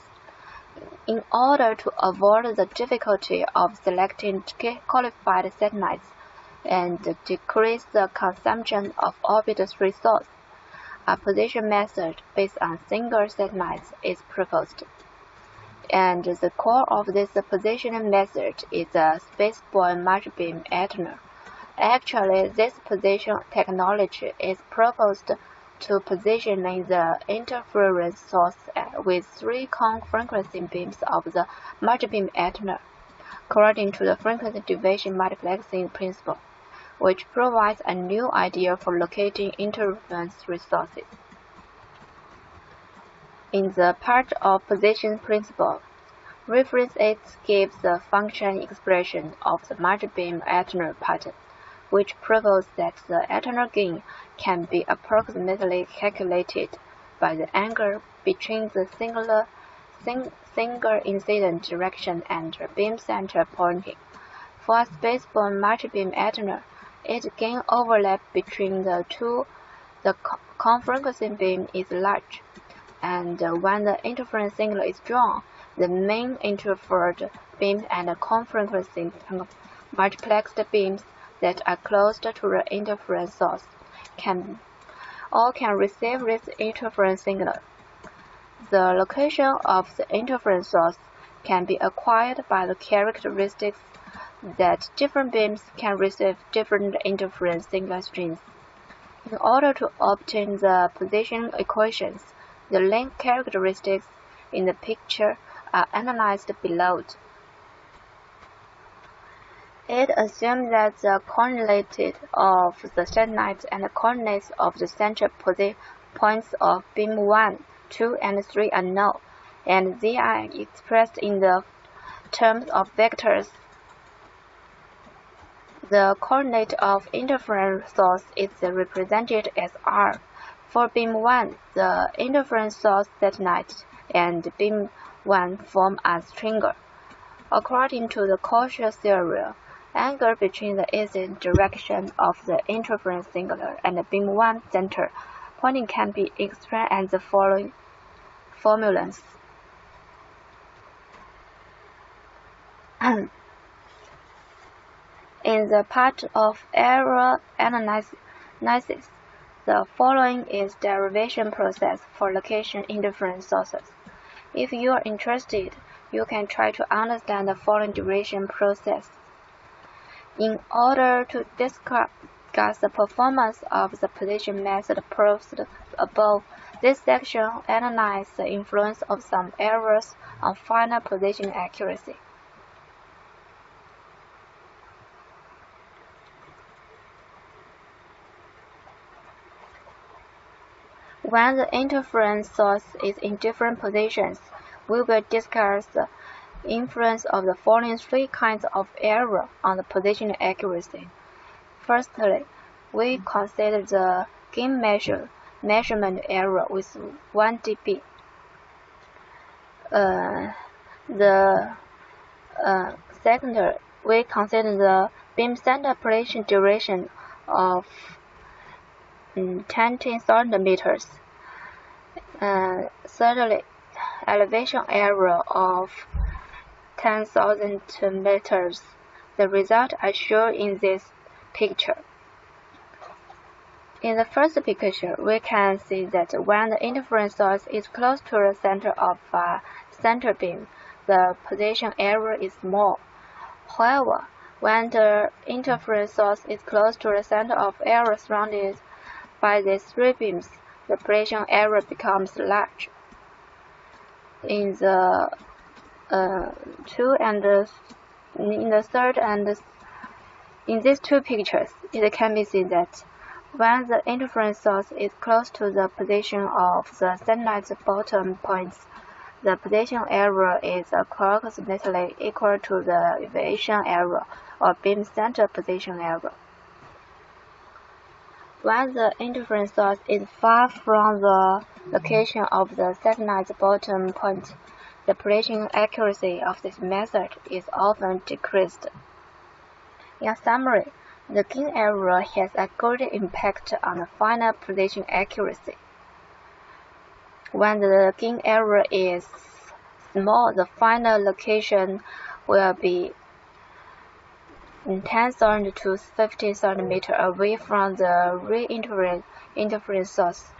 In order to avoid the difficulty of selecting qualified satellites and decrease the consumption of orbit resource, a position method based on single satellites is proposed. And the core of this positioning method is a Spaceborne multi-beam antenna. Actually, this position technology is proposed to positioning the interference source with 3 cone frequency beams of the multi-beam antenna, according to the frequency division multiplexing principle, which provides a new idea for locating interference resources. In the part of position principle, reference 8 gives the function expression of the multi-beam antenna pattern, which proposes that the antenna gain can be approximately calculated by the angle between the single incident direction and beam center pointing. For a Spaceborne multi-beam antenna, its gain overlap between the cone frequency beam is large, and when the interference signal is drawn, the main interfered beam and cone frequency multiplexed beams that are close to the interference source can receive this interference signal. The location of the interference source can be acquired by the characteristics that different beams can receive different interference signal strings. In order to obtain the position equations, the length characteristics in the picture are analyzed below. It assumes that the coordinates of the satellite and the coordinates of the central points of beam 1, 2, and 3 are known, and they are expressed in the terms of vectors. The coordinate of interference source is represented as R. For beam 1, the interference source satellite and beam 1 form a triangle. According to the Cauchy theorem, angle between the incident direction of the interference signal and the beam 1 center pointing can be expressed as the following formulas. In the part of error analysis, the following is derivation process for location interference sources. If you are interested, you can try to understand the following derivation process. In order to discuss the performance of the position method proposed above, this section analyzes the influence of some errors on final position accuracy. When the interference source is in different positions, we will discuss the influence of the following three kinds of error on the position accuracy. Firstly, we consider the gain measurement error with 1 dB. Secondly, we consider the beam center operation duration of 10,000 meters. Thirdly, elevation error of 10,000 meters. The result I show in this picture. In the first picture, we can see that when the interference source is close to the center of a center beam, the position error is small. However, when the interference source is close to the center of area surrounded by these three beams, the position error becomes large. In the in these two pictures, it can be seen that when the interference source is close to the position of the satellite's bottom points, the position error is approximately equal to the deviation error or beam center position error. When the interference source is far from the location of the satellite's bottom point, the prediction accuracy of this method is often decreased. In summary, the gain error has a great impact on the final prediction accuracy. When the gain error is small, the final location will be 10,000 to 50,000 meters away from the real interference source.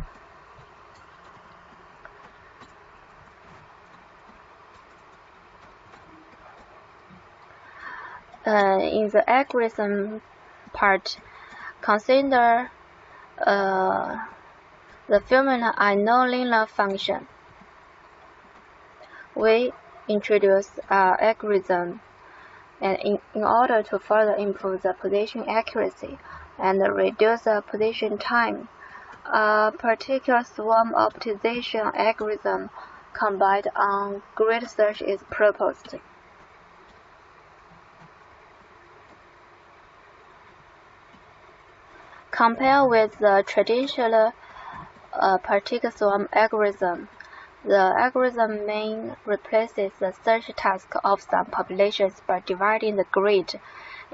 In the algorithm part, consider the formula annealing function. We introduce an algorithm in order to further improve the position accuracy and reduce the position time. A particular swarm optimization algorithm combined on grid search is proposed. Compared with the traditional particle swarm algorithm, the algorithm main replaces the search task of some populations by dividing the grid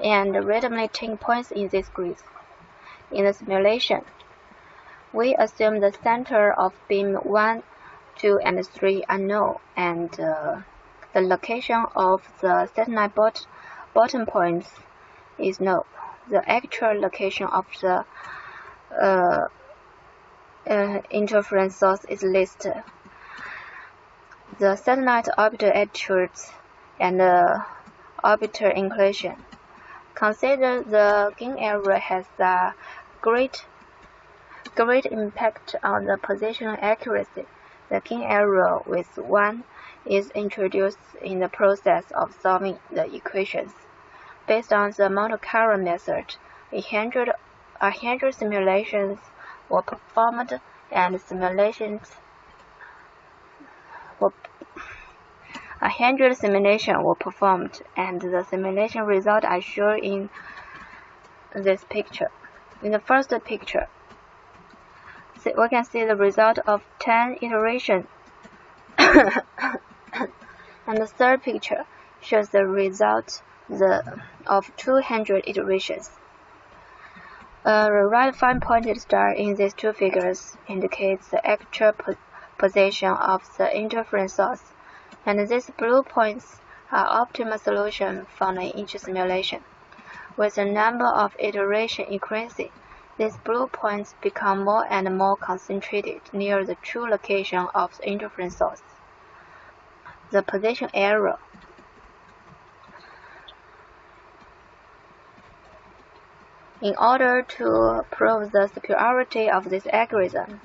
and randomly taking points in this grid. In the simulation, we assume the center of beam 1, 2, and 3 are known, and the location of the satellite bottom points is known. The actual location of the interference source is listed. The satellite orbiter attitudes and orbiter inclination. Consider the gain error has a great impact on the positional accuracy. The gain error with 1 is introduced in the process of solving the equations. Based on the Monte Carlo method, 100 simulations were performed, and the simulation result I show in this picture. In the first picture, we can see the result of 10 iterations, and the third picture shows the result of 200 iterations. The right fine-pointed star in these two figures indicates the actual position of the interference source, and these blue points are optimal solution found in each simulation. With the number of iterations increasing, these blue points become more and more concentrated near the true location of the interference source. The position error. In order to prove the superiority of this algorithm,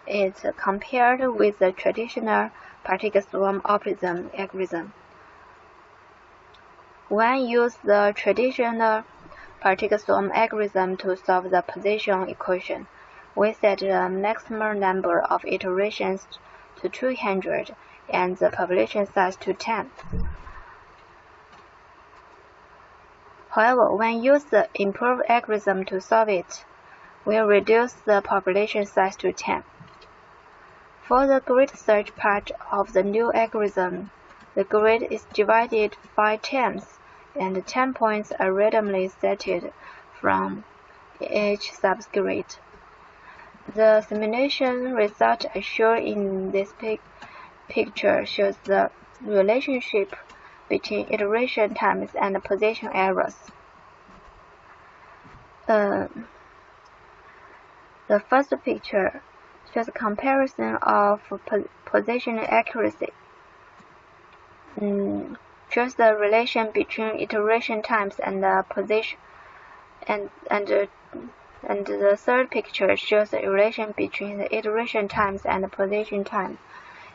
it's compared with the traditional particle swarm optimism algorithm. One uses the traditional particle swarm algorithm to solve the position equation. We set the maximum number of iterations to 200 and the population size to 10. However, when use the improved algorithm to solve it, we'll reduce the population size to 10. For the grid search part of the new algorithm, the grid is divided 5 times and 10 points are randomly selected from each subgrid. The simulation result as shown in this picture shows the relationship between iteration times and position errors. The first picture shows a comparison of position accuracy. Shows the relation between iteration times and position, and the third picture shows the relation between the iteration times and the position time.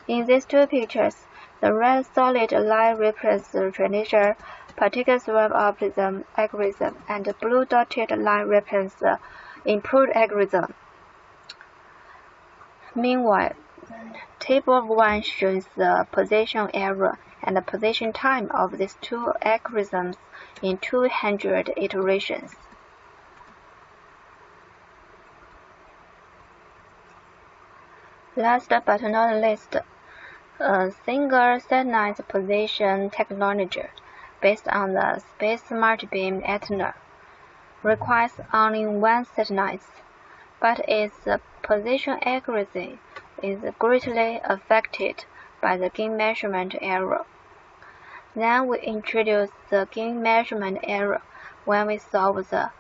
In these two pictures, the red solid line represents the traditional particle swarm algorithm, and the blue dotted line represents the improved algorithm. Meanwhile, Table 1 shows the position error and the position time of these two algorithms in 200 iterations. Last but not least, a single satellite position technology based on the Space Smart Beam antenna requires only one satellite, but its position accuracy is greatly affected by the gain measurement error. Then we introduce the gain measurement error when we solve the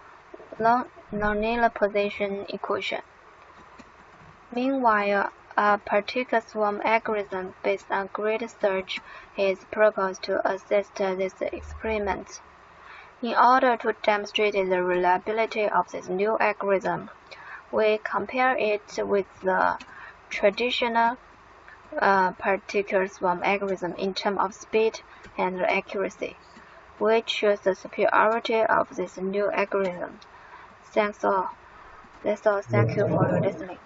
nonlinear position equation. Meanwhile, a particle swarm algorithm based on grid search is proposed to assist this experiment. In order to demonstrate the reliability of this new algorithm, we compare it with the traditional particle swarm algorithm in terms of speed and accuracy. We choose the superiority of this new algorithm. Thanks all. That's all. Thank you for listening.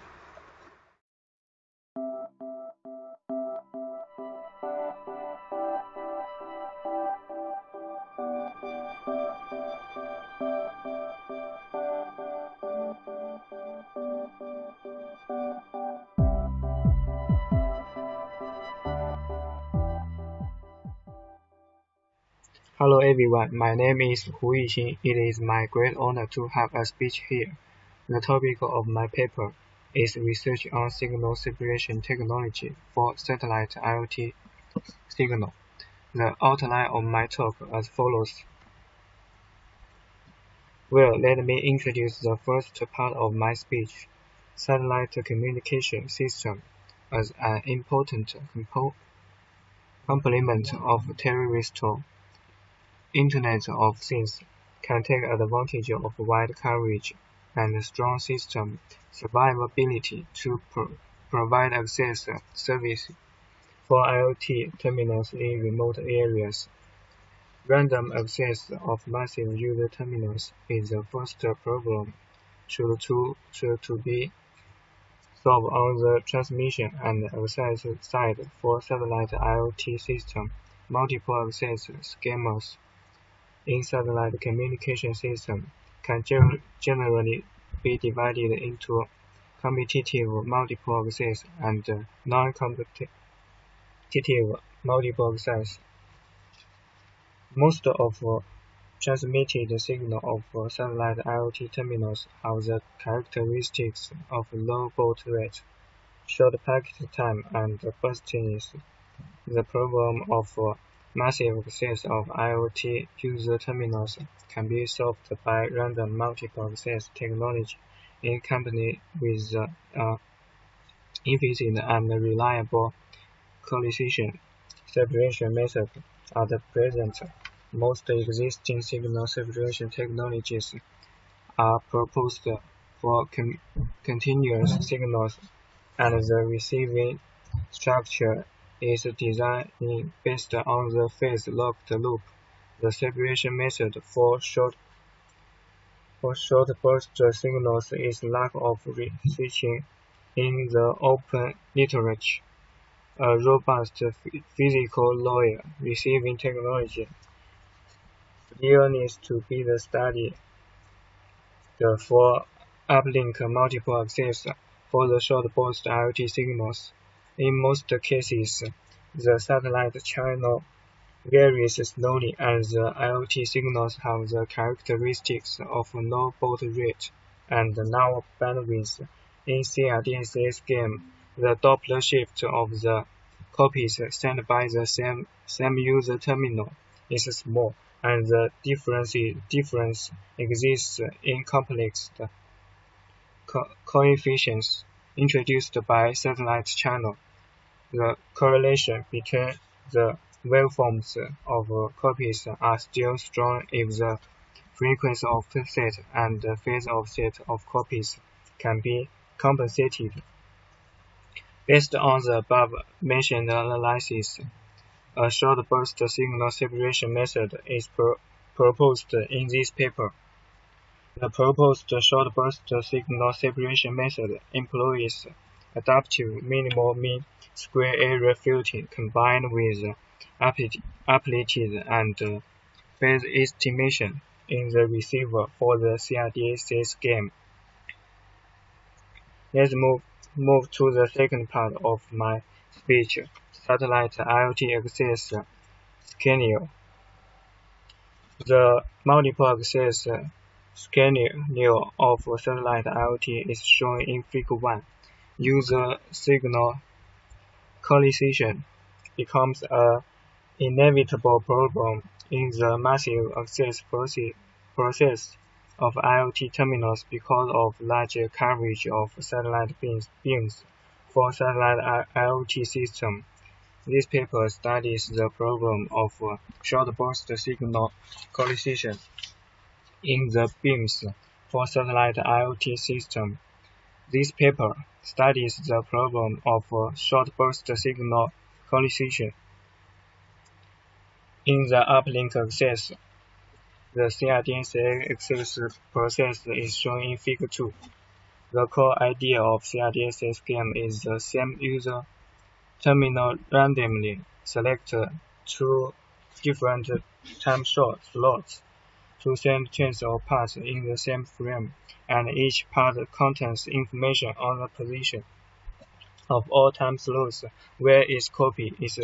Hello everyone, my name is Hu Yixin. It is my great honor to have a speech here. The topic of my paper is research on signal separation technology for satellite IoT signal. The outline of my talk as follows. Well, let me introduce the first part of my speech, satellite communication system, as an important complement of terrestrial Internet of Things can take advantage of wide coverage and strong system survivability to provide access service for IoT terminals in remote areas. Random access of massive user terminals is the first problem to be solved on the transmission and access side for satellite IoT system. Multiple access schemas in satellite communication system can generally be divided into competitive multiple access and non-competitive multiple access. Most of transmitted signal of satellite IoT terminals have the characteristics of low baud rate, short packet time, and burstiness. The problem of massive access of IoT user terminals can be solved by random multiple access technology in company with efficient and reliable collision separation method. At present, most existing signal separation technologies are proposed for continuous signals, and the receiving structure is designed based on the phase-locked loop. The separation method for short for short burst signals is lack of researching in the open literature. A robust physical layer receiving technology still needs to be studied for uplink multiple access for the short burst IoT signals. In most cases, the satellite channel varies slowly and the IoT signals have the characteristics of low baud rate and narrow bandwidth. In CRDSA scheme, the Doppler shift of the copies sent by the same user terminal is small, and the difference exists in complex coefficients introduced by satellite channel. The correlation between the waveforms of copies are still strong if the frequency offset and the phase offset of copies can be compensated. Based on the above-mentioned analysis, a short burst signal separation method is proposed in this paper. The proposed short burst signal separation method employs adaptive minimal mean square area filtering combined with amplitude and phase estimation in the receiver for the CRDSA scheme. Let's move to the second part of my speech, satellite IoT access scenario. The multiple access scenario of satellite IoT is shown in Figure 1. User signal collision becomes an inevitable problem in the massive access process of IoT terminals because of large coverage of satellite beams for satellite IoT system. This paper studies the problem of short burst signal collision in the beams for satellite IoT system. This paper studies the problem of short burst signal collision in the uplink access. The CRDSA access process is shown in Figure 2. The core idea of CRDSA scheme is the same user terminal randomly select two different time slots to send chains of paths in the same frame, and each path contains information on the position of all time slots where its copy is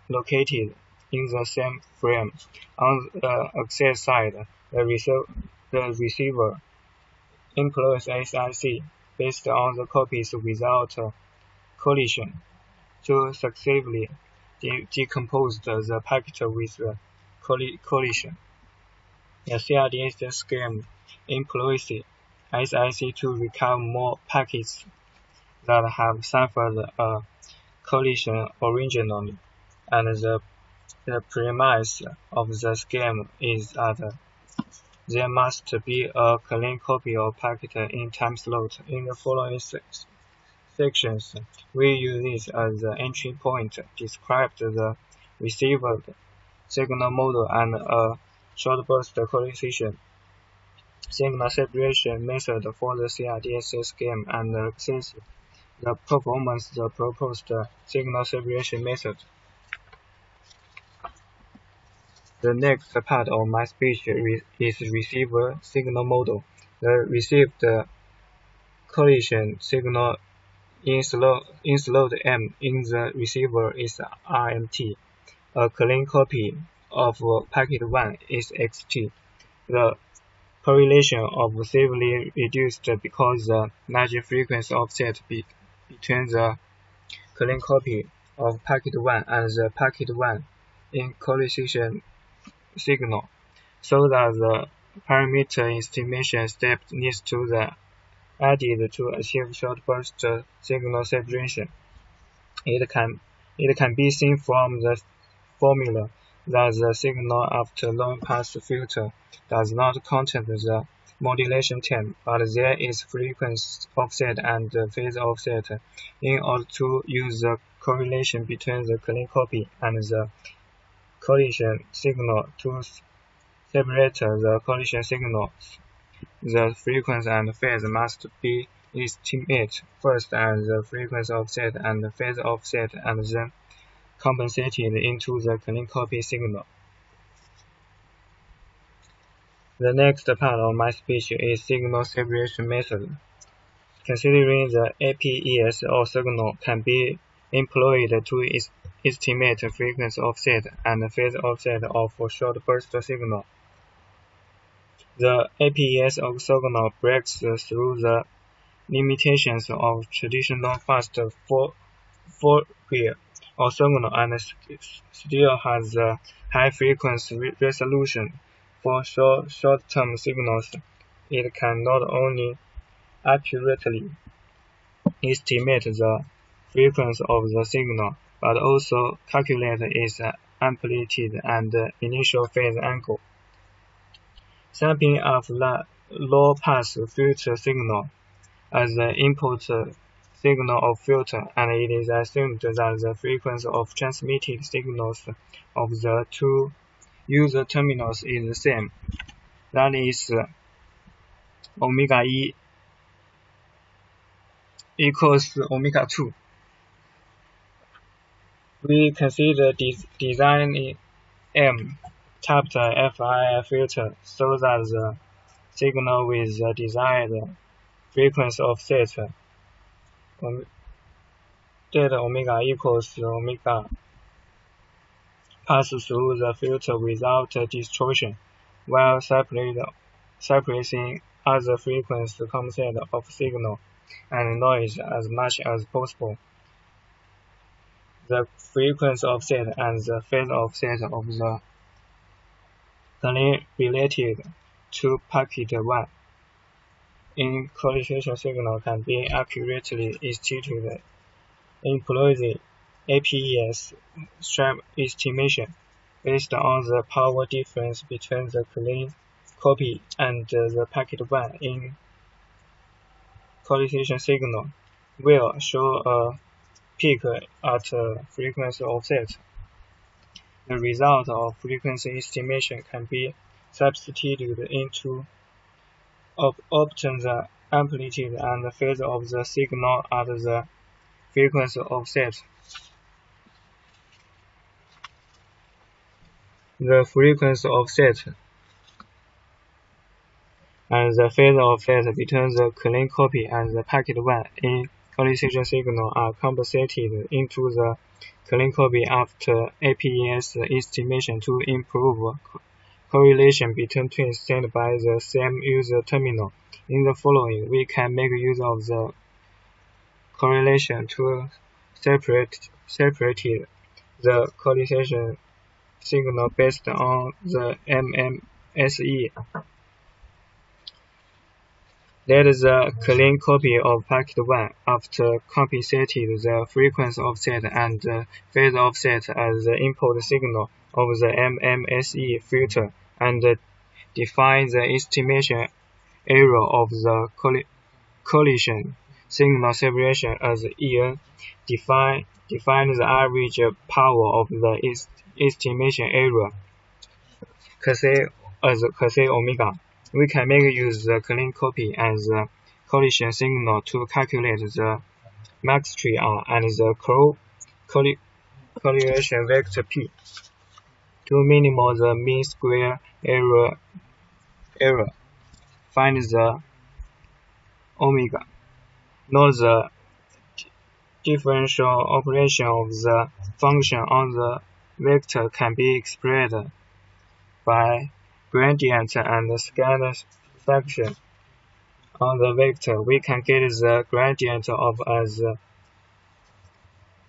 located in the same frame. On the access side, the receiver employs SIC based on the copies without collision to successively decompose the packet with collision. The CRDSA scheme employs SIC to recover more packets that have suffered a collision originally, and the premise of the scheme is that there must be a clean copy of packet in time slot. In the following sections, we use this as the entry point, describe the received signal model and a short burst collision signal separation method for the CRDSA scheme, and assess the performance of the proposed signal separation method. The next part of my speech is receiver signal model. The received collision signal in slot M in the receiver is RMT. A clean copy of packet 1 is XT. The correlation observably reduced because the large frequency offset between the clean copy of packet 1 and the packet 1 in collision signal, so that the parameter estimation step needs to be added to achieve short burst signal separation. It can be seen from the formula that the signal after long pass filter does not contain the modulation term, but there is frequency offset and phase offset in order to use the correlation between the clean copy and the collision signal to separate the collision signals. The frequency and phase must be estimated first as the frequency offset and phase offset and then compensated into the clean copy signal. The next part of my speech is signal separation method. Considering the APESO signal can be employed to estimate frequency offset and phase offset of short burst signal. The APESO signal breaks through the limitations of traditional fast Fourier signal and still has a high frequency resolution. For short-term signals, it can not only accurately estimate the frequency of the signal, but also calculate its amplitude and initial phase angle. Sampling of the low-pass filter signal as the input signal of filter, and it is assumed that the frequency of transmitted signals of the two user terminals is the same. That is omega E equals omega 2. We consider designing tapped FIR filter so that the signal with the desired frequency offset delta omega equals omega pass through the filter without distortion, while suppressing other frequency concept of signal and noise as much as possible. The frequency offset and the phase offset of the clean related to packet 1 in collision signal can be accurately estimated employing APES strap estimation based on the power difference between the clean copy and the packet 1 in collision signal will show a peak at frequency offset. The result of frequency estimation can be substituted into obtain the amplitude and phase of the signal at the frequency offset. The frequency offset and the phase offset between the clean copy and the packet 1 in collision signal are compensated into the clean copy after APES estimation to improve correlation between twins sent by the same user terminal. In the following, we can make use of the correlation to separate the collision signal based on the MMSE. Let the clean copy of packet 1 after compensated the frequency offset and phase offset as the input signal of the MMSE filter and define the estimation error of the collision signal separation as En. Define the average power of the estimation error Kc omega. We can make use the clean copy and the collision signal to calculate the max tree R and the correlation vector P. To minimize the mean square error, find the omega. Note the differential operation of the function on the vector can be expressed by gradient and scalar function. On the vector, we can get the gradient of as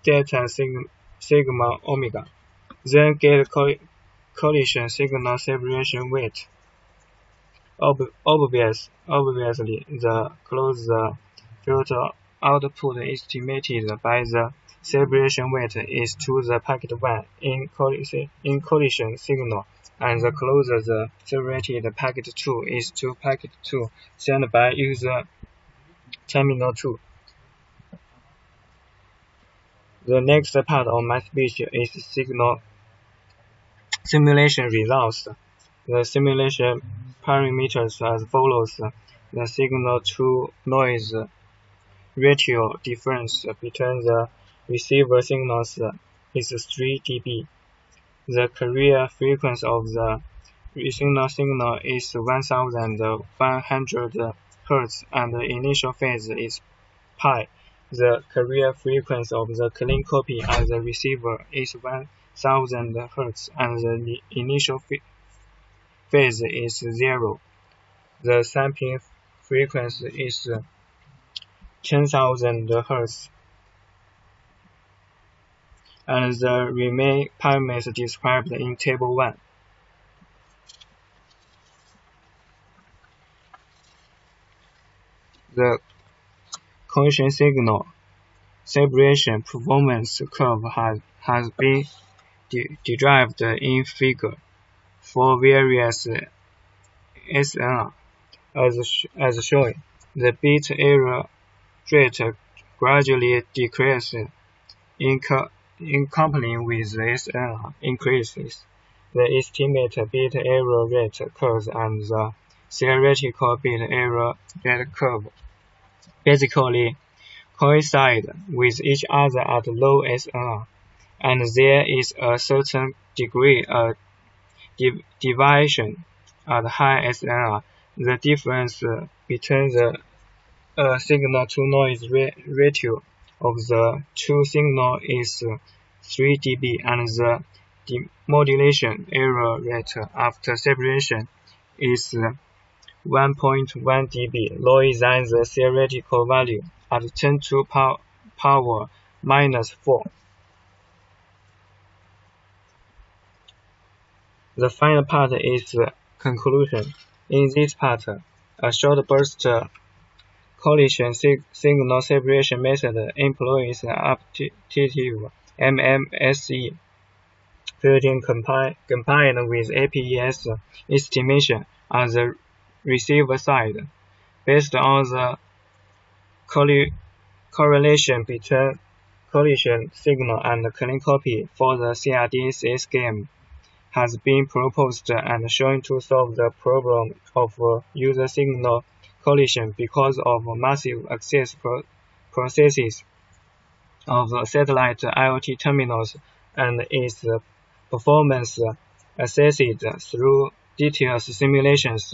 delta sigma omega. Then get collision signal separation weight. Obviously, the closed filter output estimated by the separation weight is to the packet 1 in collision signal, and the closer the separated packet 2 is to packet 2 sent by user terminal 2. The next part of my speech is signal simulation results. The simulation parameters as follows. The signal-to-noise ratio difference between the receiver signals is 3 dB. The carrier frequency of the receiver signal is 1500 Hz and the initial phase is pi. The carrier frequency of the clean copy at the receiver is 1000 Hz and the initial phase is 0. The sampling frequency is 10,000 Hz. And the remaining parameters described in Table 1. The condition signal separation performance curve has been derived in figure for various SNR as shown. The bit error rate gradually decreases in company with the SNR increases. The estimated bit error rate curve and the theoretical bit error rate curve basically coincide with each other at low SNR, and there is a certain degree of deviation at high SNR. The difference between the signal-to-noise ratio of the two signals is 3 dB, and the demodulation error rate after separation is 1.1 dB, lower than the theoretical value at 10 to power minus 4. The final part is conclusion. In this part, a short burst collision signal separation method employs adaptive MMSE filtering combined with APES estimation on the receiver side. Based on the correlation between collision signal and clean copy for the CRDC scheme has been proposed and shown to solve the problem of user signal collision because of massive access processes of satellite IoT terminals and its performance assessed through detailed simulations,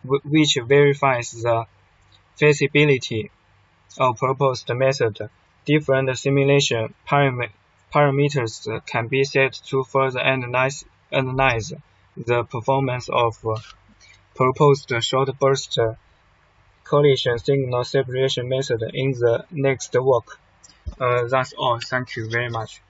which verifies the feasibility of proposed method. Different simulation parameters can be set to further analyze the performance of proposed short burst collision signal separation method in the next work. That's all. Thank you very much.